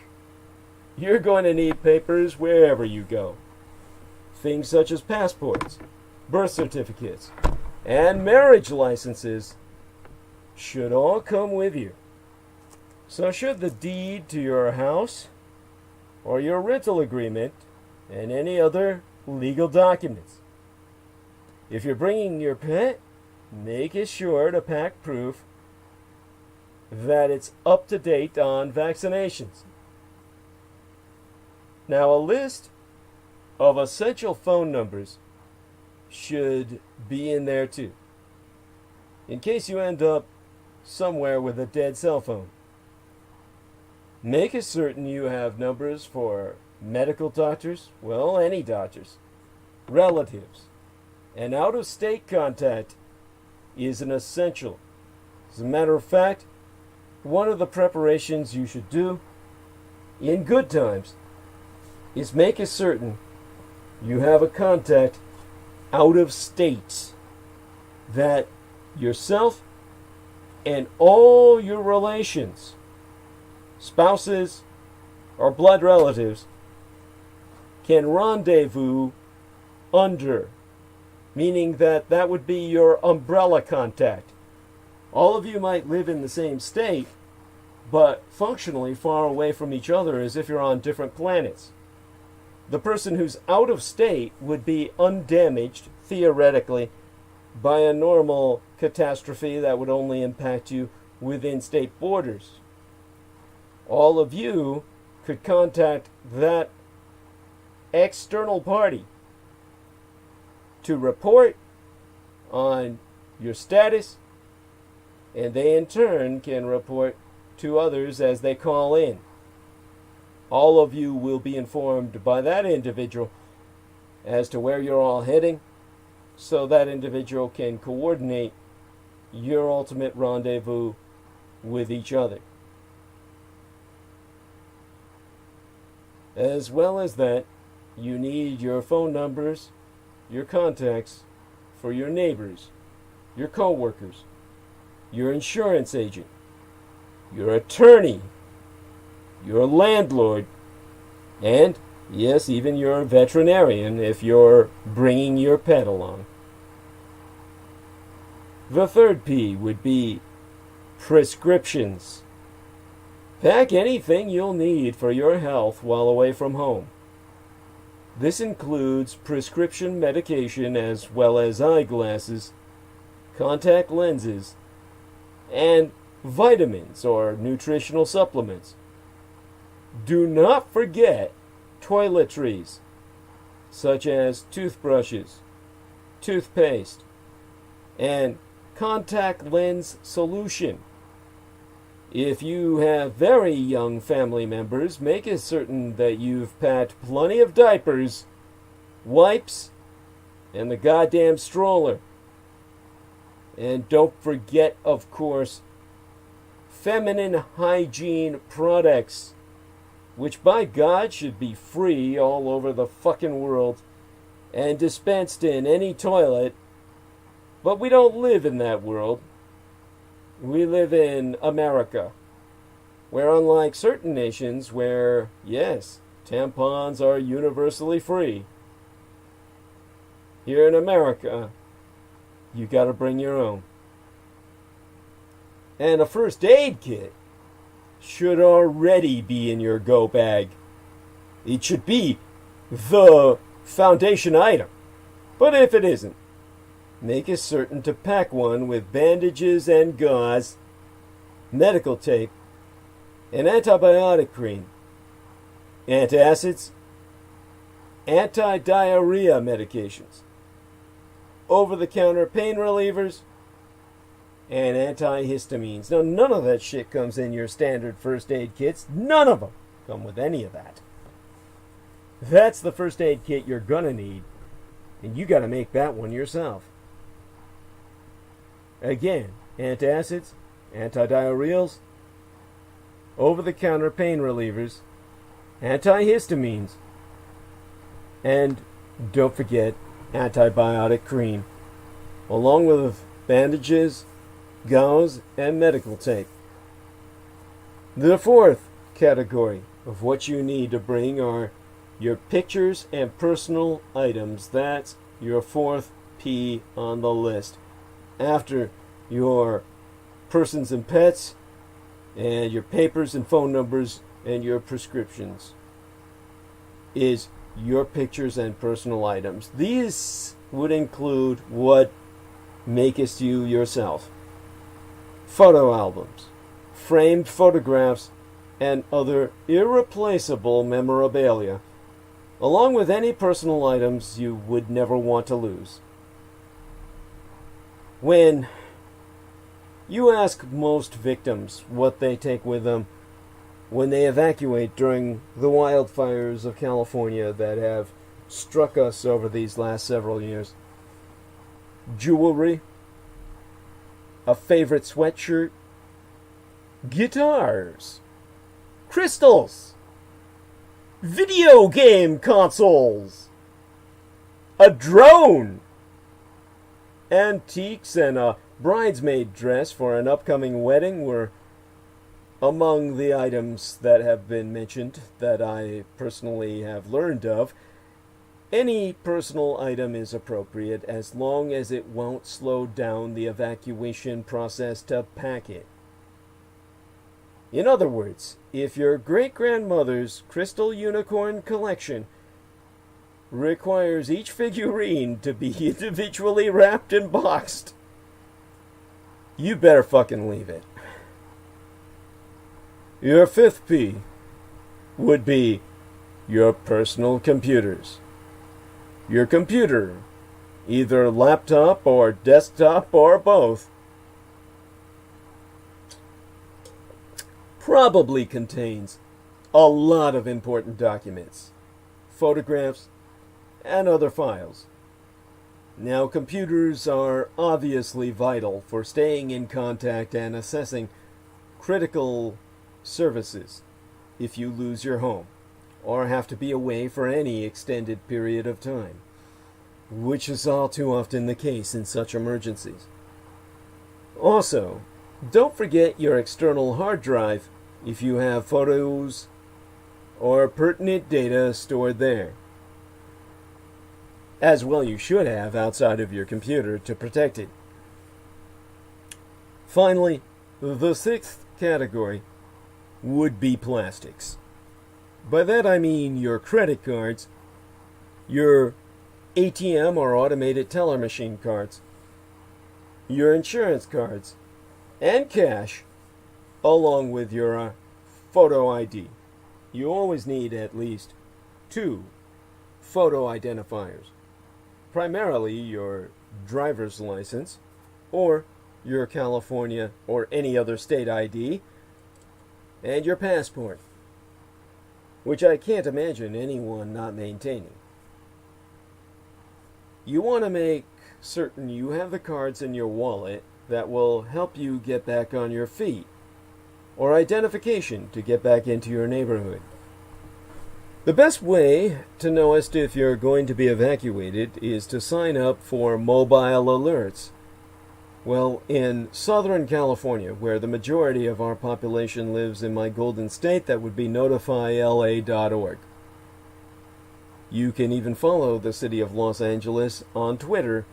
You're going to need papers wherever you go. Things such as passports, birth certificates, and marriage licenses should all come with you. So should the deed to your house, or your rental agreement, and any other legal documents. If you're bringing your pet, make sure to pack proof that it's up to date on vaccinations. Now, a list of essential phone numbers should be in there too, in case you end up somewhere with a dead cell phone. Make certain you have numbers for medical doctors, well, any doctors, relatives, and out-of-state contact is an essential. As a matter of fact, one of the preparations you should do in good times is make certain you have a contact out of state that yourself and all your relations, spouses, or blood relatives can rendezvous under, meaning that that would be your umbrella contact. All of you might live in the same state, but functionally far away from each other as if you're on different planets. The person who's out of state would be undamaged, theoretically, by a normal catastrophe that would only impact you within state borders. All of you could contact that external party to report on your status, and they in turn can report to others as they call in. All of you will be informed by that individual as to where you're all heading, so that individual can coordinate your ultimate rendezvous with each other. As well as that, you need your phone numbers, your contacts for your neighbors, your co-workers, your insurance agent, your attorney, your landlord, and, yes, even your veterinarian if you're bringing your pet along. The third P would be prescriptions. Pack anything you'll need for your health while away from home. This includes prescription medication as well as eyeglasses, contact lenses, and vitamins or nutritional supplements. Do not forget toiletries, such as toothbrushes, toothpaste, and contact lens solution. If you have very young family members, make it certain that you've packed plenty of diapers, wipes, and the goddamn stroller. And don't forget, of course, feminine hygiene products, which by God should be free all over the fucking world and dispensed in any toilet. But we don't live in that world. We live in America, where unlike certain nations where, yes, tampons are universally free, here in America, you gotta bring your own. And a first aid kit should already be in your go bag. It should be the foundation item. But if it isn't, make it certain to pack one with bandages and gauze, medical tape, an antibiotic cream, antacids, anti-diarrhea medications, over-the-counter pain relievers, and antihistamines. Now, none of that shit comes in your standard first aid kits. None of them come with any of that. That's the first aid kit you're gonna need, and you gotta make that one yourself. Again, antacids, antidiarrheals, over-the-counter pain relievers, antihistamines, and don't forget antibiotic cream, along with bandages, gauze, and medical tape. The fourth category of what you need to bring are your pictures and personal items. That's your fourth P on the list, after your persons and pets, and your papers and phone numbers, and your prescriptions. is your pictures and personal items. These would include what makest you yourself. Photo albums, framed photographs, and other irreplaceable memorabilia, along with any personal items you would never want to lose. When you ask most victims what they take with them when they evacuate during the wildfires of California that have struck us over these last several years, jewelry, a favorite sweatshirt, guitars, crystals, video game consoles, a drone, antiques, and a bridesmaid dress for an upcoming wedding were among the items that have been mentioned that I personally have learned of. Any personal item is appropriate as long as it won't slow down the evacuation process to pack it. In other words, if your great-grandmother's crystal unicorn collection requires each figurine to be individually wrapped and boxed, you better fucking leave it. Your fifth P would be your personal computers. Your computer, either laptop or desktop or both, probably contains a lot of important documents, photographs, and other files. Now, computers are obviously vital for staying in contact and assessing critical services if you lose your home or have to be away for any extended period of time, which is all too often the case in such emergencies. Also, don't forget your external hard drive if you have photos or pertinent data stored there. As well you should have outside of your computer to protect it. Finally, the sixth category would be plastics. By that I mean your credit cards, your ATM or automated teller machine cards, your insurance cards, and cash, along with your photo ID. You always need at least 2 photo identifiers, primarily your driver's license or your California or any other state ID, and your passport, which I can't imagine anyone not maintaining. You want to make certain you have the cards in your wallet that will help you get back on your feet, or identification to get back into your neighborhood. The best way to know as to if you're going to be evacuated is to sign up for mobile alerts. Well, in Southern California, where the majority of our population lives in my golden state, that would be notifyla.org. You can even follow the city of Los Angeles on Twitter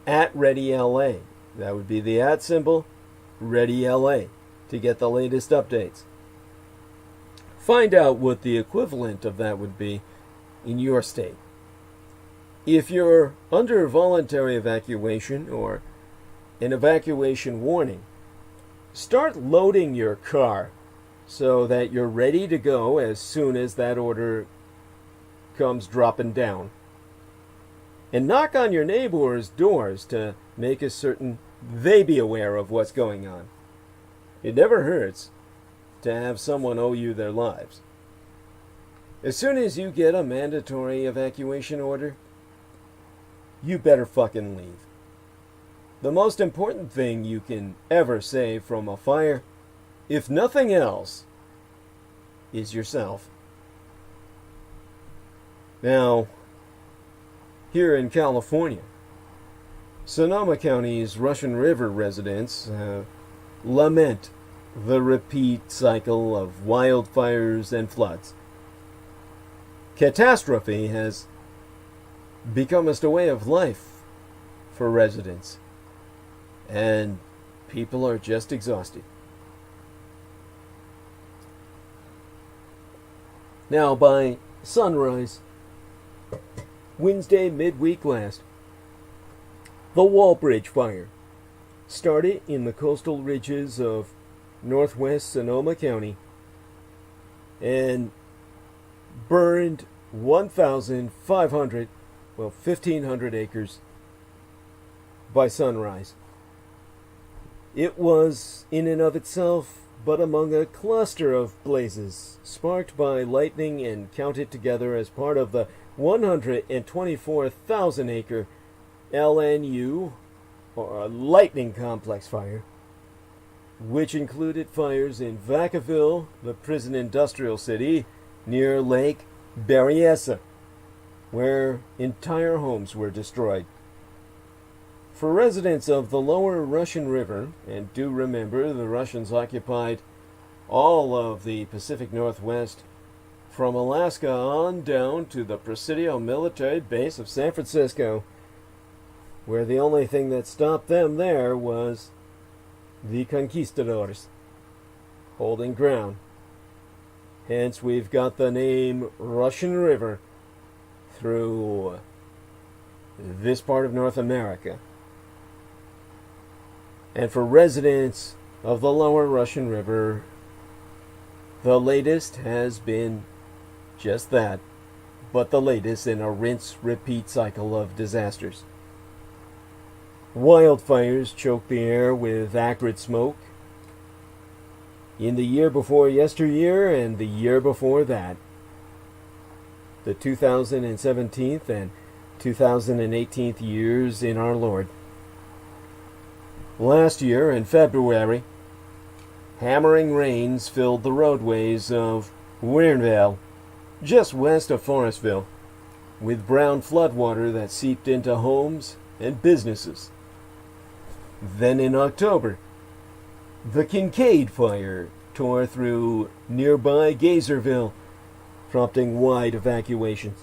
at ReadyLA. That would be the @ symbol, ReadyLA, to get the latest updates. Find out what the equivalent of that would be in your state. If you're under voluntary evacuation or an evacuation warning, start loading your car so that you're ready to go as soon as that order comes dropping down. And knock on your neighbors' doors to make it certain they be aware of what's going on. It never hurts to have someone owe you their lives. As soon as you get a mandatory evacuation order, you better fucking leave. The most important thing you can ever save from a fire, if nothing else, is yourself. Now, here in California, Sonoma County's Russian River residents lament the repeat cycle of wildfires and floods. Catastrophe has become a way of life for residents, and people are just exhausted. Now, by Sunrise. Wednesday midweek last. The Wall Bridge Fire started in the coastal ridges of northwest Sonoma County and burned 1,500 acres by sunrise. It was in and of itself but among a cluster of blazes sparked by lightning and counted together as part of the 124,000 acre LNU, or Lightning Complex Fire, which included fires in Vacaville, the prison industrial city near Lake Berryessa, where entire homes were destroyed. For residents of the lower Russian River, and do remember the Russians occupied all of the Pacific Northwest from Alaska on down to the Presidio military base of San Francisco, where the only thing that stopped them there was the conquistadors holding ground. Hence we've got the name Russian River through this part of North America. And for residents of the lower Russian River, the latest has been just that, but the latest in a rinse-repeat cycle of disasters. Wildfires choked the air with acrid smoke in the year before yesteryear and the year before that. The 2017 and 2018 years in our Lord. Last year in February, hammering rains filled the roadways of Weirnville, just west of Forestville, with brown floodwater that seeped into homes and businesses. Then in October, the Kincaid Fire tore through nearby Gazerville, prompting wide evacuations.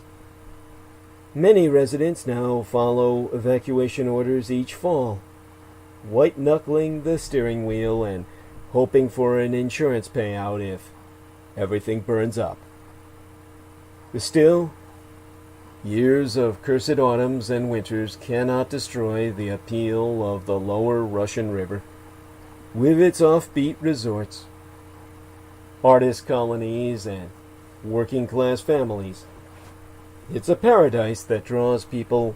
Many residents now follow evacuation orders each fall, white-knuckling the steering wheel and hoping for an insurance payout if everything burns up. Still, years of cursed autumns and winters cannot destroy the appeal of the lower Russian River, with its offbeat resorts, artist colonies, and working-class families. It's a paradise that draws people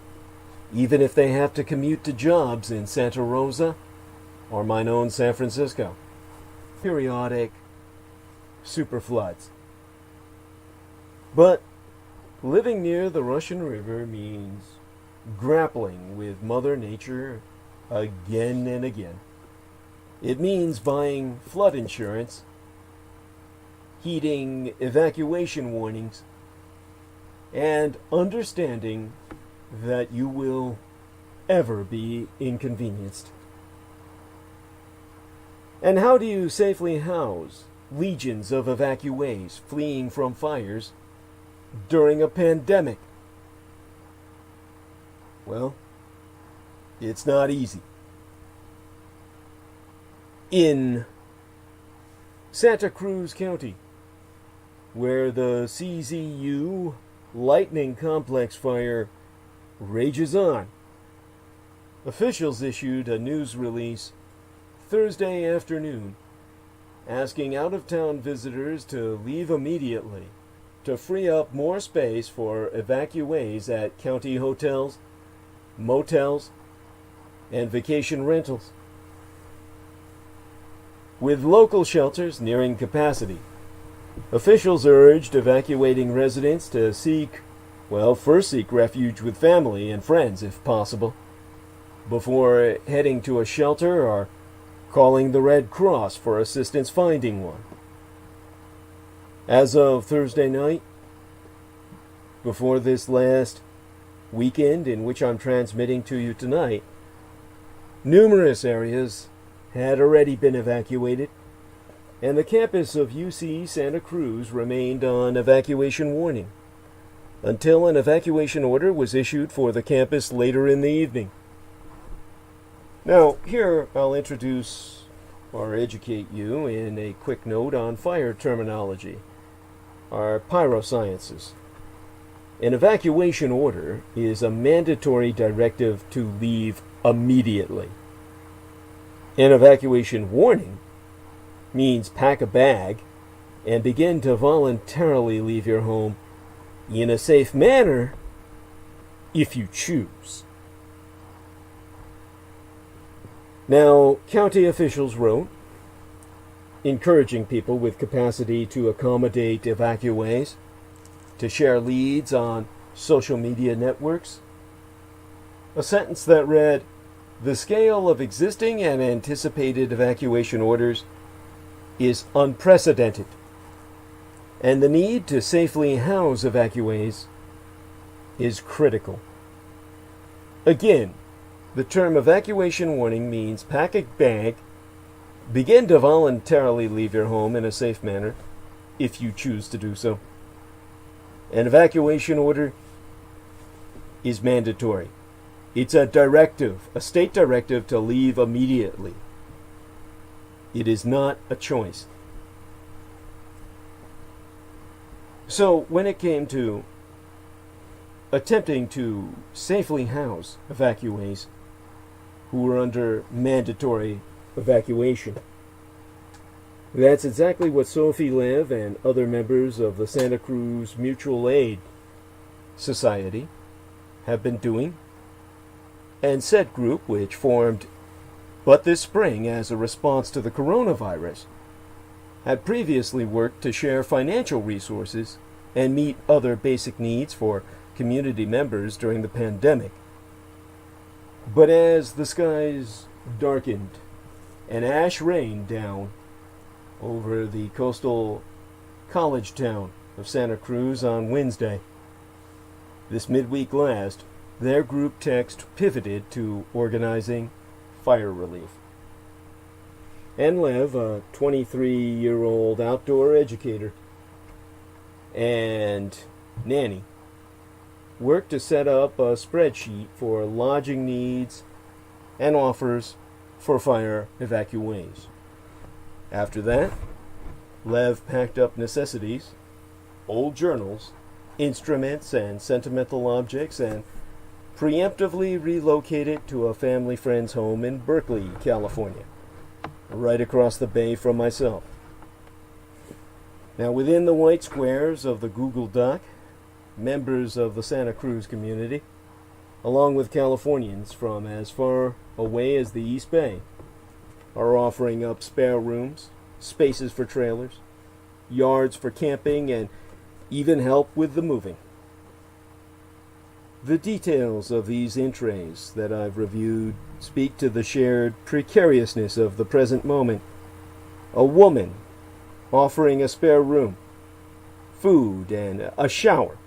even if they have to commute to jobs in Santa Rosa or mine own San Francisco. Periodic superfloods. But living near the Russian River means grappling with Mother Nature again and again. It means buying flood insurance, heeding evacuation warnings, and understanding that you will ever be inconvenienced. And how do you safely house legions of evacuees fleeing from fires during a pandemic? Well, it's not easy. In Santa Cruz County, where the CZU Lightning Complex Fire rages on, officials issued a news release Thursday afternoon asking out-of-town visitors to leave immediately to free up more space for evacuees at county hotels, motels, and vacation rentals. With local shelters nearing capacity, officials urged evacuating residents to first seek refuge with family and friends if possible, before heading to a shelter or calling the Red Cross for assistance finding one. As of Thursday night, before this last weekend in which I'm transmitting to you tonight, numerous areas had already been evacuated, and the campus of UC Santa Cruz remained on evacuation warning until an evacuation order was issued for the campus later in the evening. Now, here I'll introduce or educate you in a quick note on fire terminology, our pyrosciences. An evacuation order is a mandatory directive to leave immediately. An evacuation warning means pack a bag and begin to voluntarily leave your home in a safe manner if you choose. Now, county officials wrote, encouraging people with capacity to accommodate evacuees to share leads on social media networks. A sentence that read, "The scale of existing and anticipated evacuation orders is unprecedented, and the need to safely house evacuees is critical." Again, the term evacuation warning means pack a bag, begin to voluntarily leave your home in a safe manner if you choose to do so. An evacuation order is mandatory. It's a directive, a state directive to leave immediately. It is not a choice. So when it came to attempting to safely house evacuees who were under mandatory evacuation, that's exactly what Sophie Lev and other members of the Santa Cruz Mutual Aid Society have been doing. And said group, which formed but this spring as a response to the coronavirus, had previously worked to share financial resources and meet other basic needs for community members during the pandemic. But as the skies darkened and ash rained down over the coastal college town of Santa Cruz on Wednesday, this midweek last, their group text pivoted to organizing fire relief. And Lev, a 23-year-old outdoor educator, and Nanny worked to set up a spreadsheet for lodging needs and offers for fire evacuees. After that, Lev packed up necessities, old journals, instruments, and sentimental objects, and preemptively relocated to a family friend's home in Berkeley, California, right across the bay from myself. Now, within the white squares of the Google Doc, members of the Santa Cruz community, along with Californians from as far away as the East Bay, are offering up spare rooms, spaces for trailers, yards for camping, and even help with the moving. The details of these entrees that I've reviewed speak to the shared precariousness of the present moment. A woman offering a spare room, food, and a shower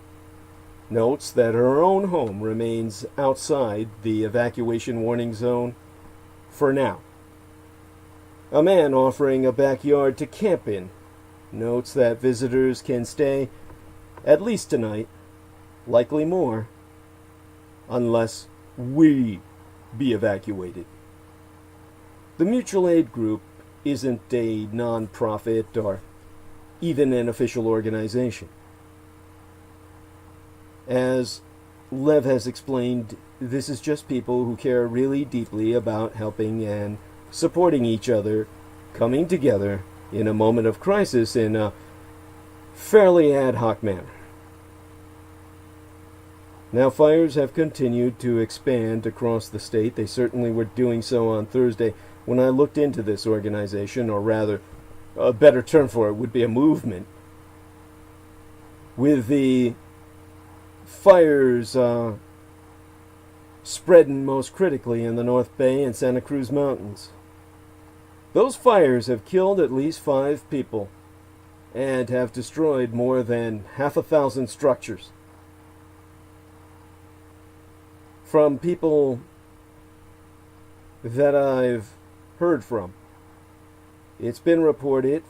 notes that her own home remains outside the evacuation warning zone for now. A man offering a backyard to camp in notes that visitors can stay at least tonight, likely more, unless we be evacuated. The mutual aid group isn't a non-profit or even an official organization. As Lev has explained, this is just people who care really deeply about helping and supporting each other, coming together in a moment of crisis in a fairly ad hoc manner. Now, fires have continued to expand across the state. They certainly were doing so on Thursday when I looked into this organization, or rather, a better term for it would be a movement, with the fires spreading most critically in the North Bay and Santa Cruz Mountains. Those fires have killed at least 5 people and have destroyed more than 1,000 structures. From people that I've heard from, it's been reported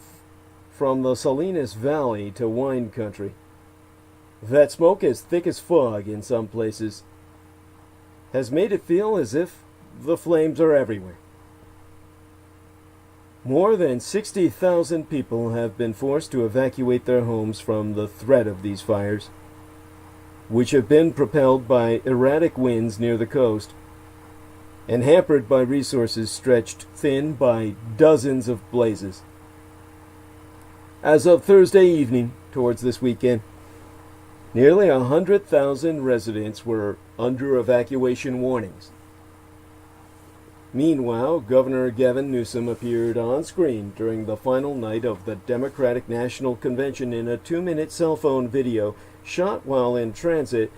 from the Salinas Valley to wine country that smoke as thick as fog in some places has made it feel as if the flames are everywhere. More than 60,000 people have been forced to evacuate their homes from the threat of these fires. which have been propelled by erratic winds near the coast and hampered by resources stretched thin by dozens of blazes. As of Thursday evening, towards this weekend, nearly 100,000 residents were under evacuation warnings. Meanwhile, Governor Gavin Newsom appeared on screen during the final night of the Democratic National Convention in a 2-minute cell phone video shot while in transit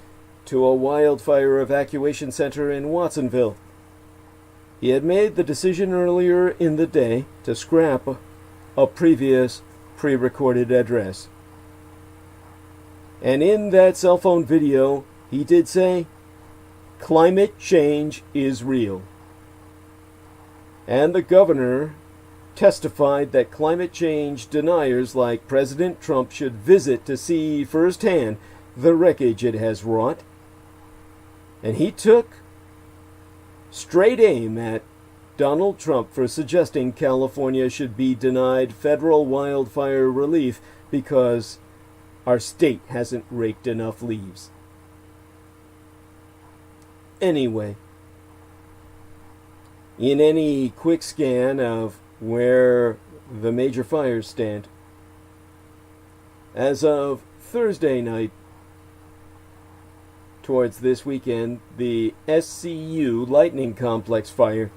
to a wildfire evacuation center in Watsonville. He had made the decision earlier in the day to scrap a previous pre-recorded address. And in that cell phone video, he did say, "Climate change is real." And the governor testified that climate change deniers like President Trump should visit to see firsthand the wreckage it has wrought. And he took straight aim at Donald Trump for suggesting California should be denied federal wildfire relief because our state hasn't raked enough leaves. Anyway, in any quick scan of where the major fires stand, as of Thursday night, towards this weekend, the SCU Lightning Complex fire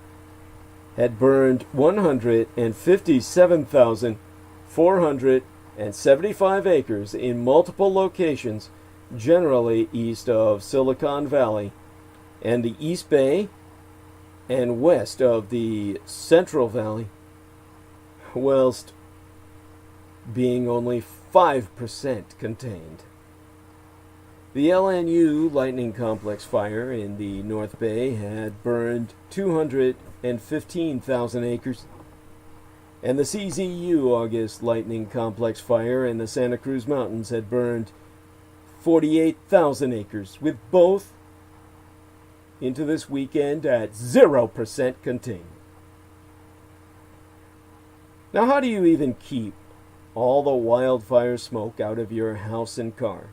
had burned 157,475 acres in multiple locations, generally east of Silicon Valley and the East Bay and west of the Central Valley, whilst being only 5% contained. The LNU Lightning Complex fire in the North Bay had burned 215,000 acres, and the CZU August Lightning Complex fire in the Santa Cruz Mountains had burned 48,000 acres, with both into this weekend at 0% contained. Now, how do you even keep all the wildfire smoke out of your house and car?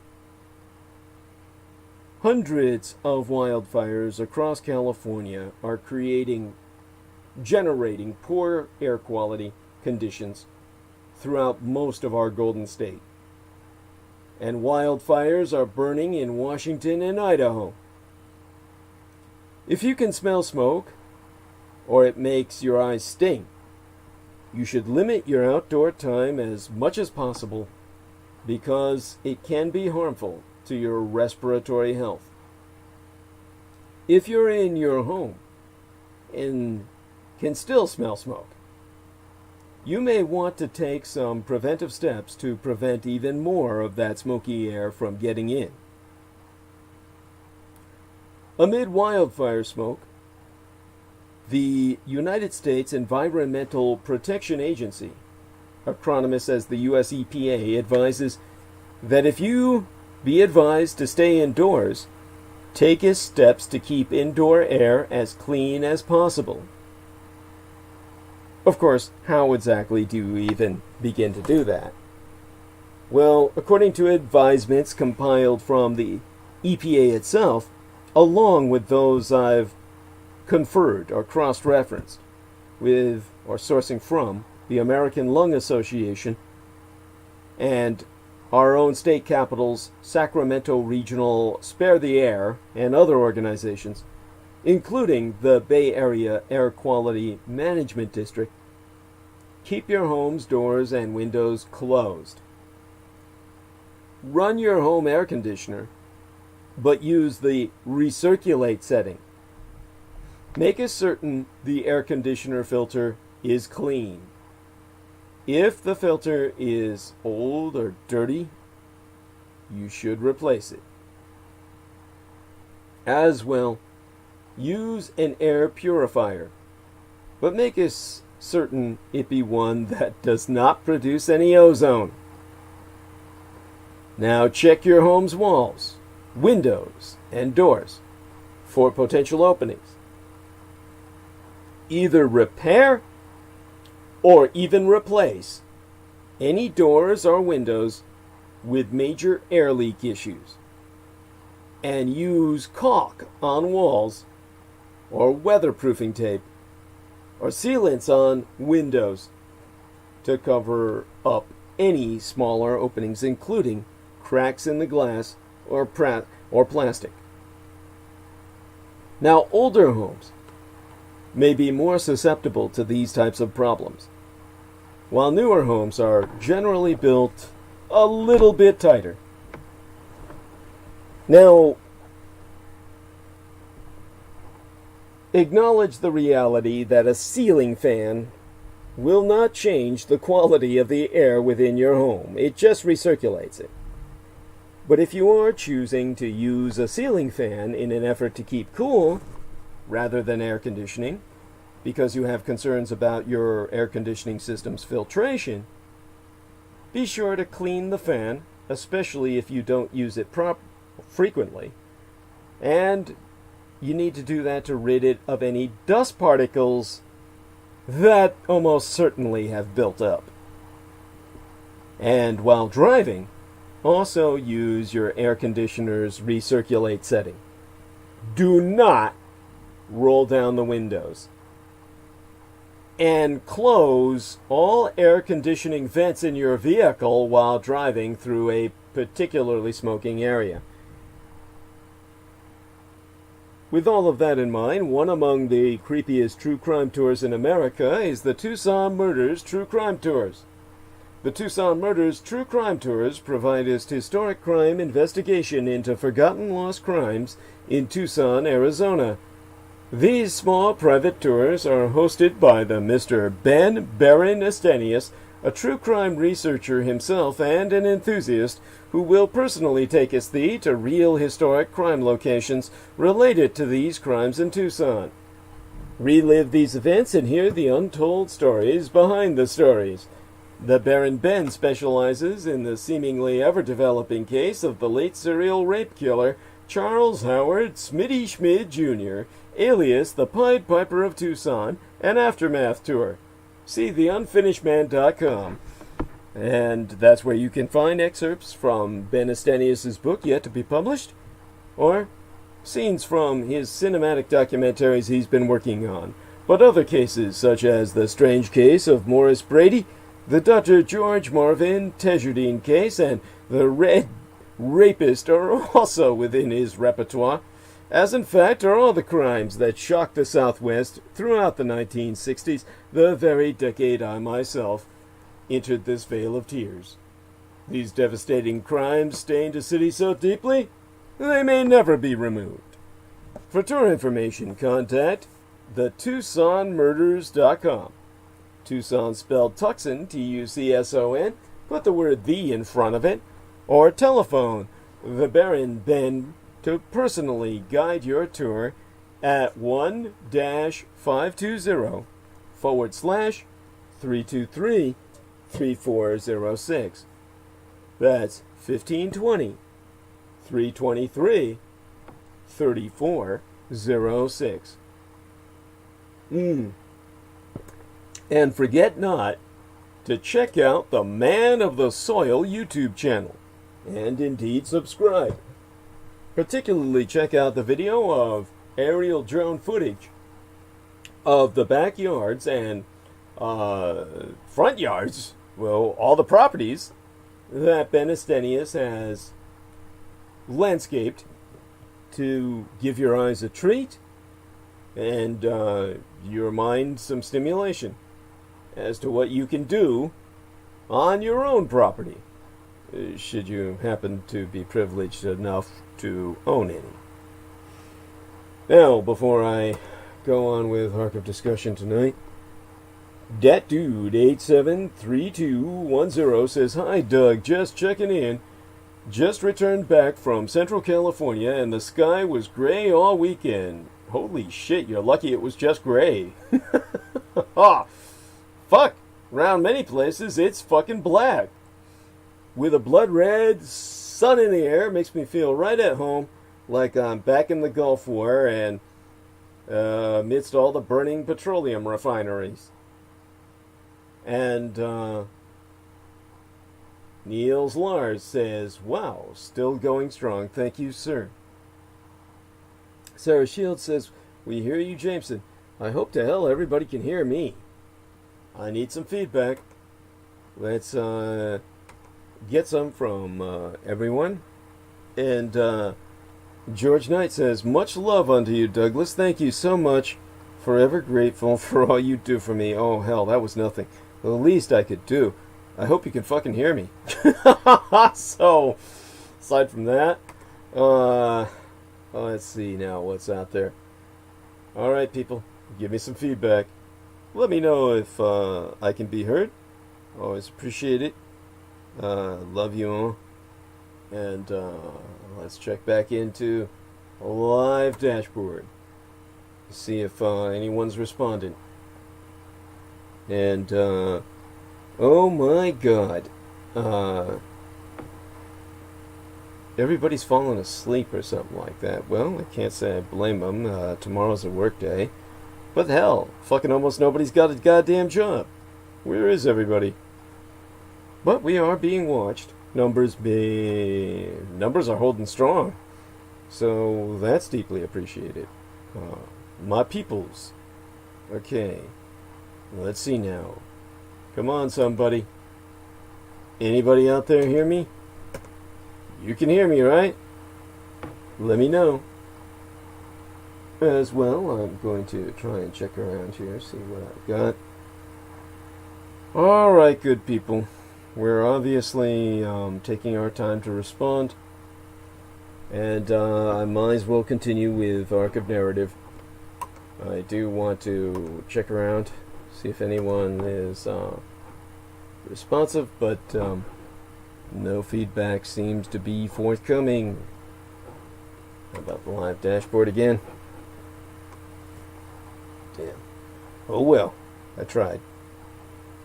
Hundreds of wildfires across California are generating poor air quality conditions throughout most of our Golden State. And wildfires are burning in Washington and Idaho. If you can smell smoke, or it makes your eyes sting, you should limit your outdoor time as much as possible because it can be harmful to your respiratory health. If you're in your home and can still smell smoke, you may want to take some preventive steps to prevent even more of that smoky air from getting in. Amid wildfire smoke, the United States Environmental Protection Agency, acronymous as the US EPA, advises that if you be advised to stay indoors, take steps to keep indoor air as clean as possible. Of course, how exactly do you even begin to do that? Well, according to advisements compiled from the EPA itself, along with those I've conferred or cross-referenced with or sourcing from the American Lung Association and our own state capital's Sacramento Regional Spare the Air and other organizations, including the Bay Area Air Quality Management District, keep your home's doors and windows closed. Run your home air conditioner, but use the recirculate setting. Make it certain the air conditioner filter is clean. If the filter is old or dirty, you should replace it. As well, use an air purifier, but make it certain it be one that does not produce any ozone. Now check your home's walls, windows, and doors for potential openings. Either repair or even replace any doors or windows with major air leak issues. and use caulk on walls, or weatherproofing tape, or sealants on windows to cover up any smaller openings, including cracks in the glass or plastic. Now, older homes may be more susceptible to these types of problems, while newer homes are generally built a little bit tighter. Now, acknowledge the reality that a ceiling fan will not change the quality of the air within your home. It just recirculates it. But if you are choosing to use a ceiling fan in an effort to keep cool, rather than air conditioning, because you have concerns about your air conditioning system's filtration, be sure to clean the fan, especially if you don't use it frequently. And you need to do that to rid it of any dust particles that almost certainly have built up. And while driving, also use your air conditioner's recirculate setting. Do not roll down the windows. And close all air conditioning vents in your vehicle while driving through a particularly smoking area. With all of that in mind, one among the creepiest true crime tours in America is the Tucson Murders True Crime Tours. The Tucson Murders True Crime Tours provide us historic crime investigation into forgotten lost crimes in Tucson, Arizona. These small private tours are hosted by the Mr. Ben Baron Estenius, a true crime researcher himself and an enthusiast who will personally take us to real historic crime locations related to these crimes in Tucson. Relive these events and hear the untold stories behind the stories. The Baron Ben specializes in the seemingly ever-developing case of the late serial rape killer Charles Howard Smitty Schmid Jr., alias the Pied Piper of Tucson, an aftermath tour. See theunfinishedman.com. And that's where you can find excerpts from Ben Estenius' book yet to be published, or scenes from his cinematic documentaries he's been working on. But other cases, such as the strange case of Morris Brady, the Dr. George Marvin Tejardine case, and the Red Rapist are also within his repertoire, as in fact are all the crimes that shocked the Southwest throughout the 1960s, the very decade I myself entered this vale of tears. These devastating crimes stained a city so deeply, they may never be removed. For tour information, contact thetucsonmurders.com. Tucson spelled Tucson, Tucson, put the word the in front of it, or telephone the Baron Ben to personally guide your tour at 1-520/323-3406. That's 1520-323-3406. And forget not to check out the Man of the Soil YouTube channel, and indeed subscribe. Particularly check out the video of aerial drone footage of the backyards and front yards, well, all the properties that Ben Estenius has landscaped to give your eyes a treat and your mind some stimulation as to what you can do on your own property, should you happen to be privileged enough to own any. Now, before I go on with Arc of Discussion tonight, Dat Dude 873210 says, "Hi Doug, just checking in. Just returned back from Central California and the sky was gray all weekend." Holy shit, you're lucky it was just gray. Ah, fuck. Around many places, it's fucking black. With a blood red sun in the air, makes me feel right at home, like I'm back in the Gulf War and amidst all the burning petroleum refineries. And Niels Lars says, "Wow, still going strong. Thank you, sir." Sarah Shields says, we hear you, Jameson. I hope to hell everybody can hear me. I need some feedback. Let's get some from everyone. And George Knight says, much love unto you, Douglas. Thank you so much. Forever grateful for all you do for me. Oh, hell, that was nothing. The least I could do. I hope you can fucking hear me. So, aside from that, let's see now what's out there. Alright, people, give me some feedback. Let me know if I can be heard. Always appreciate it. Love you all. And let's check back into a live dashboard. See if anyone's responding. And, oh my god. Everybody's falling asleep or something like that. Well, I can't say I blame them. Tomorrow's a work day. But hell, fucking almost nobody's got a goddamn job. Where is everybody? But we are being watched. Numbers are holding strong. So that's deeply appreciated. My peoples. Okay. Let's see now. Come on, somebody. Anybody out there hear me? You can hear me, right? Let me know. As well, I'm going to try and check around here, see what I've got. Alright, good people. We're obviously taking our time to respond. And I might as well continue with Arc of Narrative. I do want to check around, see if anyone is responsive, but no feedback seems to be forthcoming. How about the live dashboard again? Damn. Oh well, I tried.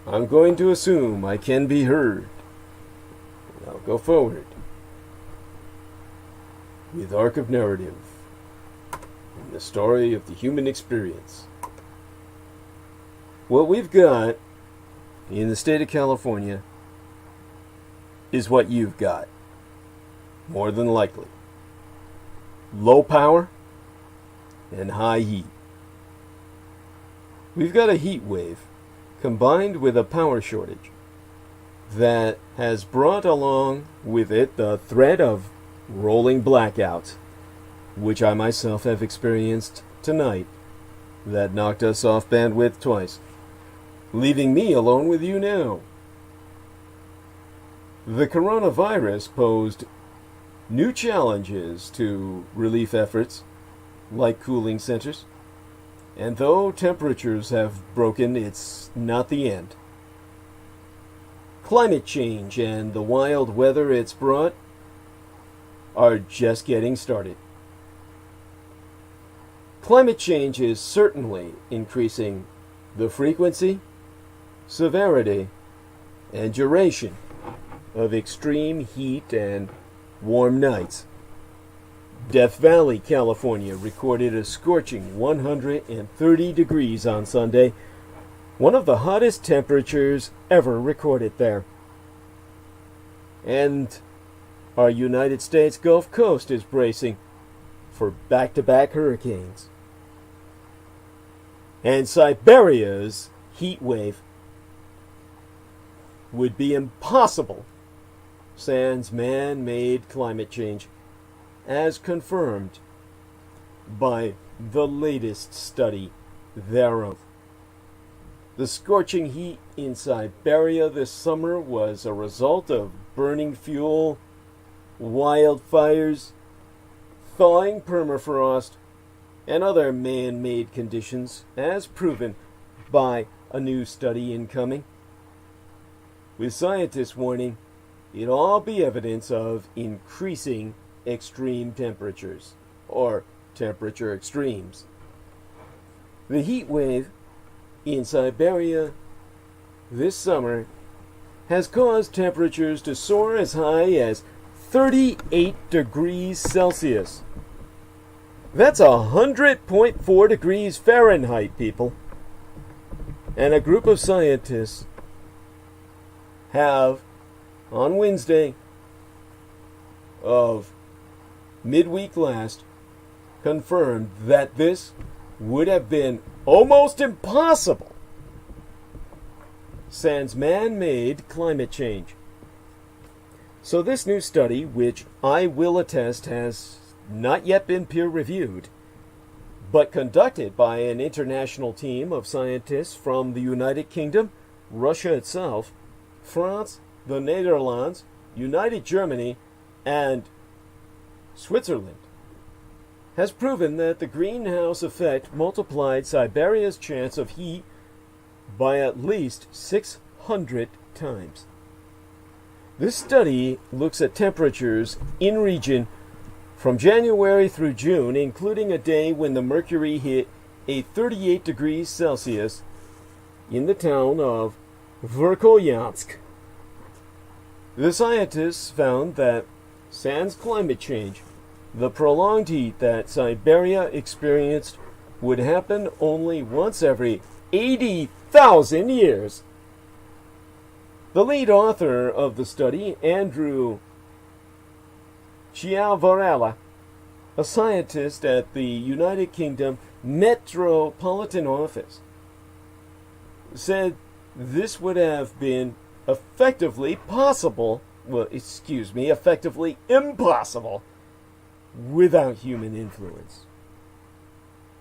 I'm going to assume I can be heard. And I'll go forward with Arc of Narrative in the story of the human experience. What we've got in the state of California is what you've got, more than likely. Low power and high heat. We've got a heat wave combined with a power shortage that has brought along with it the threat of rolling blackouts, which I myself have experienced tonight, that knocked us off bandwidth twice, leaving me alone with you now. The coronavirus posed new challenges to relief efforts, like cooling centers, and though temperatures have broken, it's not the end. Climate change and the wild weather it's brought are just getting started. Climate change is certainly increasing the frequency, severity, and duration of extreme heat and warm nights. Death Valley, California recorded a scorching 130 degrees on Sunday, one of the hottest temperatures ever recorded there. And our United States Gulf Coast is bracing for back-to-back hurricanes. And Siberia's heat wave would be impossible sans man-made climate change, as confirmed by the latest study thereof. The scorching heat in Siberia this summer was a result of burning fuel, wildfires, thawing permafrost, and other man-made conditions, as proven by a new study incoming, with scientists warning it'd all be evidence of increasing extreme temperatures, or temperature extremes. The heat wave in Siberia this summer has caused temperatures to soar as high as 38 degrees Celsius. That's 100.4 degrees Fahrenheit, people. And a group of scientists have, on Wednesday of midweek last, confirmed that this would have been almost impossible sans man-made climate change. So this new study, which I will attest has not yet been peer-reviewed, but conducted by an international team of scientists from the United Kingdom, Russia itself, France, the Netherlands, United Germany, and Switzerland, has proven that the greenhouse effect multiplied Siberia's chance of heat by at least 600 times. This study looks at temperatures in region from January through June, including a day when the mercury hit a 38 degrees Celsius in the town of Verkhoyansk. The scientists found that, sans climate change, the prolonged heat that Siberia experienced would happen only once every 80,000 years. The lead author of the study, Andrew Chiavarella, a scientist at the United Kingdom Metropolitan Office, said this would have been effectively impossible without human influence.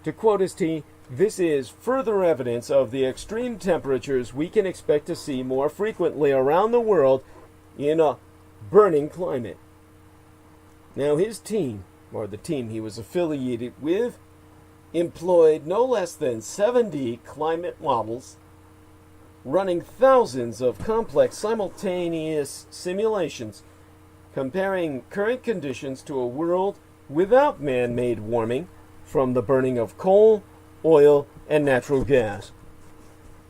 To quote his T, this is further evidence of the extreme temperatures we can expect to see more frequently around the world in a burning climate. Now his team, or the team he was affiliated with, employed no less than 70 climate models, running thousands of complex simultaneous simulations, comparing current conditions to a world without man-made warming from the burning of coal, oil, and natural gas.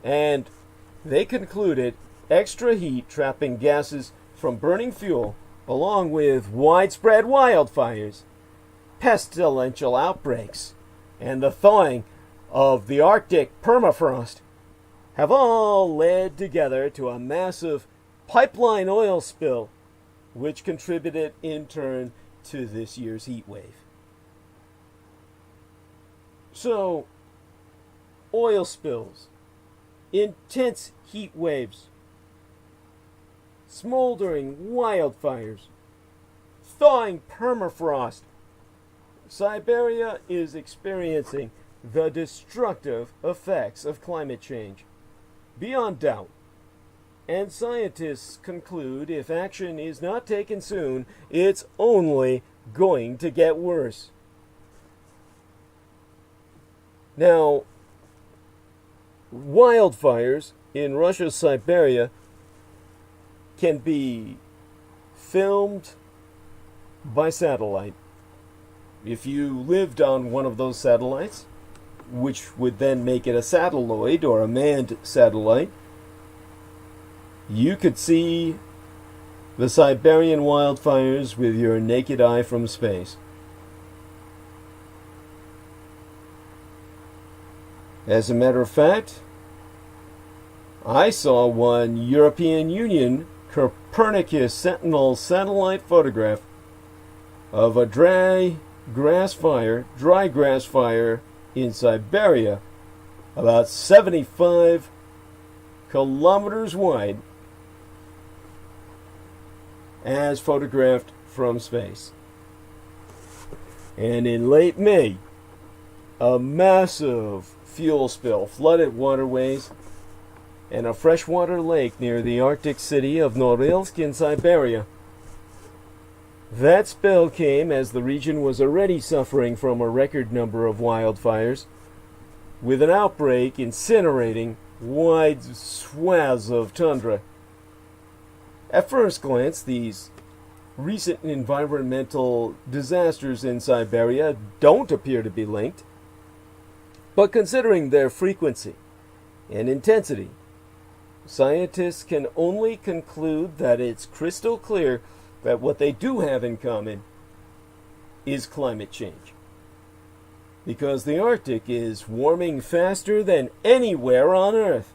And they concluded extra heat trapping gases from burning fuel, along with widespread wildfires, pestilential outbreaks, and the thawing of the Arctic permafrost, have all led together to a massive pipeline oil spill, which contributed in turn to this year's heat wave. So, oil spills, intense heat waves, smoldering wildfires, thawing permafrost. Siberia is experiencing the destructive effects of climate change, beyond doubt. And scientists conclude if action is not taken soon, it's only going to get worse. Now, wildfires in Russia's Siberia can be filmed by satellite. If you lived on one of those satellites, which would then make it a satelloid or a manned satellite, you could see the Siberian wildfires with your naked eye from space. As a matter of fact, I saw one European Union Copernicus Sentinel satellite photograph of a dry grass fire in Siberia, about 75 kilometers wide, as photographed from space. And in late May, a massive fuel spill flooded waterways and a freshwater lake near the Arctic city of Norilsk in Siberia. That spill came as the region was already suffering from a record number of wildfires, with an outbreak incinerating wide swaths of tundra. At first glance, these recent environmental disasters in Siberia don't appear to be linked, but considering their frequency and intensity, scientists can only conclude that it's crystal clear that what they do have in common is climate change. Because the Arctic is warming faster than anywhere on Earth.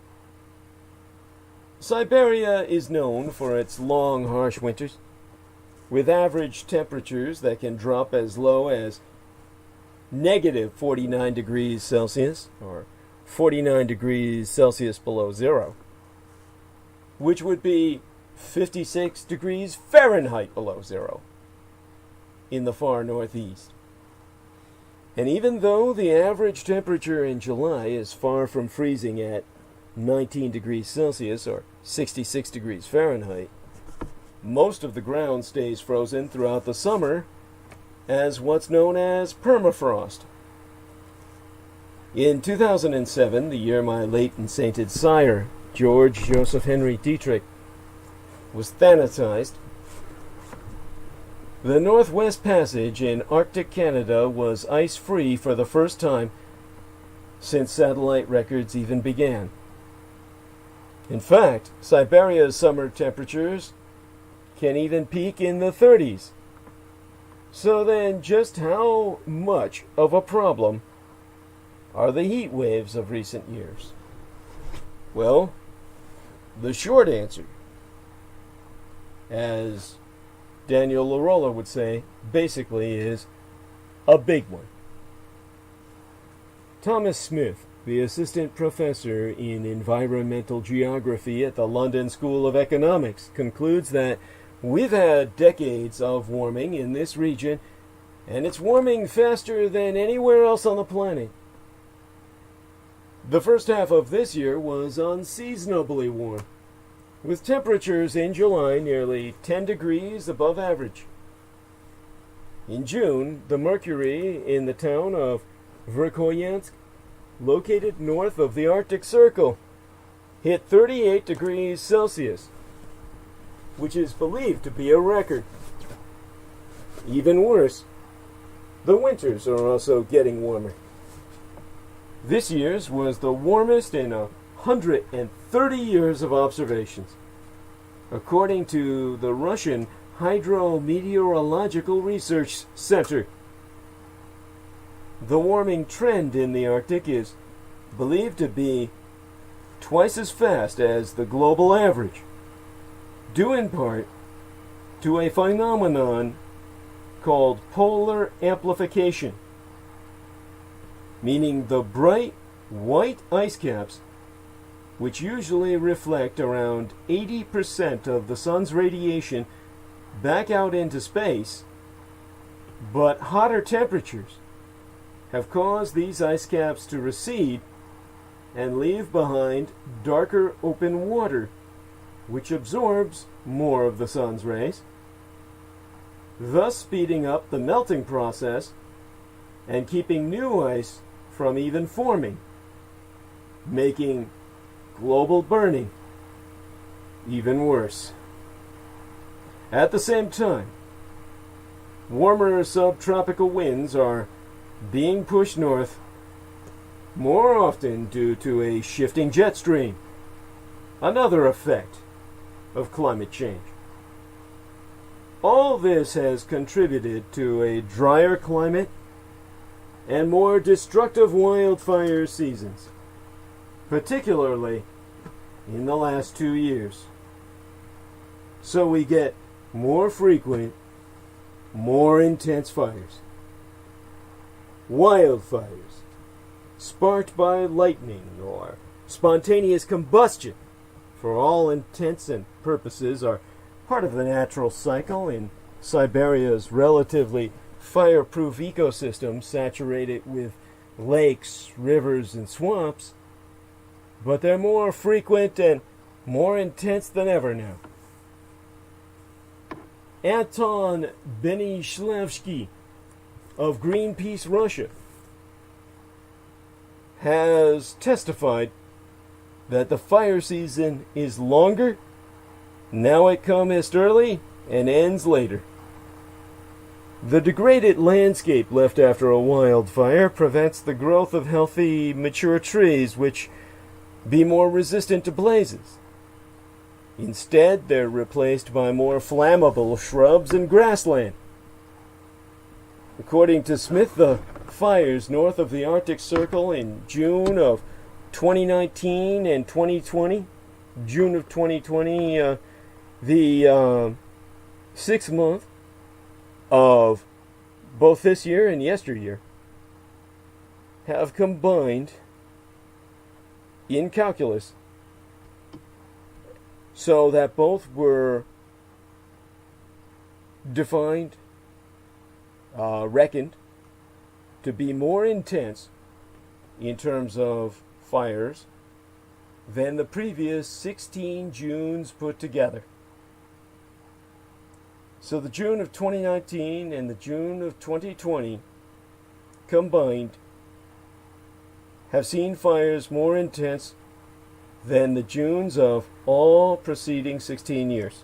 Siberia is known for its long, harsh winters, with average temperatures that can drop as low as negative 49 degrees Celsius, or 49 degrees Celsius below zero, which would be 56 degrees Fahrenheit below zero in the far northeast. And even though the average temperature in July is far from freezing at 19 degrees Celsius or 66 degrees Fahrenheit, most of the ground stays frozen throughout the summer as what's known as permafrost. In 2007, the year my late and sainted sire, George Joseph Henry Dietrich, was thanatized, the Northwest Passage in Arctic Canada was ice-free for the first time since satellite records even began. In fact, Siberia's summer temperatures can even peak in the 30s. So then, just how much of a problem are the heat waves of recent years? Well, the short answer, as Daniel LaRolla would say, basically is a big one. Thomas Smith, the assistant professor in environmental geography at the London School of Economics, concludes that we've had decades of warming in this region, and it's warming faster than anywhere else on the planet. The first half of this year was unseasonably warm, with temperatures in July nearly 10 degrees above average. In June, the mercury in the town of Verkhoyansk, located north of the Arctic Circle, hit 38 degrees Celsius, which is believed to be a record. Even worse, the winters are also getting warmer. This year's was the warmest in 130 years of observations, according to the Russian Hydrometeorological Research Center. The warming trend in the Arctic is believed to be twice as fast as the global average, due in part to a phenomenon called polar amplification, meaning the bright white ice caps, which usually reflect around 80% of the sun's radiation back out into space, but hotter temperatures have caused these ice caps to recede and leave behind darker open water, which absorbs more of the sun's rays, thus speeding up the melting process and keeping new ice from even forming, making global burning even worse. At the same time, warmer subtropical winds are being pushed north more often due to a shifting jet stream, another effect of climate change. All this has contributed to a drier climate and more destructive wildfire seasons, particularly in the last 2 years. So we get more frequent, more intense fires. Wildfires, sparked by lightning or spontaneous combustion, for all intents and purposes, are part of the natural cycle in Siberia's relatively fireproof ecosystem saturated with lakes, rivers, and swamps, but they're more frequent and more intense than ever now. Anton Benishlavsky of Greenpeace Russia has testified that the fire season is longer. Now it comes early and ends later. The degraded landscape left after a wildfire prevents the growth of healthy, mature trees, which be more resistant to blazes. Instead, they're replaced by more flammable shrubs and grassland. According to Smith, the fires north of the Arctic Circle in June of 2019 and 2020, June of 2020, the 6th month of both this year and yesteryear, have combined in calculus so that both were defined, reckoned to be more intense in terms of fires than the previous 16 Junes put together. So the June of 2019 and the June of 2020 combined have seen fires more intense than the Junes of all preceding 16 years.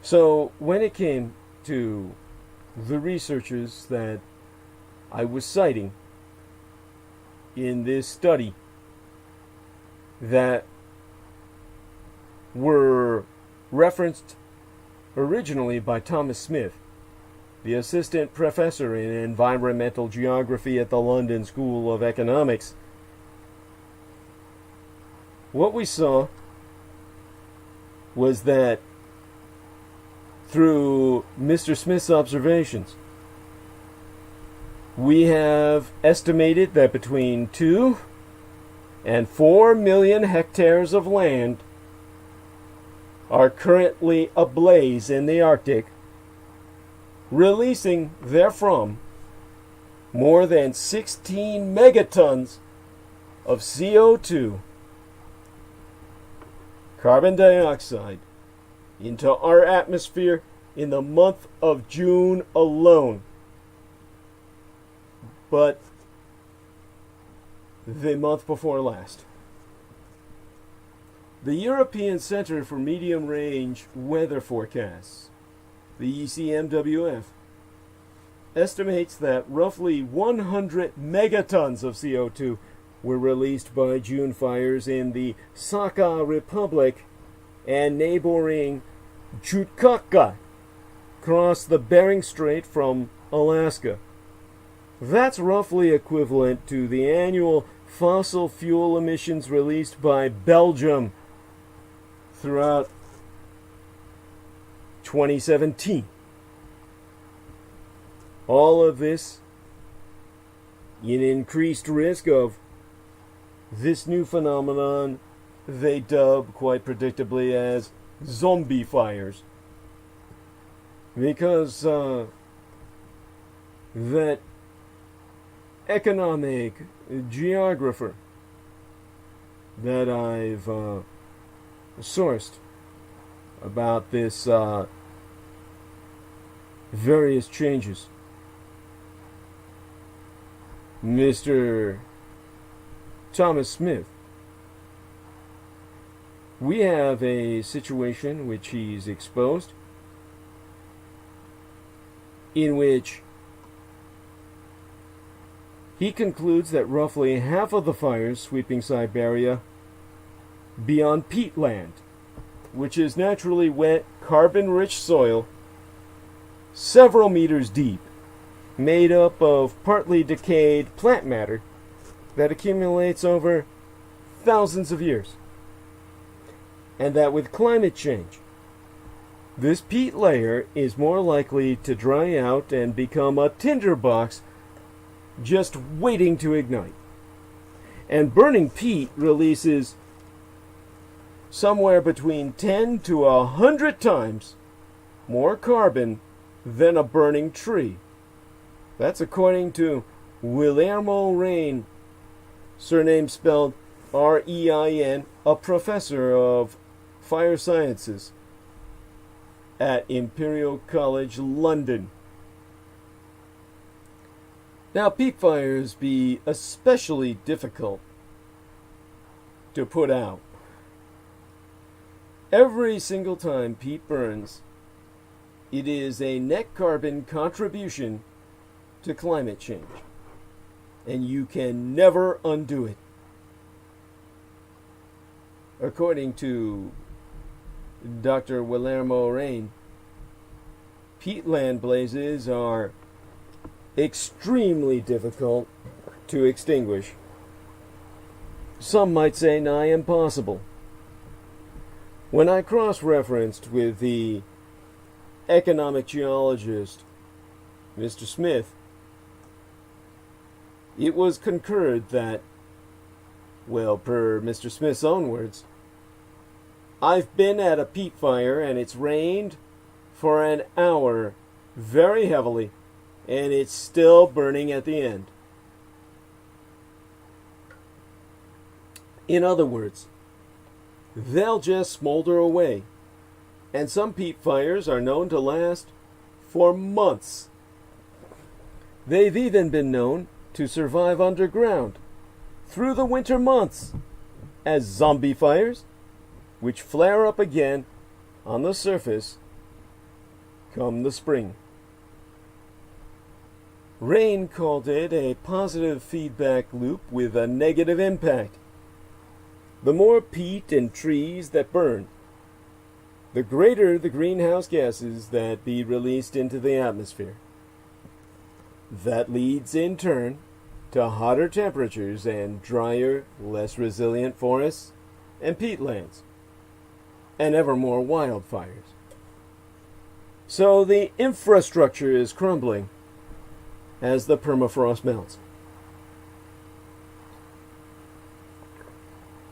So when it came to the researchers that I was citing in this study that were referenced originally by Thomas Smith, the assistant professor in environmental geography at the London School of Economics, what we saw was that through Mr. Smith's observations, we have estimated that between 2 and 4 million hectares of land are currently ablaze in the Arctic, releasing therefrom more than 16 megatons of CO2, carbon dioxide, into our atmosphere in the month of June alone. But the month before last, the European Center for Medium Range Weather Forecasts, the ECMWF, estimates that roughly 100 megatons of CO2 were released by June fires in the Sakha Republic and neighboring Chukotka across the Bering Strait from Alaska. That's roughly equivalent to the annual fossil fuel emissions released by Belgium throughout 2017. All of this in increased risk of this new phenomenon they dub quite predictably as zombie fires. Because that economic geographer that I've sourced about this various changes, Mr. Thomas Smith, we have a situation which he's exposed in which he concludes that roughly half of the fires sweeping Siberia be on peatland, which is naturally wet, carbon-rich soil several meters deep, made up of partly decayed plant matter that accumulates over thousands of years. And that with climate change, this peat layer is more likely to dry out and become a tinderbox just waiting to ignite. And burning peat releases somewhere between 10 to 100 times more carbon than a burning tree. That's according to Guillermo Rein, surname spelled R-E-I-N, a professor of fire sciences at Imperial College London. Now, peat fires be especially difficult to put out. Every single time peat burns, it is a net carbon contribution to climate change, and you can never undo it. According to Dr. Guillermo Rein, peatland blazes are extremely difficult to extinguish. Some might say nigh impossible. When I cross-referenced with the economic geologist, Mr. Smith, it was concurred that, well, per Mr. Smith's own words, I've been at a peat fire and it's rained for an hour very heavily, and it's still burning at the end. In other words, they'll just smolder away, and some peat fires are known to last for months. They've even been known to survive underground through the winter months as zombie fires, which flare up again on the surface come the spring. Rain called it a positive feedback loop with a negative impact. The more peat and trees that burn, the greater the greenhouse gases that be released into the atmosphere. That leads in turn to hotter temperatures and drier, less resilient forests and peatlands, and ever more wildfires. So the infrastructure is crumbling as the permafrost melts.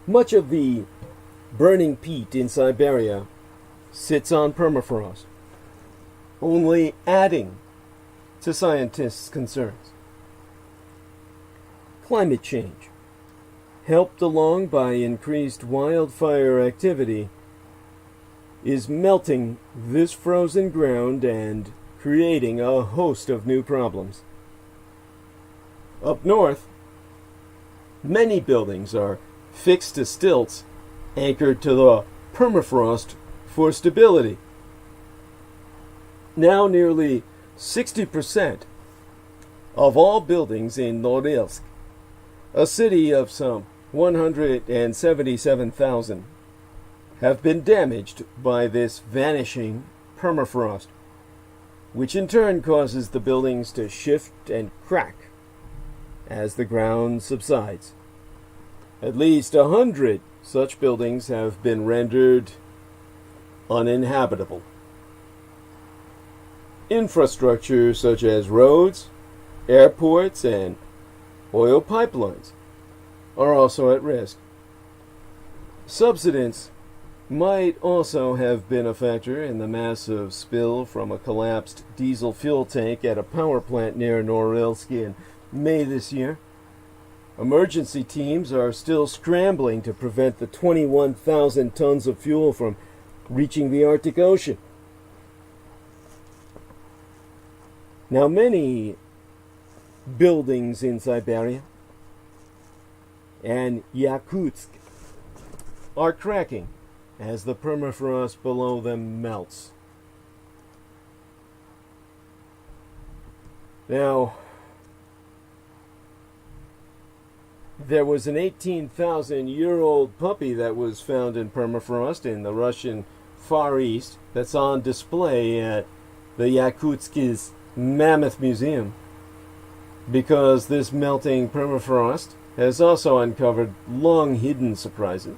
Much of the burning peat in Siberia sits on permafrost, only adding to scientists' concerns. Climate change, helped along by increased wildfire activity, is melting this frozen ground and creating a host of new problems. Up north, many buildings are fixed to stilts anchored to the permafrost for stability. Now nearly 60% of all buildings in Norilsk, a city of some 177,000, have been damaged by this vanishing permafrost, which in turn causes the buildings to shift and crack as the ground subsides. At least 100 such buildings have been rendered uninhabitable. Infrastructure such as roads, airports, and oil pipelines are also at risk. Subsidence might also have been a factor in the massive spill from a collapsed diesel fuel tank at a power plant near Norilsk in May this year. Emergency teams are still scrambling to prevent the 21,000 tons of fuel from reaching the Arctic Ocean. Now, many buildings in Siberia and Yakutsk are cracking as the permafrost below them melts. Now, there was an 18,000-year-old puppy that was found in permafrost in the Russian Far East that's on display at the Yakutsk's Mammoth Museum, because this melting permafrost has also uncovered long-hidden surprises,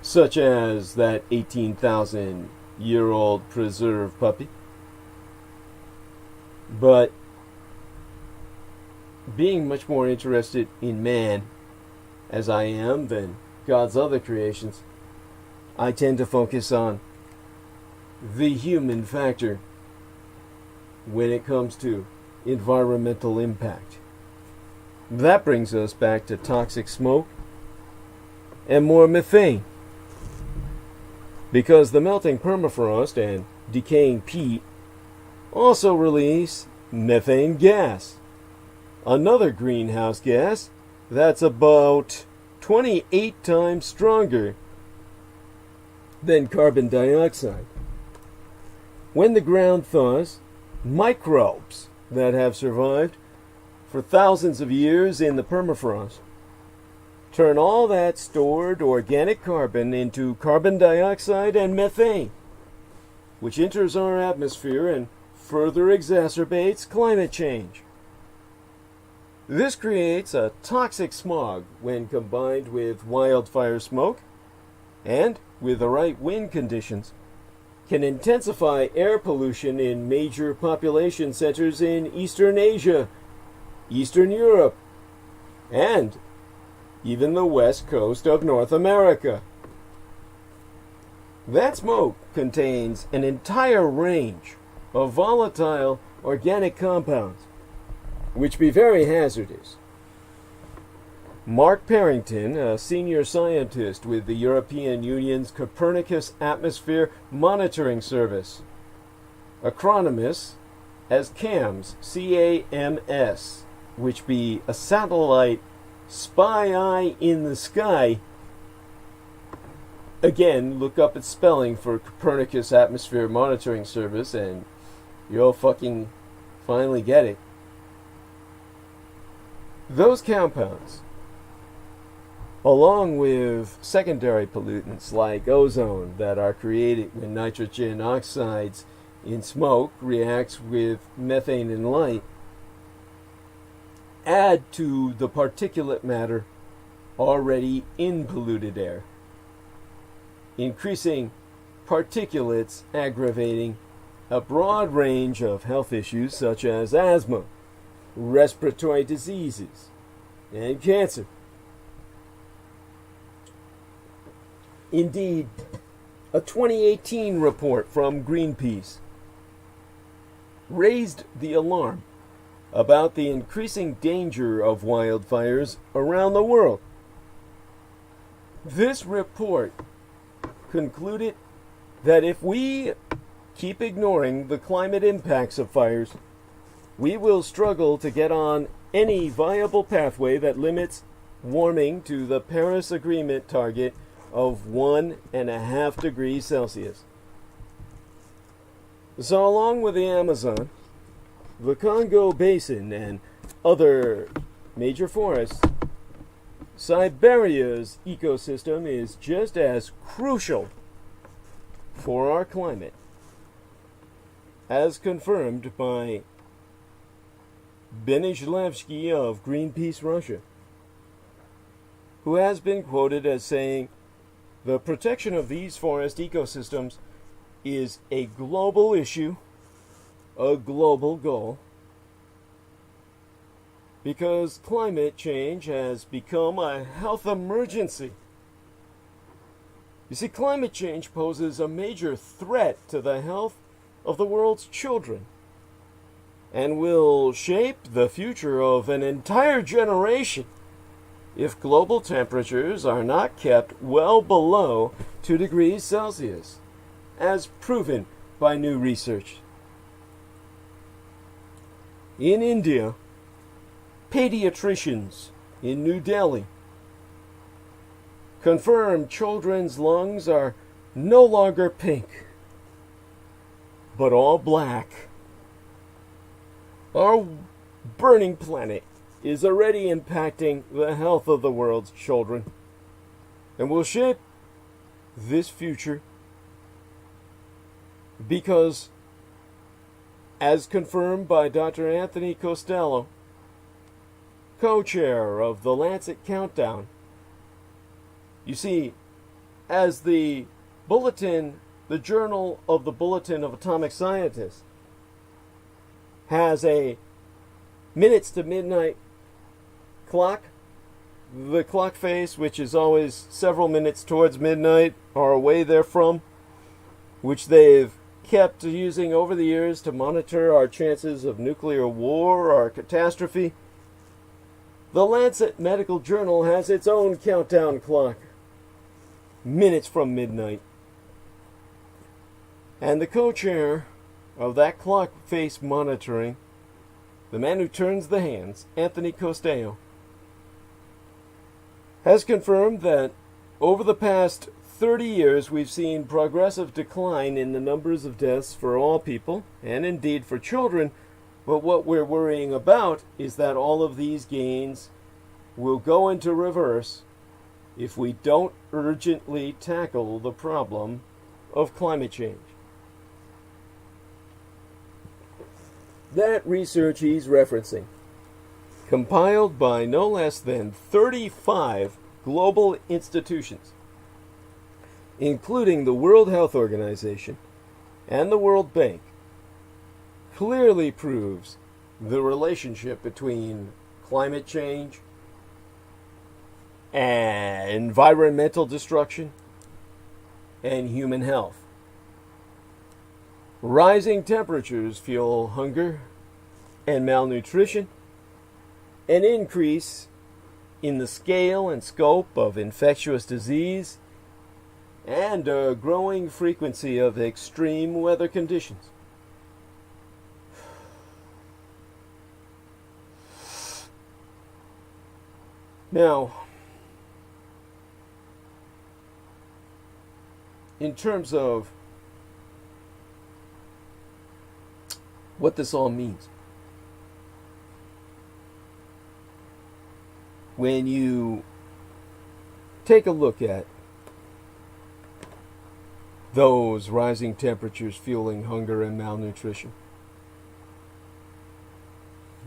such as that 18,000-year-old preserved puppy. But being much more interested in man, as I am, than God's other creations, I tend to focus on the human factor when it comes to environmental impact. That brings us back to toxic smoke and more methane, because the melting permafrost and decaying peat also release methane gas, another greenhouse gas that's about 28 times stronger than carbon dioxide. When the ground thaws, microbes that have survived for thousands of years in the permafrost turn all that stored organic carbon into carbon dioxide and methane, which enters our atmosphere and further exacerbates climate change. This creates a toxic smog when combined with wildfire smoke, and, with the right wind conditions, can intensify air pollution in major population centers in Eastern Asia, Eastern Europe, and even the west coast of North America. That smoke contains an entire range of volatile organic compounds, which be very hazardous. Mark Parrington, a senior scientist with the European Union's Copernicus Atmosphere Monitoring Service, acronymus as CAMS, C-A-M-S, which be a satellite spy eye in the sky. Again, look up its spelling for Copernicus Atmosphere Monitoring Service and you'll fucking finally get it. Those compounds, along with secondary pollutants like ozone that are created when nitrogen oxides in smoke reacts with methane in light, add to the particulate matter already in polluted air, increasing particulates aggravating a broad range of health issues such as asthma, respiratory diseases, and cancer. Indeed, a 2018 report from Greenpeace raised the alarm about the increasing danger of wildfires around the world. This report concluded that if we keep ignoring the climate impacts of fires, we will struggle to get on any viable pathway that limits warming to the Paris Agreement target of 1.5 degrees Celsius. So along with the Amazon, the Congo Basin, and other major forests, Siberia's ecosystem is just as crucial for our climate, as confirmed by Benizhlevsky of Greenpeace Russia, who has been quoted as saying, "The protection of these forest ecosystems is a global issue, a global goal, because climate change has become a health emergency." You see, climate change poses a major threat to the health of the world's children and will shape the future of an entire generation if global temperatures are not kept well below 2 degrees Celsius, as proven by new research. In India, pediatricians in New Delhi confirm children's lungs are no longer pink, but all black. Our burning planet is already impacting the health of the world's children and will shape this future because, as confirmed by Dr. Anthony Costello, co-chair of the Lancet Countdown, you see, as the Journal of the Bulletin of Atomic Scientists has a minutes to midnight clock, the clock face, which is always several minutes towards midnight or away therefrom, which they've kept using over the years to monitor our chances of nuclear war or catastrophe. The Lancet Medical Journal has its own countdown clock, minutes from midnight. And the co-chair of that clock face monitoring, the man who turns the hands, Anthony Costello, has confirmed that over the past 30 years we've seen progressive decline in the numbers of deaths for all people, and indeed for children, but what we're worrying about is that all of these gains will go into reverse if we don't urgently tackle the problem of climate change. That research he's referencing, compiled by no less than 35 global institutions, including the World Health Organization and the World Bank, clearly proves the relationship between climate change and environmental destruction, and human health. Rising temperatures fuel hunger and malnutrition, an increase in the scale and scope of infectious disease, and a growing frequency of extreme weather conditions. Now, in terms of what this all means, when you take a look at those rising temperatures fueling hunger and malnutrition,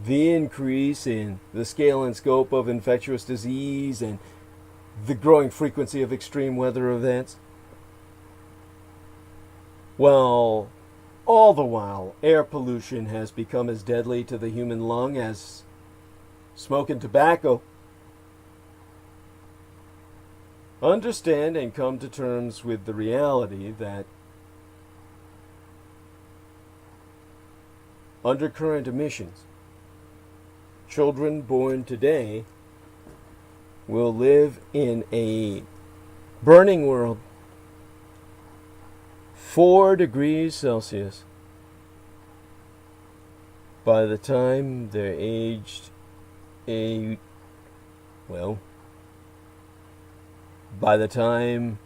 the increase in the scale and scope of infectious disease, and the growing frequency of extreme weather events, well, all the while, air pollution has become as deadly to the human lung as smoke and tobacco. Understand and come to terms with the reality that undercurrent emissions, children born today will live in a burning world 4 degrees Celsius by the time they're aged by the time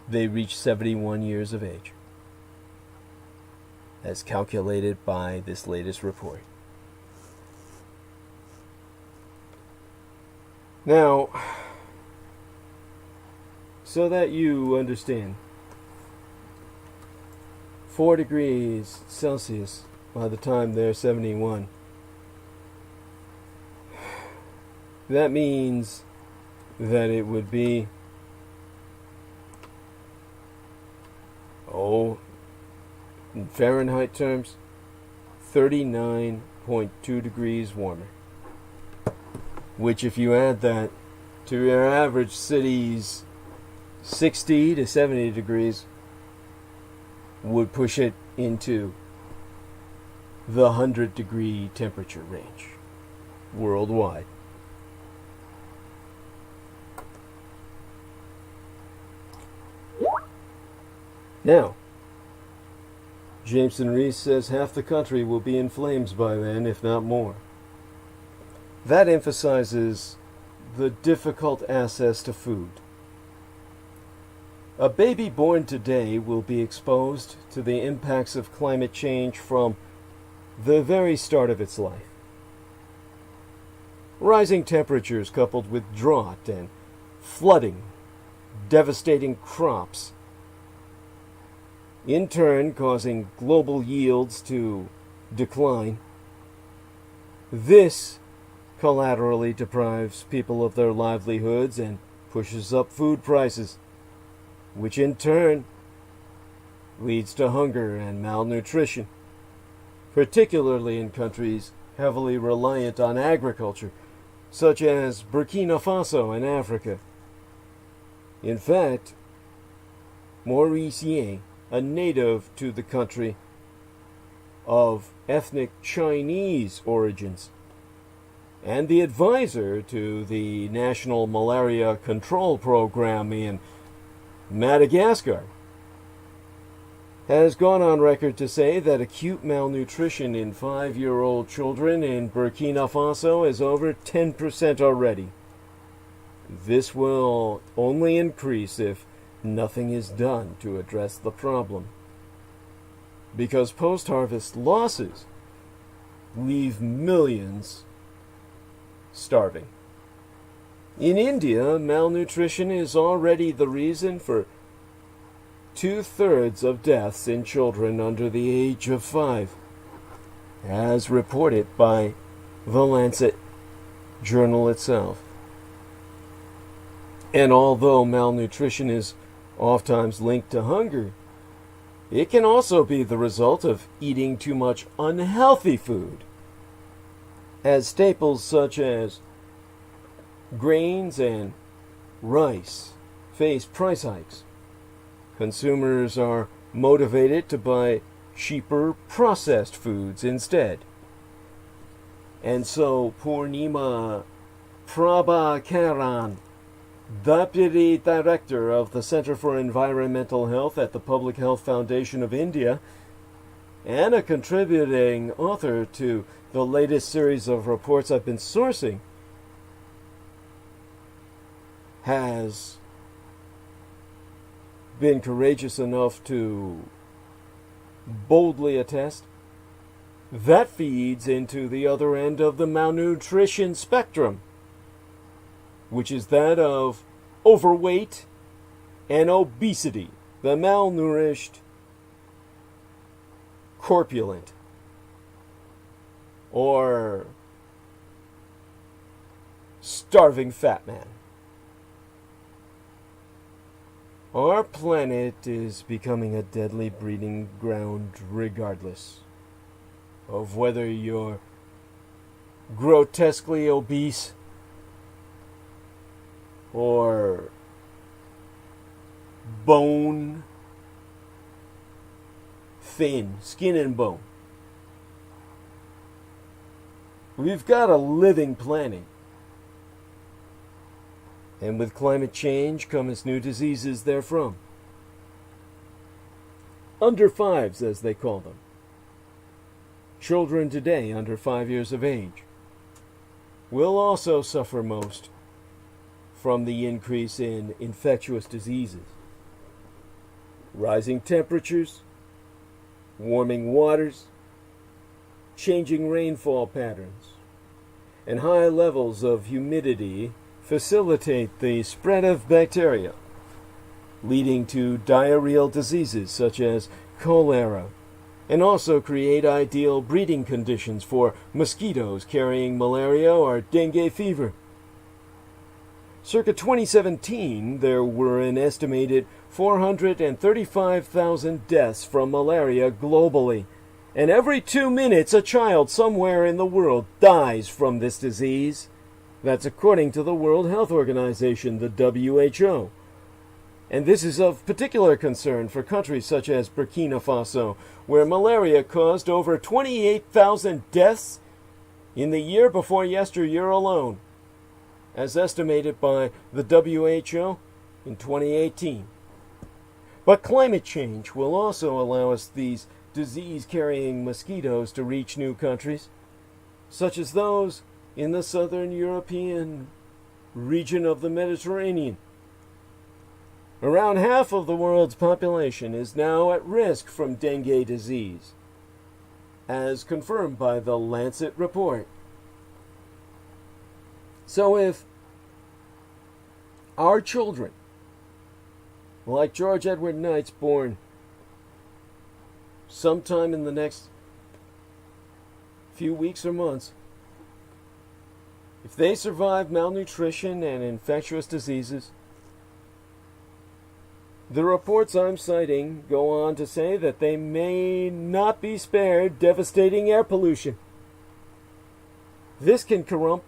they reach 71 years of age, as calculated by this latest report. Now, so that you understand, 4 degrees Celsius by the time they're 71. That means that it would be, in Fahrenheit terms, 39.2 degrees warmer. Which, if you add that to your average city's 60 to 70 degrees, would push it into the 100-degree temperature range worldwide. Now, Jameson Reese says half the country will be in flames by then, if not more. That emphasizes the difficult access to food. A baby born today will be exposed to the impacts of climate change from the very start of its life. Rising temperatures coupled with drought and flooding, devastating crops, in turn causing global yields to decline. This collaterally deprives people of their livelihoods and pushes up food prices, which in turn leads to hunger and malnutrition, particularly in countries heavily reliant on agriculture, such as Burkina Faso in Africa. In fact, Maurice Ye, a native to the country of ethnic Chinese origins, and the advisor to the National Malaria Control Program in Madagascar, has gone on record to say that acute malnutrition in 5-year-old children in Burkina Faso is over 10% already. This will only increase if nothing is done to address the problem, because post-harvest losses leave millions starving. In India, malnutrition is already the reason for 2/3 of deaths in children under the age of 5, as reported by the Lancet journal itself. And although malnutrition is oftentimes linked to hunger, it can also be the result of eating too much unhealthy food, as staples such as Grains and rice face price hikes. Consumers are motivated to buy cheaper processed foods instead. And so Purnima Prabhakaran, Deputy Director of the Center for Environmental Health at the Public Health Foundation of India, and a contributing author to the latest series of reports I've been sourcing, has been courageous enough to boldly attest that feeds into the other end of the malnutrition spectrum, which is that of overweight and obesity, the malnourished, corpulent, or starving fat man. Our planet is becoming a deadly breeding ground regardless of whether you're grotesquely obese or bone thin, skin and bone. We've got a living planet. And with climate change comes new diseases therefrom. Under fives, as they call them. Children today under 5 years of age will also suffer most from the increase in infectious diseases. Rising temperatures, warming waters, changing rainfall patterns, and high levels of humidity facilitate the spread of bacteria, leading to diarrheal diseases such as cholera, and also create ideal breeding conditions for mosquitoes carrying malaria or dengue fever. Circa 2017, there were an estimated 435,000 deaths from malaria globally, and every 2 minutes a child somewhere in the world dies from this disease. That's according to the World Health Organization, the WHO. And this is of particular concern for countries such as Burkina Faso, where malaria caused over 28,000 deaths in the year before yesteryear alone, as estimated by the WHO in 2018. But climate change will also allow us these disease-carrying mosquitoes to reach new countries, such as those in the southern European region of the Mediterranean. Around half of the world's population is now at risk from dengue disease, as confirmed by the Lancet report. So if our children, like George Edward Knight's born sometime in the next few weeks or months, if they survive malnutrition and infectious diseases, the reports I'm citing go on to say that they may not be spared devastating air pollution. This can corrupt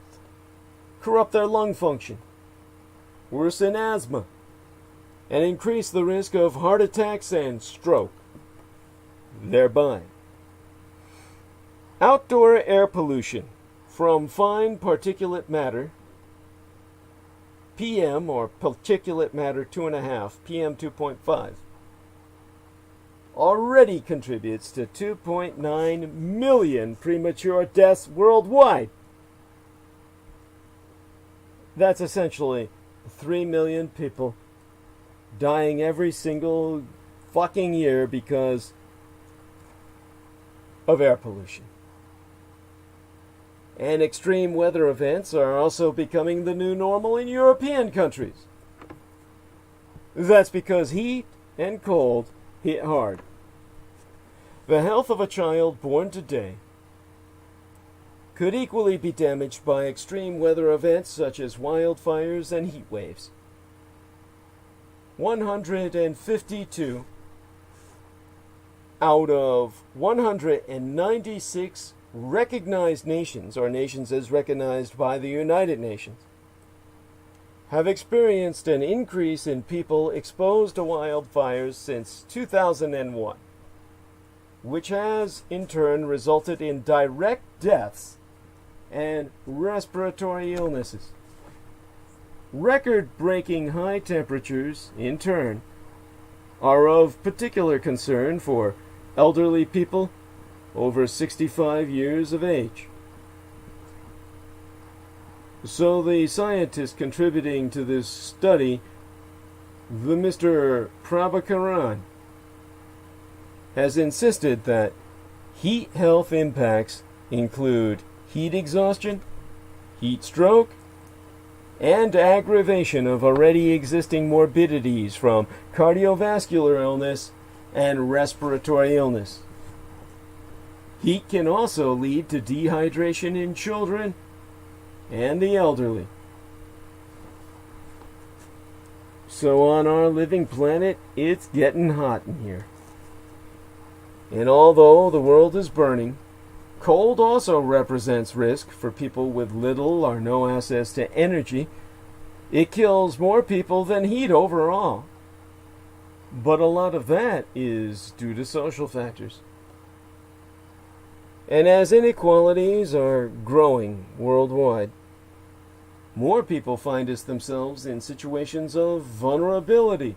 their lung function, worsen asthma, and increase the risk of heart attacks and stroke, thereby. Outdoor air pollution from fine particulate matter, PM, or particulate matter 2.5, PM 2.5, already contributes to 2.9 million premature deaths worldwide. That's essentially 3 million people dying every single fucking year because of air pollution. And extreme weather events are also becoming the new normal in European countries. That's because heat and cold hit hard. The health of a child born today could equally be damaged by extreme weather events such as wildfires and heat waves. 152 out of 196 recognized nations, or nations as recognized by the United Nations, have experienced an increase in people exposed to wildfires since 2001, which has in turn resulted in direct deaths and respiratory illnesses. Record-breaking high temperatures, in turn, are of particular concern for elderly people over 65 years of age. So the scientist contributing to this study, the Mr. Prabhakaran, has insisted that heat health impacts include heat exhaustion, heat stroke, and aggravation of already existing morbidities from cardiovascular illness and respiratory illness. Heat can also lead to dehydration in children and the elderly. So on our living planet, it's getting hot in here. And although the world is burning, cold also represents risk for people with little or no access to energy. It kills more people than heat overall. But a lot of that is due to social factors. And as inequalities are growing worldwide, more people find themselves in situations of vulnerability,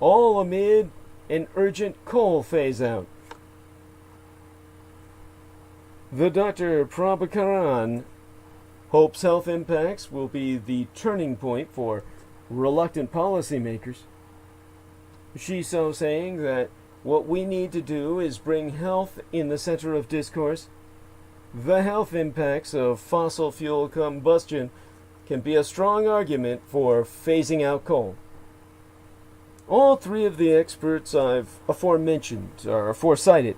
all amid an urgent coal phase-out. The Dr. Prabhakaran hopes health impacts will be the turning point for reluctant policymakers. She's so saying that what we need to do is bring health in the center of discourse. The health impacts of fossil fuel combustion can be a strong argument for phasing out coal. All three of the experts I've aforementioned, or aforecited,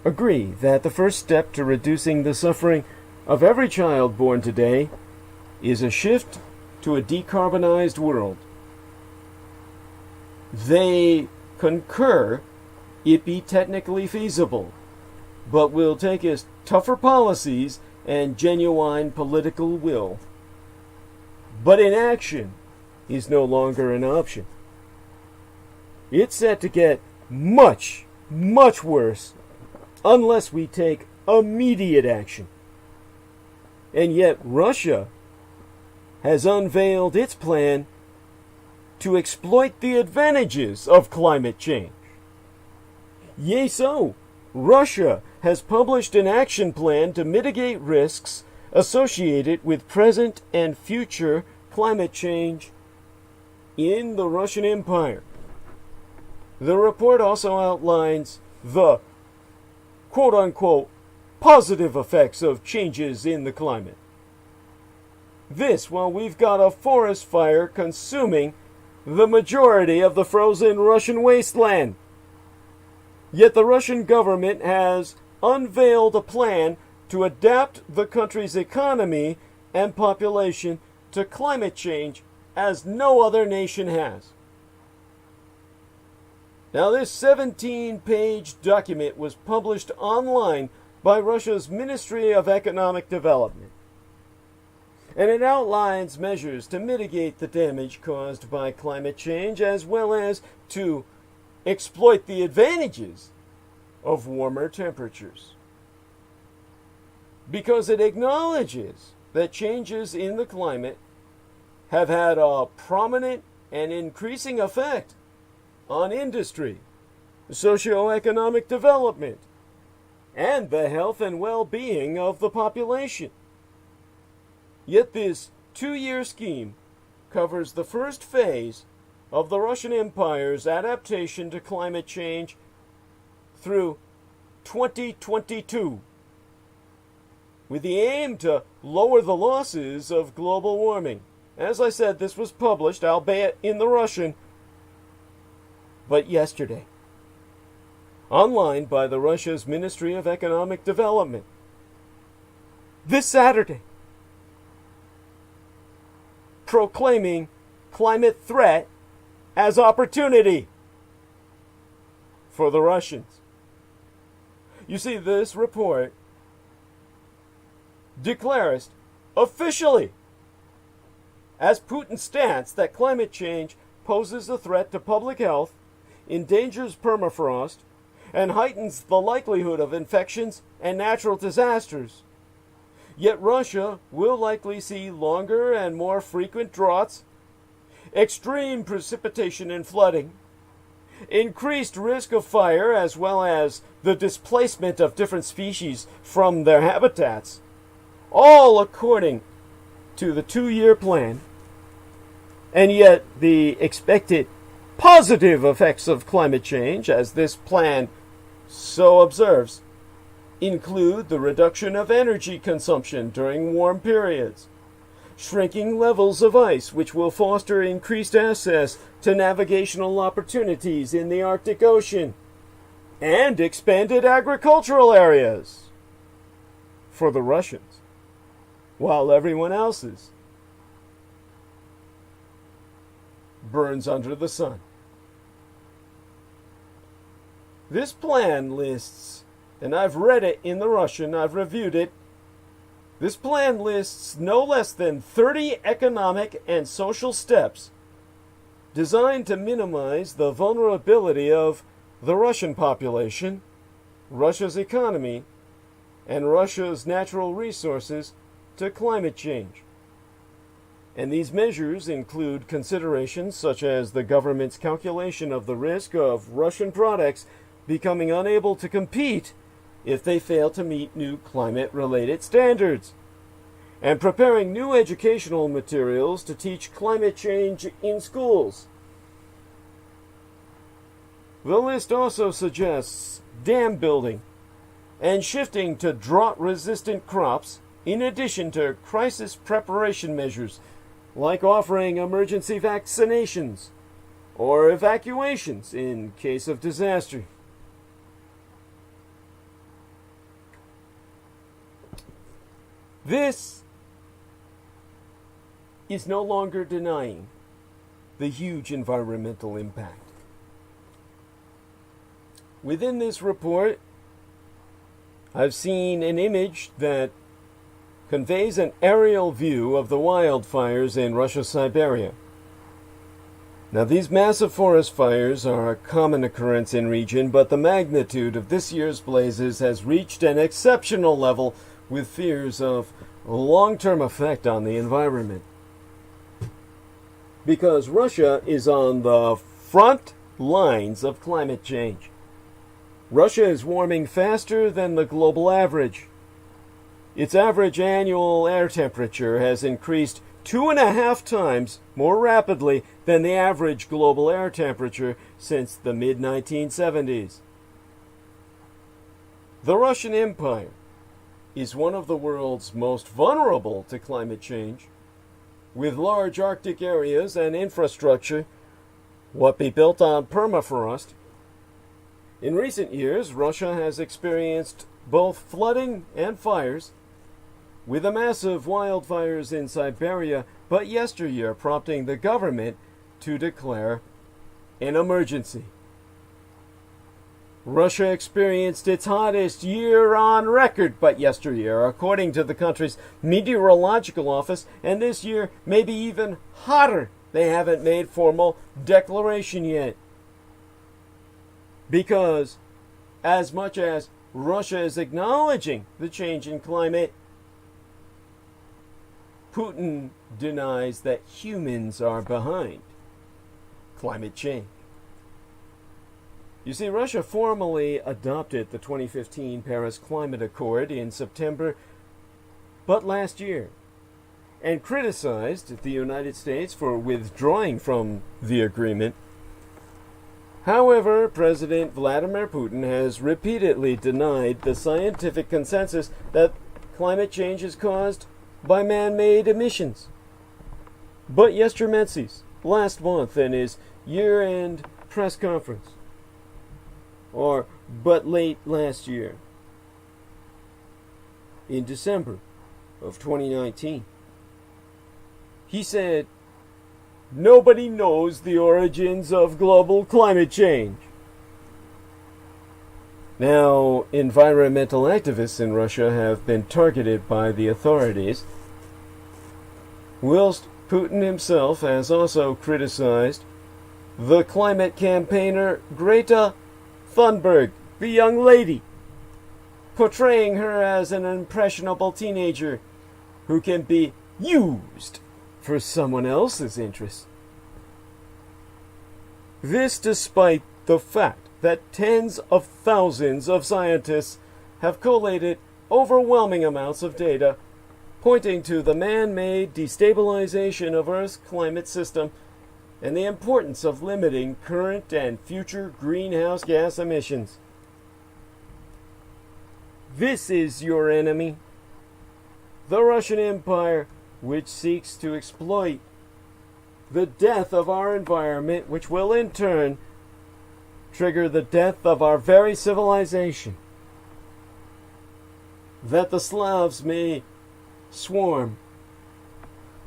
agree that the first step to reducing the suffering of every child born today is a shift to a decarbonized world. They concur it be technically feasible, but will take us tougher policies and genuine political will. But inaction is no longer an option. It's set to get much, much worse unless we take immediate action. And yet Russia has unveiled its plan to exploit the advantages of climate change. Yea, so, Russia has published an action plan to mitigate risks associated with present and future climate change in the Russian Empire. The report also outlines the quote-unquote positive effects of changes in the climate. This while we've got a forest fire consuming the majority of the frozen Russian wasteland. Yet the Russian government has unveiled a plan to adapt the country's economy and population to climate change as no other nation has. Now, this 17-page document was published online by Russia's Ministry of Economic Development, and it outlines measures to mitigate the damage caused by climate change as well as to exploit the advantages of warmer temperatures. Because it acknowledges that changes in the climate have had a prominent and increasing effect on industry, socioeconomic development, and the health and well-being of the population. Yet this 2-year scheme covers the first phase of the Russian Empire's adaptation to climate change through 2022, with the aim to lower the losses of global warming. As I said, this was published, albeit in the Russian, but yesterday, online by the Russia's Ministry of Economic Development. This Saturday, proclaiming climate threat as opportunity for the Russians. You see, this report declares officially as Putin's stance that climate change poses a threat to public health, endangers permafrost, and heightens the likelihood of infections and natural disasters. Yet Russia will likely see longer and more frequent droughts, extreme precipitation and flooding, increased risk of fire, as well as the displacement of different species from their habitats, all according to the 2-year plan. And yet the expected positive effects of climate change, as this plan so observes, include the reduction of energy consumption during warm periods, shrinking levels of ice, which will foster increased access to navigational opportunities in the Arctic Ocean, and expanded agricultural areas for the Russians, while everyone else's burns under the sun. This plan lists, and I've read it in the Russian, I've reviewed it, this plan lists no less than 30 economic and social steps designed to minimize the vulnerability of the Russian population, Russia's economy, and Russia's natural resources to climate change. And these measures include considerations such as the government's calculation of the risk of Russian products becoming unable to compete if they fail to meet new climate-related standards, and preparing new educational materials to teach climate change in schools. The list also suggests dam building and shifting to drought-resistant crops, in addition to crisis preparation measures like offering emergency vaccinations or evacuations in case of disaster. This is no longer denying the huge environmental impact. Within this report, I've seen an image that conveys an aerial view of the wildfires in Russia's Siberia. Now, these massive forest fires are a common occurrence in region, but the magnitude of this year's blazes has reached an exceptional level, with fears of long-term effect on the environment. Because Russia is on the front lines of climate change. Russia is warming faster than the global average. Its average annual air temperature has increased 2.5 times more rapidly than the average global air temperature since the mid-1970s. The Russian Empire is one of the world's most vulnerable to climate change, with large Arctic areas and infrastructure, what be built on permafrost. In recent years, Russia has experienced both flooding and fires, with the massive wildfires in Siberia, but yesteryear prompting the government to declare an emergency. Russia experienced its hottest year on record but yesteryear, according to the country's meteorological office, and this year may be even hotter. They haven't made formal declaration yet. Because as much as Russia is acknowledging the change in climate, Putin denies that humans are behind climate change. You see, Russia formally adopted the 2015 Paris Climate Accord in September, but last year, and criticized the United States for withdrawing from the agreement. However, President Vladimir Putin has repeatedly denied the scientific consensus that climate change is caused by man-made emissions. But Yestermensis, last month in his year-end press conference, but late last year, in December of 2019, he said, "Nobody knows the origins of global climate change." Now, environmental activists in Russia have been targeted by the authorities, whilst Putin himself has also criticized the climate campaigner Greta Thunberg, the young lady, portraying her as an impressionable teenager who can be used for someone else's interests. This despite the fact that tens of thousands of scientists have collated overwhelming amounts of data pointing to the man-made destabilization of Earth's climate system and the importance of limiting current and future greenhouse gas emissions. This is your enemy, the Russian Empire, which seeks to exploit the death of our environment, which will in turn trigger the death of our very civilization, that the Slavs may swarm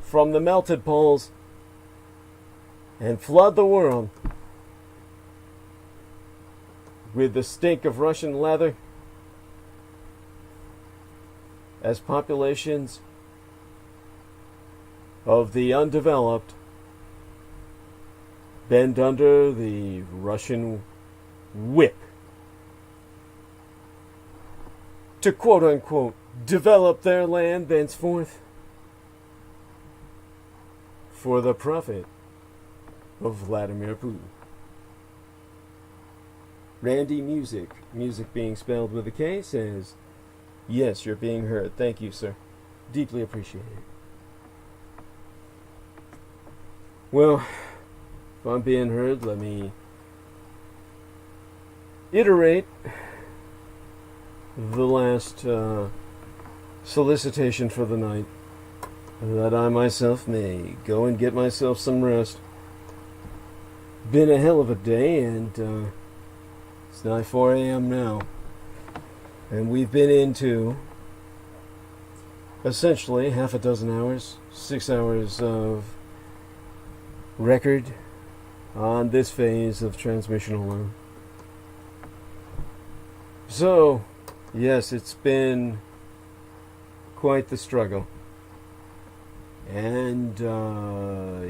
from the melted poles and flood the world with the stink of Russian leather as populations of the undeveloped bend under the Russian whip to quote-unquote develop their land thenceforth for the profit of Vladimir Putin. Randy Music being spelled with a K, says, "Yes, you're being heard. Thank you, sir. Deeply appreciated." Well, if I'm being heard, let me iterate the last solicitation for the night, that I myself may go and get myself some rest. Been a hell of a day, and it's nigh 4 a.m. now, and we've been into essentially half a dozen hours, 6 hours of record on this phase of transmission alone. So, yes, it's been quite the struggle. And,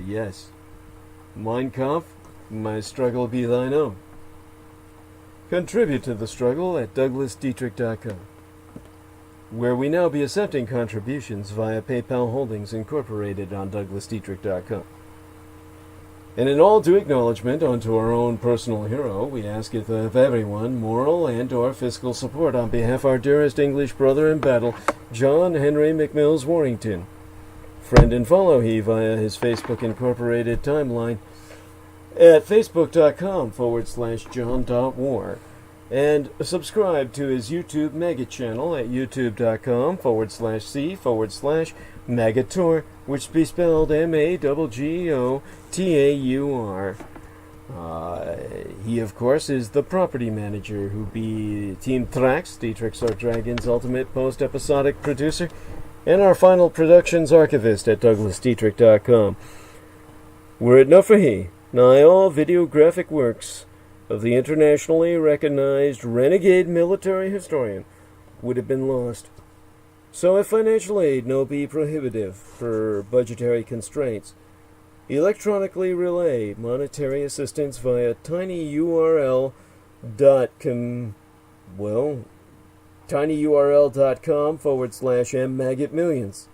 yes, Mein Kampf, my struggle be thine own. Contribute to the struggle at DouglasDietrich.com, where we now be accepting contributions via PayPal Holdings Incorporated on DouglasDietrich.com. And in all due acknowledgement unto our own personal hero, we asketh of everyone moral and or fiscal support on behalf of our dearest English brother in battle, John Henry McMills Warrington. Friend and follow he via his Facebook Incorporated timeline at facebook.com/john.war. And subscribe to his YouTube mega channel at youtube.com/c/Magator, which be spelled MAGGOTAUR. He, of course, is the property manager who be Team Thrax, Dietrich's Our Dragon's ultimate post-episodic producer, and our final productions archivist at DouglasDietrich.com. Were it not for he, nigh all videographic works of the internationally recognized renegade military historian would have been lost. So if financial aid no be prohibitive for budgetary constraints, electronically relay monetary assistance via tinyurl.com, tinyurl.com/mmagotmillions.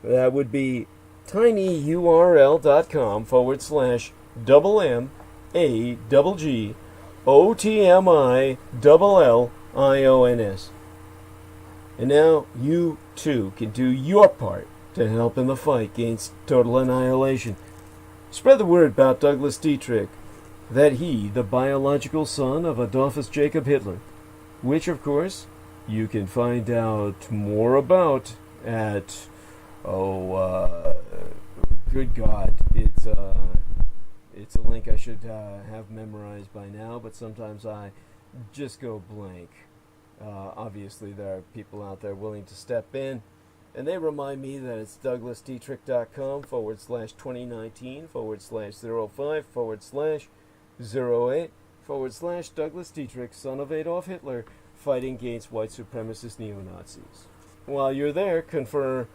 That would be tinyurl.com/MAGGOTMILLIONS. And now you too can do your part to help in the fight against total annihilation. Spread the word about Douglas Dietrich, that he, the biological son of Adolphus Jacob Hitler, which of course you can find out more about at, good God, it's a link I should have memorized by now, but sometimes I just go blank. Obviously, there are people out there willing to step in, and they remind me that it's DouglasDietrich.com/2019/05/08/Douglas Dietrich, son of Adolf Hitler, fighting against white supremacist neo-Nazis. While you're there, confer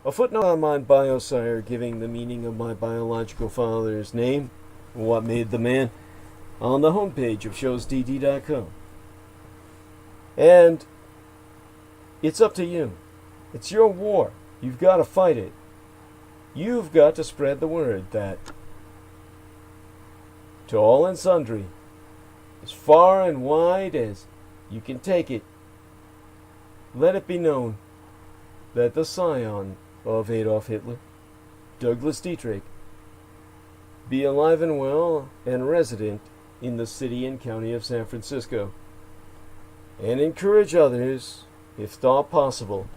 A footnote on my biosire giving the meaning of my biological father's name, what made the man, on the homepage of showsdd.com. And it's up to you. It's your war. You've got to fight it. You've got to spread the word that to all and sundry, as far and wide as you can take it, let it be known that the scion of Adolf Hitler, Douglas Dietrich, be alive and well and resident in the city and county of San Francisco, and encourage others, if thought possible,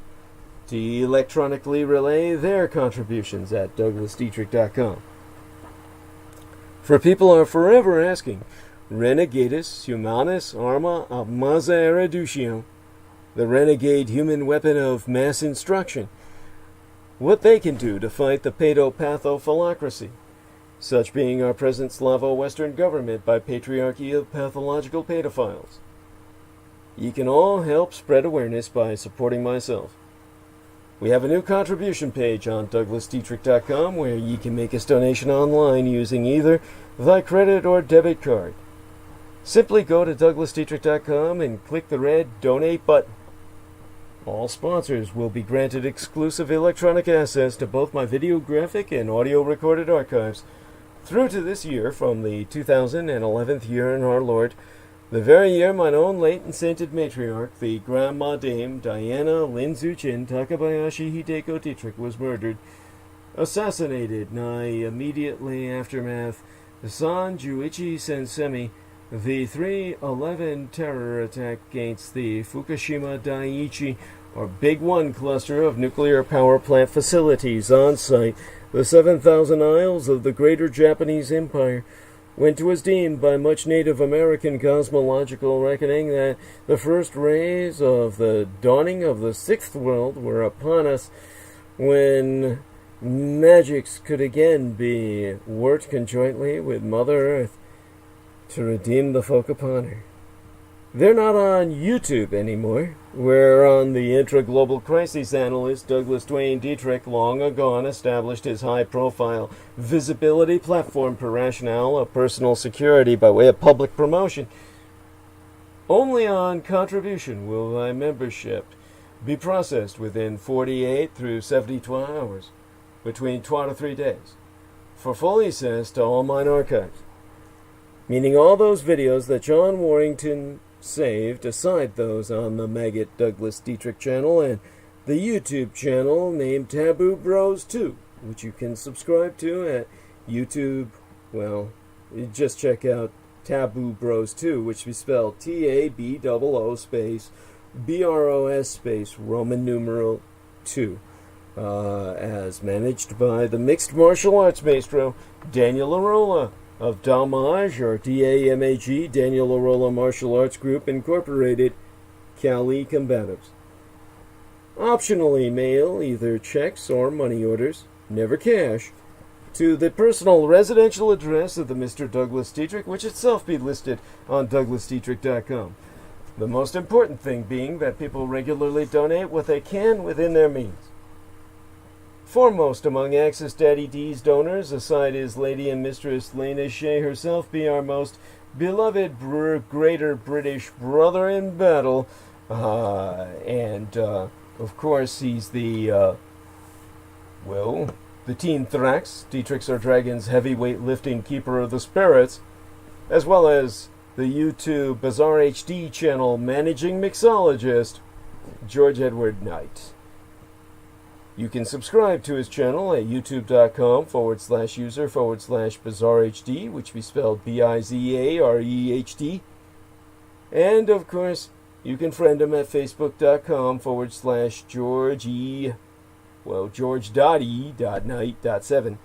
to electronically relay their contributions at douglasdietrich.com. For people are forever asking, Renegadus humanus arma maza erudition, the renegade human weapon of mass instruction, what they can do to fight the pedopathophyllocracy, such being our present Slavo-Western government by patriarchy of pathological pedophiles. You can all help spread awareness by supporting myself. We have a new contribution page on douglasdietrich.com where you can make us donation online using either thy credit or debit card. Simply go to douglasdietrich.com and click the red Donate button. All sponsors will be granted exclusive electronic access to both my videographic and audio recorded archives through to this year from the 2011th year in our Lord, the very year mine own late and sainted matriarch, the Grandma Dame Diana Linzuchin Takabayashi Hideko Dietrich, was murdered, assassinated nigh immediately aftermath San Juichi Sensemi, the 3/11 terror attack against the Fukushima Daiichi, or Big One cluster of nuclear power plant facilities on site, the 7,000 isles of the greater Japanese Empire, when 'twas deemed by much Native American cosmological reckoning that the first rays of the dawning of the sixth world were upon us, when magics could again be worked conjointly with Mother Earth to redeem the folk upon her. They're not on YouTube anymore, whereon the intra-global crisis analyst Douglas Dwayne Dietrich long agone established his high-profile visibility platform per rationale of personal security by way of public promotion. Only on contribution will thy membership be processed within 48 through 72 hours, between 2 to 3 days, for full access to all mine archives, meaning all those videos that John Warrington saved, aside those on the Maggot Douglas Dietrich channel and the YouTube channel named Taboo Bros 2, which you can subscribe to at YouTube. Well, you just check out Taboo Bros 2, which we spell TABOO space BROS space Roman numeral 2, as managed by the mixed martial arts maestro Daniel Arola of Damage, or DAMAG, Daniel Arola Martial Arts Group Incorporated, Cali Combatives. Optionally mail either checks or money orders, never cash, to the personal residential address of the Mr. Douglas Dietrich, which itself be listed on douglasdietrich.com. The most important thing being that people regularly donate what they can within their means. Foremost among Access Daddy D's donors, aside his lady and mistress Lena Shea herself, be our most beloved greater British brother in battle, and of course he's the Teen Thrax, Dietrich's our Dragon's heavyweight lifting keeper of the spirits, as well as the YouTube Bizarre HD channel managing mixologist, George Edward Knight. You can subscribe to his channel at youtube.com/user/bizarrehd, which we spelled BIZAREHD. And of course, you can friend him at facebook.com/George.E.Knight.7.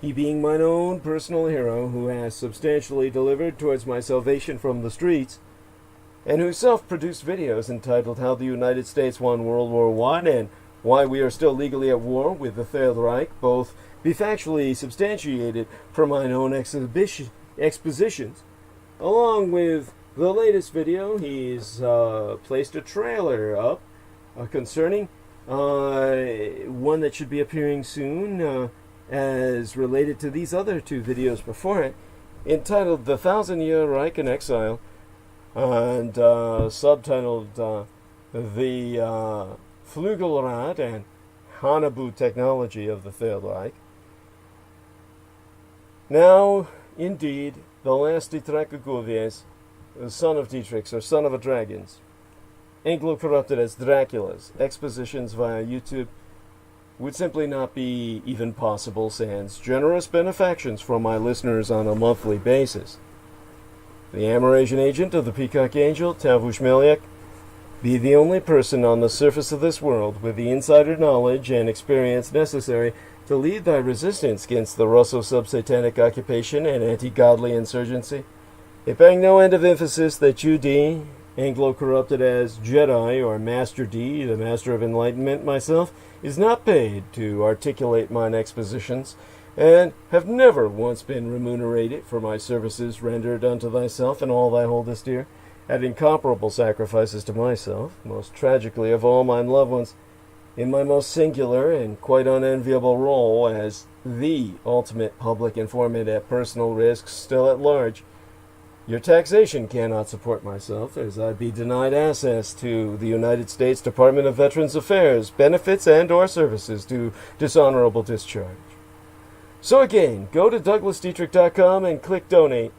He being mine own personal hero who has substantially delivered towards my salvation from the streets, and whose self-produced videos entitled How the United States Won World War I and Why We Are Still Legally at War with the Third Reich both be factually substantiated from mine own expositions. Along with the latest video, he's placed a trailer up concerning one that should be appearing soon, as related to these other two videos before it, entitled The Thousand Year Reich in Exile, and subtitled The Flügelrad and Hanabu Technology of the Third Reich. Now, indeed, the last Dietrich Guvies, the son of Dietrichs, or son of a dragons, Anglo-corrupted as Dracula's, expositions via YouTube would simply not be even possible sans generous benefactions from my listeners on a monthly basis. The Amerasian agent of the Peacock Angel, Tavush Meliak, be the only person on the surface of this world with the insider knowledge and experience necessary to lead thy resistance against the Russo-sub-satanic occupation and anti-godly insurgency. It being no end of emphasis that you, D, Anglo-corrupted as Jedi, or Master D, the Master of Enlightenment myself, is not paid to articulate mine expositions, and have never once been remunerated for my services rendered unto thyself and all thy holdest dear, at incomparable sacrifices to myself, most tragically of all mine loved ones, in my most singular and quite unenviable role as the ultimate public informant at personal risk still at large. Your taxation cannot support myself, as I be denied access to the United States Department of Veterans Affairs, benefits and or services to dishonorable discharge. So again, go to DouglasDietrich.com and click Donate.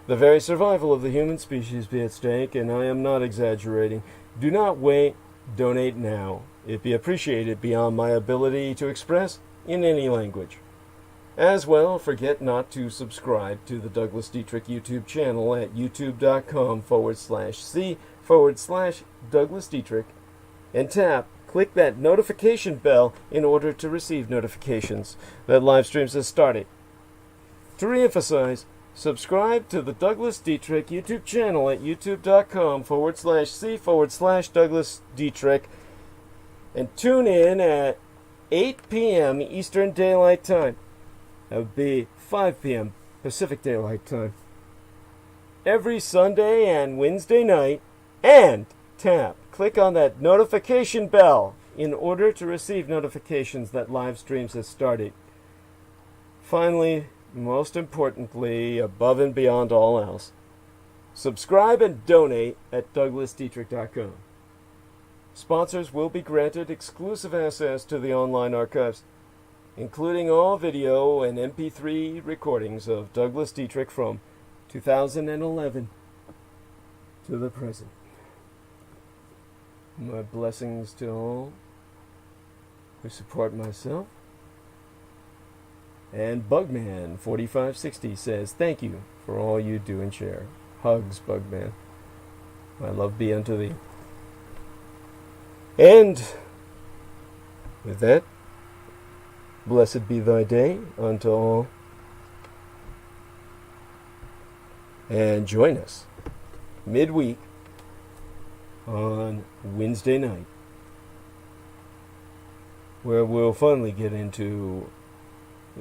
The very survival of the human species be at stake, and I am not exaggerating. Do not wait, donate now. It be appreciated beyond my ability to express in any language. As well, forget not to subscribe to the Douglas Dietrich YouTube channel at youtube.com/c/Douglas Dietrich and click that notification bell in order to receive notifications that live streams have started. To reemphasize, subscribe to the Douglas Dietrich YouTube channel at youtube.com/c/Douglas Dietrich and tune in at 8 p.m. Eastern Daylight Time. That would be 5 p.m. Pacific Daylight Time. Every Sunday and Wednesday night. And click on that notification bell in order to receive notifications that live streams have started. Finally, most importantly, above and beyond all else, subscribe and donate at DouglasDietrich.com. Sponsors will be granted exclusive access to the online archives, including all video and MP3 recordings of Douglas Dietrich from 2011 to the present. My blessings to all who support myself. And Bugman4560 says, thank you for all you do and share. Hugs, Bugman. My love be unto thee. And with that, blessed be thy day unto all. And join us midweek on Wednesday night, where we'll finally get into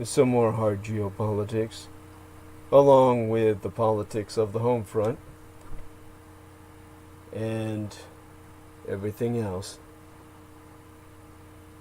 some more hard geopolitics, along with the politics of the home front and everything else.